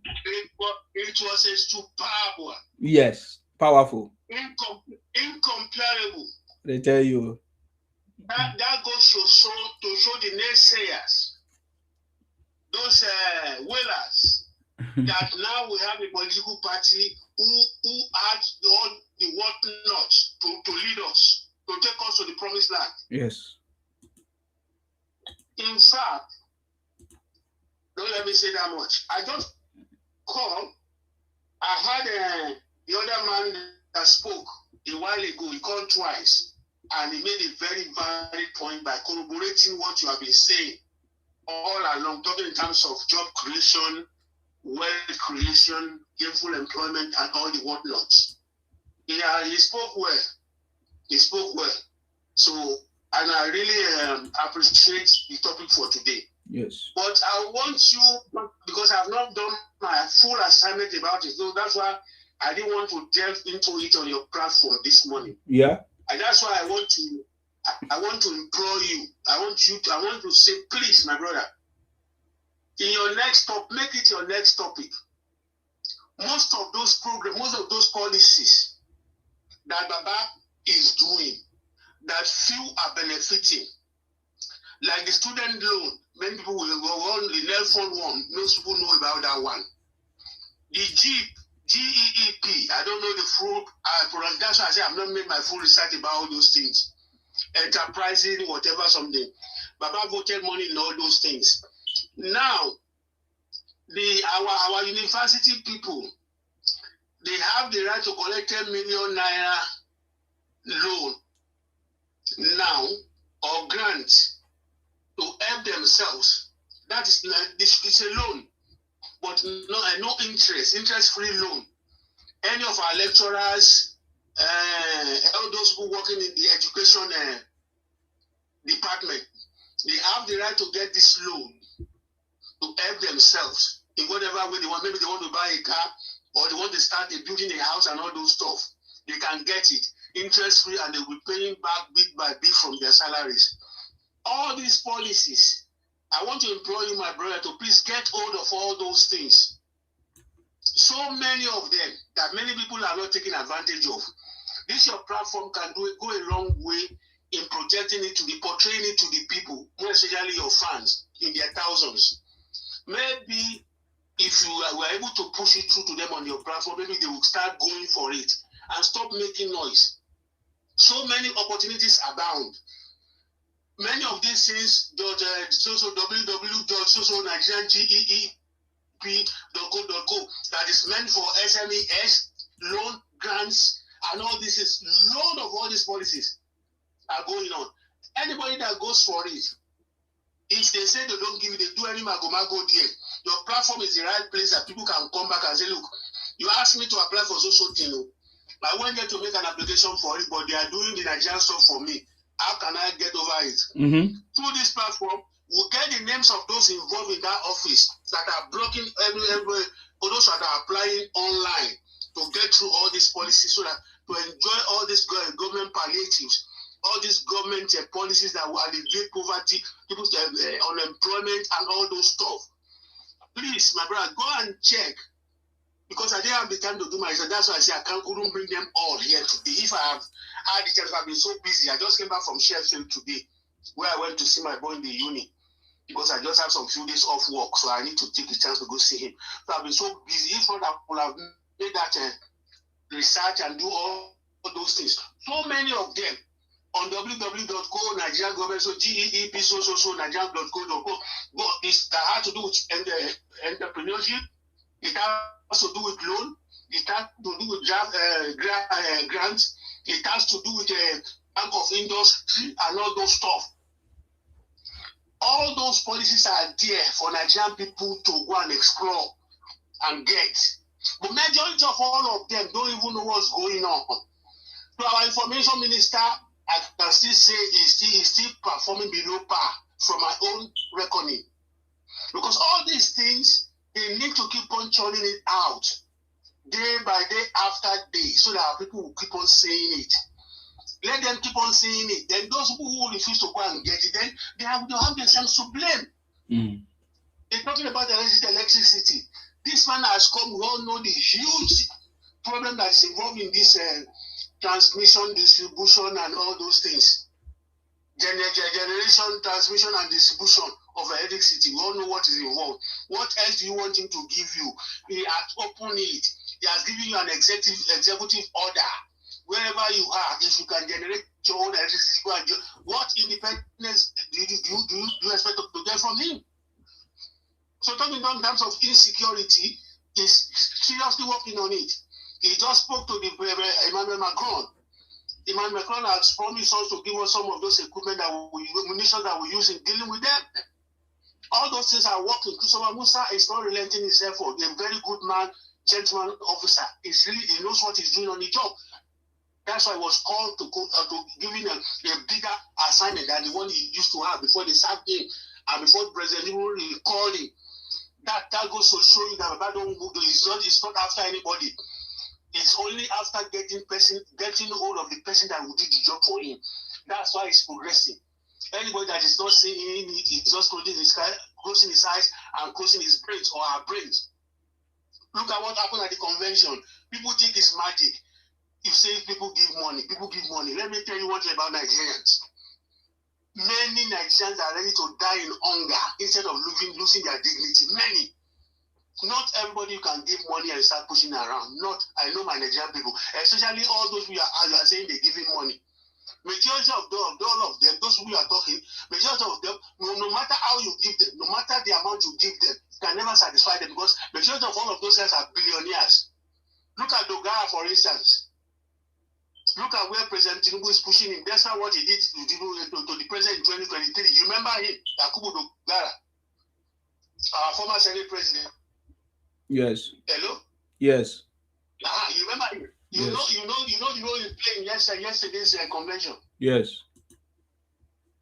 It was a superb one. Yes, powerful. Incomparable. They tell you. That goes to show the naysayers, those whalers, that now we have a political party who has all the whatnot to lead us, to take us to the promised land. Yes. In fact, don't let me say that much. I just called. I had the other man that spoke a while ago. He called twice, and he made a very valid point by corroborating what you have been saying all along, talking in terms of job creation, wealth creation, gainful employment, and all the whatnots. Yeah, he spoke well. He spoke well. So, and I really appreciate the topic for today. Yes. But I want you, because I've not done my full assignment about it, so that's why I didn't want to delve into it on your platform this morning. Yeah. And that's why I want to implore you. I want to say, please, my brother, in your next topic, make it your next topic. Most of those programs, most of those policies that Baba is doing, that few are benefiting, like the student loan. Many people will go on the Nelson one. Most people know about that one. The GEEP, I don't know the full pronunciation. That's why I say I've not made my full research about all those things. Enterprising, whatever, something. Baba voted money in all those things. Now, our university people, they have the right to collect 10 million naira loan now, or grant, to help themselves. That is, it's a loan, but no interest-free loan. Any of our lecturers, all those who working in the education department, they have the right to get this loan to help themselves in whatever way they want. Maybe they want to buy a car, or they want to start building a house and all those stuff. They can get it interest-free, and they will be paying back bit by bit from their salaries. All these policies, I want to implore you, my brother, to please get hold of all those things. So many of them that many people are not taking advantage of. This your platform can go a long way in projecting it, portraying it to the people, more especially your fans in their thousands. Maybe if you were able to push it through to them on your platform, maybe they will start going for it and stop making noise. So many opportunities abound. Many of these things, www.nigeriangeep.co.go, that is meant for SMEs, loan, grants, and all this is load of all these policies are going on. Anybody that goes for it, If they say they don't give you, they do any mago there. Your platform is the right place that people can come back and say, look, you asked me to apply for social thing. I went there to make an application for it, but they are doing the Nigerian stuff for me. How can I get over it? Through this platform, we'll get the names of those involved in that office that are blocking every those that are applying online to get through all these policies so that to enjoy all these government palliatives, all these government policies that will alleviate poverty, people's unemployment and all those stuff. Please, my brother, go and check. Because I didn't have the time to do my research. That's why I say I couldn't bring them all here today. If I have had the chance, I've been so busy. I just came back from Sheffield today, where I went to see my boy in the uni. Because I just have some few days off work, so I need to take the chance to go see him. So I've been so busy. If not, I would have made that research and do all those things. So many of them on www.co Nigerian government, so GEEP, so Nigerian.co.co. This that had to do with entrepreneurship. It has to do with loan. It has to do with grants. It has to do with Bank of Industry and all those stuff. All those policies are there for Nigerian people to go and explore and get. But majority of all of them don't even know what's going on. So our information minister, I can still say, is still performing below par from my own reckoning. Because all these things, they need to keep on churning it out day by day after day so that people will keep on saying it. Let them keep on saying it. Then those who refuse to go and get it, then they'll have themselves to blame. They're talking about electricity. This man has come, we all know the huge problem that is involved in this transmission, distribution, and all those things. Generation, transmission, and distribution of electricity. We all know what is involved. What else do you want him to give you? He has opened it. He has given you an executive order. Wherever you are, if you can generate your own electricity, what independence do you expect to get from him? So talking about in terms of insecurity, he's seriously working on it. He just spoke to Emmanuel Macron. Emmanuel Macron has promised us to give us some of those equipment munitions that we use in dealing with them. All those things are working. Christopher Musa is not relenting his effort. A very good man, gentleman officer. He knows what he's doing on the job. That's why he was called to give him a bigger assignment than the one he used to have before they sacked him and before President Tinubu called him. That goes to show you that Baba don't move. It's not after anybody. It's only after getting hold of the person that will do the job for him. That's why he's progressing. Anybody that is not seeing it is just closing his eyes and closing his brains or our brains. Look at what happened at the convention. People think it's magic. You say people give money. Let me tell you one thing about Nigerians. Many Nigerians are ready to die in hunger instead of losing their dignity. Many. Not everybody can give money and start pushing around. I know my Nigerian people, especially all those who are saying they're giving money. Majority of all of them, those who are talking, majority of them, no matter how you give them, no matter the amount you give them, you can never satisfy them because majority of all of those guys are billionaires. Look at Dogara, for instance. Look at where President Tinubu is pushing him. That's not what he did to the president in 2023. You remember him, Yakubu Dogara, our former Senate president. Yes. Hello? Yes. You remember him? You know the role he's playing yesterday's convention. Yes.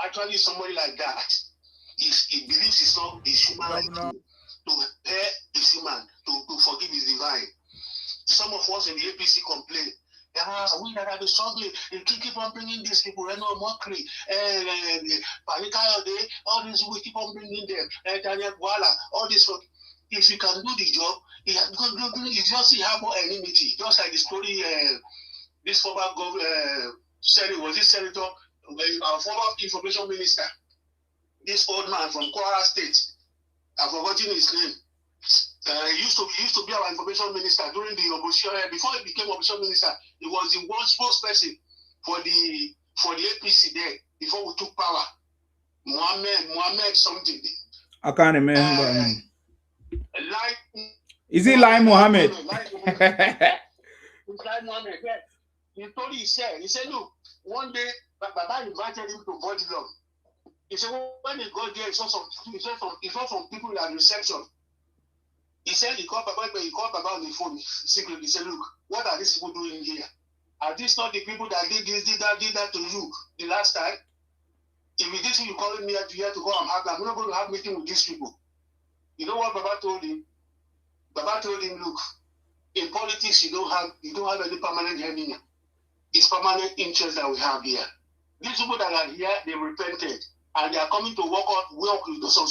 Actually, somebody like that, he believes it's not his human right to pay his human, to forgive his divine. Some of us in the APC complain. We that have been struggling, you keep on bringing these people, Mokri, Panikayode, all these we keep on bringing them, Daniel Wala, all this. If you can do the job, you just have more enmity. Just like the story, this former senator, our former information minister, this old man from Kwara State, I've forgotten his name. He used to be our information minister during the opposition. Before he became opposition minister, he was the one spokesperson for the APC there before we took power. Mohammed something. I can't remember. Is it Lai Mohammed? Lai Mohammed, yes. He said, look, one day Baba invited him to body love. He said when he got there, he saw some people at reception. He said he called Baba on the phone secretly. He said, look, what are these people doing here? Are these not the people that did this, did that to you the last time? Immediately you calling me here to go and have, I'm not going to have meeting with these people. You know what Baba told him? Baba told him, look, in politics you don't have any permanent enemy. It's permanent interest that we have here. These people that are here, they repented and they are coming to work with some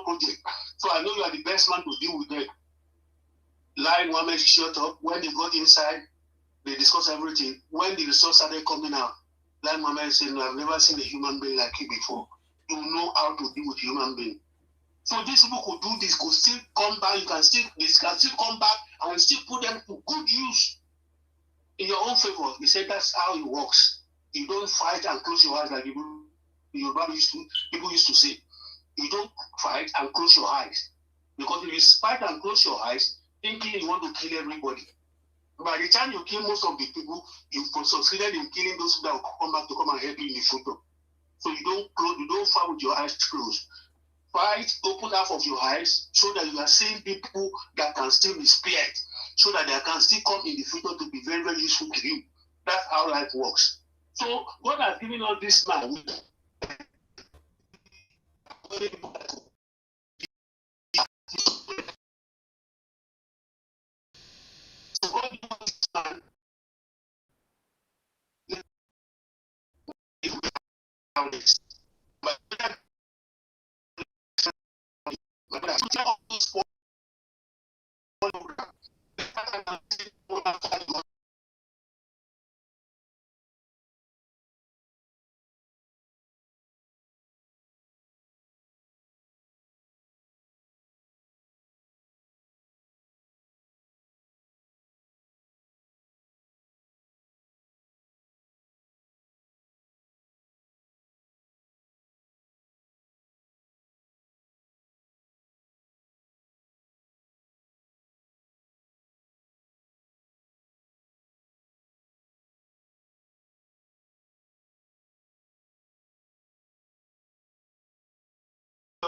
project. So I know you are the best man to deal with them. Lai Mohammed shut up. When they got inside, they discussed everything. When the results started coming out, Lai Mohammed said, no, I've never seen a human being like you before. You know how to deal with human being. So these people could do this, could still come back, they can still come back and still put them to good use in your own favor. He said that's how it works. You don't fight and close your eyes like people used to say. You don't fight and close your eyes. Because if you fight and close your eyes, thinking you want to kill everybody, by the time you kill most of the people, you succeeded in killing those that will come back to come and help you in the future. So you don't fight with your eyes closed. Fight, open half of your eyes so that you are seeing people that can still be spared, so that they can still come in the future to be very, very useful to you. That's how life works. So God has given us this man. So God gives us this man.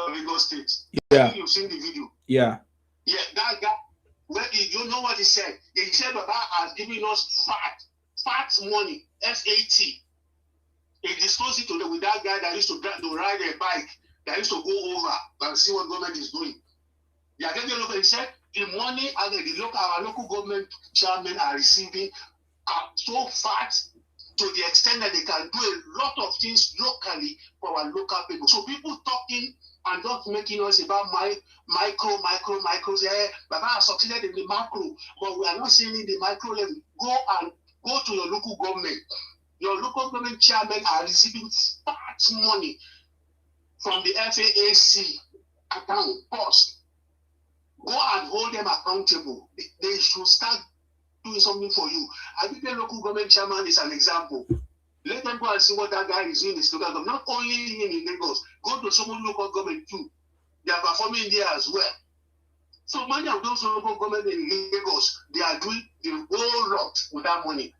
Lagos State. Yeah. I think you've seen the video. Yeah. Yeah, that guy. Well, you know what he said? He said Baba has given us fat money, FAT. He disclosed it with that guy that used to ride a bike, that used to go over and see what government is doing. He said the money our local government chairmen are receiving are so fat to the extent that they can do a lot of things locally for our local people. So people talking and not making us about micro. Say, Baba has succeeded in the macro, but we are not seeing in the micro level. Go to your local government. Your local government chairmen are receiving fat money from the FAAC account post. Go and hold them accountable. They should start doing something for you. I think the local government chairman is an example. Let them go and see what that guy is doing in his local government. Not only in Lagos, go to some local government too. They are performing there as well. So many of those local government in Lagos, they are doing a whole lot with that money.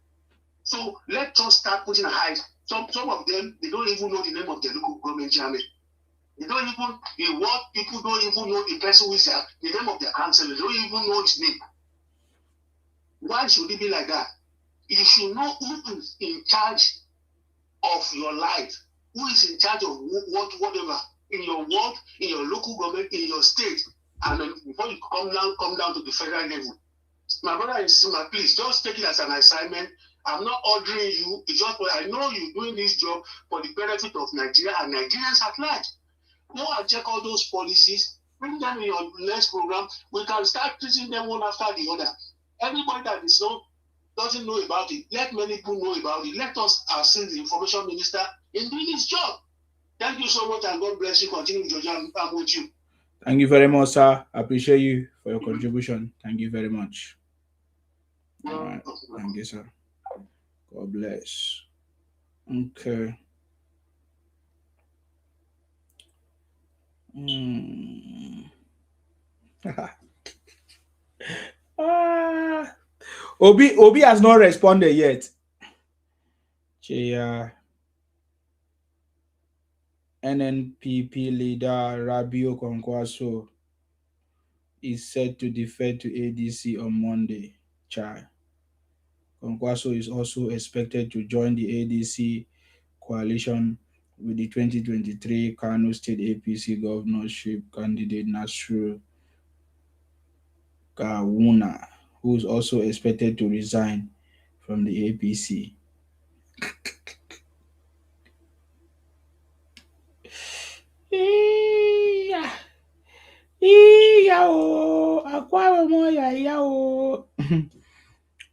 So let us start putting a hide. Some of them, they don't even know the name of their local government chairman. They don't even, people don't even know the person who is there, the name of their councillor. They don't even know his name. Why should it be like that? You should know who is in charge of your life, who is in charge of whatever, in your work, in your local government, in your state, and then before you come down to the federal level. My brother and sister, please just take it as an assignment. I'm not ordering you. It's just I know you're doing this job for the benefit of Nigeria and Nigerians at large. Go and check all those policies. Bring them in your next program. We can start treating them one after the other. Everybody that doesn't know about it, let many people know about it. Let us assist the information minister in doing his job. Thank you so much and God bless you. Continue, Georgia. I'm with you. Thank you very much, sir. I appreciate you for your contribution. Thank you very much. All right. Thank you, sir. God bless. Okay. Obi has not responded yet. NNPP leader Rabio Kwankwaso is set to defect to ADC on Monday. Chai. Kwankwaso is also expected to join the ADC coalition with the 2023 Kano State APC governorship candidate Nasru Gawuna, who is also expected to resign from the APC.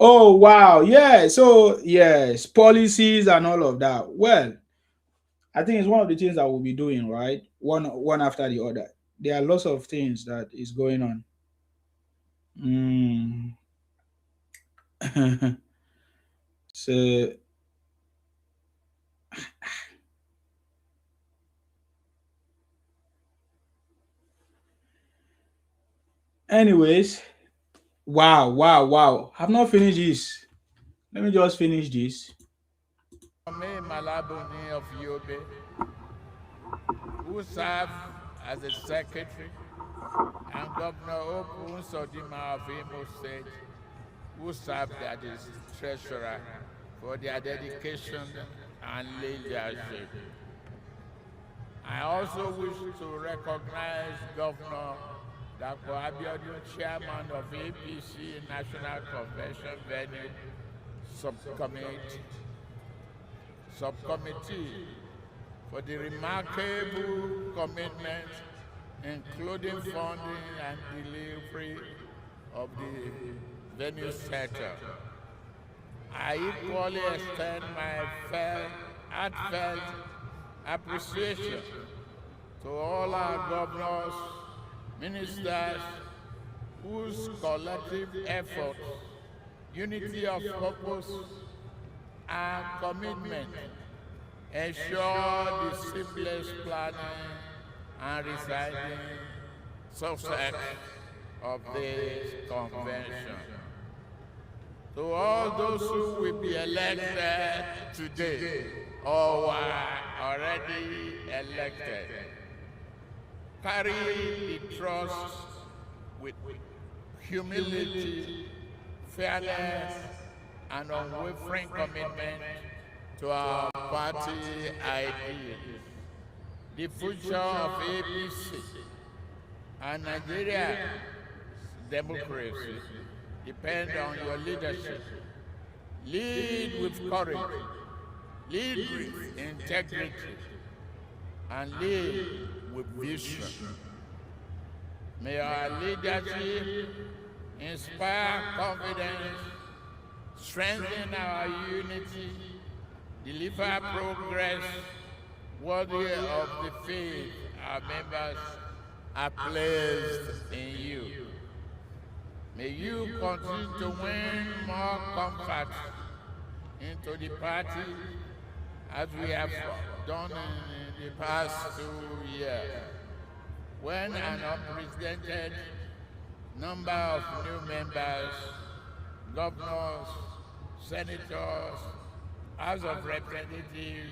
Oh wow, yeah. So yes, policies and all of that. Well, I think it's one of the things that we'll be doing, right? One after the other. There are lots of things that is going on. Mm. So, anyways, wow. I've not finished this. Let me just finish this. Malabuni of Yobe, who served as a secretary, and Governor Opu Sodima of Imo State, who served as treasurer, for their dedication and leadership. I also wish to recognize Governor Dr. Abiodun, chairman of APC National Convention venue subcommittee for the remarkable commitment, including funding and delivery of the venue sector. I equally extend my heartfelt appreciation to all our governors, ministers, whose collective efforts, unity of purpose, and commitment ensure the seamless planning and residing success of this convention. To all those who will be elected today or were already elected, carry the trust with humility, fairness, and unwavering commitment to our party ideals. The future of APC and Nigeria's democracy depend on your leadership. Lead with courage, lead with integrity, and lead with vision. May our leadership inspire confidence, strengthen our unity, deliver progress worthy of the faith our members are placed in you. May you continue to win more comfort into the party as we have done in the past 2 years, when an unprecedented number of new members, governors, senators, House of Representatives,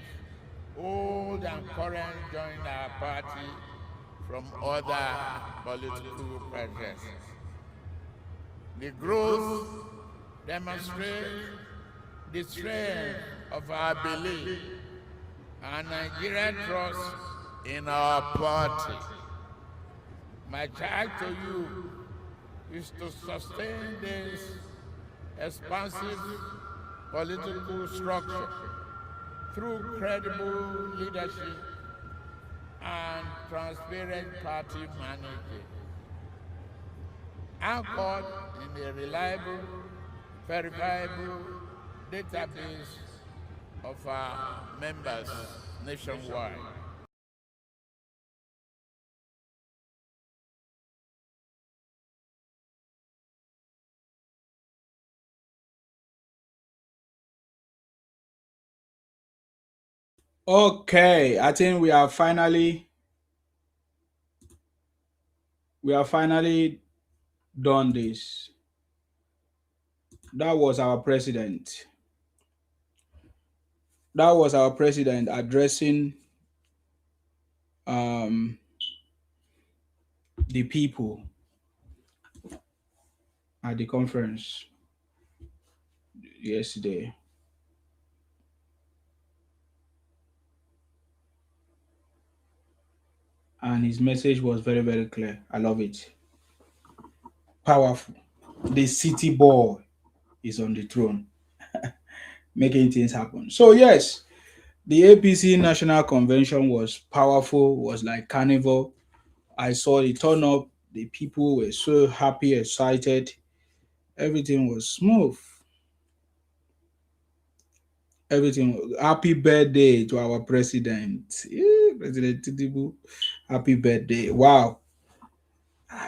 old and current, joined our party from other political parties. The growth demonstrates the strength of our belief and Nigerian trust in our party. My charge to you is to sustain this expansive political structure through credible leadership and transparent party management, anchored in a reliable, verifiable database of our members nationwide. Okay, I think we are finally done this. That was our president. That was our president addressing um, the people at the conference yesterday. And his message was very, very clear. I love it. Powerful. The city boy is on the throne, making things happen. So, yes, the APC National Convention was powerful, was like Carnival. I saw the turn up, the people were so happy, excited. Everything was smooth. Everything. Happy birthday to our president. President Tinubu. Happy birthday. Wow.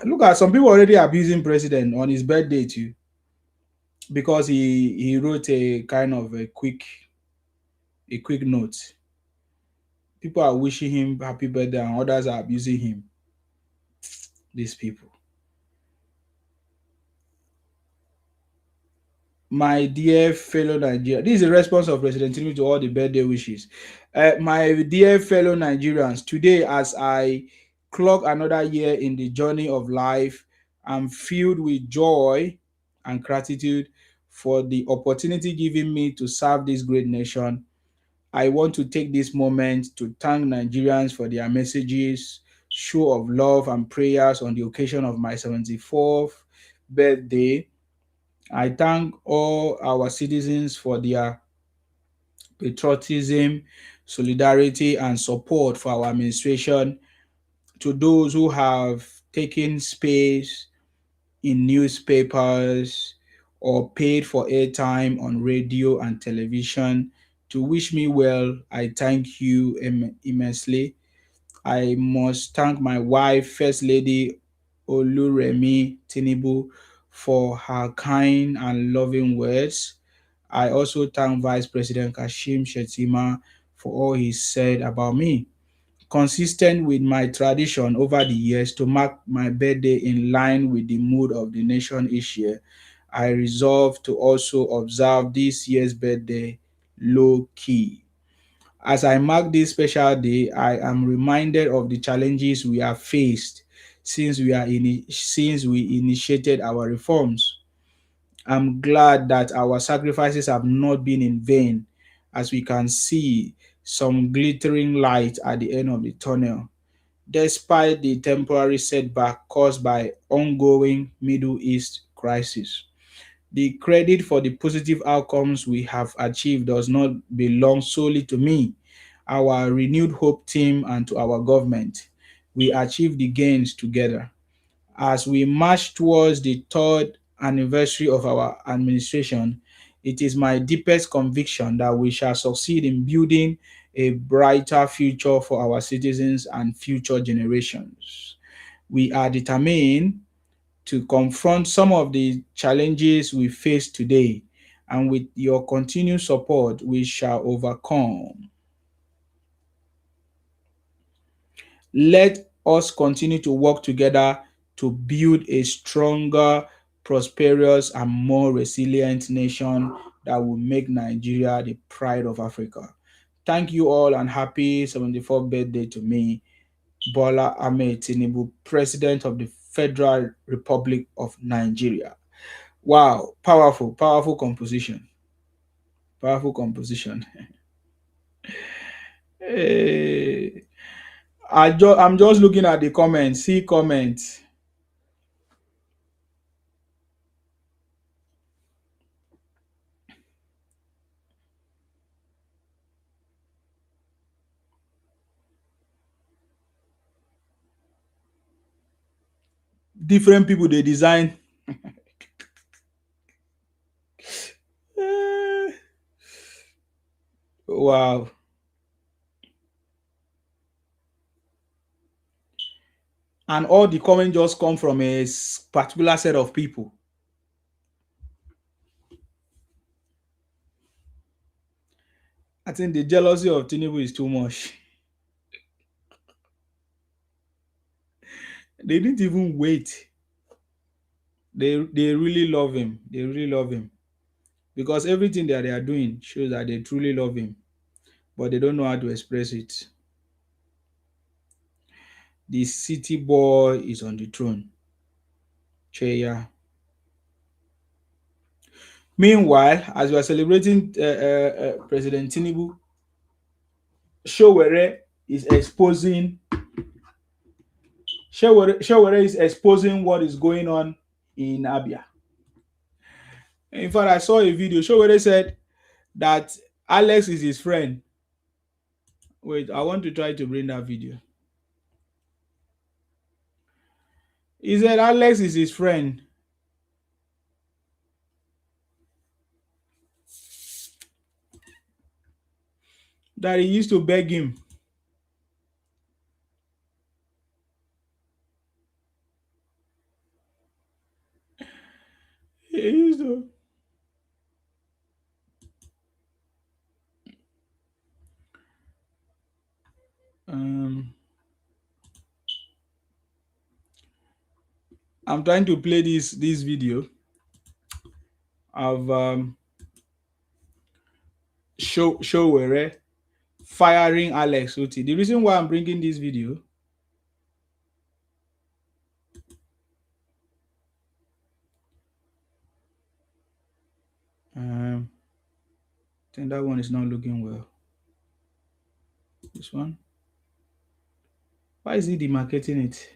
Look at some people already abusing president on his birthday too, because he wrote a kind of a quick note. People are wishing him happy birthday and others are abusing him. These people. My dear fellow Nigerians, this is a response of President Tinubu to all the birthday wishes. My dear fellow Nigerians, today as I clock another year in the journey of life, I'm filled with joy and gratitude for the opportunity given me to serve this great nation. I want to take this moment to thank Nigerians for their messages, show of love and prayers on the occasion of my 74th birthday. I thank all our citizens for their patriotism, solidarity, and support for our administration. To those who have taken space in newspapers or paid for airtime on radio and television to wish me well, I thank you immensely. I must thank my wife, First Lady Oluremi Tinubu, for her kind and loving words. I also thank Vice President Kashim Shettima for all he said about me. Consistent with my tradition over the years to mark my birthday in line with the mood of the nation each year, I resolve to also observe this year's birthday low key. As I mark this special day, I am reminded of the challenges we have faced since we initiated our reforms. I'm glad that our sacrifices have not been in vain, as we can see some glittering light at the end of the tunnel, despite the temporary setback caused by ongoing Middle East crisis. The credit for the positive outcomes we have achieved does not belong solely to me, our renewed hope team, and to our government. We achieved the gains together. As we march towards the third anniversary of our administration, it is my deepest conviction that we shall succeed in building a brighter future for our citizens and future generations. We are determined to confront some of the challenges we face today, and with your continued support, we shall overcome. Let us continue to work together to build a stronger, prosperous, and more resilient nation that will make Nigeria the pride of Africa. Thank you all and happy 74th birthday to me, Bola Ahmed Tinubu, President of the Federal Republic of Nigeria. Wow, powerful, powerful composition. Powerful composition. Hey, I'm just looking at the comments. See comments. Different people they design. Eh, wow. And all the comments just come from a particular set of people. I think the jealousy of Tinubu is too much. They didn't even wait. They really love him. They really love him. Because everything that they are doing shows that they truly love him. But they don't know how to express it. the city boy is on the throne. Cheya. Meanwhile, as we are celebrating President Tinubu, Showere is exposing Showere is exposing what is going on in Abia. In fact, I saw a video. Showere said that Alex is his friend. Wait, I want to try to bring that video. He said Alex is his friend. That he used to beg him. He used to. I'm trying to play this video of Showere firing Alex Uti. The reason why I'm bringing this video I think that one is not looking well. This one. Why is he demarcating it?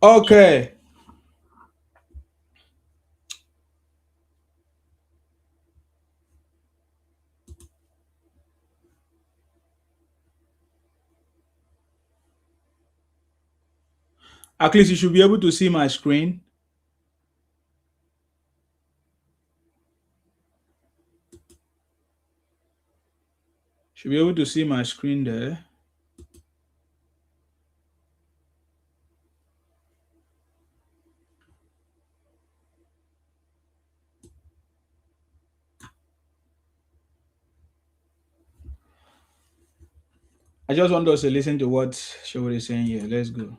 Okay. At least you should be able to see my screen. Should be able to see my screen there. I just want us to listen to what Showore is saying here. Let's go.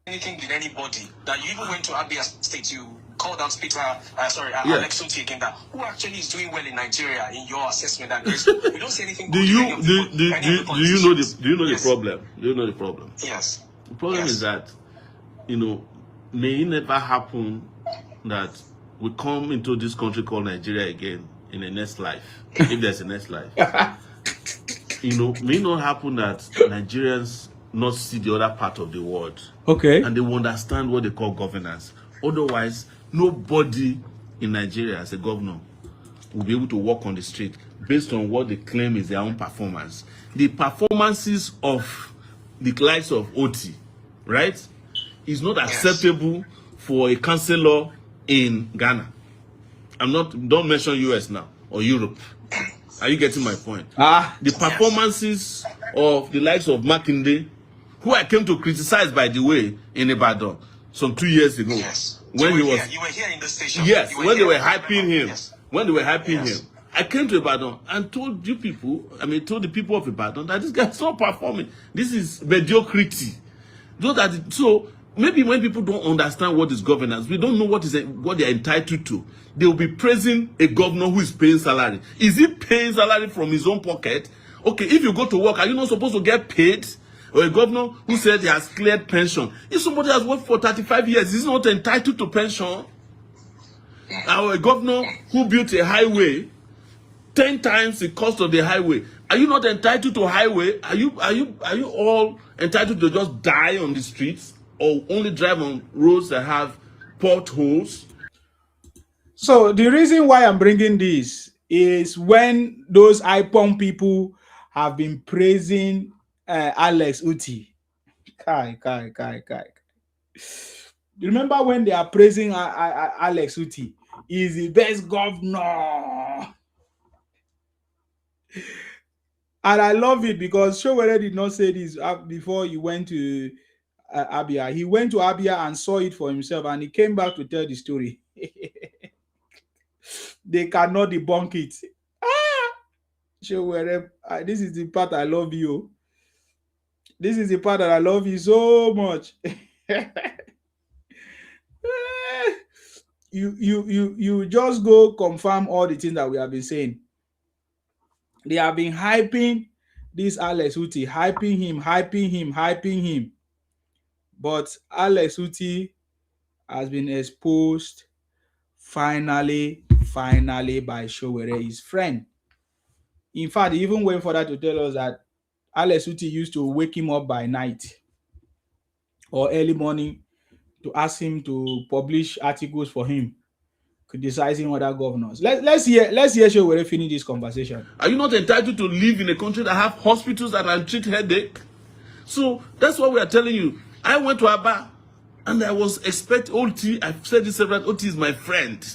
Anything with anybody that you even went to Abia State, you called out Peter, Alex Uti again, that who actually is doing well in Nigeria in your assessment? And we don't say anything. Do you know the problem? Do you know the problem? Yes. The problem is that, may it never happen that we come into this country called Nigeria again in the next life, if there's a next life. May not happen that Nigerians not see the other part of the world. Okay. And they will understand what they call governance. Otherwise, nobody in Nigeria as a governor will be able to walk on the street based on what they claim is their own performance. The performances of the likes of OT, right, is not acceptable for a councillor in Ghana. Don't mention US now or Europe. Are you getting my point? The performances of the likes of Makinde, who I came to criticize, by the way, in Ibadan some 2 years ago. Yes. When you he was here. You were here in the station. Yes, when they were hyping him. Yes. When they were hyping him. I came to Ibadan and told the people of Ibadan that this guy is not performing. This is mediocrity. So maybe when people don't understand what is governance, we don't know what they are entitled to. They will be praising a governor who is paying salary. Is he paying salary from his own pocket? Okay, if you go to work, are you not supposed to get paid? Or a governor who said he has cleared pension. If somebody has worked for 35 years, he's not entitled to pension. Or a governor who built a highway 10 times the cost of the highway. Are you not entitled to highway? Are you all entitled to just die on the streets or only drive on roads that have potholes? So the reason why I'm bringing this is when those IPOM people have been praising Alex Uti. Kai. Remember when they are praising Alex Uti? He's the best governor. And I love it because Showere did not say this before he went to Abia. He went to Abia and saw it for himself, and he came back to tell the story. They cannot debunk it. Showere, this is the part I love you. This is the part that I love you so much. You just go confirm all the things that we have been saying. They have been hyping this Alex Uti, hyping him. But Alex Uti has been exposed finally by Showere, his friend. In fact, he even went further to tell us that Alex Uti used to wake him up by night or early morning to ask him to publish articles for him criticizing other governors. Let's hear Showere finish this conversation. Are you not entitled to live in a country that have hospitals that can treat headache? So that's what we are telling you. I went to Aba and I was expecting OT. I've said this several times. OT is my friend.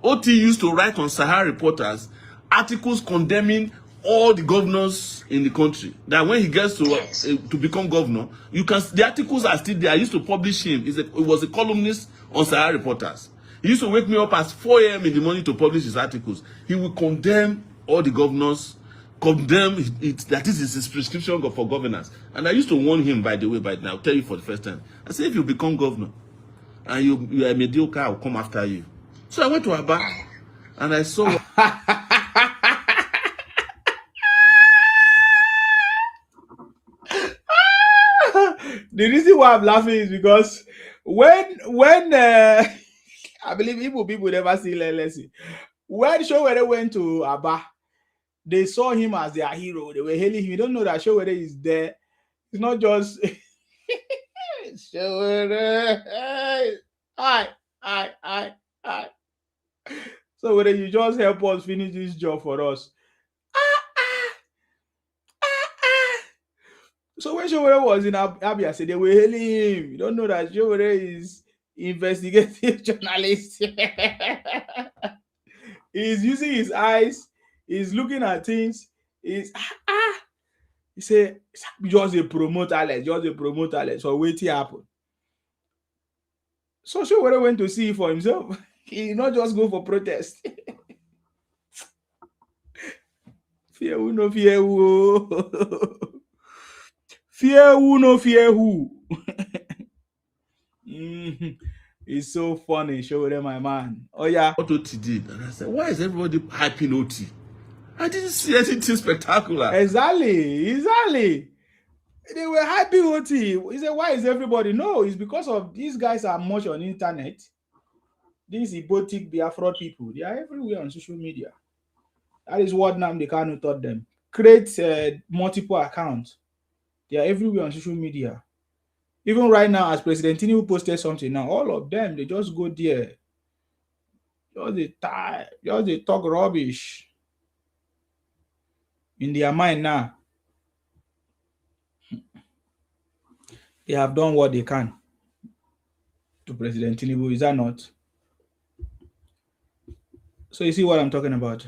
OT used to write on Sahara Reporters articles condemning all the governors in the country. That when he gets to become governor, the articles are still there. I used to publish him. He was a columnist on Sahara Reporters. He used to wake me up at 4 a.m. in the morning to publish his articles. He would condemn all the governors, condemn it, that is his prescription for governance. And I used to warn him, by the way, but I'll tell you for the first time. I said, if you become governor and you are mediocre, I'll come after you. So I went to Aba and I saw. The reason why I'm laughing is because when I believe Igbo people never see Lelesi. When Showere went to Aba, they saw him as their hero. They were hailing him. You don't know that Showere is there. It's not just Showere. Hi. So whether you just help us finish this job for us. So when Showere was in Abia, said they were hailing him. You don't know that Showere is investigative journalist. He's using his eyes. He's looking at things. He said, just a promoter, Alex. So wait till happen. So Showere went to see for himself. He did not just go for protest. Fear who no fear who. Fear who no fear who. It's so funny, Showere, my man. Oh yeah. What OT did, and I said, why is everybody hyping OT? I didn't see anything spectacular. Exactly. They were hyping OT. He said, why is everybody? No, it's because of these guys are much on internet. These Ibotic Biafra people, they are everywhere on social media. That is what Nnamdi Kanu taught them. Create multiple accounts. They are everywhere on social media. Even right now, as President Tinubu posted something now, all of them, they just go there. Just they talk rubbish in their mind now. They have done what they can to President Tinubu, is that not? So you see what I'm talking about.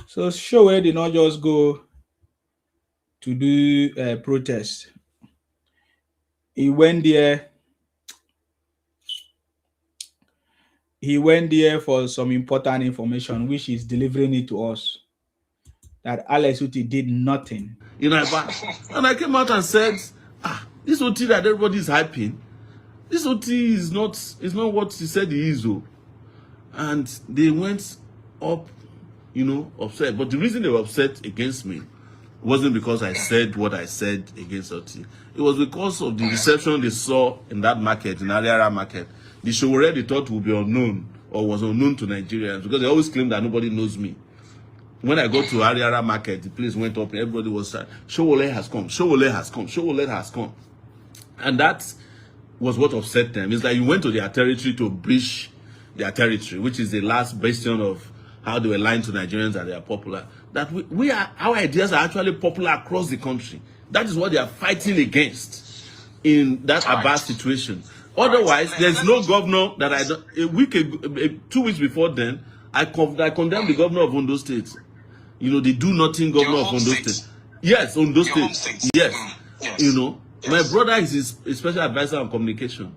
So Showere did not just go to do a protest. He went there for some important information, which is delivering it to us. That Alex Uti did nothing. You know, and I came out and said, this OT that everybody is hyping, this OT is not what he said he is. And they went up, upset. But the reason they were upset against me wasn't because I said what I said against OT. It was because of the reception they saw in that market, in Ariara market. The Showere they thought would be unknown or was unknown to Nigerians, because they always claim that nobody knows me. When I go to Ariara market, the place went up and everybody was saying, Showole has come, Showole has come, Showole has come. And that was what upset them. It's like you went to their territory to breach their territory, which is the last bastion of how they were lying to Nigerians that they are popular. That our ideas are actually popular across the country. That is what they are fighting against in that Aba situation. Otherwise, there's no governor that I don't. 2 weeks before then, I condemned the governor of Ondo State. The do-nothing governor of Ondo State. Yes, Ondo State. Yes. My brother is his special advisor on communication.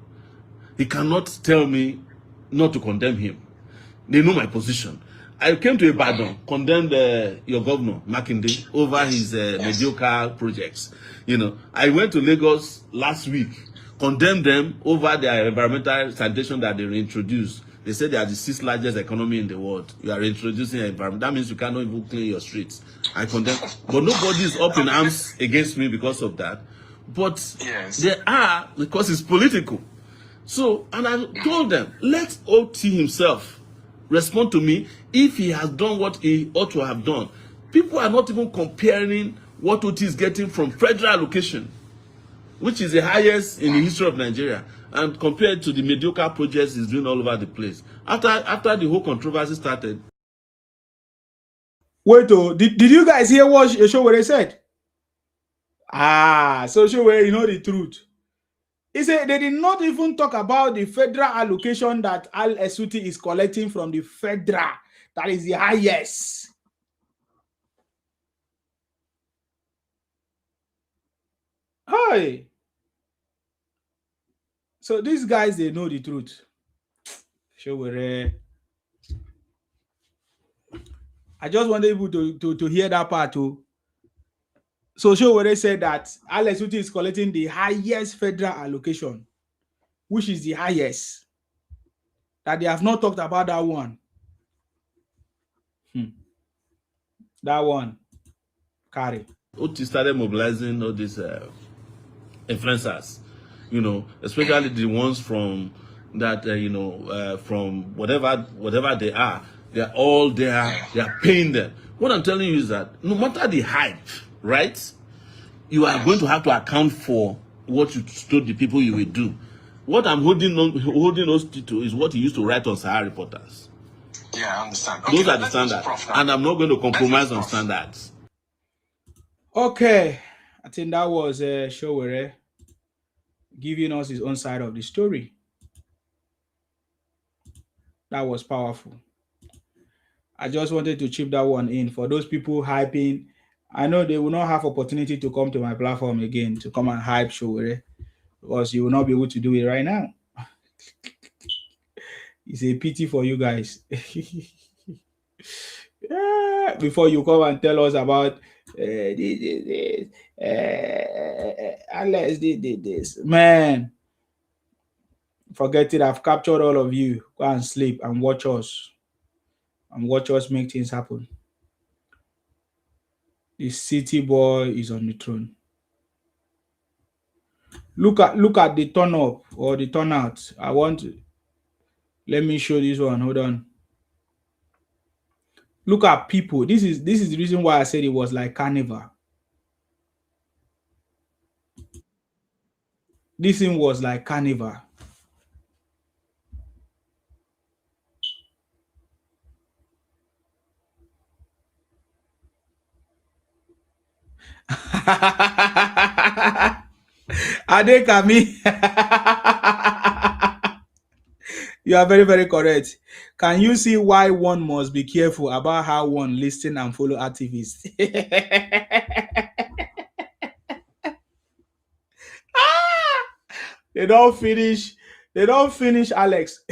He cannot tell me not to condemn him. They know my position. I came to Ibadan, condemned your governor, Makinde, over his mediocre projects. I went to Lagos last week condemned them over their environmental sanitation that they reintroduced. They said they are the 6th largest economy in the world. You are introducing environment. That means you cannot even clean your streets. I condemn. But nobody is up in arms against me because of that. But there are, because it's political. So, and I told them, let OT himself respond to me if he has done what he ought to have done. People are not even comparing what OT is getting from federal allocation, which is the highest in the history of Nigeria, and compared to the mediocre projects he's doing all over the place. After the whole controversy started. Wait, did you guys hear what Showere said? So Showere, you know the truth. He said they did not even talk about the federal allocation that Al Esuti is collecting from the federal. That is the highest. Hi. So these guys, they know the truth. Showere. I just wanted people to hear that part too. So Showere said that Al Esuti is collecting the highest federal allocation, which is the highest. That they have not talked about that one. That one. Carry. OT started mobilizing all these influencers, you know, especially the ones from that, from whatever they are all there, they are paying them. What I'm telling you is that no matter the hype, right, you are going to have to account for what you told the people you will do. What I'm holding us to is what he used to write on Sahara Reporters. Yeah, I understand. Those are the standards, and I'm not going to compromise on standards. Okay, I think that was Showere giving us his own side of the story. That was powerful. I just wanted to chip that one in for those people hyping. I know they will not have opportunity to come to my platform again to come and hype Showere because you will not be able to do it right now. It's a pity for you guys. Before you come and tell us about Alex did this, man. Forget it. I've captured all of you. Go and sleep and watch us. And watch us make things happen. The city boy is on the throne. Look at the turn up or the turnout. Let me show this one. Hold on. Look at people. This is the reason why I said it was like Carnival. This thing was like Carnival. Adekami. You are very, very correct. Can you see why one must be careful about how one listen and follow activists? They don't finish Alex.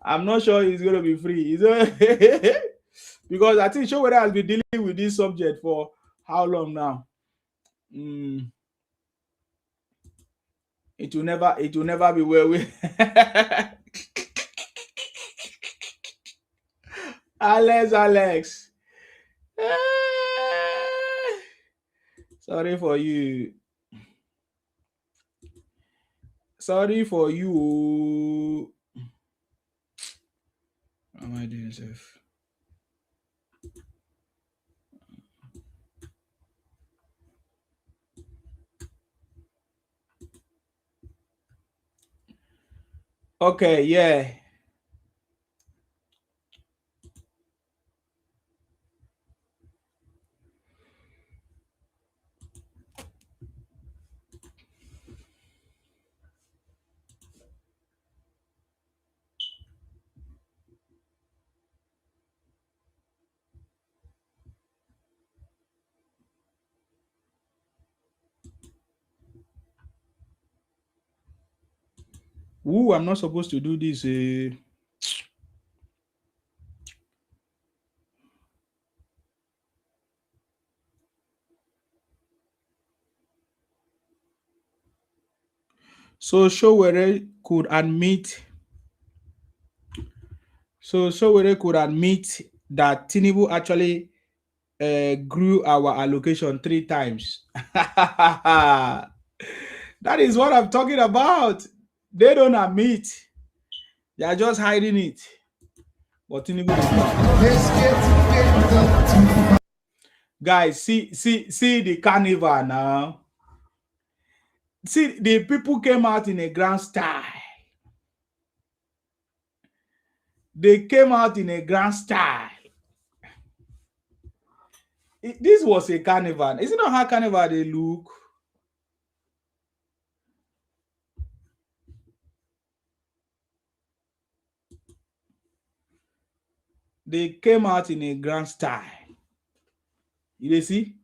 I'm not sure he's going to be free. Because I think Showere has been dealing with this subject for how long now? It will never be well with Alex. Sorry for you. What am I doing, Seth? Okay, yeah. Ooh, I'm not supposed to do this. So Showere could admit. So Showere could admit that Tinubu actually grew our allocation 3 times. That is what I'm talking about. They don't admit. They are just hiding it. But Tinubu guys, see the carnival now. See, the people came out in a grand style. They came out in a grand style. This was a carnival. Isn't it how carnival they look? They came out in a grand style. You see?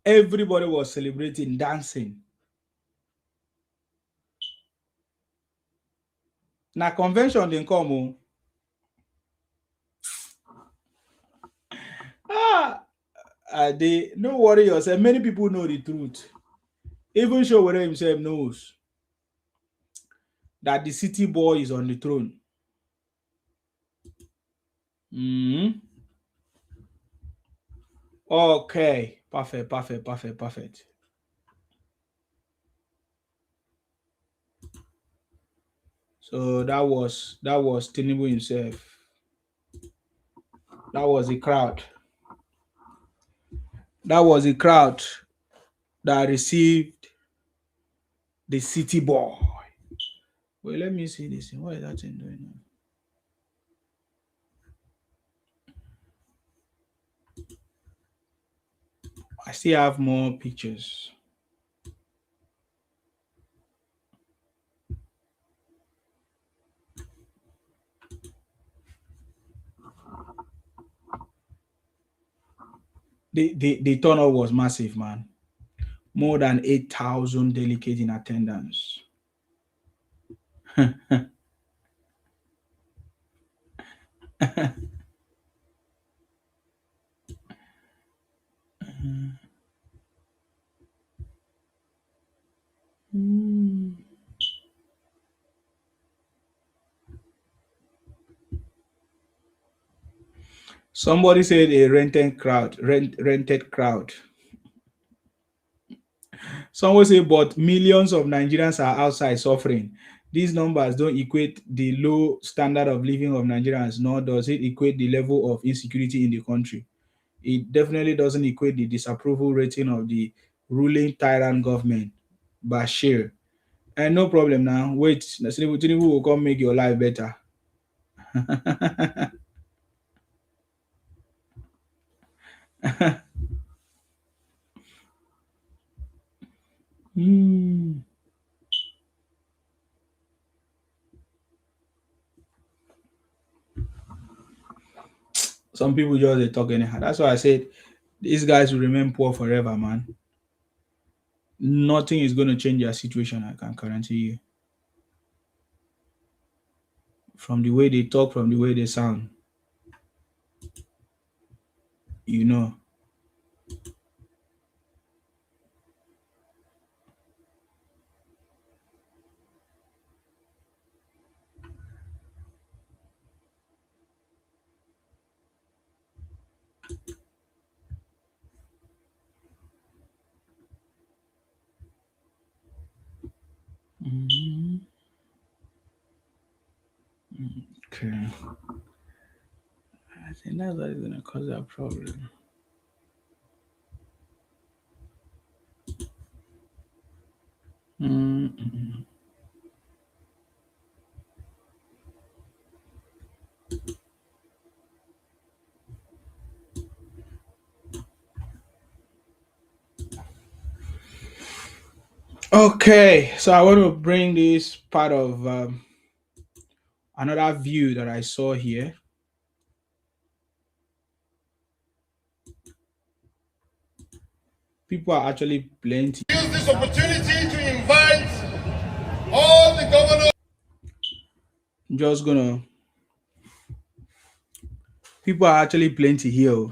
Everybody was celebrating, dancing. Now convention didn't come. Don't worry yourself. Many people know the truth. Even Showere himself knows that the city boy is on the throne. Okay, perfect. So that was Tinubu himself. That was the crowd. That was the crowd that received the city boy. Well, let me see this. What is that thing doing now? I still have more pictures. The turnout was massive, man. More than 8,000 delegates in attendance. Somebody said a rented crowd. Someone say, but millions of Nigerians are outside suffering. These numbers don't equate the low standard of living of Nigerians, nor does it equate the level of insecurity in the country. It definitely doesn't equate the disapproval rating of the ruling tyrant government, Bashir. And no problem now. Wait, Tinubu will come make your life better. Some people just talk anyhow. That's why I said these guys will remain poor forever, man. Nothing is going to change their situation, I can guarantee you. From the way they talk, from the way they sound. You know. Okay. I think that's what is going to cause that problem. Okay, so I want to bring this part of another view that I saw here. People are actually plenty. Use this opportunity to invite all the governors. Just gonna. People are actually plenty here.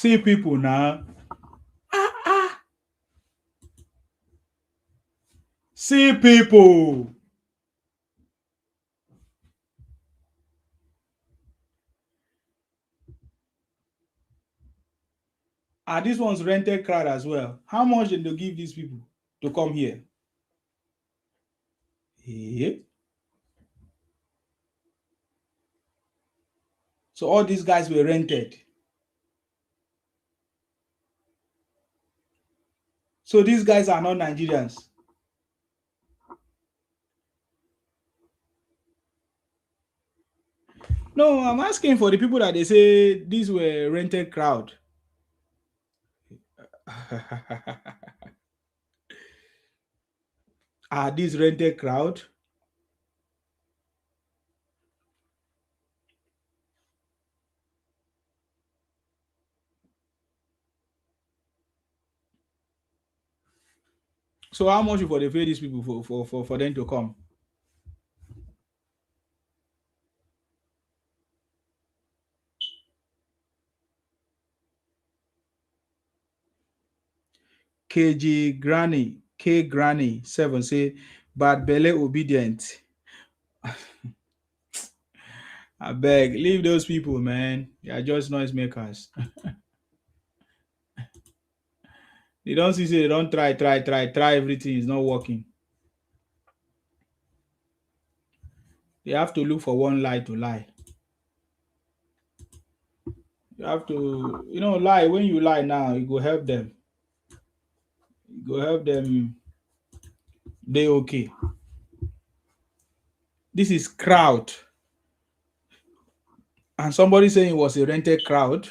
See people now. See people. This one's rented crowd as well. How much did they give these people to come here? Yeah. So all these guys were rented. So these guys are not Nigerians. No, I'm asking for the people that they say these were rented crowd. Are these rented crowd? So how much for they pay these people for them to come? KG Granny, K Granny 7 say bad belly obedient. I beg, leave those people, man. They are just noisemakers. They don't see, they don't try everything is not working. They have to look for one lie to lie. You have to, lie. When you lie now, it will help them. It will help them. They okay. This is crowd. And somebody saying it was a rented crowd.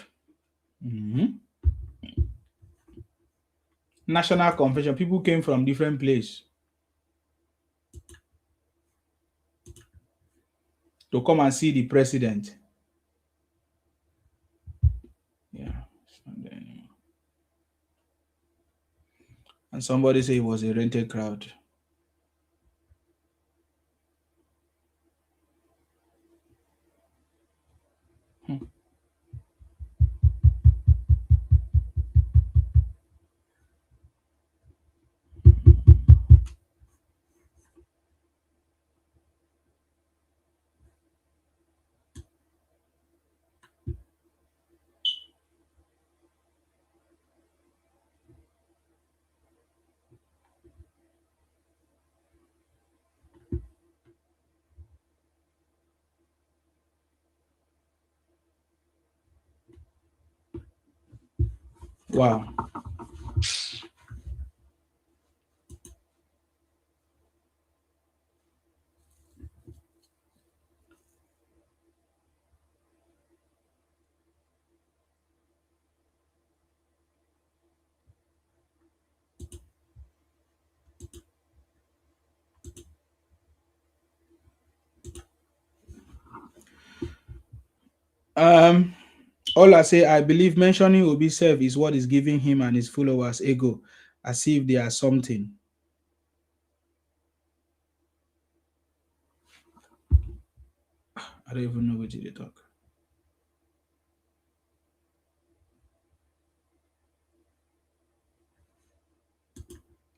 National Convention. People came from different places to come and see the president. Yeah. And somebody say it was a rented crowd. Wow. All I say, I believe mentioning Obi self is what is giving him and his followers ego, as if they are something. I don't even know what they talk.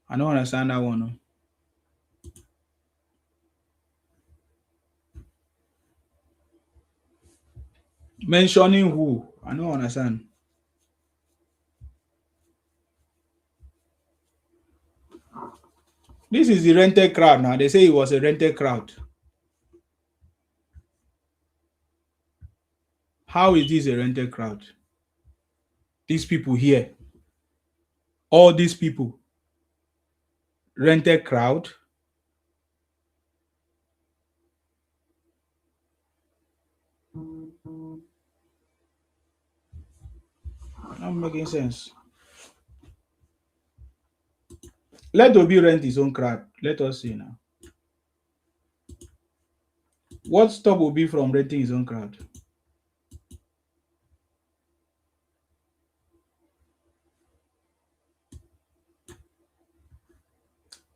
I don't understand that one. No. Mentioning who? I don't understand. This is the rented crowd now. They say it was a rented crowd. How is this a rented crowd? These people here, all these people, rented crowd. Not making sense. Let Obi rent his own crowd. Let us see now. What stop Obi from renting his own crowd?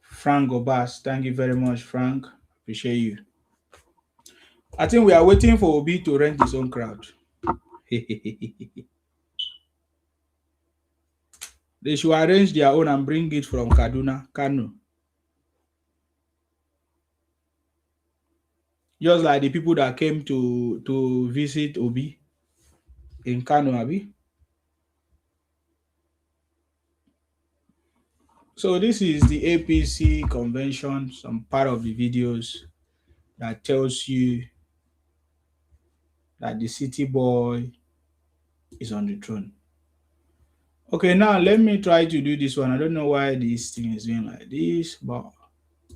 Frank Obas, thank you very much, Frank. Appreciate you. I think we are waiting for Obi to rent his own crowd. They should arrange their own and bring it from Kano. Just like the people that came to visit Obi in Kano, Abi. So this is the APC convention, some part of the videos that tells you that the city boy is on the throne. Okay, now let me try to do this one. I don't know why this thing is doing like this, but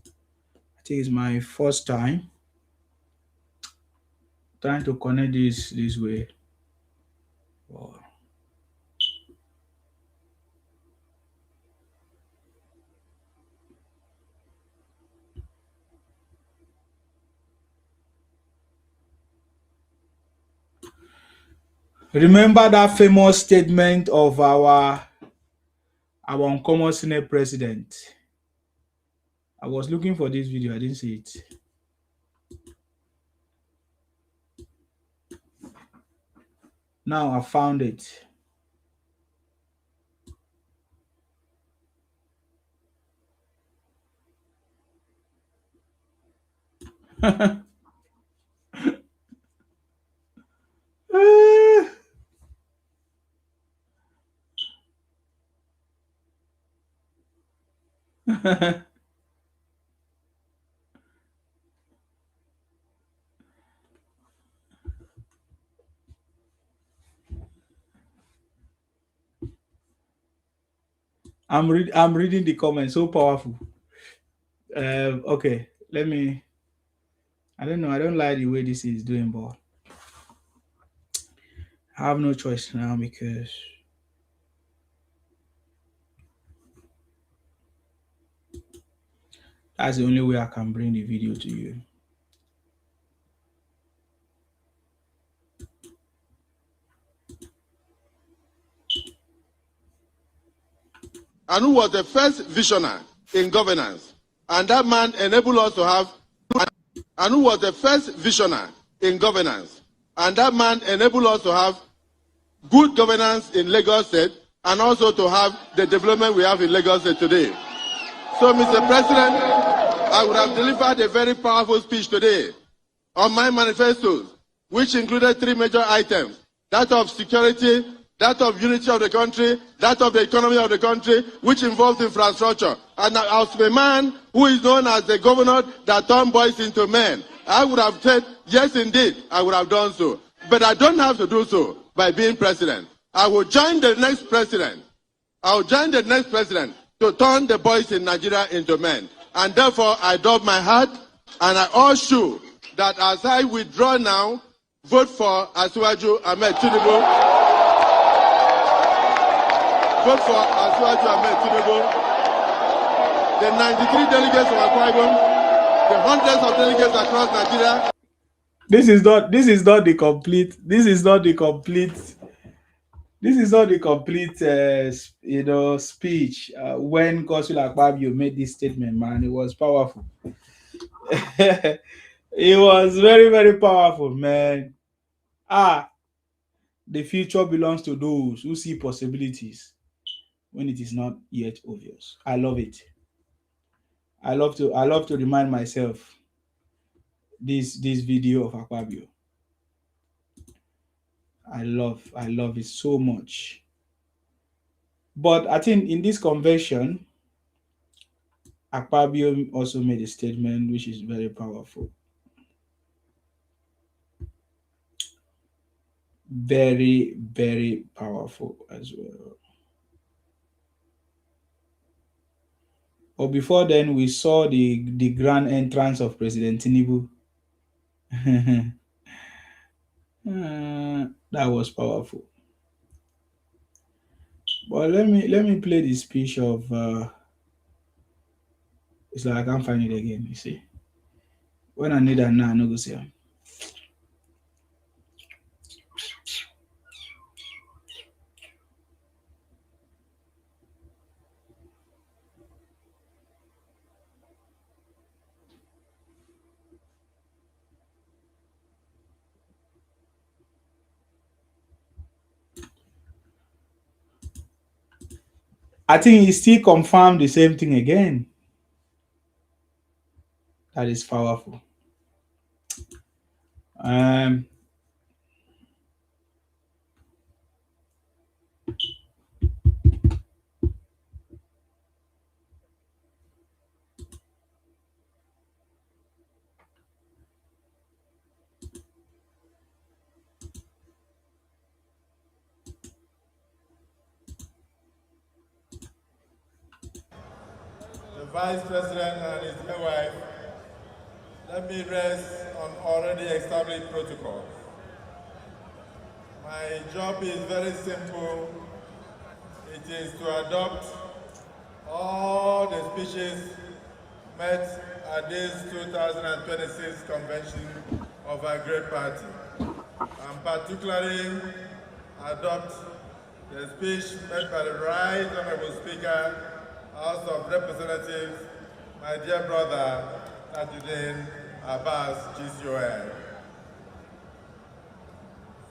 I think it's my first time trying to connect this way. Wow. Remember that famous statement of our uncommon Senate president? I was looking for this video, I didn't see it. Now I found it. I'm reading the comments, so powerful. Okay, let me. I don't know. I don't like the way this is doing, but I have no choice now because that's the only way I can bring the video to you. And who was the first visionary in governance. And that man enabled us to have, and who was the first visionary in governance. And that man enabled us to have good governance in Lagos State and also to have the development we have in Lagos State today. So, Mr. President, I would have delivered a very powerful speech today on my manifestos, which included 3 major items: that of security, that of unity of the country, that of the economy of the country, which involves infrastructure. And as a man who is known as the governor that turned boys into men, I would have said, yes, indeed, I would have done so. But I don't have to do so by being president. I will join the next president. I will join the next president to turn the boys in Nigeria into men. And therefore, I dub my heart and I assure you that as I withdraw now, vote for Asiwaju Ahmed Tinubu. Vote for Asiwaju Ahmed Tinubu. The 93 delegates of Akwa Ibom, the hundreds of delegates across Nigeria. This is not the complete speech. When Godswill Akpabio made this statement, man, it was powerful. It was very, very powerful, man. The future belongs to those who see possibilities when it is not yet obvious. I love it. I love to remind myself this video of Akpabio. I love it so much. But I think in this convention, Akpabio also made a statement which is very powerful. Very, very powerful as well. But before then, we saw the grand entrance of President Tinubu. That was powerful. But let me play the speech of. It's like I can't find it again. You see, when I need that now, I no go see. I think he still confirmed the same thing again. That is powerful. The Vice President and his wife, let me rest on already established protocols. My job is very simple. It is to adopt all the species met at this 2026 convention of our great party, and particularly adopt the speech made by the Right Honorable Speaker, House of Representatives, my dear brother, Tajuddin Abbas, GCON.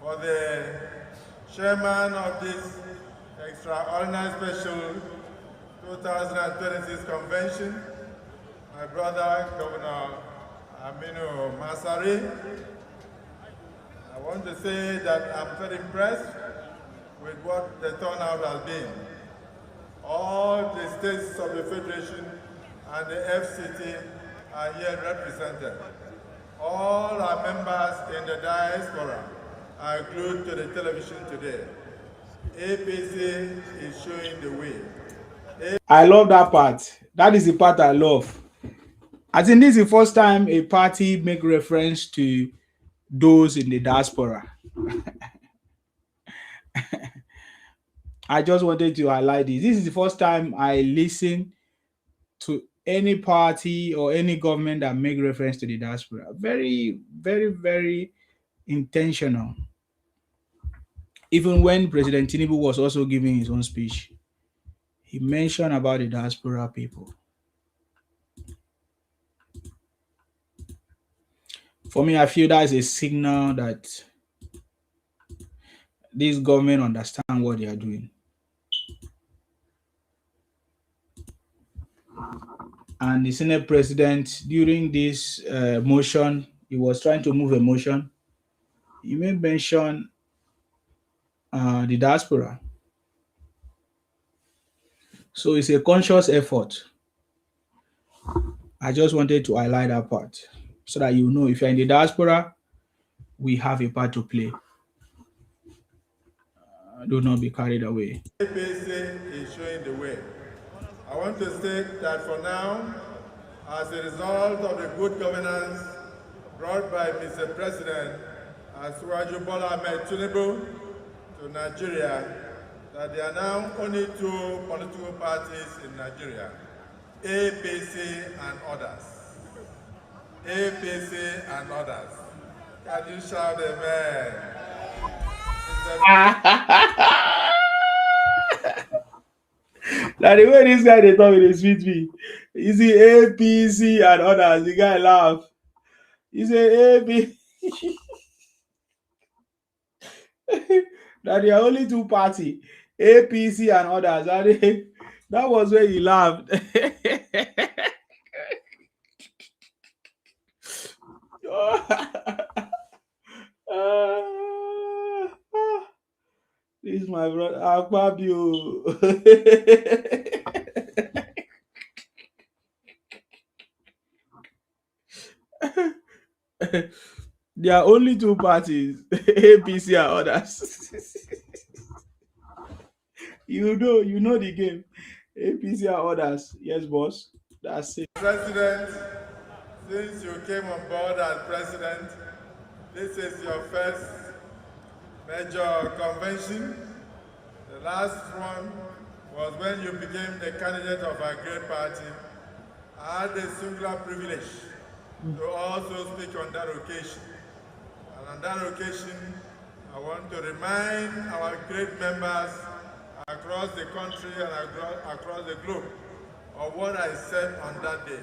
For the chairman of this extraordinary special 2026 convention, my brother, Governor Aminu Masari, I want to say that I'm very impressed with what the turnout has been. All the states of the Federation and the FCT are here represented. All our members in the diaspora are glued to the television today. APC is showing the way. I love that part. That is the part I love. I think this is the first time a party make reference to those in the diaspora. I just wanted to highlight this. This is the first time I listen to any party or any government that make reference to the diaspora. Very, very, very intentional. Even when President Tinubu was also giving his own speech, he mentioned about the diaspora people. For me, I feel that is a signal that this government understand what they are doing. And the Senate president, during this motion, he was trying to move a motion. He made mention the diaspora. So it's a conscious effort. I just wanted to highlight that part so that you know if you're in the diaspora, we have a part to play. Do not be carried away. APC is showing the way. I want to state that for now, as a result of the good governance brought by Mr. President Asiwaju Bola Ahmed Tinubu to Nigeria, that there are now only two political parties in Nigeria, APC and others. APC and others. Can you shout amen? Now the way this guy they talk with sweet me. Is the APC and others? The guy laugh. He say APC. That there are only two parties, APC and others. And that was where he laughed. This is my brother Akpabio. There are only two parties, APC and others. You know the game. APC and others. Yes, boss. That's it. President, since you came on board as president, this is your first major convention. The last one was when you became the candidate of our great party. I had the singular privilege to also speak on that occasion. And on that occasion, I want to remind our great members across the country and across the globe of what I said on that day.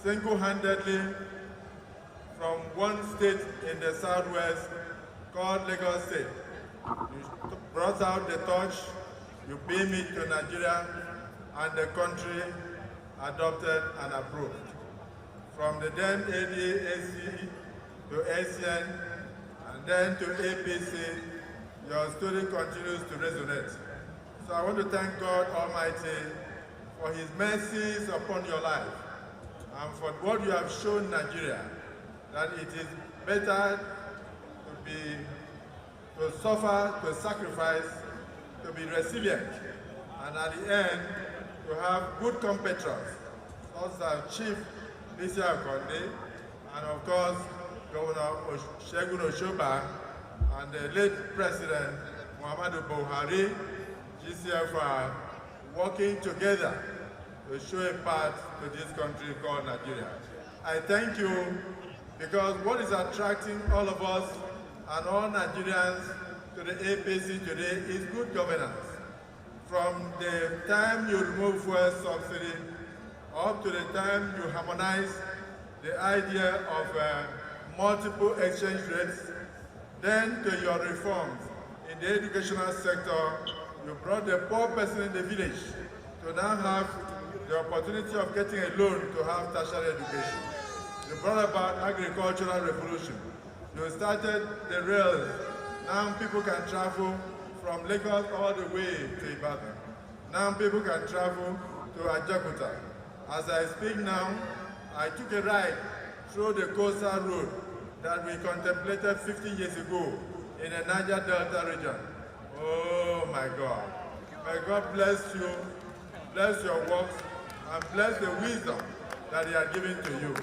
Single-handedly, from one state in the southwest called Lagos State, you brought out the torch you beam it to Nigeria, and the country adopted and approved. From the then ADAC to ASEAN, and then to APC, your story continues to resonate. So I want to thank God Almighty for His mercies upon your life and for what you have shown Nigeria, that it is better to suffer, to sacrifice, to be resilient, and at the end, to have good compatriots, such as Chief Bisi Akonde, and of course, Governor Segun Oshoba, and the late President Muhammadu Buhari, GCFR, working together to show a path to this country called Nigeria. I thank you because what is attracting all of us and all Nigerians to the APC today is good governance. From the time you remove fuel subsidy up to the time you harmonize the idea of multiple exchange rates, then to your reforms in the educational sector, you brought the poor person in the village to now have the opportunity of getting a loan to have tertiary education. You brought about agricultural revolution. You started the rails. Now people can travel from Lagos all the way to Ibadan. Now people can travel to Ajakuta. As I speak now, I took a ride through the coastal road that we contemplated 50 years ago in the Niger Delta region. Oh my God. May God bless you, bless your works, and bless the wisdom that He has given to you.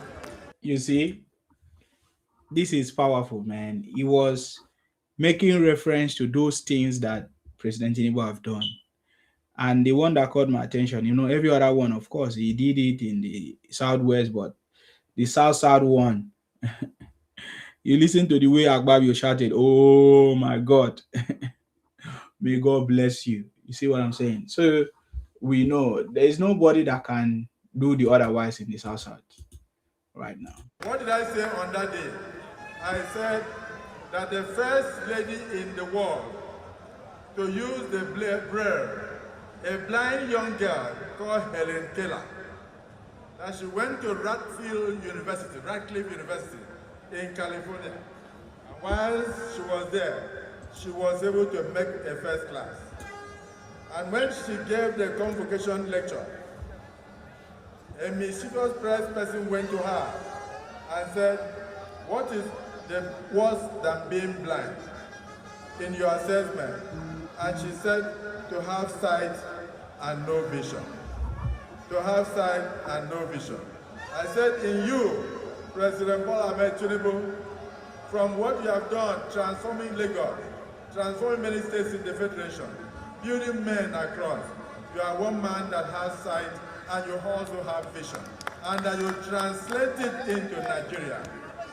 You see, this is powerful, man. He was making reference to those things that President Tinubu have done. And the one that caught my attention, every other one, of course, he did it in the Southwest, but the South one, you listen to the way Agbabio shouted, oh my God, may God bless you. You see what I'm saying? So we know there is nobody that can do the otherwise in the South right now. What did I say on that day? I said that the first lady in the world to use the braille, a blind young girl called Helen Keller, that she went to Radcliffe University in California. And while she was there, she was able to make a first class. And when she gave the convocation lecture, a mischievous press person went to her and said, what is the worse than being blind in your assessment? And she said, to have sight and no vision. To have sight and no vision. I said, in you, President Bola Ahmed Tinubu, from what you have done, transforming Lagos, transforming many states in the Federation, building men across, you are one man that has sight and you also have vision, and that you translate it into Nigeria.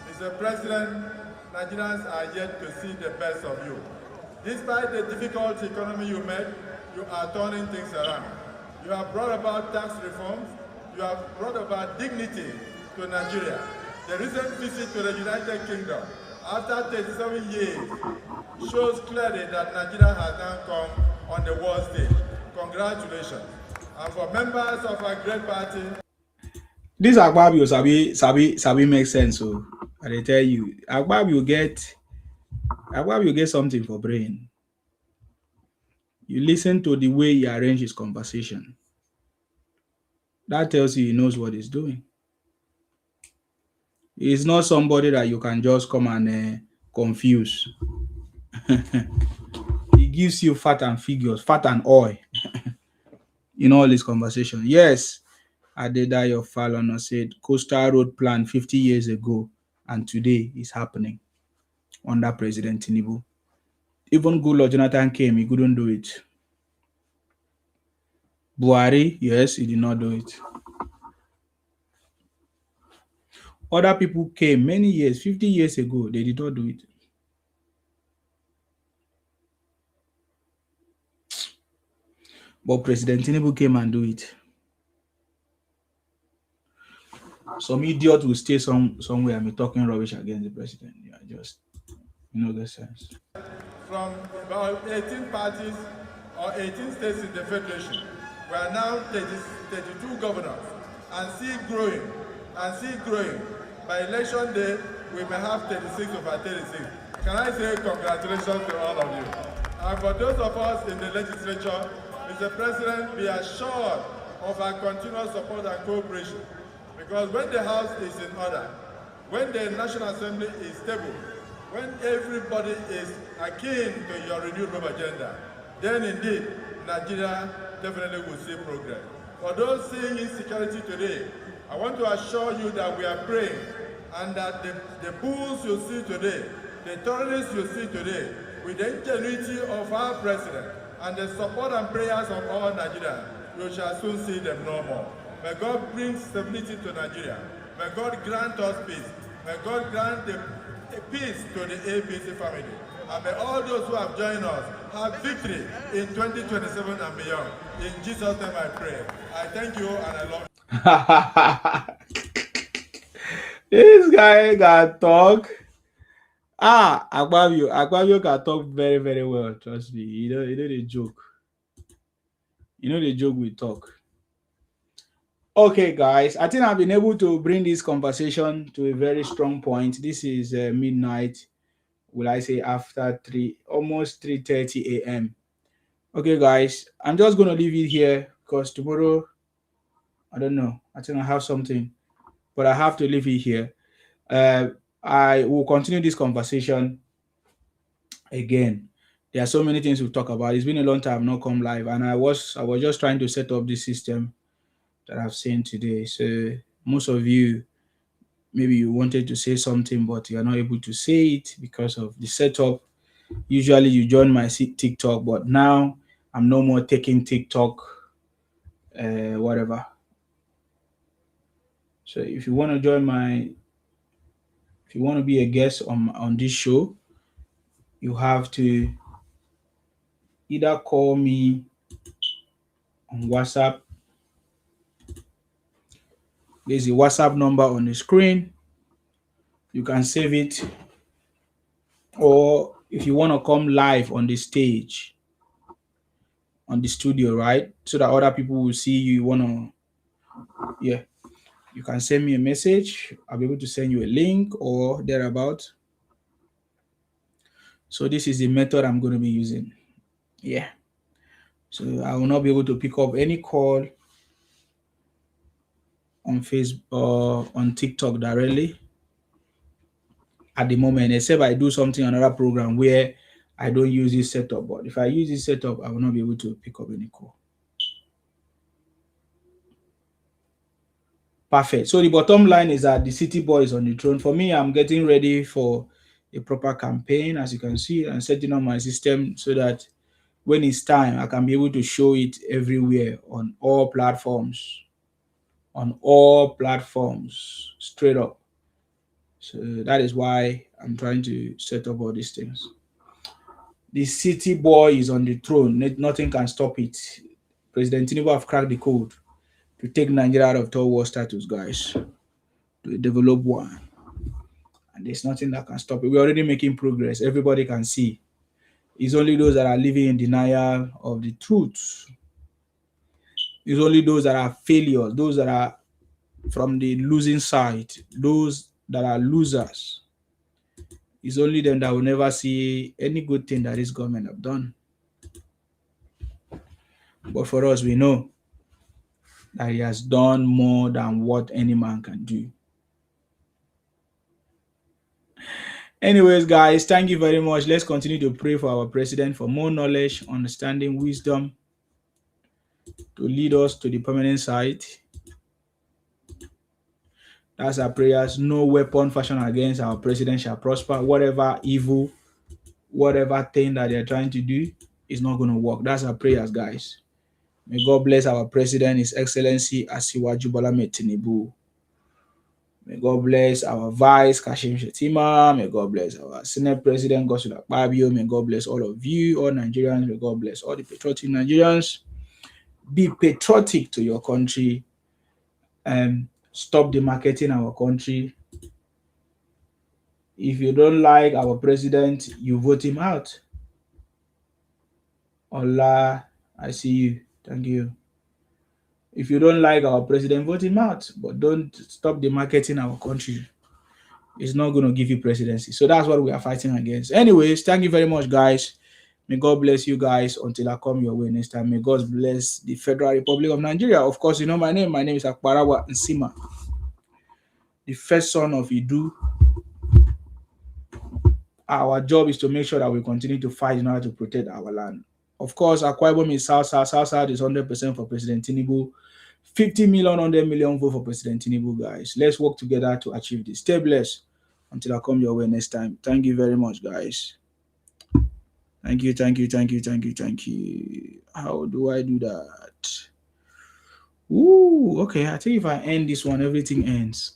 Mr. President, Nigerians are yet to see the best of you. Despite the difficult economy you made, you are turning things around. You have brought about tax reforms. You have brought about dignity to Nigeria. The recent visit to the United Kingdom, after 37 years, shows clearly that Nigeria has now come on the world stage. Congratulations. And for members of our great party, this Agbabio sabi make sense. So I tell you, Agbabio get something for brain. You listen to the way he arranges his conversation. That tells you he knows what he's doing. He's not somebody that you can just come and confuse. He gives you fat and figures, fat and oil in all his conversation. Yes, Adedayo Falana said Coastal Road plan 50 years ago and today is happening under President Tinubu. Even Goodluck Jonathan came, he couldn't do it. Buhari, yes, he did not do it. Other people came many years, 50 years ago, they did not do it. But President Tinubu came and do it. Some idiot will stay somewhere and be talking rubbish against the president. Yeah, just the sense. From about 18 parties or 18 states in the Federation. We are now 32 governors and still growing and still growing. By election day, we may have 36 over 36. Can I say congratulations to all of you? And for those of us in the legislature, Mr. President, be assured of our continuous support and cooperation. Because when the House is in order, when the National Assembly is stable, when everybody is akin to your renewable agenda, then indeed, Nigeria definitely will see progress. For those seeing insecurity today, I want to assure you that we are praying and that the bulls you see today, the terrorists you see today, with the ingenuity of our president and the support and prayers of all Nigerians, you shall soon see them no more. May God bring stability to Nigeria. May God grant us peace. May God grant the peace to the APC family. And may all those who have joined us have victory in 2027 and beyond. In Jesus' name I pray. I thank you and I love you. This guy got talk. Agbavio can talk very, very well. Trust me. You know the joke. You know the joke we talk. Okay, guys. I think I've been able to bring this conversation to a very strong point. This is midnight. Will I say after almost 3:30 a.m. Okay, guys. I'm just gonna leave it here because tomorrow, I don't know. I think I have something, but I have to leave it here. I will continue this conversation again. There are so many things we talk about. It's been a long time I've not come live, and I was just trying to set up this system that I've seen today. So most of you, maybe you wanted to say something, but you're not able to say it because of the setup. Usually you join my TikTok, but now I'm no more taking TikTok, whatever. So if you want to if you want to be a guest on this show, you have to either call me on WhatsApp. There's a WhatsApp number on the screen. You can save it. Or if you want to come live on the stage, on the studio, right? So that other people will see you. You can send me a message. I'll be able to send you a link or thereabout. So this is the method I'm going to be using. Yeah. So I will not be able to pick up any call on Facebook or on TikTok directly at the moment, except I do something on another program where I don't use this setup. But if I use this setup, I will not be able to pick up any call. Perfect. So the bottom line is that the city boy is on the throne. For me, I'm getting ready for a proper campaign, as you can see, and setting up my system so that when it's time, I can be able to show it everywhere on all platforms. On all platforms, straight up. So that is why I'm trying to set up all these things. The city boy is on the throne. Nothing can stop it. President Tinubu have cracked the code to take Nigeria out of third world status, guys, to develop one. And there's nothing that can stop it. We're already making progress. Everybody can see. It's only those that are living in denial of the truth. It's only those that are failures, those that are from the losing side, those that are losers. It's only them that will never see any good thing that this government have done. But for us, we know that he has done more than what any man can do. Anyways, guys, thank you very much. Let's continue to pray for our president for more knowledge, understanding, wisdom to lead us to the permanent site. That's our prayers. No weapon fashioned against our president shall prosper. Whatever evil, whatever thing that they're trying to do is not going to work. That's our prayers, guys. May God bless our president, His Excellency Asiwaju Bola Tinubu. May God bless our Vice, Kashim Shettima. May God bless our Senate President, Godswill Akpabio. May God bless all of you, all Nigerians. May God bless all the patriotic Nigerians. Be patriotic to your country and stop demarketing our country. If you don't like our president, you vote him out. Ola I see you. Thank you. If you don't like our president, vote him out. But don't stop the marketing our country. It's not going to give you presidency. So that's what we are fighting against. Anyways, thank you very much, guys. May God bless you guys until I come your way next time. May God bless the Federal Republic of Nigeria. Of course, you know my name. My name is Akbarawa Nsima, the first son of Idu. Our job is to make sure that we continue to fight in order to protect our land. Of course, Akwa Ibom is South South. South South is 100% for President Tinubu. 50 million, 100 million vote for President Tinubu, guys. Let's work together to achieve this. Stay blessed until I come your way next time. Thank you very much, guys. Thank you, thank you, thank you, thank you, thank you. How do I do that? Ooh, okay. I think if I end this one, everything ends.